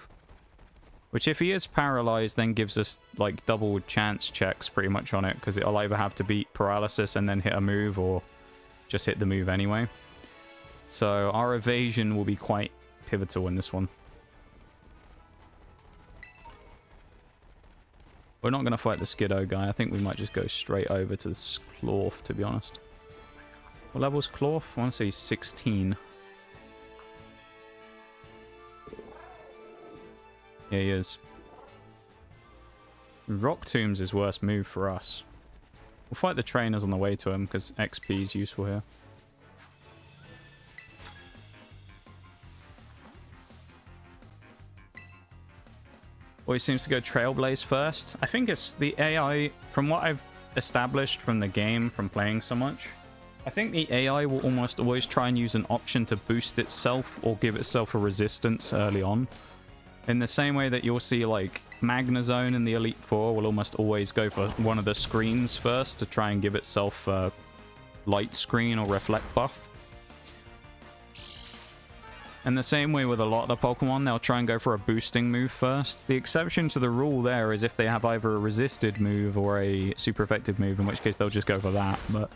which if he is paralyzed then gives us like double chance checks pretty much on it, because it'll either have to beat Paralysis and then hit a move, or just hit the move anyway. So our evasion will be quite pivotal in this one. We're not going to fight the Skiddo guy. I think we might just go straight over to the Klorf, to be honest. What level's Klorf? I want to say 16. Yeah, he is. Rock Tombs is worst move for us. We'll fight the trainers on the way to him, because XP is useful here. Always seems to go Trailblaze first. I think it's the AI, from what I've established from the game, from playing so much, I think the AI will almost always try and use an option to boost itself or give itself a resistance early on. In the same way that you'll see, like, Magnezone in the Elite Four will almost always go for one of the screens first to try and give itself a light screen or reflect buff. And the same way with a lot of the Pokemon, they'll try and go for a boosting move first. The exception to the rule there is if they have either a resisted move or a super effective move, in which case they'll just go for that. But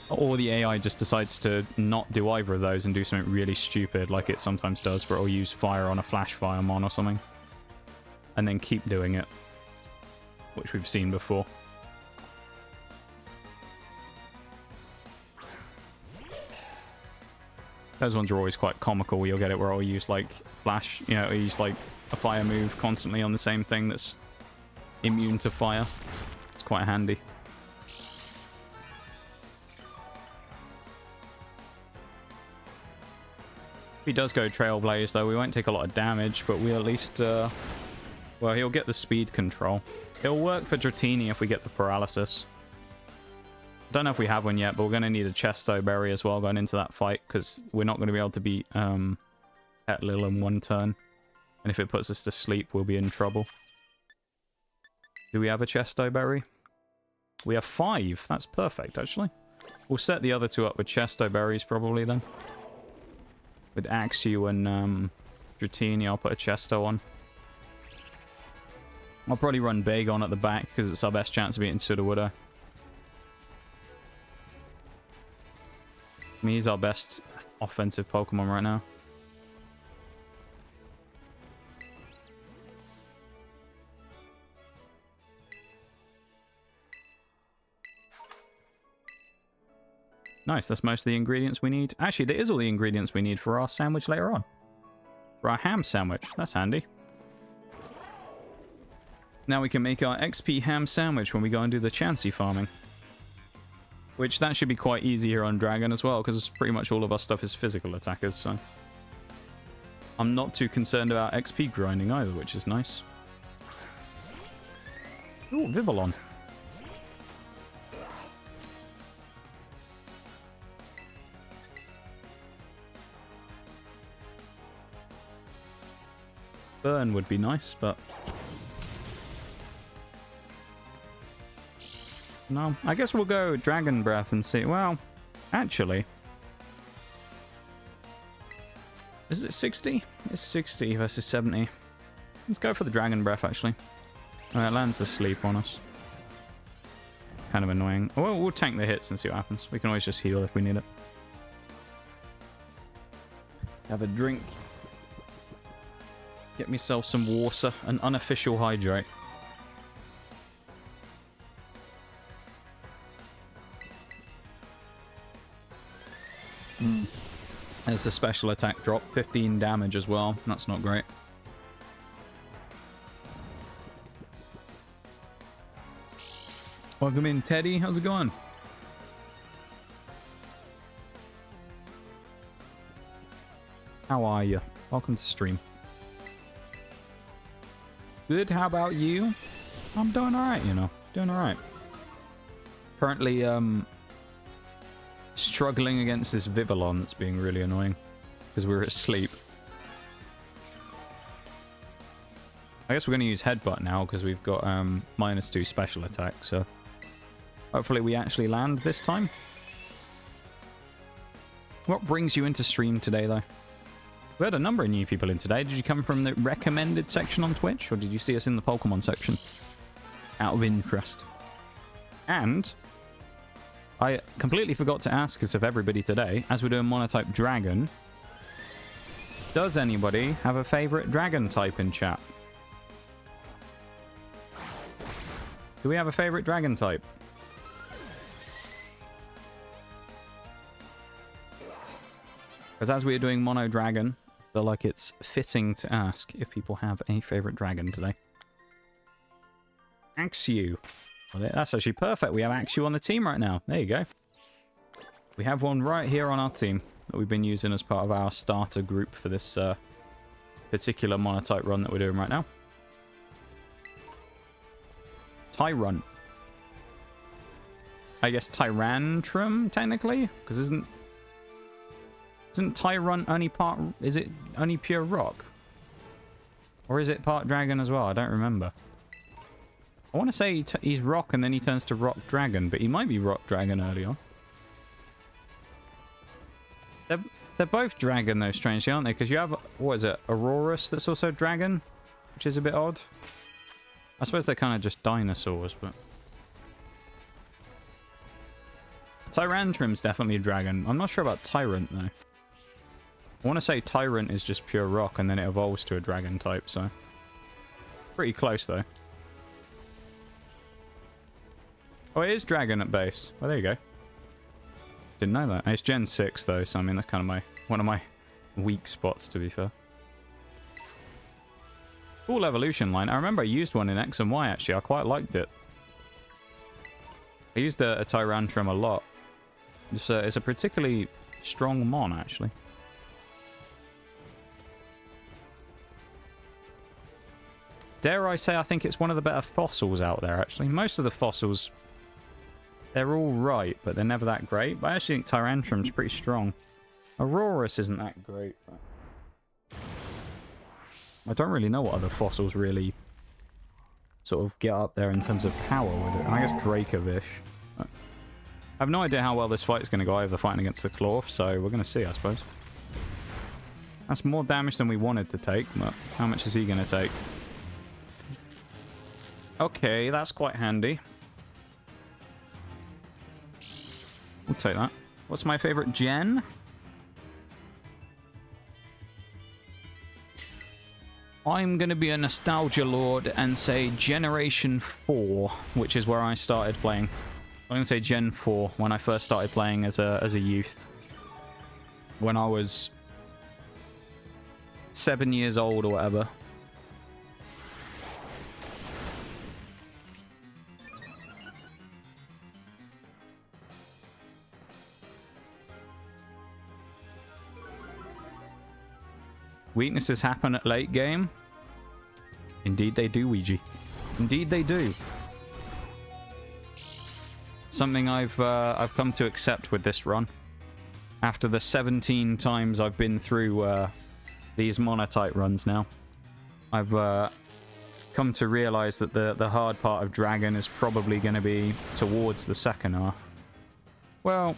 or the AI just decides to not do either of those and do something really stupid, like it sometimes does, where it'll use fire on a Flash Fire Mon or something. And then keep doing it, which we've seen before. Those ones are always quite comical. You'll get it where I'll use like Flash, you know, use like a fire move constantly on the same thing that's immune to fire. It's quite handy. If he does go Trailblaze, though, we won't take a lot of damage, but we'll at least... well, he'll get the speed control. It'll work for Dratini if we get the paralysis. Don't know if we have one yet, but we're going to need a Chesto Berry as well going into that fight, because we're not going to be able to beat Petlil in one turn. And if it puts us to sleep, we'll be in trouble. Do we have a Chesto Berry? We have 5. That's perfect, actually. We'll set the other 2 up with Chesto Berries, probably, then. With Axew and Dratini, I'll put a Chesto on. I'll probably run Bagon at the back, because it's our best chance of beating Sudowoodo. He's our best offensive Pokemon right now. Nice, that's most of the ingredients we need. Actually, there is all the ingredients we need for our sandwich later on. For our ham sandwich. That's handy. Now we can make our XP ham sandwich when we go and do the Chansey farming. Which, that should be quite easy here on Dragon as well, because pretty much all of our stuff is physical attackers, so... I'm not too concerned about XP grinding either, which is nice. Ooh, Vivillon. Burn would be nice, but... No, I guess we'll go Dragon Breath and see. Well, actually... Is it 60? It's 60 versus 70. Let's go for the Dragon Breath, actually. It lands asleep on us. Kind of annoying. Well, we'll tank the hits and see what happens. We can always just heal if we need it. Have a drink. Get myself some water. An unofficial hydrate. There's the special attack drop. 15 damage as well. That's not great. Welcome in, Teddy. How's it going? How are you? Welcome to stream. Good, how about you? I'm doing alright, you know. Doing alright. Currently, struggling against this Vivillon that's being really annoying. Because we're asleep. I guess we're going to use Headbutt now because we've got -2 special attack, so... Hopefully we actually land this time. What brings you into stream today, though? We had a number of new people in today. Did you come from the recommended section on Twitch, or did you see us in the Pokemon section? Out of interest. And I completely forgot to ask this of everybody today, as we're doing Monotype Dragon. Does anybody have a favorite dragon type in chat? Do we have a favorite dragon type? Because as we're doing Mono Dragon, I feel like it's fitting to ask if people have a favorite dragon today. Axew. Well, that's actually perfect. We have Axew on the team right now. There you go. We have one right here on our team that we've been using as part of our starter group for this particular Monotype run that we're doing right now. Tyrunt. I guess Tyrantrum, technically? Because isn't Tyrunt only part... Is it only pure rock? Or is it part dragon as well? I don't remember. I want to say he's rock and then he turns to rock dragon, but he might be rock dragon early on. They're both dragon though, strangely, aren't they? Because you have, what is it, Aurorus that's also dragon? Which is a bit odd. I suppose they're kind of just dinosaurs, but... Tyrantrum's definitely a dragon. I'm not sure about Tyrunt though. I want to say Tyrunt is just pure rock and then it evolves to a dragon type, so... Pretty close though. Oh, it is dragon at base. Well, there you go. Didn't know that. It's Gen 6 though, so I mean that's kind of one of my weak spots, to be fair. Cool evolution line. I remember I used one in X and Y, actually. I quite liked it. I used a Tyrantrum a lot. It's a particularly strong mon, actually. Dare I say, I think it's one of the better fossils out there, actually. Most of the fossils, they're all right, but they're never that great. But I actually think Tyrantrum's pretty strong. Aurorus isn't that great, but I don't really know what other fossils really sort of get up there in terms of power with it. I guess Dracovish. I have no idea how well this fight is going to go either fighting against the Clorf, so we're going to see, I suppose. That's more damage than we wanted to take, but how much is he going to take? Okay, that's quite handy. We'll take that. What's my favorite gen? I'm going to be a nostalgia lord and say Generation 4, which is where I started playing. I'm going to say Gen 4, when I first started playing as a youth. When I was 7 years old or whatever. Weaknesses happen at late game. Indeed they do, Ouija. Indeed they do. Something I've come to accept with this run. After the 17 times I've been through these monotype runs now, I've come to realize that the hard part of Dragon is probably going to be towards the second half. Well,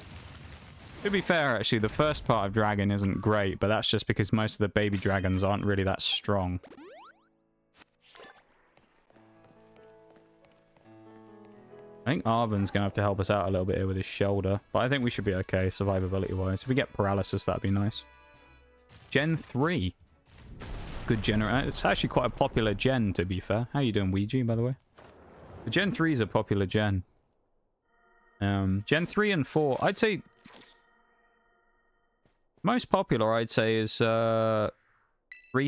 to be fair, actually, the first part of Dragon isn't great, but that's just because most of the baby dragons aren't really that strong. I think Arven's going to have to help us out a little bit here with his shoulder, but I think we should be okay, survivability-wise. If we get paralysis, that'd be nice. Gen 3. Good gen. It's actually quite a popular gen, to be fair. How you doing, Ouija, by the way? The Gen 3 is a popular gen. Gen 3 and 4, I'd say... Most popular, I'd say, is 3,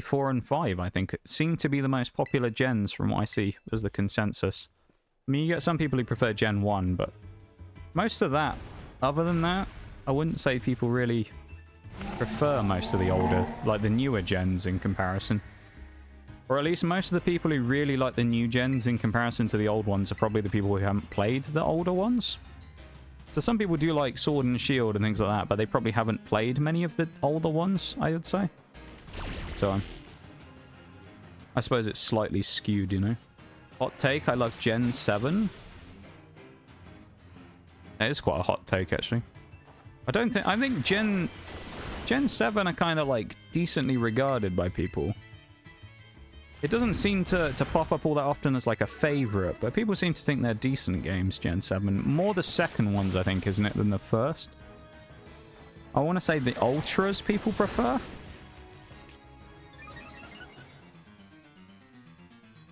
4, and 5, I think. It seem to be the most popular gens from what I see as the consensus. I mean, you get some people who prefer Gen 1, but most of that, other than that, I wouldn't say people really prefer most of the older, like the newer gens in comparison. Or at least most of the people who really like the new gens in comparison to the old ones are probably the people who haven't played the older ones. So some people do like Sword and Shield and things like that, but they probably haven't played many of the older ones, I would say. So, I suppose it's slightly skewed, you know. Hot take, I love Gen 7. It is quite a hot take, actually. I think Gen 7 are kind of like decently regarded by people. It doesn't seem to pop up all that often as like a favorite, but people seem to think they're decent games, Gen 7. More the second ones, I think, isn't it, than the first? I want to say the Ultras people prefer.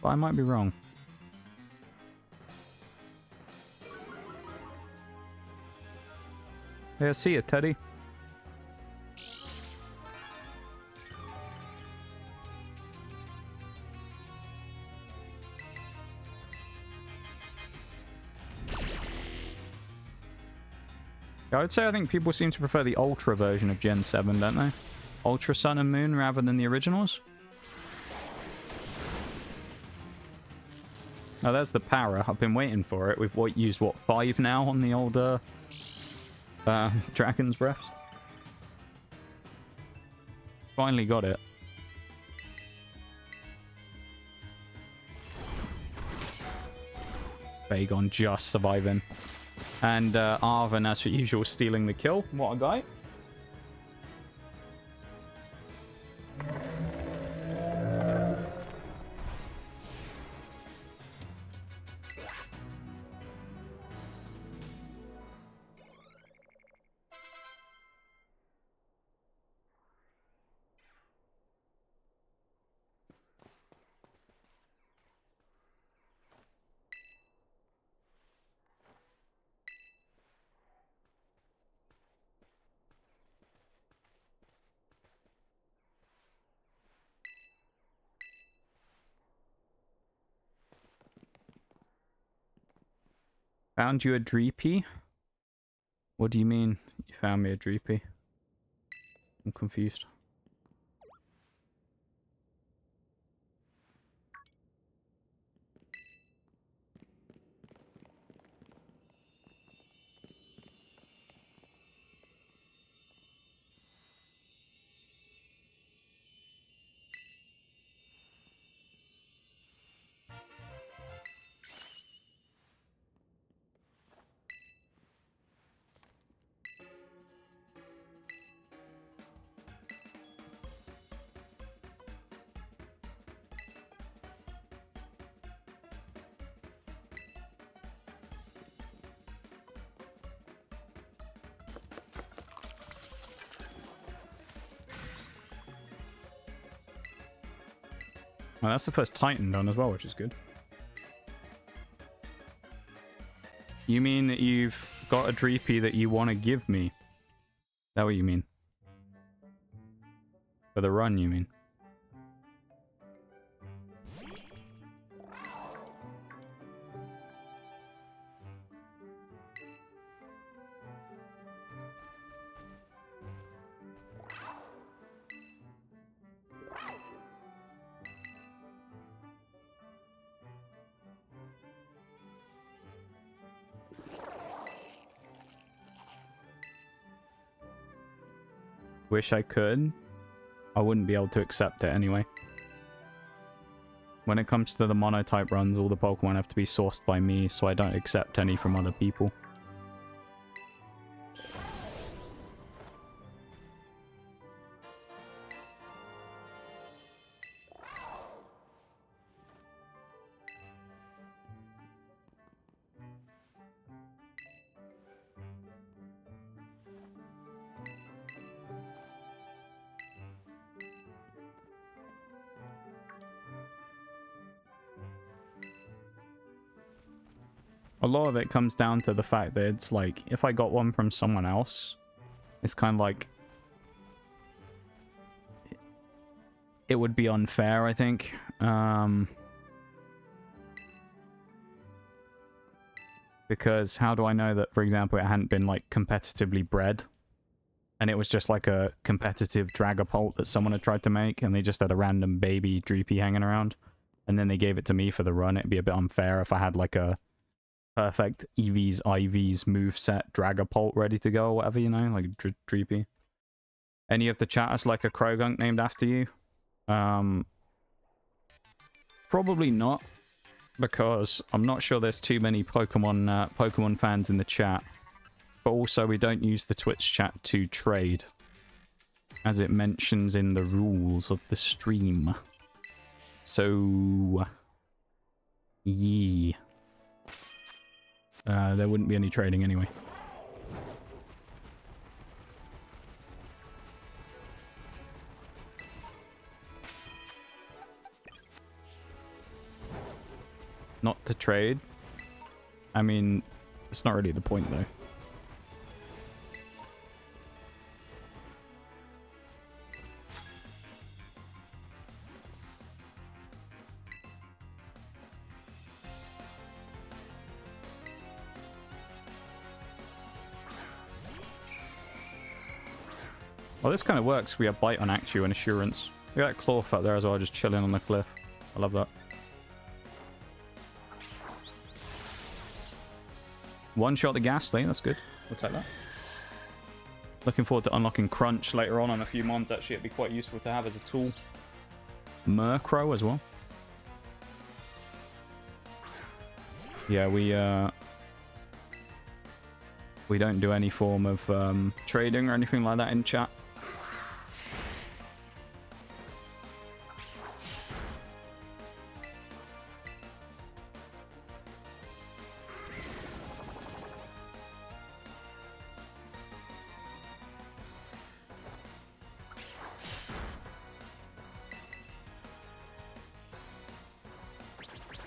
But I might be wrong. Yeah, see ya, Teddy. Yeah, I would say I think people seem to prefer the Ultra version of Gen 7, don't they? Ultra Sun and Moon rather than the originals. Oh, there's the para. I've been waiting for it. We've used, what, 5 now on the older Dragon's Breaths? Finally got it. Bagon just surviving. And Arven, as per usual, stealing the kill. What a guy. Found you a dreepy? What do you mean you found me a dreepy? I'm confused. Well, that's the first Titan done as well, which is good. You mean that you've got a dreepy that you want to give me? Is that what you mean? For the run, you mean? Wish I could. I wouldn't be able to accept it anyway. When it comes to the monotype runs, all the Pokemon have to be sourced by me, so I don't accept any from other people. A lot of it comes down to the fact that it's like, if I got one from someone else, it's kind of like... it would be unfair, I think. Because how do I know that, for example, it hadn't been, like, competitively bred? And it was just like a competitive Dragapult that someone had tried to make, and they just had a random baby Dreepy hanging around. And then they gave it to me for the run. It'd be a bit unfair if I had, like, a perfect EVs, IVs, moveset, Dragapult ready to go, or whatever, you know, like Dreepy. Any of the chatters like a Krogunk named after you? Probably not, because I'm not sure there's too many Pokemon fans in the chat. But also, we don't use the Twitch chat to trade, as it mentions in the rules of the stream. So, yeah. There wouldn't be any trading anyway. Not to trade? I mean, it's not really the point, though. Well, this kind of works. We have Bite on Axew and Assurance. We got Clawf up there as well, just chilling on the cliff. I love that. One shot the Ghastly, that's good. We'll take that. Looking forward to unlocking Crunch later on a few mons. Actually, it'd be quite useful to have as a tool. Murkrow as well. Yeah, we don't do any form of trading or anything like that in chat.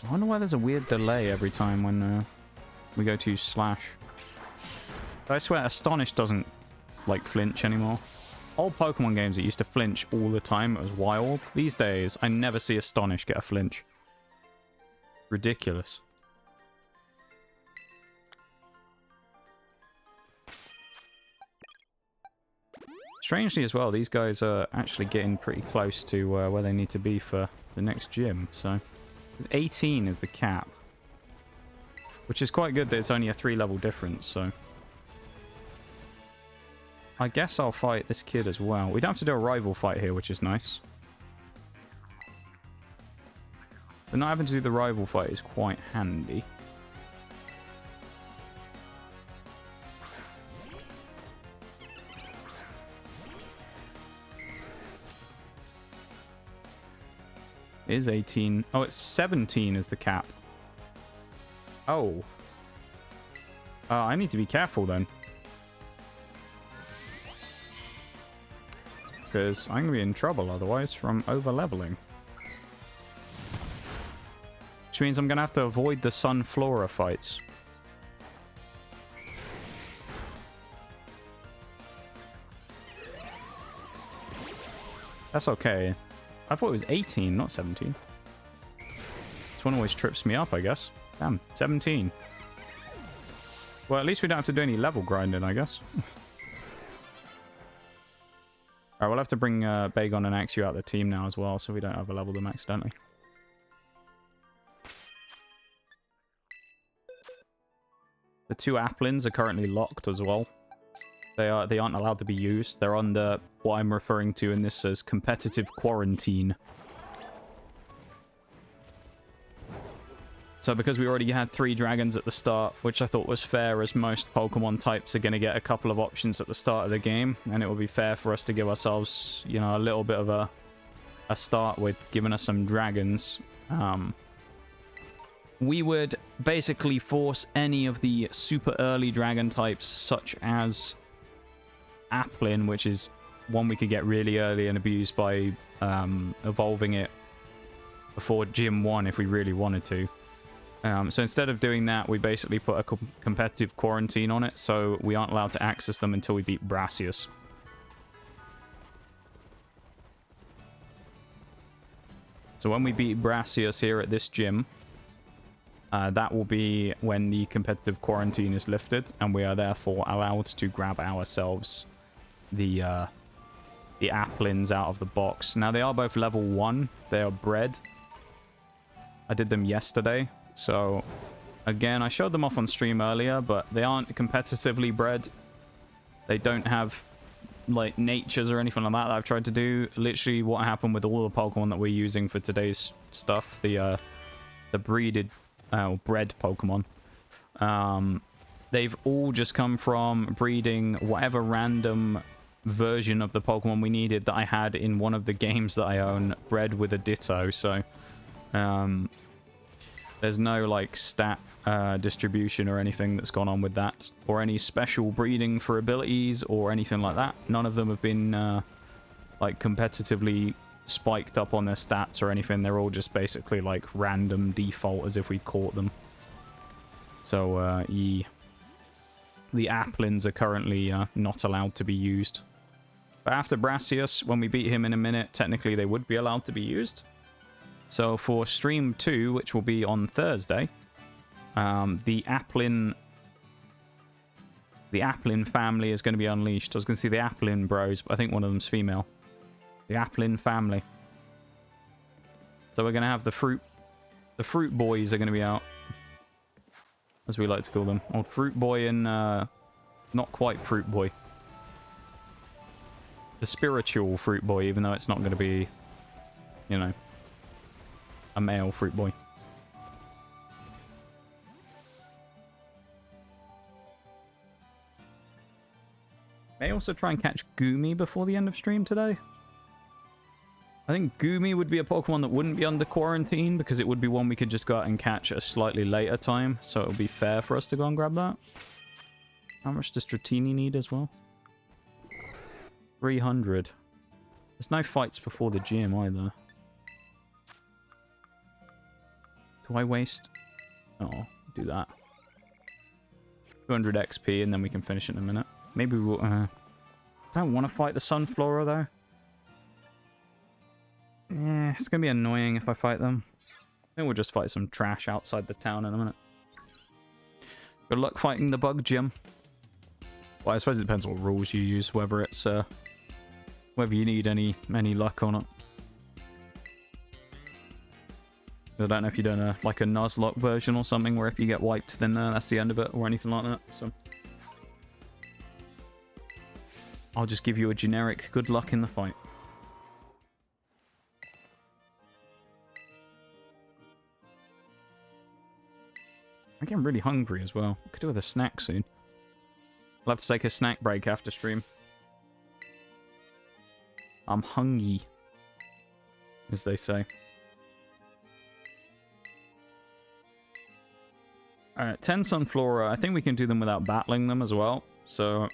I wonder why there's a weird delay every time when we go to Slash. I swear, Astonish doesn't, like, flinch anymore. Old Pokemon games that used to flinch all the time, it was wild. These days, I never see Astonish get a flinch. Ridiculous. strangely as well, these guys are actually getting pretty close to where they need to be for the next gym. So 18 is the cap, which is quite good that it's only a 3-level difference. So I guess I'll fight this kid as well. We don't have to do a rival fight here, which is nice. But not having to do the rival fight is quite handy. It is 18. Oh, it's 17 is the cap. Oh. I need to be careful then. Because I'm going to be in trouble otherwise from over-leveling. Which means I'm going to have to avoid the Sunflora fights. That's okay. I thought it was 18, not 17. This one always trips me up, I guess. Damn, 17. Well, at least we don't have to do any level grinding, I guess. Alright, we'll have to bring Bagon and Axew out of the team now as well, so we don't overlevel them accidentally. The 2 Applins are currently locked as well. They aren't allowed to be used. They're under what I'm referring to in this as competitive quarantine. So because we already had 3 dragons at the start, which I thought was fair, as most Pokemon types are going to get a couple of options at the start of the game, and it will be fair for us to give ourselves, you know, a little bit of a start with giving us some dragons. We would basically force any of the super early dragon types, such as Applin, which is one we could get really early and abuse by evolving it before Gym 1 if we really wanted to. So instead of doing that, we basically put a competitive quarantine on it, so we aren't allowed to access them until we beat Brassius. So when we beat Brassius here at this gym, that will be when the competitive quarantine is lifted, and we are therefore allowed to grab ourselves the Applins out of the box. Now, they are both level 1. They are bred. I did them yesterday. So, again, I showed them off on stream earlier, but they aren't competitively bred. They don't have, like, natures or anything like that I've tried to do. Literally, what happened with all the Pokemon that we're using for today's stuff, the bred Pokemon, they've all just come from breeding whatever random version of the Pokemon we needed that I had in one of the games that I own, bred with a Ditto. So, there's no, like, stat distribution or anything that's gone on with that, or any special breeding for abilities or anything like that. None of them have been, like, competitively spiked up on their stats or anything. They're all just basically, like, random default as if we caught them. So, the Applins are currently not allowed to be used. But after Brassius, when we beat him in a minute, technically they would be allowed to be used. So for stream 2, which will be on Thursday, the Applin family is going to be unleashed. I was going to see the Applin bros, but I think one of them's female. The Applin family. So we're going to have the fruit boys are going to be out, as we like to call them. Old Fruit Boy and not quite Fruit Boy. The spiritual Fruit Boy, even though it's not going to be, you know, a male Fruit Boy. May also try and catch Goomy before the end of stream today. I think Goomy would be a Pokemon that wouldn't be under quarantine, because it would be one we could just go out and catch at a slightly later time, so it would be fair for us to go and grab that. How much does Dratini need as well? 300. There's no fights before the gym either. Do I waste? Oh, do that. 200 XP, and then we can finish it in a minute. Maybe we'll... I don't want to fight the Sunflora, though. Yeah, it's going to be annoying if I fight them. I think we'll just fight some trash outside the town in a minute. Good luck fighting the bug gym. Well, I suppose it depends what rules you use, whether it's whether you need any luck or not. I don't know if you're doing a nuzlocke version or something where if you get wiped, then that's the end of it or anything like that. So I'll just give you a generic good luck in the fight. I'm getting really hungry as well. I could do with a snack soon. I'll have to take a snack break after stream. I'm hungry, as they say. Alright, 10 Sunflora. I think we can do them without battling them as well. So,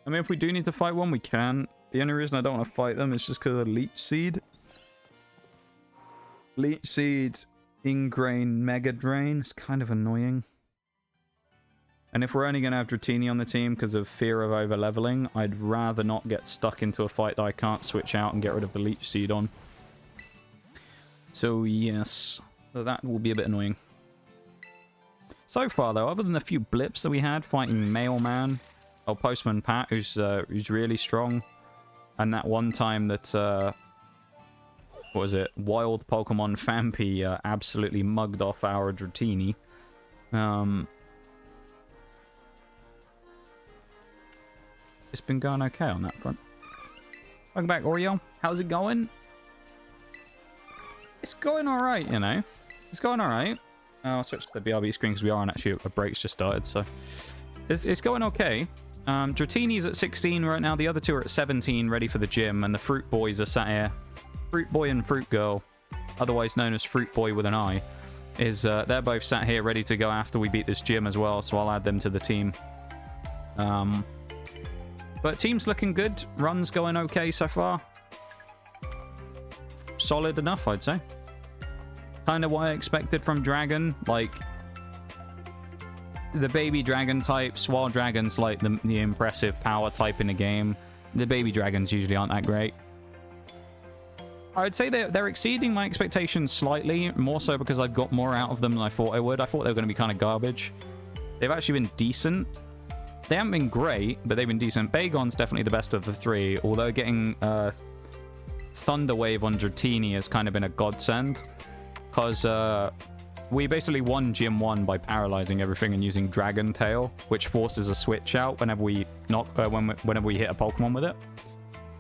I mean, if we do need to fight one, we can. The only reason I don't want to fight them is just because of Leech Seed. Leech Seed, Ingrain, Mega Drain. It's kind of annoying. And if we're only going to have Dratini on the team because of fear of over-leveling, I'd rather not get stuck into a fight that I can't switch out and get rid of the Leech Seed on. So, yes. So that will be a bit annoying. So far, though, other than the few blips that we had fighting Mailman, or Postman Pat, who's really strong, and that one time that, what was it, Wild Pokemon Fampi absolutely mugged off our Dratini. It's been going okay on that front. Welcome back, Oreo. How's it going? It's going alright, you know. It's going alright. I'll switch to the BRB screen because we are on actually a break's just started, so it's going okay. Dratini's at 16 right now. The other two are at 17, ready for the gym, and the Fruit Boys are sat here. Fruit Boy and Fruit Girl, otherwise known as Fruit Boy with an I, they're both sat here ready to go after we beat this gym as well. So I'll add them to the team. But team's looking good. Run's going okay so far. Solid enough, I'd say. Kind of what I expected from Dragon. Like, the baby dragon types, while Dragon's like the impressive power type in the game, the baby dragons usually aren't that great. I would say they're exceeding my expectations slightly, more so because I've got more out of them than I thought I would. I thought they were going to be kind of garbage. They've actually been decent. They haven't been great, but they've been decent. Bagon's definitely the best of the three, although getting Thunder Wave on Dratini has kind of been a godsend. Because we basically won Gym 1 by paralyzing everything and using Dragon Tail, which forces a switch out whenever we whenever we hit a Pokemon with it.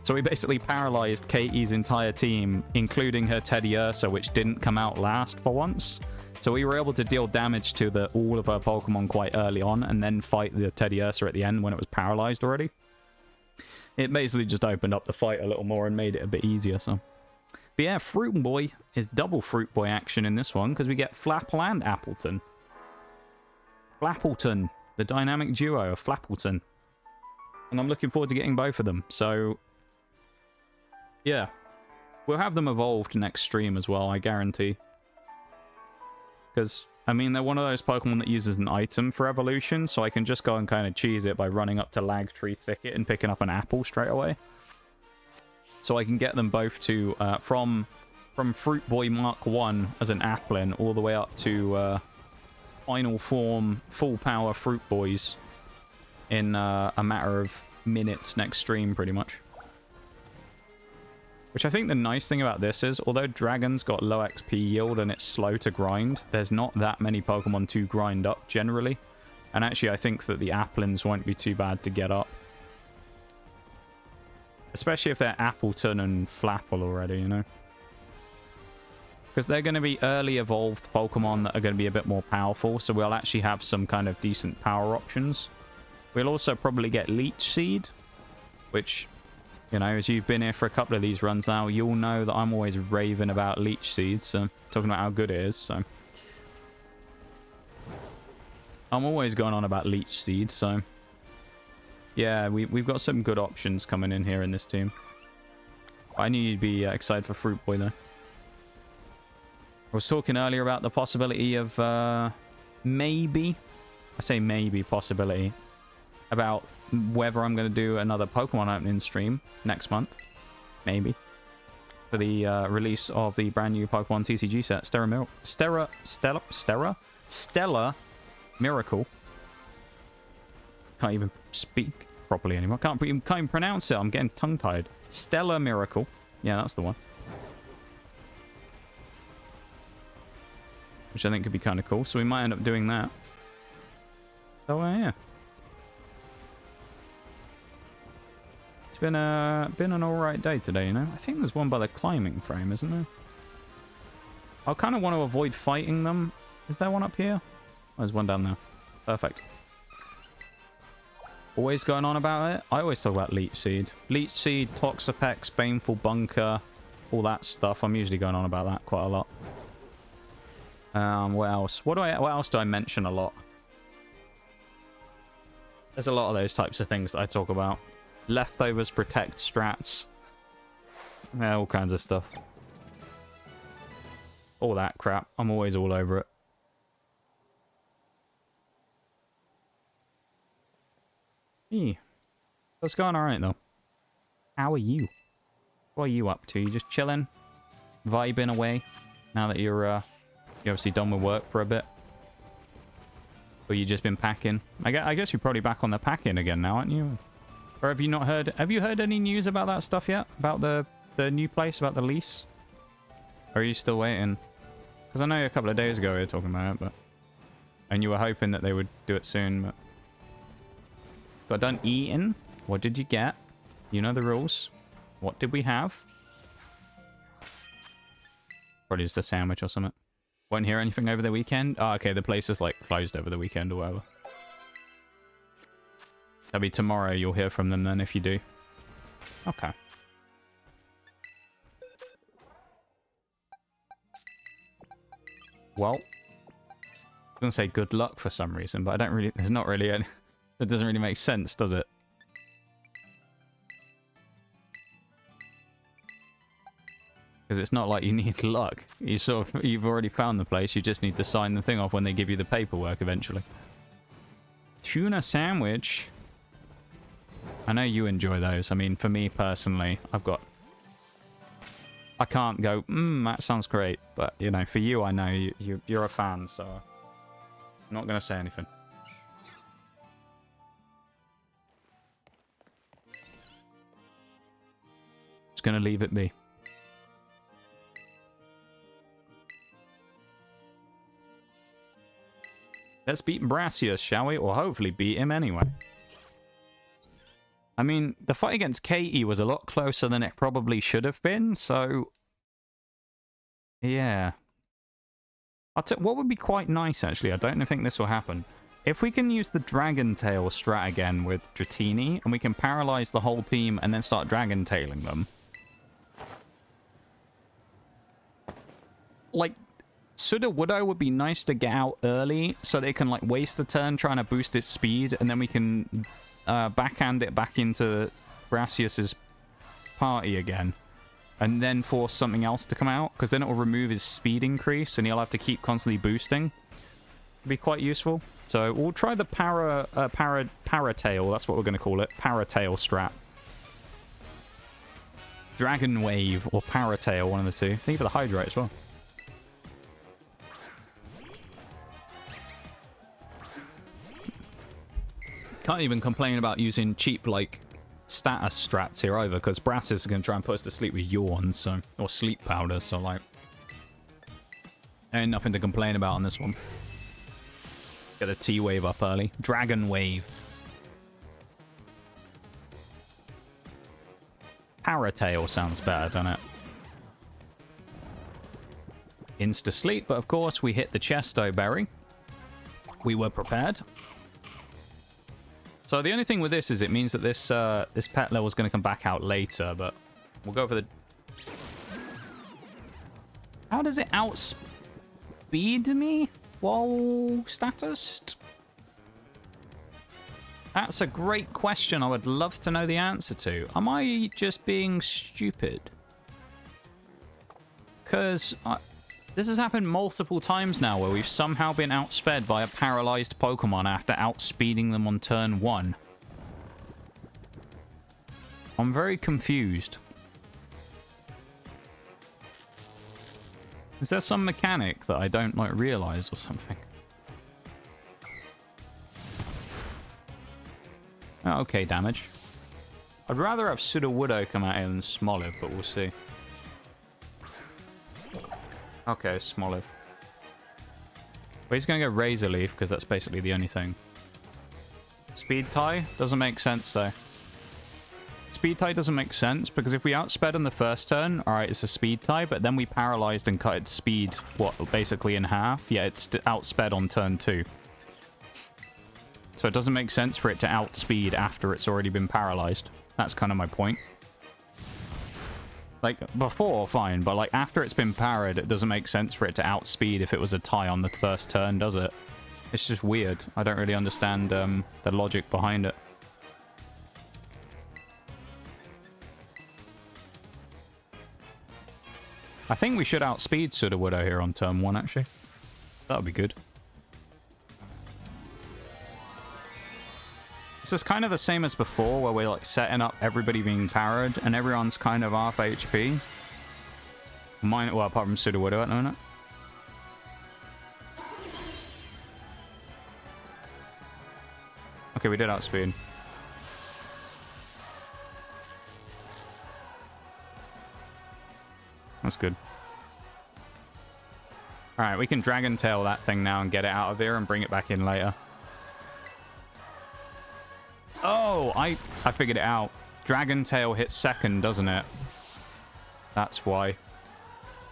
So we basically paralyzed Katie's entire team, including her Teddiursa, which didn't come out last for once. So we were able to deal damage to all of her Pokemon quite early on, and then fight the Teddiursa at the end when it was paralyzed already. It basically just opened up the fight a little more and made it a bit easier, so... But yeah, Fruit Boy is double Fruit Boy action in this one, because we get Flapple and Appleton. Flappleton, the dynamic duo of Flappleton. And I'm looking forward to getting both of them, so... Yeah. We'll have them evolved next stream as well, I guarantee. Because, I mean, they're one of those Pokemon that uses an item for evolution, so I can just go and kind of cheese it by running up to Lagtree Thicket and picking up an apple straight away. So I can get them both to, from Fruit Boy Mark 1 as an Applin, all the way up to final form, full power Fruit Boys in a matter of minutes next stream, pretty much. Which I think the nice thing about this is, although Dragon's got low XP yield and it's slow to grind, there's not that many Pokemon to grind up, generally. And actually, I think that the Applins won't be too bad to get up. Especially if they're Appleton and Flapple already, you know? Because they're going to be early evolved Pokemon that are going to be a bit more powerful, so we'll actually have some kind of decent power options. We'll also probably get Leech Seed, which, you know, as you've been here for a couple of these runs now, you'll know that I'm always raving about Leech Seed, so talking about how good it is, so... I'm always going on about Leech Seed, so... Yeah, we've got some good options coming in here in this team. I knew you'd be excited for Fruit Boy, though. I was talking earlier about the possibility of maybe... I say maybe possibility. About whether I'm going to do another Pokemon opening stream next month. Maybe. For the release of the brand new Pokemon TCG set. Stellar Miracle. Can't even speak. properly anymore. Can't even pronounce it. I'm getting tongue-tied. Stellar Miracle. Yeah, that's the one. Which I think could be kind of cool. So we might end up doing that. So, yeah. It's been an alright day today, you know? I think there's one by the climbing frame, isn't there? I kind of want to avoid fighting them. Is there one up here? Oh, there's one down there. Perfect. Always going on about it. I always talk about Leech Seed. Leech Seed, Toxapex, Baneful Bunker, all that stuff. I'm usually going on about that quite a lot. What else? What else do I mention a lot? There's a lot of those types of things that I talk about. Leftovers, protect strats. Yeah, all kinds of stuff. All that crap. I'm always all over it. Hey. What's going alright though? How are you? What are you up to? You just chilling? Vibing away? Now that you're obviously done with work for a bit? Or you just been packing? I guess you're probably back on the packing again now, aren't you? Or have you not heard... Have you heard any news about that stuff yet? About the new place? About the lease? Or are you still waiting? Because I know a couple of days ago we were talking about it, but... And you were hoping that they would do it soon, but... Got done eating? What did you get? You know the rules. What did we have? Probably just a sandwich or something. Won't hear anything over the weekend? Oh, okay, the place is like closed over the weekend or whatever. That'll be tomorrow you'll hear from them then if you do. Okay. Well, I was gonna say good luck for some reason, but I don't really, there's not really any, that doesn't really make sense, does it? Because it's not like you need luck. You've already found the place. You just need to sign the thing off when they give you the paperwork eventually. Tuna sandwich. I know you enjoy those. I mean, for me personally, I can't go, that sounds great. But, you know, for you, I know you're a fan, so I'm not going to say anything. Just going to leave it be. Let's beat Brassius, shall we? Or hopefully beat him anyway. I mean, the fight against Katie was a lot closer than it probably should have been, so... Yeah. What would be quite nice, actually, I don't think this will happen. If we can use the Dragon Tail strat again with Dratini, and we can paralyze the whole team and then start Dragon Tailing them. Like... Suda Woodou would be nice to get out early so they can like waste a turn trying to boost its speed, and then we can backhand it back into Brassius's party again, and then force something else to come out, because then it will remove his speed increase and he'll have to keep constantly boosting. It'd be quite useful. So we'll try the Paratail, that's what we're going to call it, Paratail strat. Dragon Wave or Paratail, one of the two. I think for the Hydrate as well. Can't even complain about using cheap, like, status strats here either, because Brassius is going to try and put us to sleep with yawn, so... Or sleep powder, so, like... Ain't nothing to complain about on this one. Get the T-Wave up early. Dragon Wave. Paratail sounds better, doesn't it? Insta-sleep, but of course we hit the Chesto Berry. We were prepared. So the only thing with this is it means that this this pet level is going to come back out later, but we'll go for the... How does it outspeed me? Whoa, status? That's a great question I would love to know the answer to. Am I just being stupid? Because this has happened multiple times now where we've somehow been outsped by a paralyzed Pokemon after outspeeding them on turn 1. I'm very confused. Is there some mechanic that I don't, like, realize or something? Okay, damage. I'd rather have Sudowoodo come out here than Smoliv, but we'll see. Okay, Smoliv. But he's going to go Razor Leaf, because that's basically the only thing. Speed Tie? Doesn't make sense, though. Speed Tie doesn't make sense, because if we outsped on the first turn, alright, it's a Speed Tie, but then we paralyzed and cut its speed, what, basically in half? Yeah, it's outsped on turn 2. So it doesn't make sense for it to outspeed after it's already been paralyzed. That's kind of my point. Like, before, fine, but like after it's been parried, it doesn't make sense for it to outspeed if it was a tie on the first turn, does it? It's just weird. I don't really understand the logic behind it. I think we should outspeed Sudowoodo here on turn 1, actually. That would be good. This is kind of the same as before, where we're like setting up everybody being parried, and everyone's kind of half HP. Mine, well, apart from Sudowoodo at the minute. Okay, we did outspeed. That's good. Alright, we can Dragon Tail that thing now and get it out of here and bring it back in later. Oh, I figured it out. Dragon Tail hits second, doesn't it? That's why.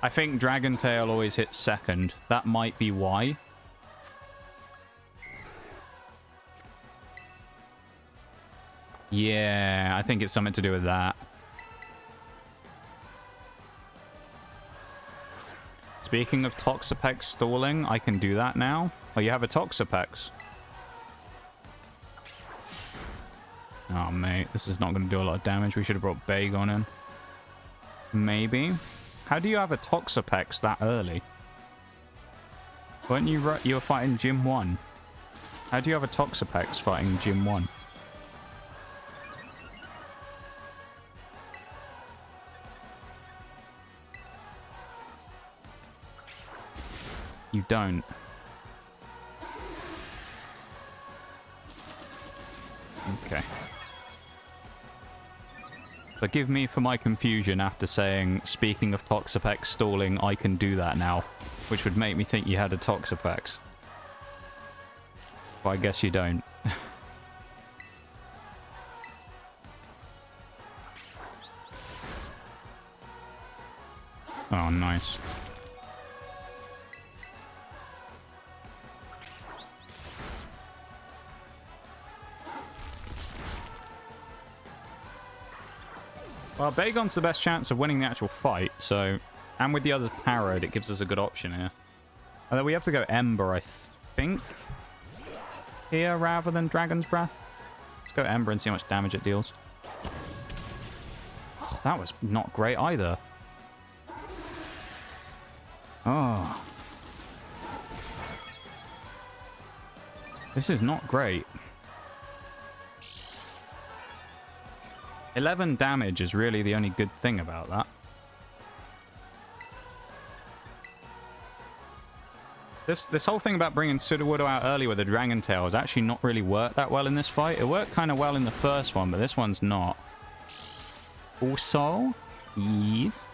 I think Dragon Tail always hits second. That might be why. Yeah, I think it's something to do with that. Speaking of Toxapex stalling, I can do that now. Oh, you have a Toxapex. Oh, mate, this is not going to do a lot of damage. We should have brought Bagon in. Maybe. How do you have a Toxapex that early? Weren't you were fighting Gym 1? How do you have a Toxapex fighting Gym 1? You don't. Okay. Forgive me for my confusion after saying, speaking of Toxapex stalling, I can do that now. Which would make me think you had a Toxapex. But I guess you don't. Oh, nice. Well, Bagon's the best chance of winning the actual fight, so... And with the other parried, it gives us a good option here. Although we have to go Ember, I think, here rather than Dragon's Breath. Let's go Ember and see how much damage it deals. Oh, that was not great either. Oh. This is not great. 11 damage is really the only good thing about that. This whole thing about bringing Sudowoodo out early with a Dragon Tail has actually not really worked that well in this fight. It worked kind of well in the first one, but this one's not. Also, yes.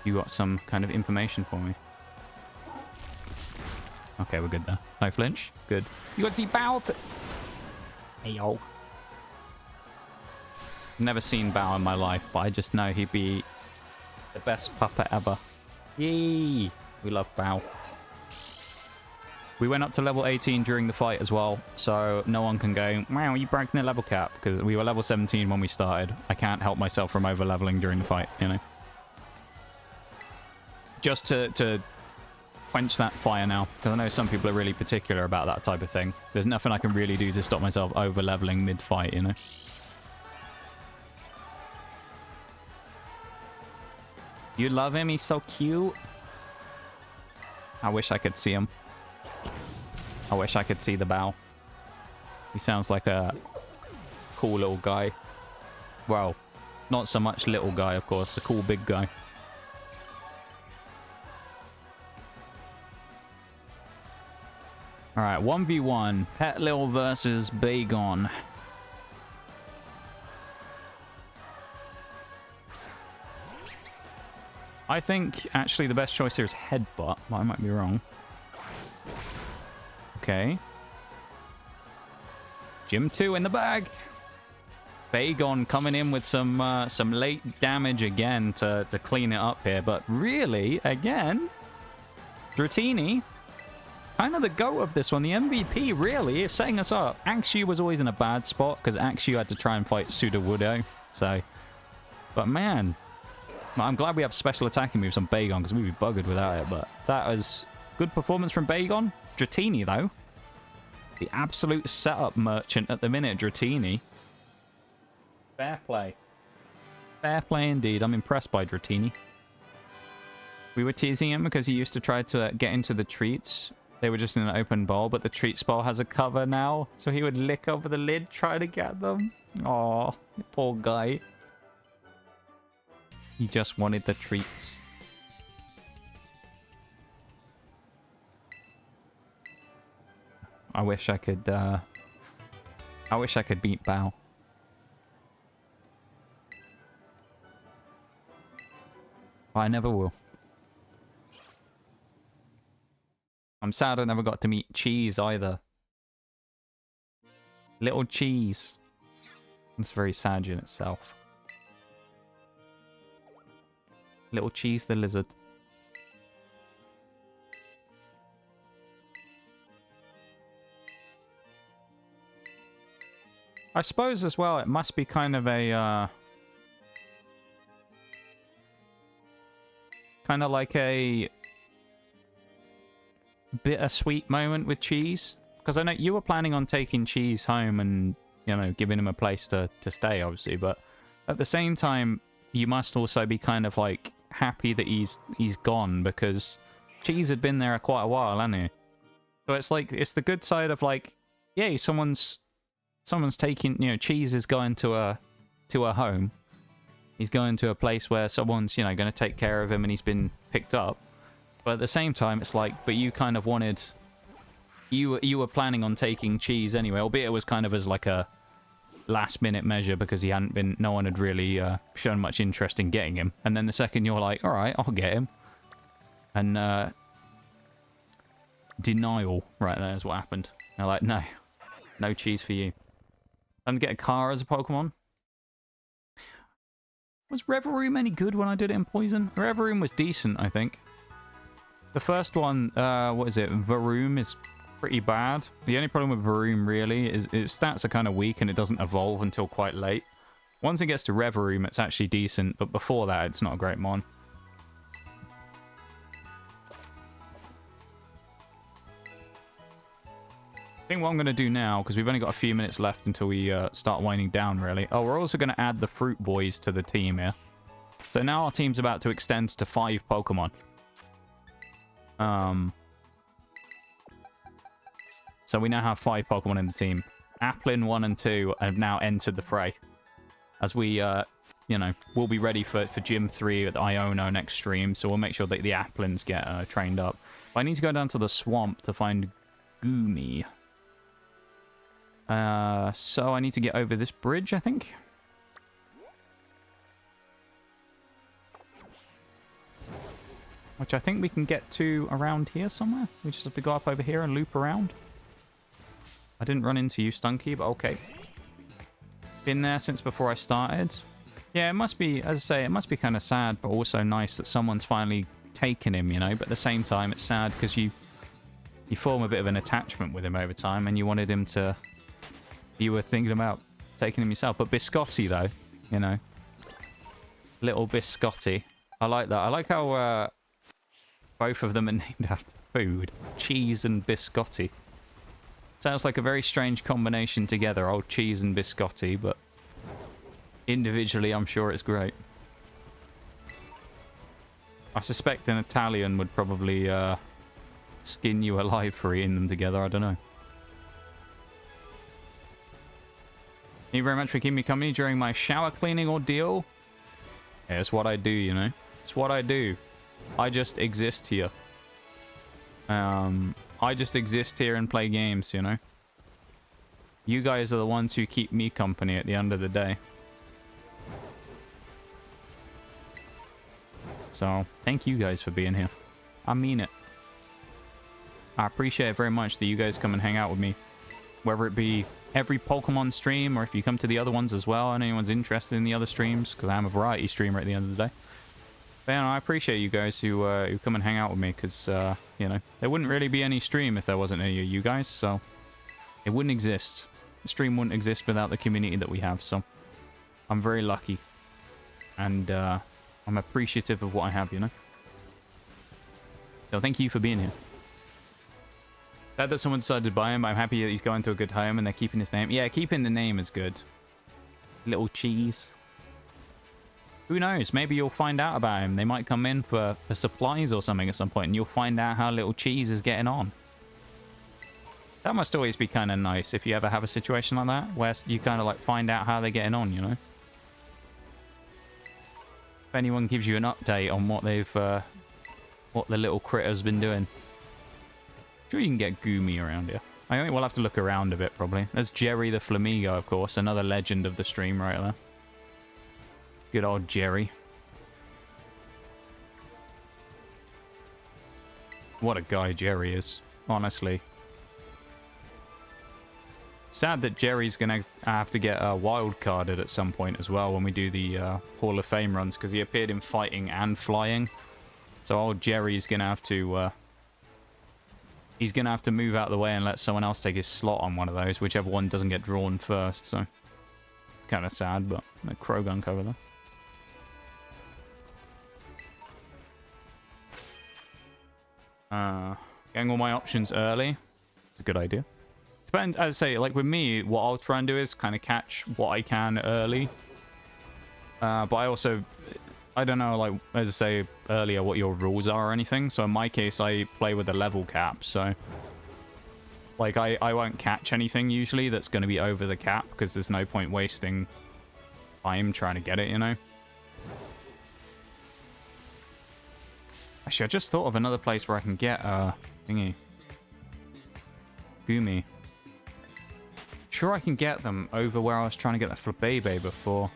You got some kind of information for me. Okay, we're good there. No flinch. Good. You got to see Bao. Hey, yo. Never seen Bao in my life, but I just know he'd be the best puppet ever. Yee! We love Bao. We went up to level 18 during the fight as well, so no one can go, wow, you broke the level cap, because we were level 17 when we started. I can't help myself from over-leveling during the fight, you know? Just to quench that fire now, because I know some people are really particular about that type of thing. There's nothing I can really do to stop myself over-leveling mid-fight, you know? You love him? He's so cute. I wish I could see him. I wish I could see the Bao. He sounds like a cool little guy. Well, not so much little guy, of course. A cool big guy. All right, 1v1. Petlil versus Bagon. I think, actually, the best choice here is Headbutt, but I might be wrong. Okay. Gym 2 in the bag. Bagon coming in with some late damage again to clean it up here. But really, again, Dratini, kind of the GOAT of this one. The MVP, really, is setting us up. Axew was always in a bad spot because Axew had to try and fight Sudowoodo. So, but man, I'm glad we have special attacking moves on Bagon because we'd be buggered without it. But that was good performance from Bagon. Dratini, though, the absolute setup merchant at the minute, Dratini. Fair play. Fair play indeed. I'm impressed by Dratini. We were teasing him because he used to try to get into the treats. They were just in an open bowl, but the treats bowl has a cover now. So he would lick over the lid, try to get them. Aw, poor guy. He just wanted the treats. I wish I could beat Bao. I never will. I'm sad I never got to meet Cheese either. Little Cheese. It's very sad in itself. Little Cheese the lizard. I suppose as well it must be kind of a kind of like a bittersweet moment with Cheese, because I know you were planning on taking Cheese home and, you know, giving him a place to stay, obviously, but at the same time you must also be kind of like happy that he's gone, because Cheese had been there quite a while, hadn't he? So it's like, it's the good side of like, yay, someone's taking, you know, Cheese is going to a home. He's going to a place where someone's, you know, going to take care of him and he's been picked up. But at the same time, it's like, but you kind of wanted, you were planning on taking Cheese anyway, albeit it was kind of as like a last minute measure because he hadn't been, no one had really shown much interest in getting him. And then the second you're like, all right, I'll get him. And denial right there is what happened. They're like, no Cheese for you. And get a car as a Pokemon. Was Reveroom any good when I did it in Poison? Reveroom was decent, I think. The first one, what is it? Varoom is pretty bad. The only problem with Varoom, really, is its stats are kind of weak and it doesn't evolve until quite late. Once it gets to Reveroom, it's actually decent, but before that, it's not a great mon. I think what I'm going to do now, because we've only got a few minutes left until we start winding down, really. Oh, we're also going to add the Fruit Boys to the team here. So now our team's about to extend to 5 Pokemon. So we now have 5 Pokemon in the team. Applin 1 and 2 have now entered the fray. As we, you know, we'll be ready for Gym 3 at Iono next stream, so we'll make sure that the Applins get trained up. But I need to go down to the swamp to find Goomy. So I need to get over this bridge, I think. Which I think we can get to around here somewhere. We just have to go up over here and loop around. I didn't run into you, Stunky, but okay. Been there since before I started. Yeah, it must be, as I say, it must be kind of sad, but also nice that someone's finally taken him, you know? But at the same time, it's sad because you form a bit of an attachment with him over time, and you wanted him to... You were thinking about taking him yourself. But Biscotti, though, you know. Little Biscotti. I like that. I like how both of them are named after food. Cheese and Biscotti. Sounds like a very strange combination together, old Cheese and Biscotti, but individually I'm sure it's great. I suspect an Italian would probably skin you alive for eating them together, I don't know. Thank you very much for keeping me company during my shower cleaning ordeal. Yeah, it's what I do, you know. It's what I do. I just exist here. I just exist here and play games, you know? You guys are the ones who keep me company at the end of the day. So, thank you guys for being here. I mean it. I appreciate it very much that you guys come and hang out with me. Whether it be every Pokemon stream or if you come to the other ones as well and anyone's interested in the other streams, because I am a variety streamer at the end of the day. But yeah, I appreciate you guys who come and hang out with me because, you know, there wouldn't really be any stream if there wasn't any of you guys, so it wouldn't exist. The stream wouldn't exist without the community that we have, so I'm very lucky. And I'm appreciative of what I have, you know? So thank you for being here. Glad that someone decided to buy him. I'm happy that he's going to a good home and they're keeping his name. Yeah, keeping the name is good. Little cheese. Who knows? Maybe you'll find out about him. They might come in for supplies or something at some point and you'll find out how little cheese is getting on. That must always be kind of nice if you ever have a situation like that where you kind of like find out how they're getting on, you know? If anyone gives you an update on what they've, what the little critter's been doing. Sure you can get Goomy around here. I think we'll have to look around a bit, probably. There's Jerry the Flamigo, of course. Another legend of the stream right there. Good old Jerry. What a guy Jerry is, honestly. Sad that Jerry's going to have to get wild carded at some point as well when we do the Hall of Fame runs, because he appeared in fighting and flying. So old Jerry's going to have to... he's going to have to move out of the way and let someone else take his slot on one of those, whichever one doesn't get drawn first, so... It's kind of sad, but... The Krogunk over there. Getting all my options early. It's a good idea. Depends, as I say, like with me, what I'll try and do is kind of catch what I can early. But I also... I don't know, like, as I say earlier, what your rules are or anything. So in my case, I play with a level cap, so... Like, I won't catch anything, usually, that's going to be over the cap, because there's no point wasting time trying to get it, you know? Actually, I just thought of another place where I can get, thingy. Goomy. Sure I can get them over where I was trying to get the Flabebe before.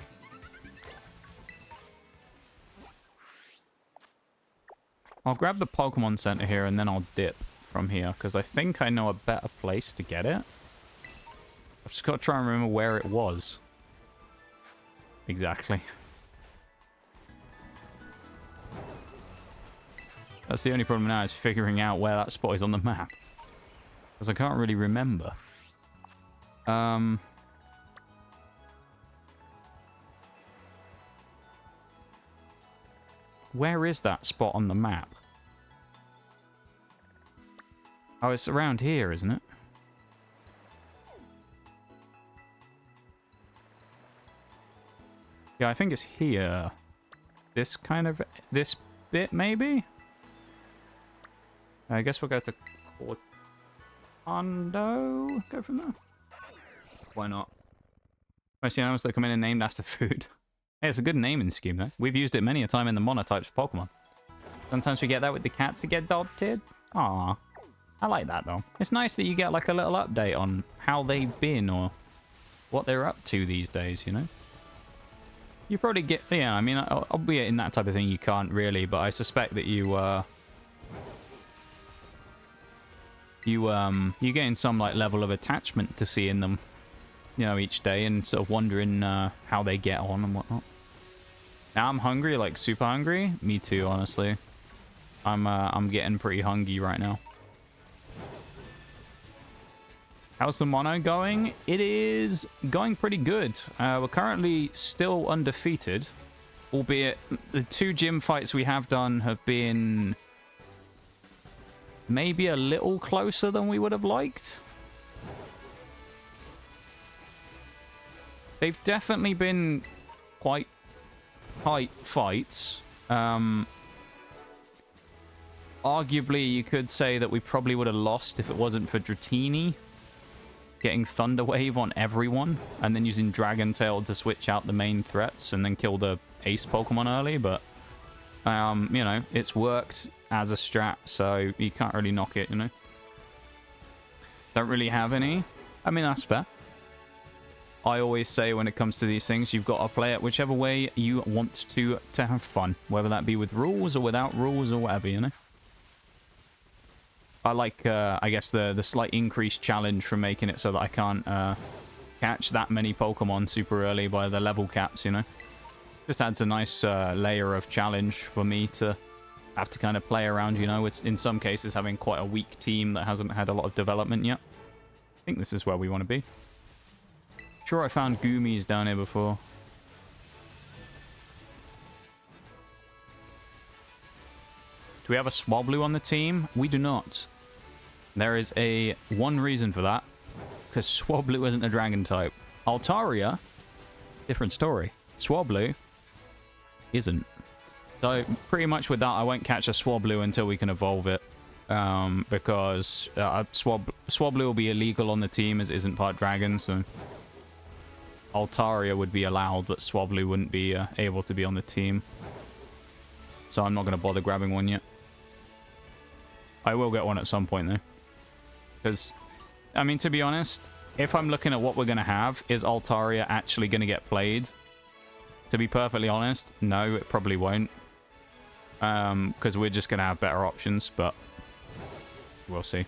I'll grab the Pokemon Center here and then I'll dip from here, because I think I know a better place to get it. I've just got to try and remember where it was. Exactly. That's the only problem now, is figuring out where that spot is on the map. Because I can't really remember. Where is that spot on the map? Oh, it's around here, isn't it? Yeah, I think it's here. This kind of... This bit, maybe? I guess we'll go to Cortondo. Go from there. Why not? Mostly animals that come in and named after food. Hey, it's a good naming scheme, though. We've used it many a time in the monotypes of Pokemon. Sometimes we get that with the cats that get adopted. Aww. I like that, though. It's nice that you get, like, a little update on how they've been or what they're up to these days, you know? You probably get... Yeah, I mean, albeit in that type of thing you can't really, but I suspect that you gain some, like, level of attachment to seeing them, you know, each day and sort of wondering how they get on and whatnot. Now I'm hungry, like super hungry. Me too, honestly. I'm getting pretty hungry right now. How's the mono going? It is going pretty good. We're currently still undefeated, albeit the 2 gym fights we have done have been maybe a little closer than we would have liked. They've definitely been quite tight fights. Arguably, you could say that we probably would have lost if it wasn't for Dratini getting Thunder Wave on everyone and then using Dragon Tail to switch out the main threats and then kill the ace Pokemon early. But, you know, it's worked as a strat, so you can't really knock it, you know. Don't really have any. I mean, that's fair. I always say when it comes to these things, you've got to play it whichever way you want to have fun. Whether that be with rules or without rules or whatever, you know? I like, I guess, the slight increased challenge from making it so that I can't catch that many Pokemon super early by the level caps, you know? Just adds a nice layer of challenge for me to have to kind of play around, you know? It's in some cases having quite a weak team that hasn't had a lot of development yet. I think this is where we want to be. Sure, I found Goomies down here before. Do we have a Swablu on the team? We do not. There is one reason for that. Because Swablu isn't a dragon type. Altaria, different story. Swablu isn't. So pretty much with that, I won't catch a Swablu until we can evolve it. Because Swablu will be illegal on the team as it isn't part dragon, so... Altaria would be allowed, but Swablu wouldn't be able to be on the team. So I'm not going to bother grabbing one yet. I will get one at some point, though. Because, I mean, to be honest, if I'm looking at what we're going to have, is Altaria actually going to get played? To be perfectly honest, no, it probably won't. Because we're just going to have better options, but we'll see.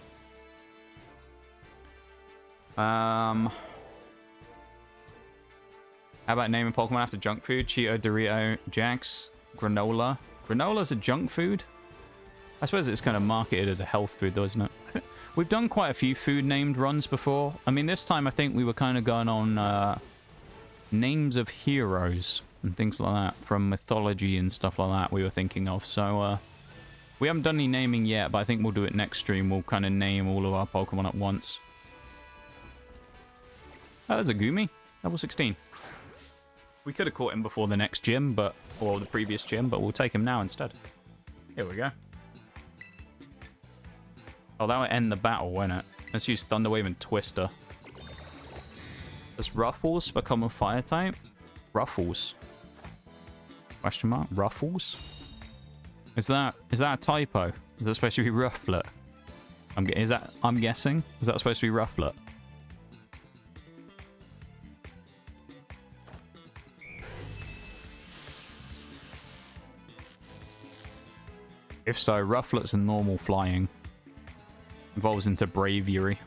How about naming Pokemon after junk food? Cheeto, Dorito, Jax, granola. Granola's a junk food? I suppose it's kind of marketed as a health food, though, isn't it? We've done quite a few food-named runs before. I mean, this time I think we were kind of going on names of heroes and things like that from mythology and stuff like that we were thinking of. So, we haven't done any naming yet, but I think we'll do it next stream. We'll kind of name all of our Pokemon at once. Oh, there's a Goomy. Level 16. We could have caught him before the next gym, or the previous gym, but we'll take him now instead. Here we go. Oh, that would end the battle, won't it? Let's use Thunder Wave and Twister. Does Ruffles become a fire type? Ruffles. Question mark? Ruffles? Is that a typo? Is that supposed to be Rufflet? I'm guessing? Is that supposed to be Rufflet? If so, Rufflet's a normal flying. Evolves into Braviary.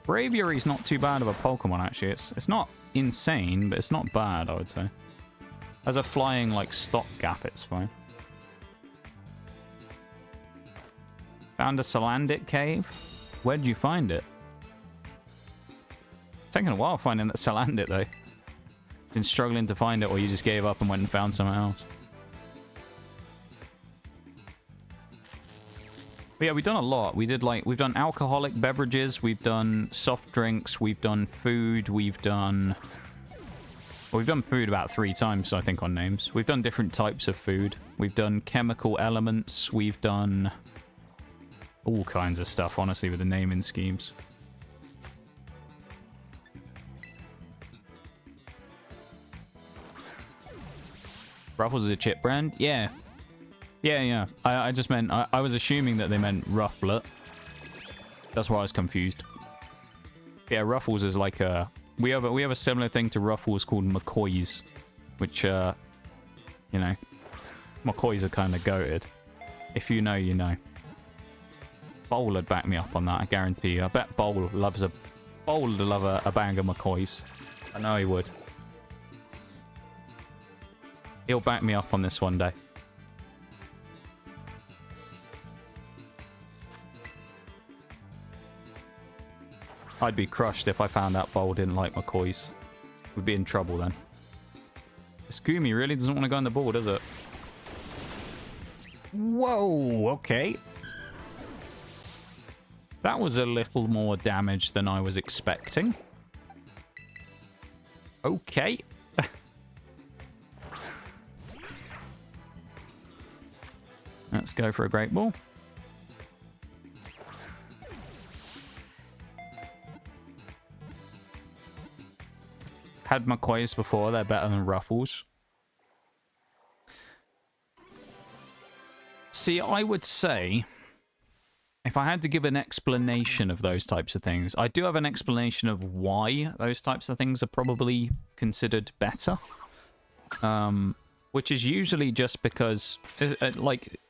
Braviary's not too bad of a Pokemon, actually. It's not insane, but it's not bad, I would say. As a flying, like, stopgap, it's fine. Found a Salandit cave? Where'd you find it? It's taken a while finding that Salandit, though. Been struggling to find it, or you just gave up and went and found something else. But yeah, we've done a lot. We've done alcoholic beverages, we've done soft drinks, we've done food, we've done food about 3 times, I think, on names. We've done different types of food. We've done chemical elements. We've done all kinds of stuff, honestly, with the naming schemes. Ruffles is a chip brand? Yeah. Yeah. I just meant... I was assuming that they meant Rufflet. That's why I was confused. Yeah, Ruffles is like a... We have a similar thing to Ruffles called McCoys. Which, you know... McCoys are kind of goated. If you know, you know. Bowl would back me up on that, I guarantee you. I bet Bowl would love a bag of McCoys. I know he would. He'll back me up on this one day. I'd be crushed if I found out Bowl didn't like McCoys. We'd be in trouble then. This Goomy really doesn't want to go on the ball, does it? Whoa, okay. That was a little more damage than I was expecting. Okay. Let's go for a Great Ball. Had McCoys before, they're better than Ruffles. See, I would say, if I had to give an explanation of those types of things, I do have an explanation of why those types of things are probably considered better. Which is usually just because, like,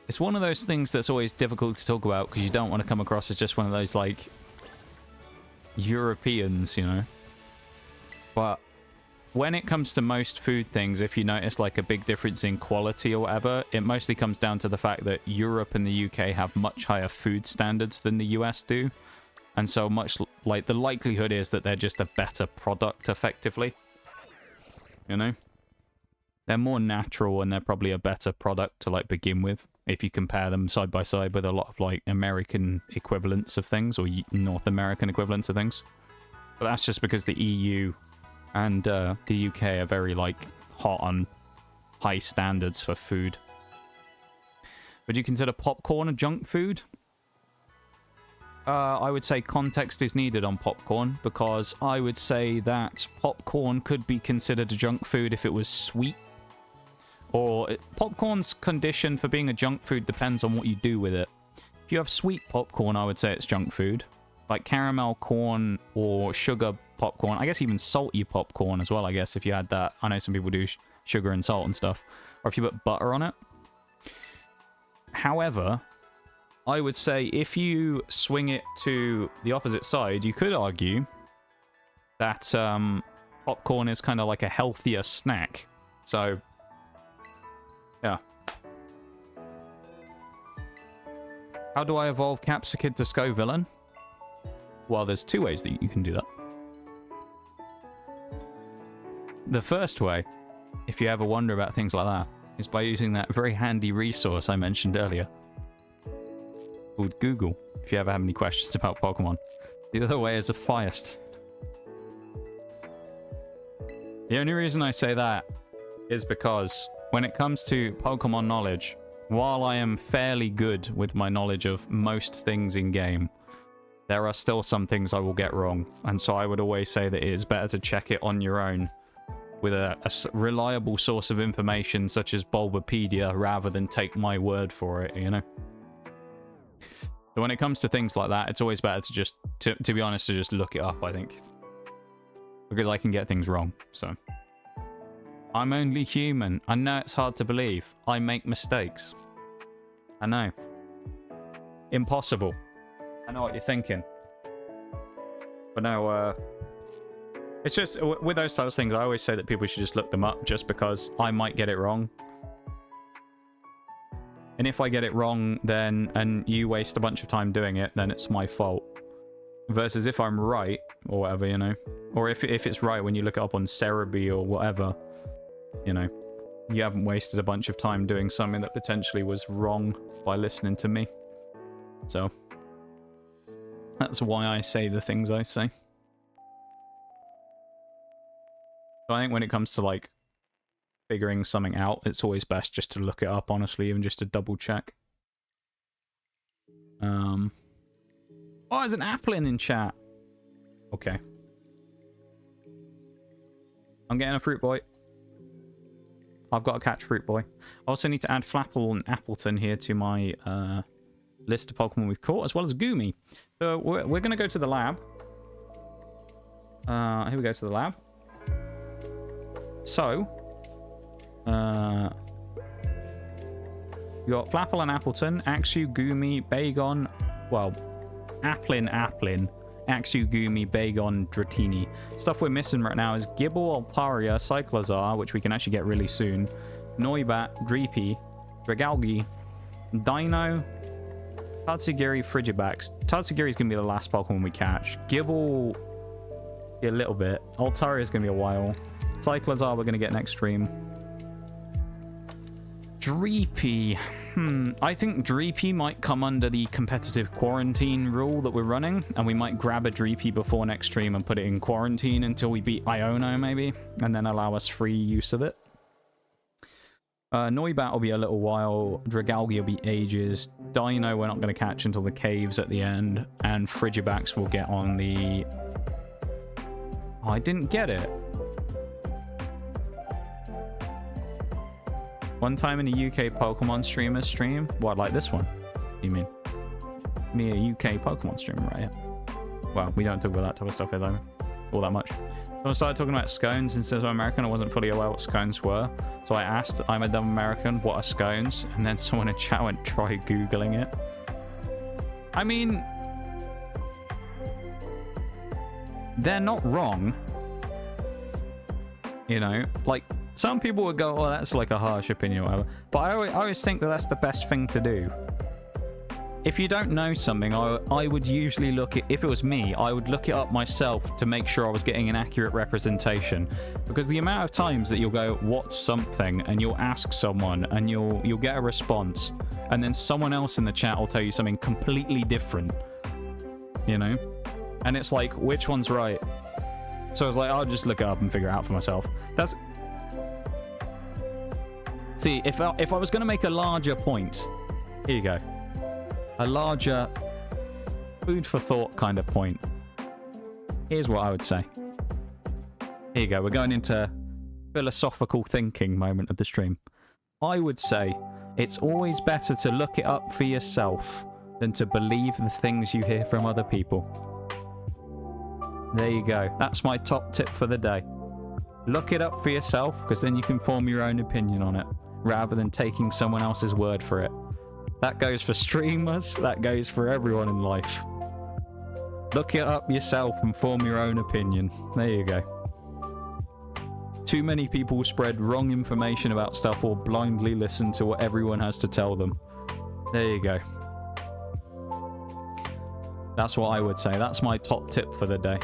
it's one of those things that's always difficult to talk about because you don't want to come across as just one of those, like, Europeans, you know. But when it comes to most food things, if you notice, like, a big difference in quality or whatever, it mostly comes down to the fact that Europe and the UK have much higher food standards than the US do. And so much, like, the likelihood is that they're just a better product, effectively. You know? They're more natural and they're probably a better product to, like, begin with. If you compare them side by side with a lot of, like, American equivalents of things or North American equivalents of things. But that's just because the EU and the UK are very, like, hot on high standards for food. Would you consider popcorn a junk food? I would say context is needed on popcorn, because I would say that popcorn could be considered a junk food if it was sweet. Or popcorn's condition for being a junk food depends on what you do with it. If you have sweet popcorn, I would say it's junk food. Like caramel corn or sugar popcorn. I guess even salty popcorn as well, I guess, if you had that. I know some people do sugar and salt and stuff. Or if you put butter on it. However, I would say if you swing it to the opposite side, you could argue that popcorn is kind of like a healthier snack. So, yeah. How do I evolve Capsicid to Scovillain? Well, there's two ways that you can do that. The first way, if you ever wonder about things like that, is by using that very handy resource I mentioned earlier, called Google, if you ever have any questions about Pokemon. The other way is a fire stand. The only reason I say that is because when it comes to Pokemon knowledge, while I am fairly good with my knowledge of most things in game, there are still some things I will get wrong, and so I would always say that it is better to check it on your own with a reliable source of information such as Bulbapedia rather than take my word for it, you know? So when it comes to things like that, it's always better to just, to be honest, to just look it up, I think. Because I can get things wrong, so. I'm only human. I know it's hard to believe. I make mistakes. I know. Impossible. I know what you're thinking. But no, it's just, with those types of things, I always say that people should just look them up just because I might get it wrong. And if I get it wrong, then, and you waste a bunch of time doing it, then it's my fault. Versus if I'm right, or whatever, you know. Or if it's right when you look it up on Cerebi or whatever, you know. You haven't wasted a bunch of time doing something that potentially was wrong by listening to me. So, that's why I say the things I say. So I think when it comes to, like, figuring something out, it's always best just to look it up, honestly, and just to double check. Oh, there's an Applin in chat. Okay. I'm getting a Fruit Boy. I've got to catch Fruit Boy. I also need to add Flapple and Appleton here to my list of Pokemon we've caught, as well as Goomy. So we're going to go to the lab. Here we go to the lab. So, you got Flapple and Appleton, Axew, Goomy, Bagon, well, Applin, Axew, Goomy, Bagon, Dratini. Stuff we're missing right now is Gible, Altaria, Cyclozar, which we can actually get really soon, Noibat, Dreepy, Dragalge, Dino, Tatsugiri, Frigibax. Tatsugiri is going to be the last Pokemon we catch. Gible, a little bit. Altaria is going to be a while. Cyclozar we're going to get next stream. Dreepy. I think Dreepy might come under the competitive quarantine rule that we're running, and we might grab a Dreepy before next stream and put it in quarantine until we beat Iono, maybe, and then allow us free use of it. Noibat will be a little while. Dragalge will be ages. Dino we're not going to catch until the caves at the end, and Frigibax will get on the... Oh, I didn't get it. One time in a UK Pokemon streamer stream. What, like this one? You mean? Me, a UK Pokemon streamer, right? Yeah. Well, we don't talk about that type of stuff here, though. All that much. Someone started talking about scones, and since I'm American, I wasn't fully aware what scones were. So I asked, I'm a dumb American, what are scones? And then someone in chat went, try Googling it. I mean, they're not wrong. You know, like, some people would go, oh, that's like a harsh opinion or whatever. But I always think that that's the best thing to do. If you don't know something, I would usually look at, if it was me, I would look it up myself to make sure I was getting an accurate representation. Because the amount of times that you'll go, what's something? And you'll ask someone and you'll get a response. And then someone else in the chat will tell you something completely different. You know? And it's like, which one's right? So I was like, I'll just look it up and figure it out for myself. That's... See, if I was going to make a larger point... Here you go. A larger food for thought kind of point. Here's what I would say. Here you go. We're going into philosophical thinking moment of the stream. I would say it's always better to look it up for yourself than to believe the things you hear from other people. There you go. That's my top tip for the day. Look it up for yourself, because then you can form your own opinion on it, rather than taking someone else's word for it. That goes for streamers, that goes for everyone in life. Look it up yourself and form your own opinion. There you go. Too many people spread wrong information about stuff or blindly listen to what everyone has to tell them. There you go. That's what I would say. That's my top tip for the day.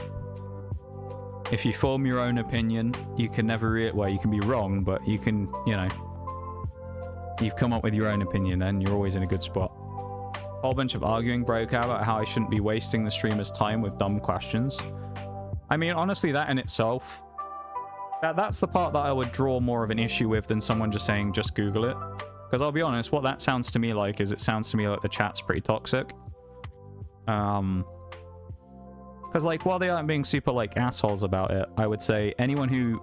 If you form your own opinion, you can never well, you can be wrong, but you can, you know, you've come up with your own opinion and you're always in a good spot. A whole bunch of arguing broke out about how I shouldn't be wasting the streamer's time with dumb questions. I mean, honestly, that in itself, that's the part that I would draw more of an issue with than someone just saying, just Google it. Because I'll be honest, what that sounds to me like is it sounds to me like the chat's pretty toxic. Because, like, while they aren't being super, like, assholes about it, I would say anyone who,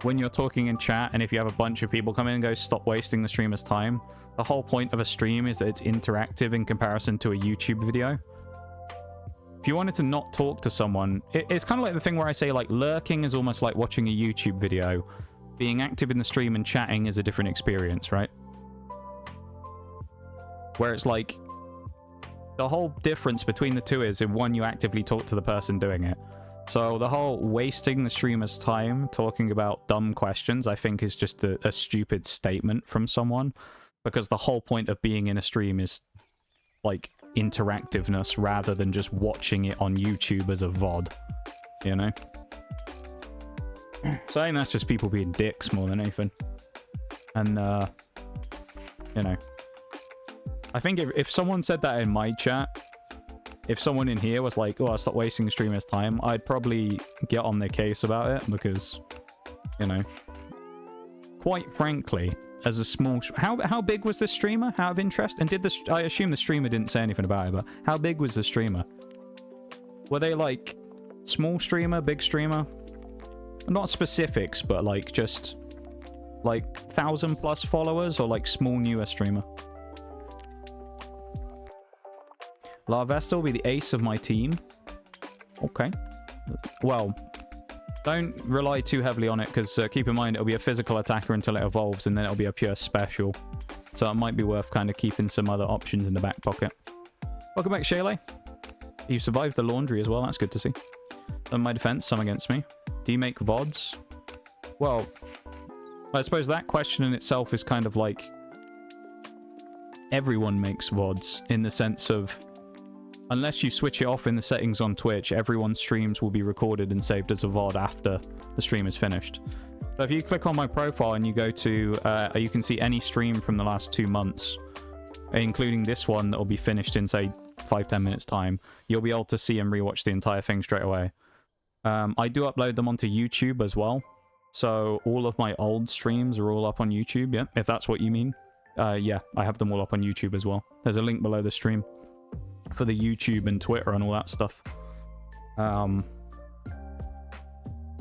when you're talking in chat, and if you have a bunch of people come in and go, stop wasting the streamer's time, the whole point of a stream is that it's interactive in comparison to a YouTube video. If you wanted to not talk to someone, it's kind of like the thing where I say, like, lurking is almost like watching a YouTube video. Being active in the stream and chatting is a different experience, right? Where it's like, the whole difference between the two is in one, you actively talk to the person doing it. So the whole wasting the streamer's time talking about dumb questions, I think, is just a stupid statement from someone. Because the whole point of being in a stream is, like, interactiveness rather than just watching it on YouTube as a VOD. You know? So I think that's just people being dicks more than anything. And, you know. I think if someone said that in my chat, if someone in here was like, oh, I'll stop wasting streamers' time, I'd probably get on their case about it because, you know, quite frankly, as a small... How big was this streamer, out of interest? And did this... I assume the streamer didn't say anything about it, but how big was the streamer? Were they, like, small streamer, big streamer? Not specifics, but, like, just, like, 1,000+ followers or, like, small, newer streamer? Larvesta will be the ace of my team. Okay. Well, don't rely too heavily on it, because keep in mind, it'll be a physical attacker until it evolves, and then it'll be a pure special. So it might be worth kind of keeping some other options in the back pocket. Welcome back, Shayla. You survived the laundry as well. That's good to see. In my defense, some against me. Do you make VODs? Well, I suppose that question in itself is kind of like... Everyone makes VODs, in the sense of... Unless you switch it off in the settings on Twitch, everyone's streams will be recorded and saved as a VOD after the stream is finished. So if you click on my profile and you go to, you can see any stream from the last 2 months, including this one that will be finished in, say, 5-10 minutes time. You'll be able to see and rewatch the entire thing straight away. I do upload them onto YouTube as well. So all of my old streams are all up on YouTube, yeah, if that's what you mean. Yeah, I have them all up on YouTube as well. There's a link below the stream for the YouTube and Twitter and all that stuff. The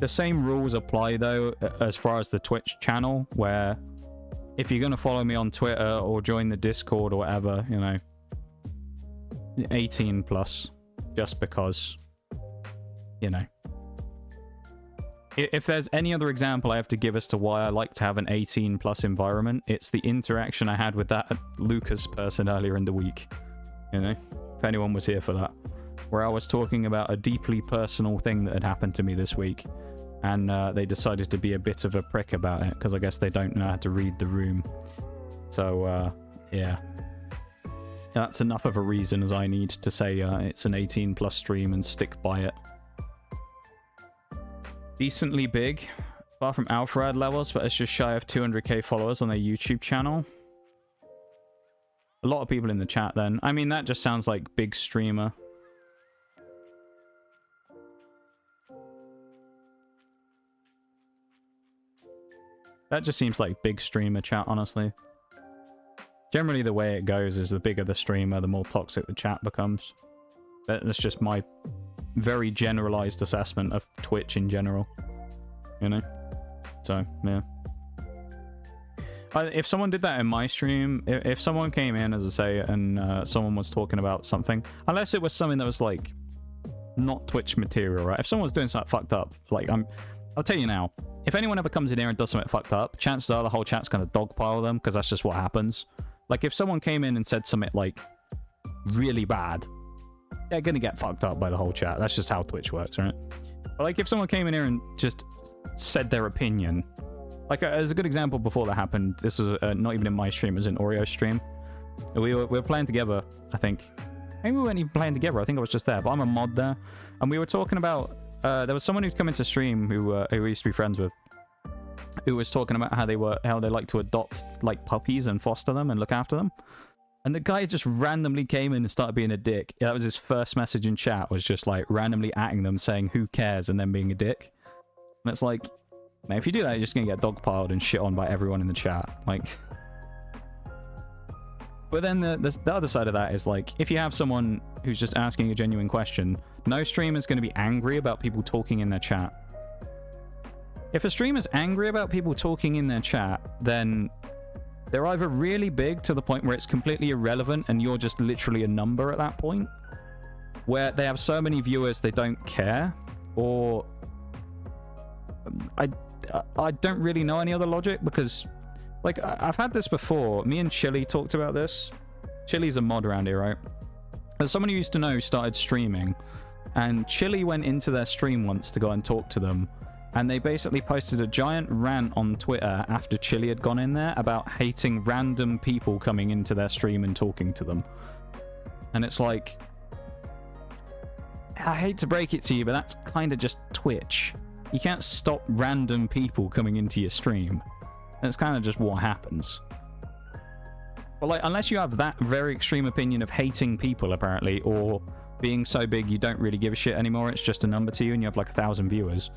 same rules apply, though, as far as the Twitch channel, where if you're going to follow me on Twitter or join the Discord or whatever, you know, 18 plus, just because, you know. If there's any other example I have to give as to why I like to have an 18 plus environment, it's the interaction I had with that Lucas person earlier in the week. You know, if anyone was here for that, where I was talking about a deeply personal thing that had happened to me this week, and they decided to be a bit of a prick about it because I guess they don't know how to read the room. So yeah, that's enough of a reason as I need to say it's an 18 plus stream and stick by it. Decently big, apart from Alfred levels, but it's just shy of 200k followers on their YouTube channel. A lot of people in the chat then. I mean, that just sounds like big streamer. That just seems like big streamer chat, honestly. Generally, the way it goes is the bigger the streamer, the more toxic the chat becomes. That's just my very generalized assessment of Twitch in general. You know? So, yeah. If someone did that in my stream, if someone came in, as I say, and someone was talking about something, unless it was something that was, like, not Twitch material, right? If someone was doing something fucked up, like, I'll tell you now, if anyone ever comes in here and does something fucked up, chances are the whole chat's gonna dogpile them, because that's just what happens. Like, if someone came in and said something, like, really bad, they're gonna get fucked up by the whole chat. That's just how Twitch works, right? But, like, if someone came in here and just said their opinion, like, as a good example before that happened, this was not even in my stream, it was an Oreo stream. We were playing together, I think. Maybe we weren't even playing together, I think I was just there, but I'm a mod there. And we were talking about, there was someone who'd come into stream who we used to be friends with, who was talking about how they like to adopt, like, puppies and foster them and look after them. And the guy just randomly came in and started being a dick. That was his first message in chat, was just, like, randomly atting them, saying, who cares, and then being a dick. And it's like, man, if you do that, you're just gonna get dogpiled and shit on by everyone in the chat. Like, but then the other side of that is, like, if you have someone who's just asking a genuine question, no streamer's gonna be angry about people talking in their chat. If a streamer's angry about people talking in their chat, then they're either really big to the point where it's completely irrelevant and you're just literally a number at that point, where they have so many viewers they don't care, or I don't really know any other logic, because, like, I've had this before. Me and Chili talked about this. Chili's a mod around here, right? There's someone who used to know who started streaming, and Chili went into their stream once to go and talk to them, and they basically posted a giant rant on Twitter after Chili had gone in there about hating random people coming into their stream and talking to them. And it's like, I hate to break it to you, but that's kind of just Twitch. You can't stop random people coming into your stream. That's kind of just what happens. But, like, unless you have that very extreme opinion of hating people, apparently, or being so big you don't really give a shit anymore, it's just a number to you and you have like 1,000 viewers,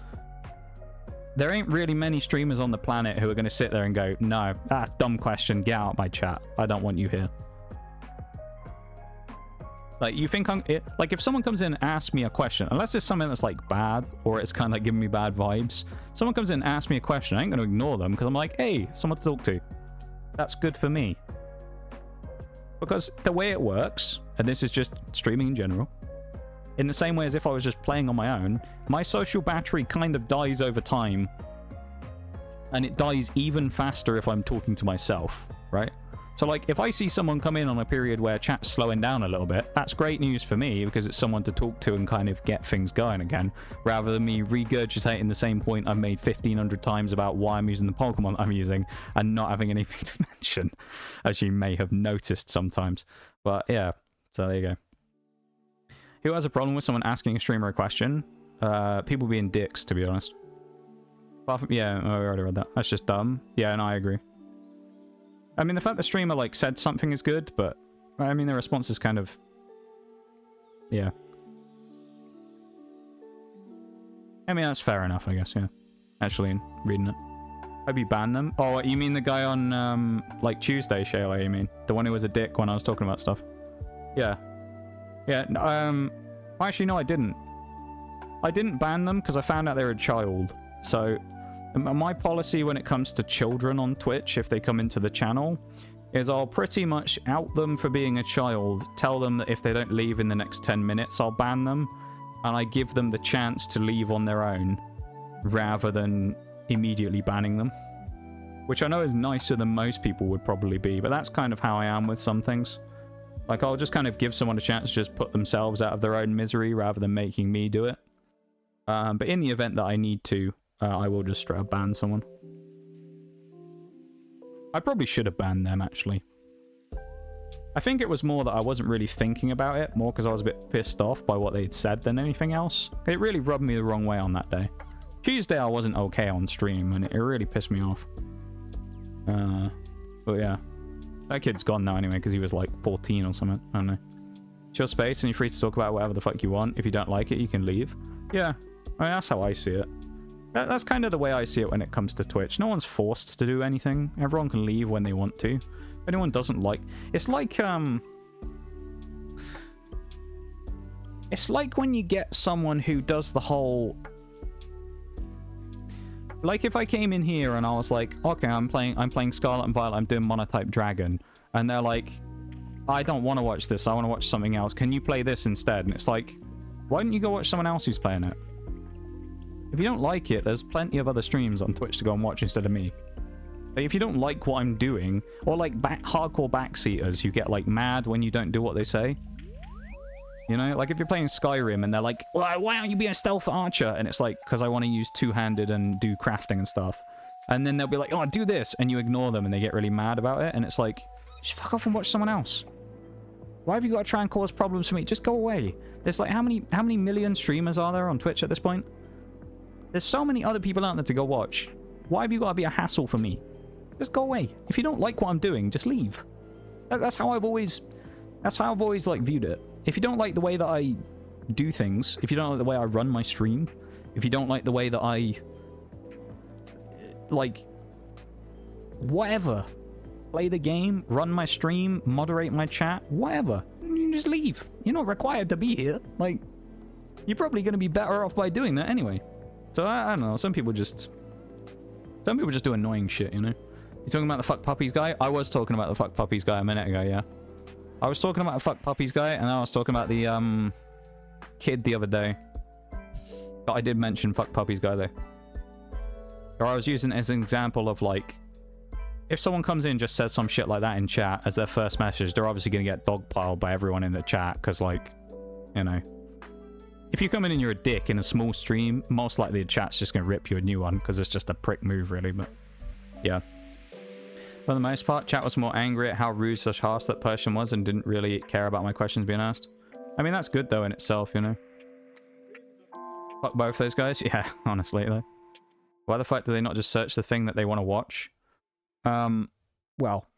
there ain't really many streamers on the planet who are going to sit there and go, no, that's a dumb question, get out of my chat, I don't want you here. Like, you think like, if someone comes in and asks me a question, unless it's something that's, like, bad, or it's kind of, like, giving me bad vibes, someone comes in and asks me a question, I ain't going to ignore them, because I'm like, hey, someone to talk to. That's good for me. Because the way it works, and this is just streaming in general, in the same way as if I was just playing on my own, my social battery kind of dies over time, and it dies even faster if I'm talking to myself, right? So, like, if I see someone come in on a period where chat's slowing down a little bit, that's great news for me, because it's someone to talk to and kind of get things going again, rather than me regurgitating the same point I've made 1,500 times about why I'm using the Pokemon I'm using and not having anything to mention, as you may have noticed sometimes. But, yeah, so there you go. Who has a problem with someone asking a streamer a question? People being dicks, to be honest. Yeah, I already read that. That's just dumb. Yeah, and I agree. I mean, the fact the streamer, like, said something is good, but, I mean, the response is kind of... Yeah. I mean, that's fair enough, I guess, yeah. Actually, reading it. Hope you ban them. Oh, you mean the guy on, like, Tuesday, Shayla, you mean? The one who was a dick when I was talking about stuff? Yeah. Yeah, actually, no, I didn't. I didn't ban them, because I found out they were a child. So, My policy when it comes to children on Twitch, if they come into the channel, is I'll pretty much out them for being a child, tell them that if they don't leave in the next 10 minutes, I'll ban them, and I give them the chance to leave on their own, rather than immediately banning them. Which I know is nicer than most people would probably be, but that's kind of how I am with some things. Like, I'll just kind of give someone a chance to just put themselves out of their own misery, rather than making me do it. But in the event that I need to, I will just straight up ban someone. I probably should have banned them, actually. I think it was more that I wasn't really thinking about it, more because I was a bit pissed off by what they'd said than anything else. It really rubbed me the wrong way on that day. Tuesday I wasn't okay on stream, and it really pissed me off. But yeah. That kid's gone now anyway, because he was like 14 or something. I don't know. It's your space, and you're free to talk about whatever the fuck you want. If you don't like it, you can leave. Yeah. I mean, that's how I see it. That's kind of the way I see it when it comes to Twitch. No one's forced to do anything. Everyone can leave when they want to. If anyone doesn't like... It's like when you get someone who does the whole... Like if I came in here and I was like, okay, I'm playing Scarlet and Violet, I'm doing Monotype Dragon. And they're like, I don't want to watch this, I want to watch something else. Can you play this instead? And it's like, why don't you go watch someone else who's playing it? If you don't like it, there's plenty of other streams on Twitch to go and watch instead of me. Like, if you don't like what I'm doing, or like hardcore backseaters who get like mad when you don't do what they say. You know, like if you're playing Skyrim and they're like, why don't you be a stealth archer? And it's like, because I want to use two-handed and do crafting and stuff. And then they'll be like, oh, do this. And you ignore them and they get really mad about it. And it's like, just fuck off and watch someone else. Why have you got to try and cause problems for me? Just go away. There's like, how many million streamers are there on Twitch at this point? There's so many other people out there to go watch. Why have you got to be a hassle for me? Just go away. If you don't like what I'm doing, just leave. That's how I've always like viewed it. If you don't like the way that I do things, if you don't like the way I run my stream, if you don't like the way that I like whatever, play the game, run my stream, moderate my chat, whatever, you just leave. You're not required to be here. Like, you're probably going to be better off by doing that anyway. So I don't know, some people just do annoying shit, you know? You talking about the fuck puppies guy? I was talking about the fuck puppies guy a minute ago, yeah. I was talking about the fuck puppies guy, and I was talking about the kid the other day. But I did mention fuck puppies guy though. Or I was using it as an example of like, if someone comes in and just says some shit like that in chat as their first message, they're obviously going to get dogpiled by everyone in the chat, because like, you know. If you come in and you're a dick in a small stream, most likely the chat's just going to rip you a new one, because it's just a prick move, really, but yeah. For the most part, chat was more angry at how rude / harsh that person was and didn't really care about my questions being asked. I mean, that's good, though, in itself, you know? Fuck both those guys? Yeah, honestly, though. Why the fuck do they not just search the thing that they want to watch? Well...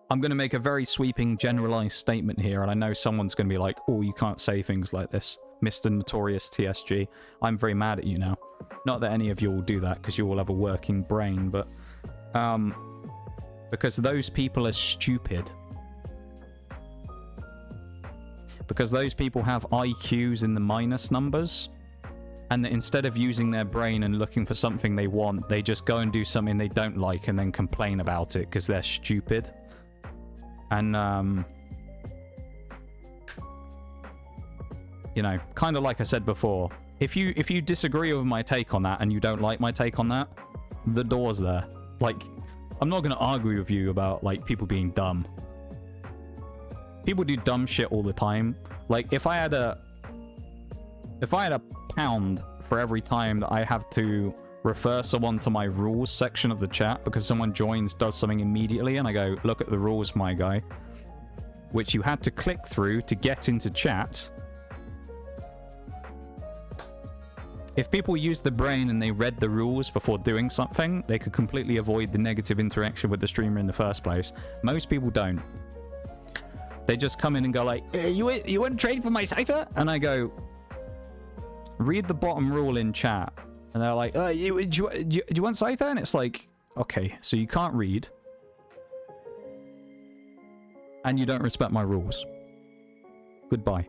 I'm going to make a very sweeping, generalized statement here, and I know someone's going to be like, oh, you can't say things like this, Mr. Notorious TSG. I'm very mad at you now. Not that any of you will do that, because you all have a working brain, but... because those people are stupid. Because those people have IQs in the minus numbers, and that instead of using their brain and looking for something they want, they just go and do something they don't like and then complain about it, because they're stupid. And, you know, kind of like I said before, if you disagree with my take on that and you don't like my take on that, the door's there. Like, I'm not going to argue with you about, like, people being dumb. People do dumb shit all the time. Like, if I had a pound for every time that I have to refer someone to my rules section of the chat because someone joins, does something immediately, and I go, look at the rules, my guy, which you had to click through to get into chat. If people used the brain and they read the rules before doing something, they could completely avoid the negative interaction with the streamer in the first place. Most people don't. They just come in and go like, you want to trade for my cipher? And I go, read the bottom rule in chat. And they're like, do you want Scyther? And it's like, okay, so you can't read. And you don't respect my rules. Goodbye.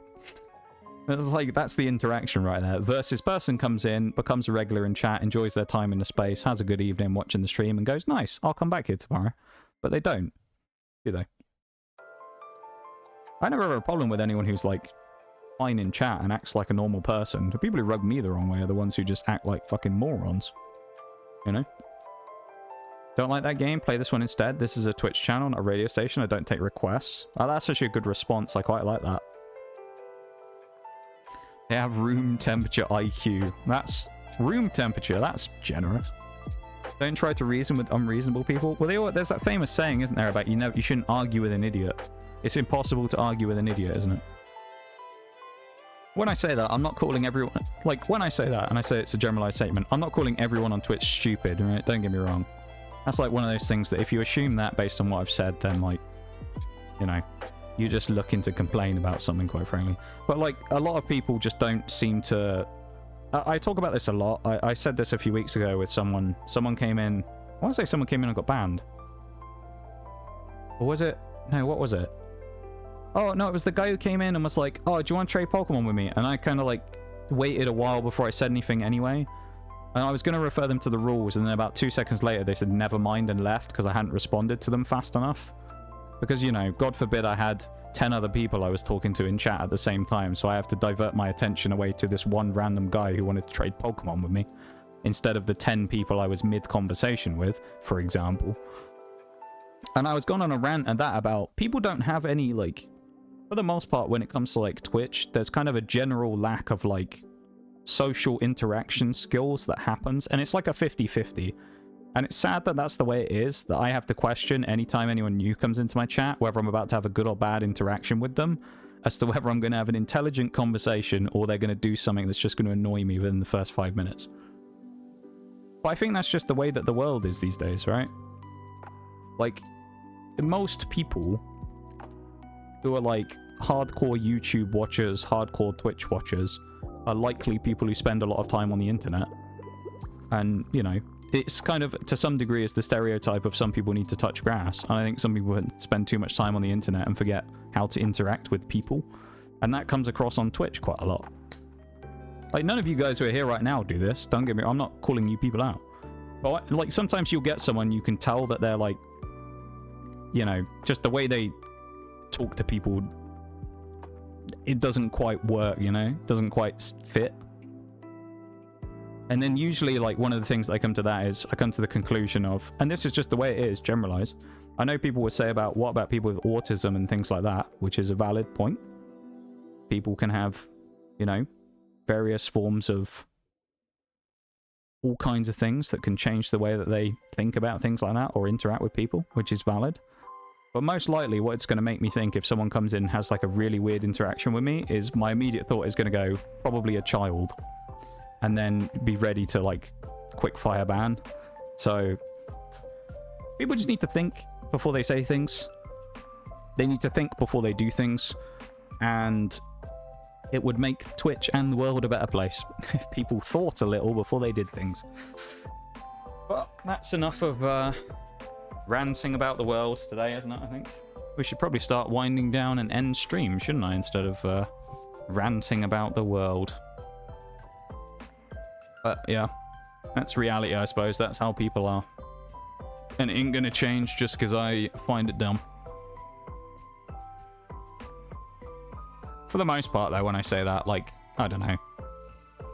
It's like, that's the interaction right there. Versus person comes in, becomes a regular in chat, enjoys their time in the space, has a good evening watching the stream, and goes, nice, I'll come back here tomorrow. But they don't, do they? I never have a problem with anyone who's like fine in chat and acts like a normal person. The people who rub me the wrong way are the ones who just act like fucking morons. You know? Don't like that game? Play this one instead. This is a Twitch channel, not a radio station. I don't take requests. Oh, that's actually a good response. I quite like that. They have room temperature IQ. That's room temperature. That's generous. Don't try to reason with unreasonable people. Well, there's that famous saying, isn't there, about you shouldn't argue with an idiot. It's impossible to argue with an idiot, isn't it? When I say that, I'm not calling everyone... Like, when I say that, and I say it's a generalized statement, I'm not calling everyone on Twitch stupid, right? Don't get me wrong. That's like one of those things that if you assume that based on what I've said, then, like, you know, you're just looking to complain about something, quite frankly. But, like, a lot of people just don't seem to... I talk about this a lot. I said this a few weeks ago with someone. Someone came in... I want to say someone came in and got banned. Or was it... No, what was it? Oh, no, it was the guy who came in and was like, oh, do you want to trade Pokemon with me? And I kind of, like, waited a while before I said anything anyway. And I was going to refer them to the rules, and then about 2 seconds later, they said never mind and left because I hadn't responded to them fast enough. Because, you know, God forbid I had 10 other people I was talking to in chat at the same time, so I have to divert my attention away to this one random guy who wanted to trade Pokemon with me, instead of the 10 people I was mid-conversation with, for example. And I was going on a rant at that about people don't have any, like... For the most part, when it comes to, like, Twitch, there's kind of a general lack of, like, social interaction skills that happens, and it's like a 50-50. And it's sad that that's the way it is, that I have to question anytime anyone new comes into my chat, whether I'm about to have a good or bad interaction with them, as to whether I'm going to have an intelligent conversation, or they're going to do something that's just going to annoy me within the first 5 minutes. But I think that's just the way that the world is these days, right? Like, most people who are like hardcore YouTube watchers, hardcore Twitch watchers, are likely people who spend a lot of time on the internet. And, you know, it's kind of, to some degree, is the stereotype of some people need to touch grass. And I think some people spend too much time on the internet and forget how to interact with people. And that comes across on Twitch quite a lot. Like, none of you guys who are here right now do this. Don't get me wrong, I'm not calling you people out. But, like, sometimes you'll get someone, you can tell that they're, like, you know, just the way they talk to people, it doesn't quite work, you know? Doesn't quite fit. And then usually, like, one of the things I come to that is, I come to the conclusion of, and this is just the way it is, generalized. I know people would say about, what about people with autism and things like that, which is a valid point. People can have, you know, various forms of all kinds of things that can change the way that they think about things like that, or interact with people, which is valid. But most likely what it's going to make me think if someone comes in and has like a really weird interaction with me is my immediate thought is going to go, probably a child. And then be ready to like quick fire ban. So people just need to think before they say things. They need to think before they do things. And it would make Twitch and the world a better place if people thought a little before they did things. Well, that's enough of ranting about the world today, isn't it, I think? We should probably start winding down and end stream, shouldn't I, instead of ranting about the world. But, yeah. That's reality, I suppose. That's how people are. And it ain't gonna change just because I find it dumb. For the most part, though, when I say that, like, I don't know,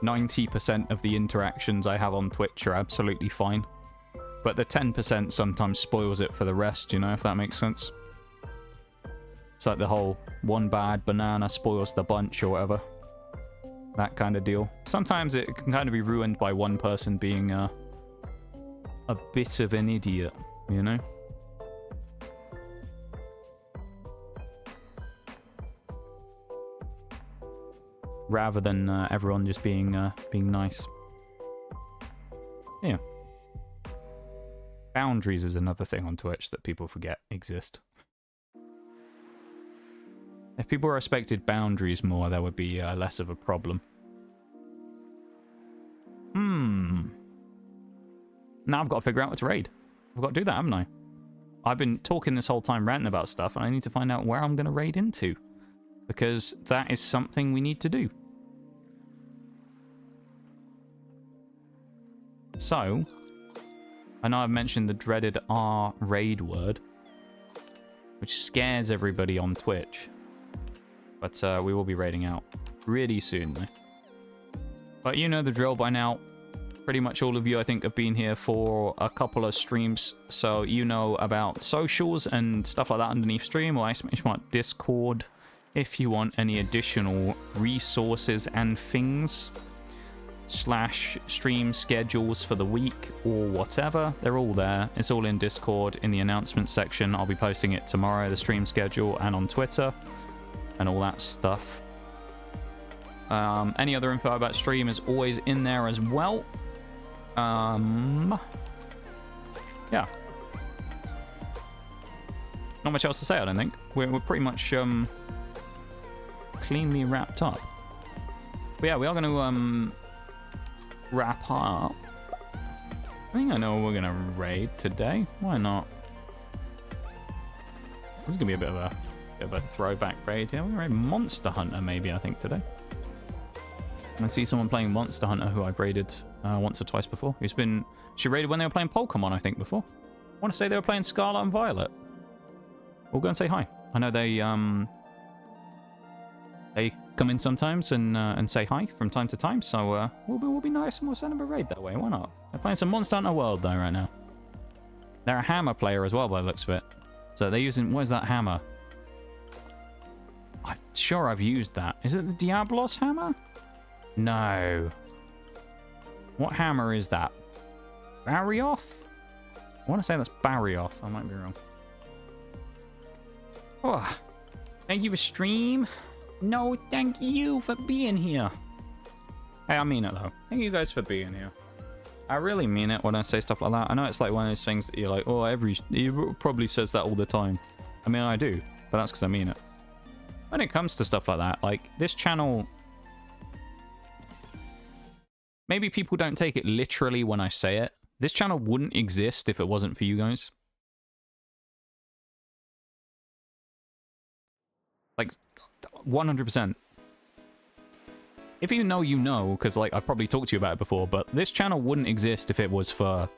90% of the interactions I have on Twitch are absolutely fine. But the 10% sometimes spoils it for the rest, you know, if that makes sense. It's like the whole one bad banana spoils the bunch or whatever. That kind of deal. Sometimes it can kind of be ruined by one person being a bit of an idiot, you know? Rather than everyone just being nice. Yeah. Boundaries is another thing on Twitch that people forget exist. If people respected boundaries more, there would be less of a problem. Now I've got to figure out what to raid. I've got to do that, haven't I? I've been talking this whole time ranting about stuff, and I need to find out where I'm going to raid into. Because that is something we need to do. So, I know I've mentioned the dreaded R raid word, which scares everybody on Twitch. But we will be raiding out pretty soon, though. But you know the drill by now. Pretty much all of you, I think, have been here for a couple of streams, so you know about socials and stuff like that underneath stream, or exclamation mark Discord, if you want any additional resources and things, / stream schedules for the week or whatever. They're all there. It's all in Discord in the announcements section. I'll be posting it tomorrow, the stream schedule, and on Twitter and all that stuff. Any other info about stream is always in there as well. Yeah. Not much else to say, I don't think. We're pretty much cleanly wrapped up. But yeah, we are going to wrap up. I think I know we're going to raid today. Why not? This is going to be a bit of a throwback raid here. We're going to raid Monster Hunter maybe, I think, today. I see someone playing Monster Hunter who I've raided once or twice before. She raided when they were playing Pokemon, I think, before. I want to say they were playing Scarlet and Violet. We'll go and say hi. I know they come in sometimes and say hi from time to time, so we'll be nice and we'll send them a raid that way. Why not? They're playing some Monster Hunter World though right now. They're a hammer player as well by the looks of it. So they're using, what is that hammer? I'm sure I've used that. Is it the Diablos hammer? No. What hammer is that? Barioth? I want to say that's Barioth. I might be wrong. Oh, thank you for stream. No, thank you for being here. Hey, I mean it though. Thank you guys for being here. I really mean it when I say stuff like that. I know it's like one of those things that you're like, oh, he probably says that all the time. I mean, I do, but that's because I mean it. When it comes to stuff like that, like this channel, maybe people don't take it literally when I say it. This channel wouldn't exist if it wasn't for you guys. Like, 100%. If you know, you know, because like I've probably talked to you about it before, but this channel wouldn't exist if it was for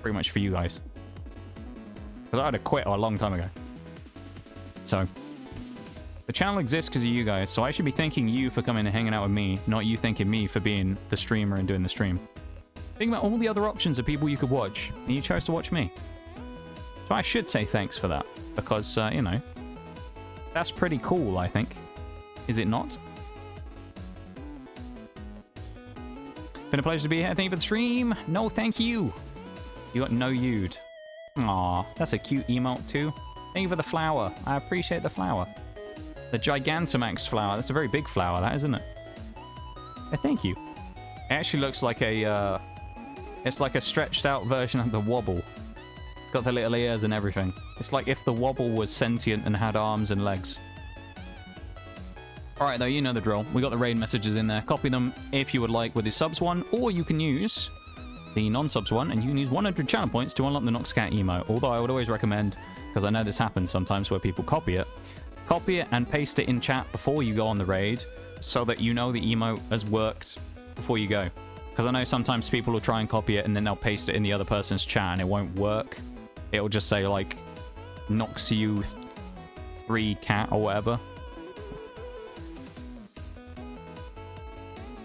pretty much for you guys. Because I'd have quit a long time ago. So, the channel exists because of you guys, so I should be thanking you for coming and hanging out with me, not you thanking me for being the streamer and doing the stream. Think about all the other options of people you could watch, and you chose to watch me. So I should say thanks for that, because, you know, that's pretty cool, I think. Is it not? Been a pleasure to be here. Thank you for the stream. No, thank you. You got no you'd. Aw, that's a cute emote too. Thank you for the flower. I appreciate the flower. The Gigantamax flower. That's a very big flower, that, isn't it? Yeah, thank you. It actually looks like a, it's like a stretched out version of the Wobble. It's got the little ears and everything. It's like if the Wobble was sentient and had arms and legs. Alright though, you know the drill. We got the raid messages in there. Copy them if you would like with the subs one, or you can use the non-subs one, and you can use 100 channel points to unlock the Noxcat emote. Although I would always recommend, because I know this happens sometimes where people copy it and paste it in chat before you go on the raid, so that you know the emote has worked before you go. Because I know sometimes people will try and copy it and then they'll paste it in the other person's chat and it won't work. It'll just say like Noxew 3 cat or whatever.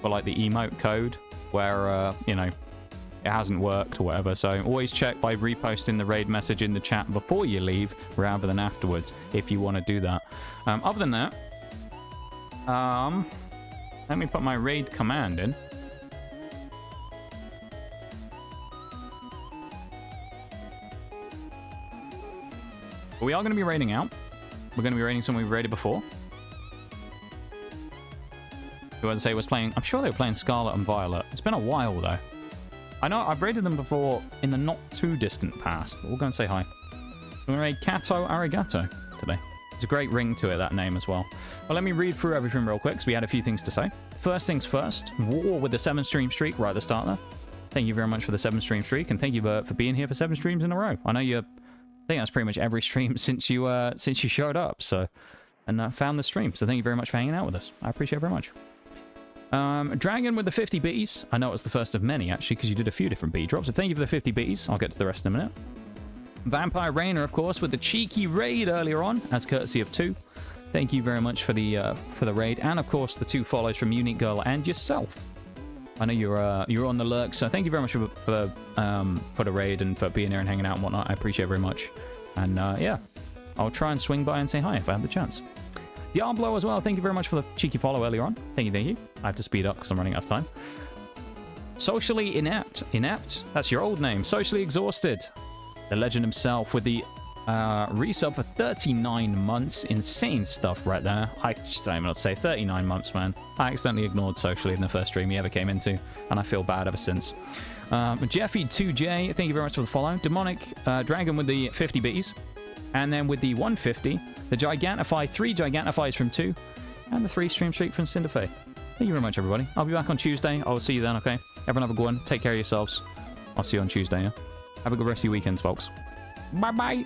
Or like the emote code where, you know, it hasn't worked or whatever. So always check by reposting the raid message in the chat before you leave rather than afterwards if you want to do that. Other than that, let me put my raid command in. But we are going to be raiding out. We're going to be raiding someone we've raided before. Who, as I say, was playing... I'm sure they were playing Scarlet and Violet. It's been a while, though. I know I've raided them before in the not-too-distant past, but we'll go and say hi. We're going to raid Kato Arigato today. It's a great ring to it, that name as well. Well, let me read through everything real quick, because we had a few things to say. First things first, War with the 7-stream streak right at the start there. Thank you very much for the 7-stream streak, and thank you for being here for 7 streams in a row. I know you're... I think that's pretty much every stream since you showed up, so... And found the stream, so thank you very much for hanging out with us. I appreciate it very much. Dragon with the 50 bees. I know it's the first of many, actually, because you did a few different bee drops. So thank you for the 50 bees. I'll get to the rest in a minute. Vampire Rainer, of course, with the cheeky raid earlier on, as courtesy of 2. Thank you very much for the raid. And, of course, the 2 follows from Unique Girl and yourself. I know you're on the lurk, so thank you very much for the raid and for being here and hanging out and whatnot. I appreciate it very much. And, yeah, I'll try and swing by and say hi if I have the chance. Diablo as well, thank you very much for the cheeky follow earlier on. Thank you. I have to speed up because I'm running out of time. Socially Inept. Inept? That's your old name. Socially Exhausted. The legend himself with the resub for 39 months. Insane stuff right there. I just don't even know what to say. 39 months, man. I accidentally ignored Socially in the first stream he ever came into, and I feel bad ever since. Jeffy2J, thank you very much for the follow. Demonic Dragon with the 50 bees. And then with the 150, the Gigantify, 3 Gigantifies from 2, and the 3 Stream Streak from Cinderfay. Thank you very much, everybody. I'll be back on Tuesday. I'll see you then, okay? Everyone have a good one. Take care of yourselves. I'll see you on Tuesday, yeah? Have a good rest of your weekends, folks. Bye-bye.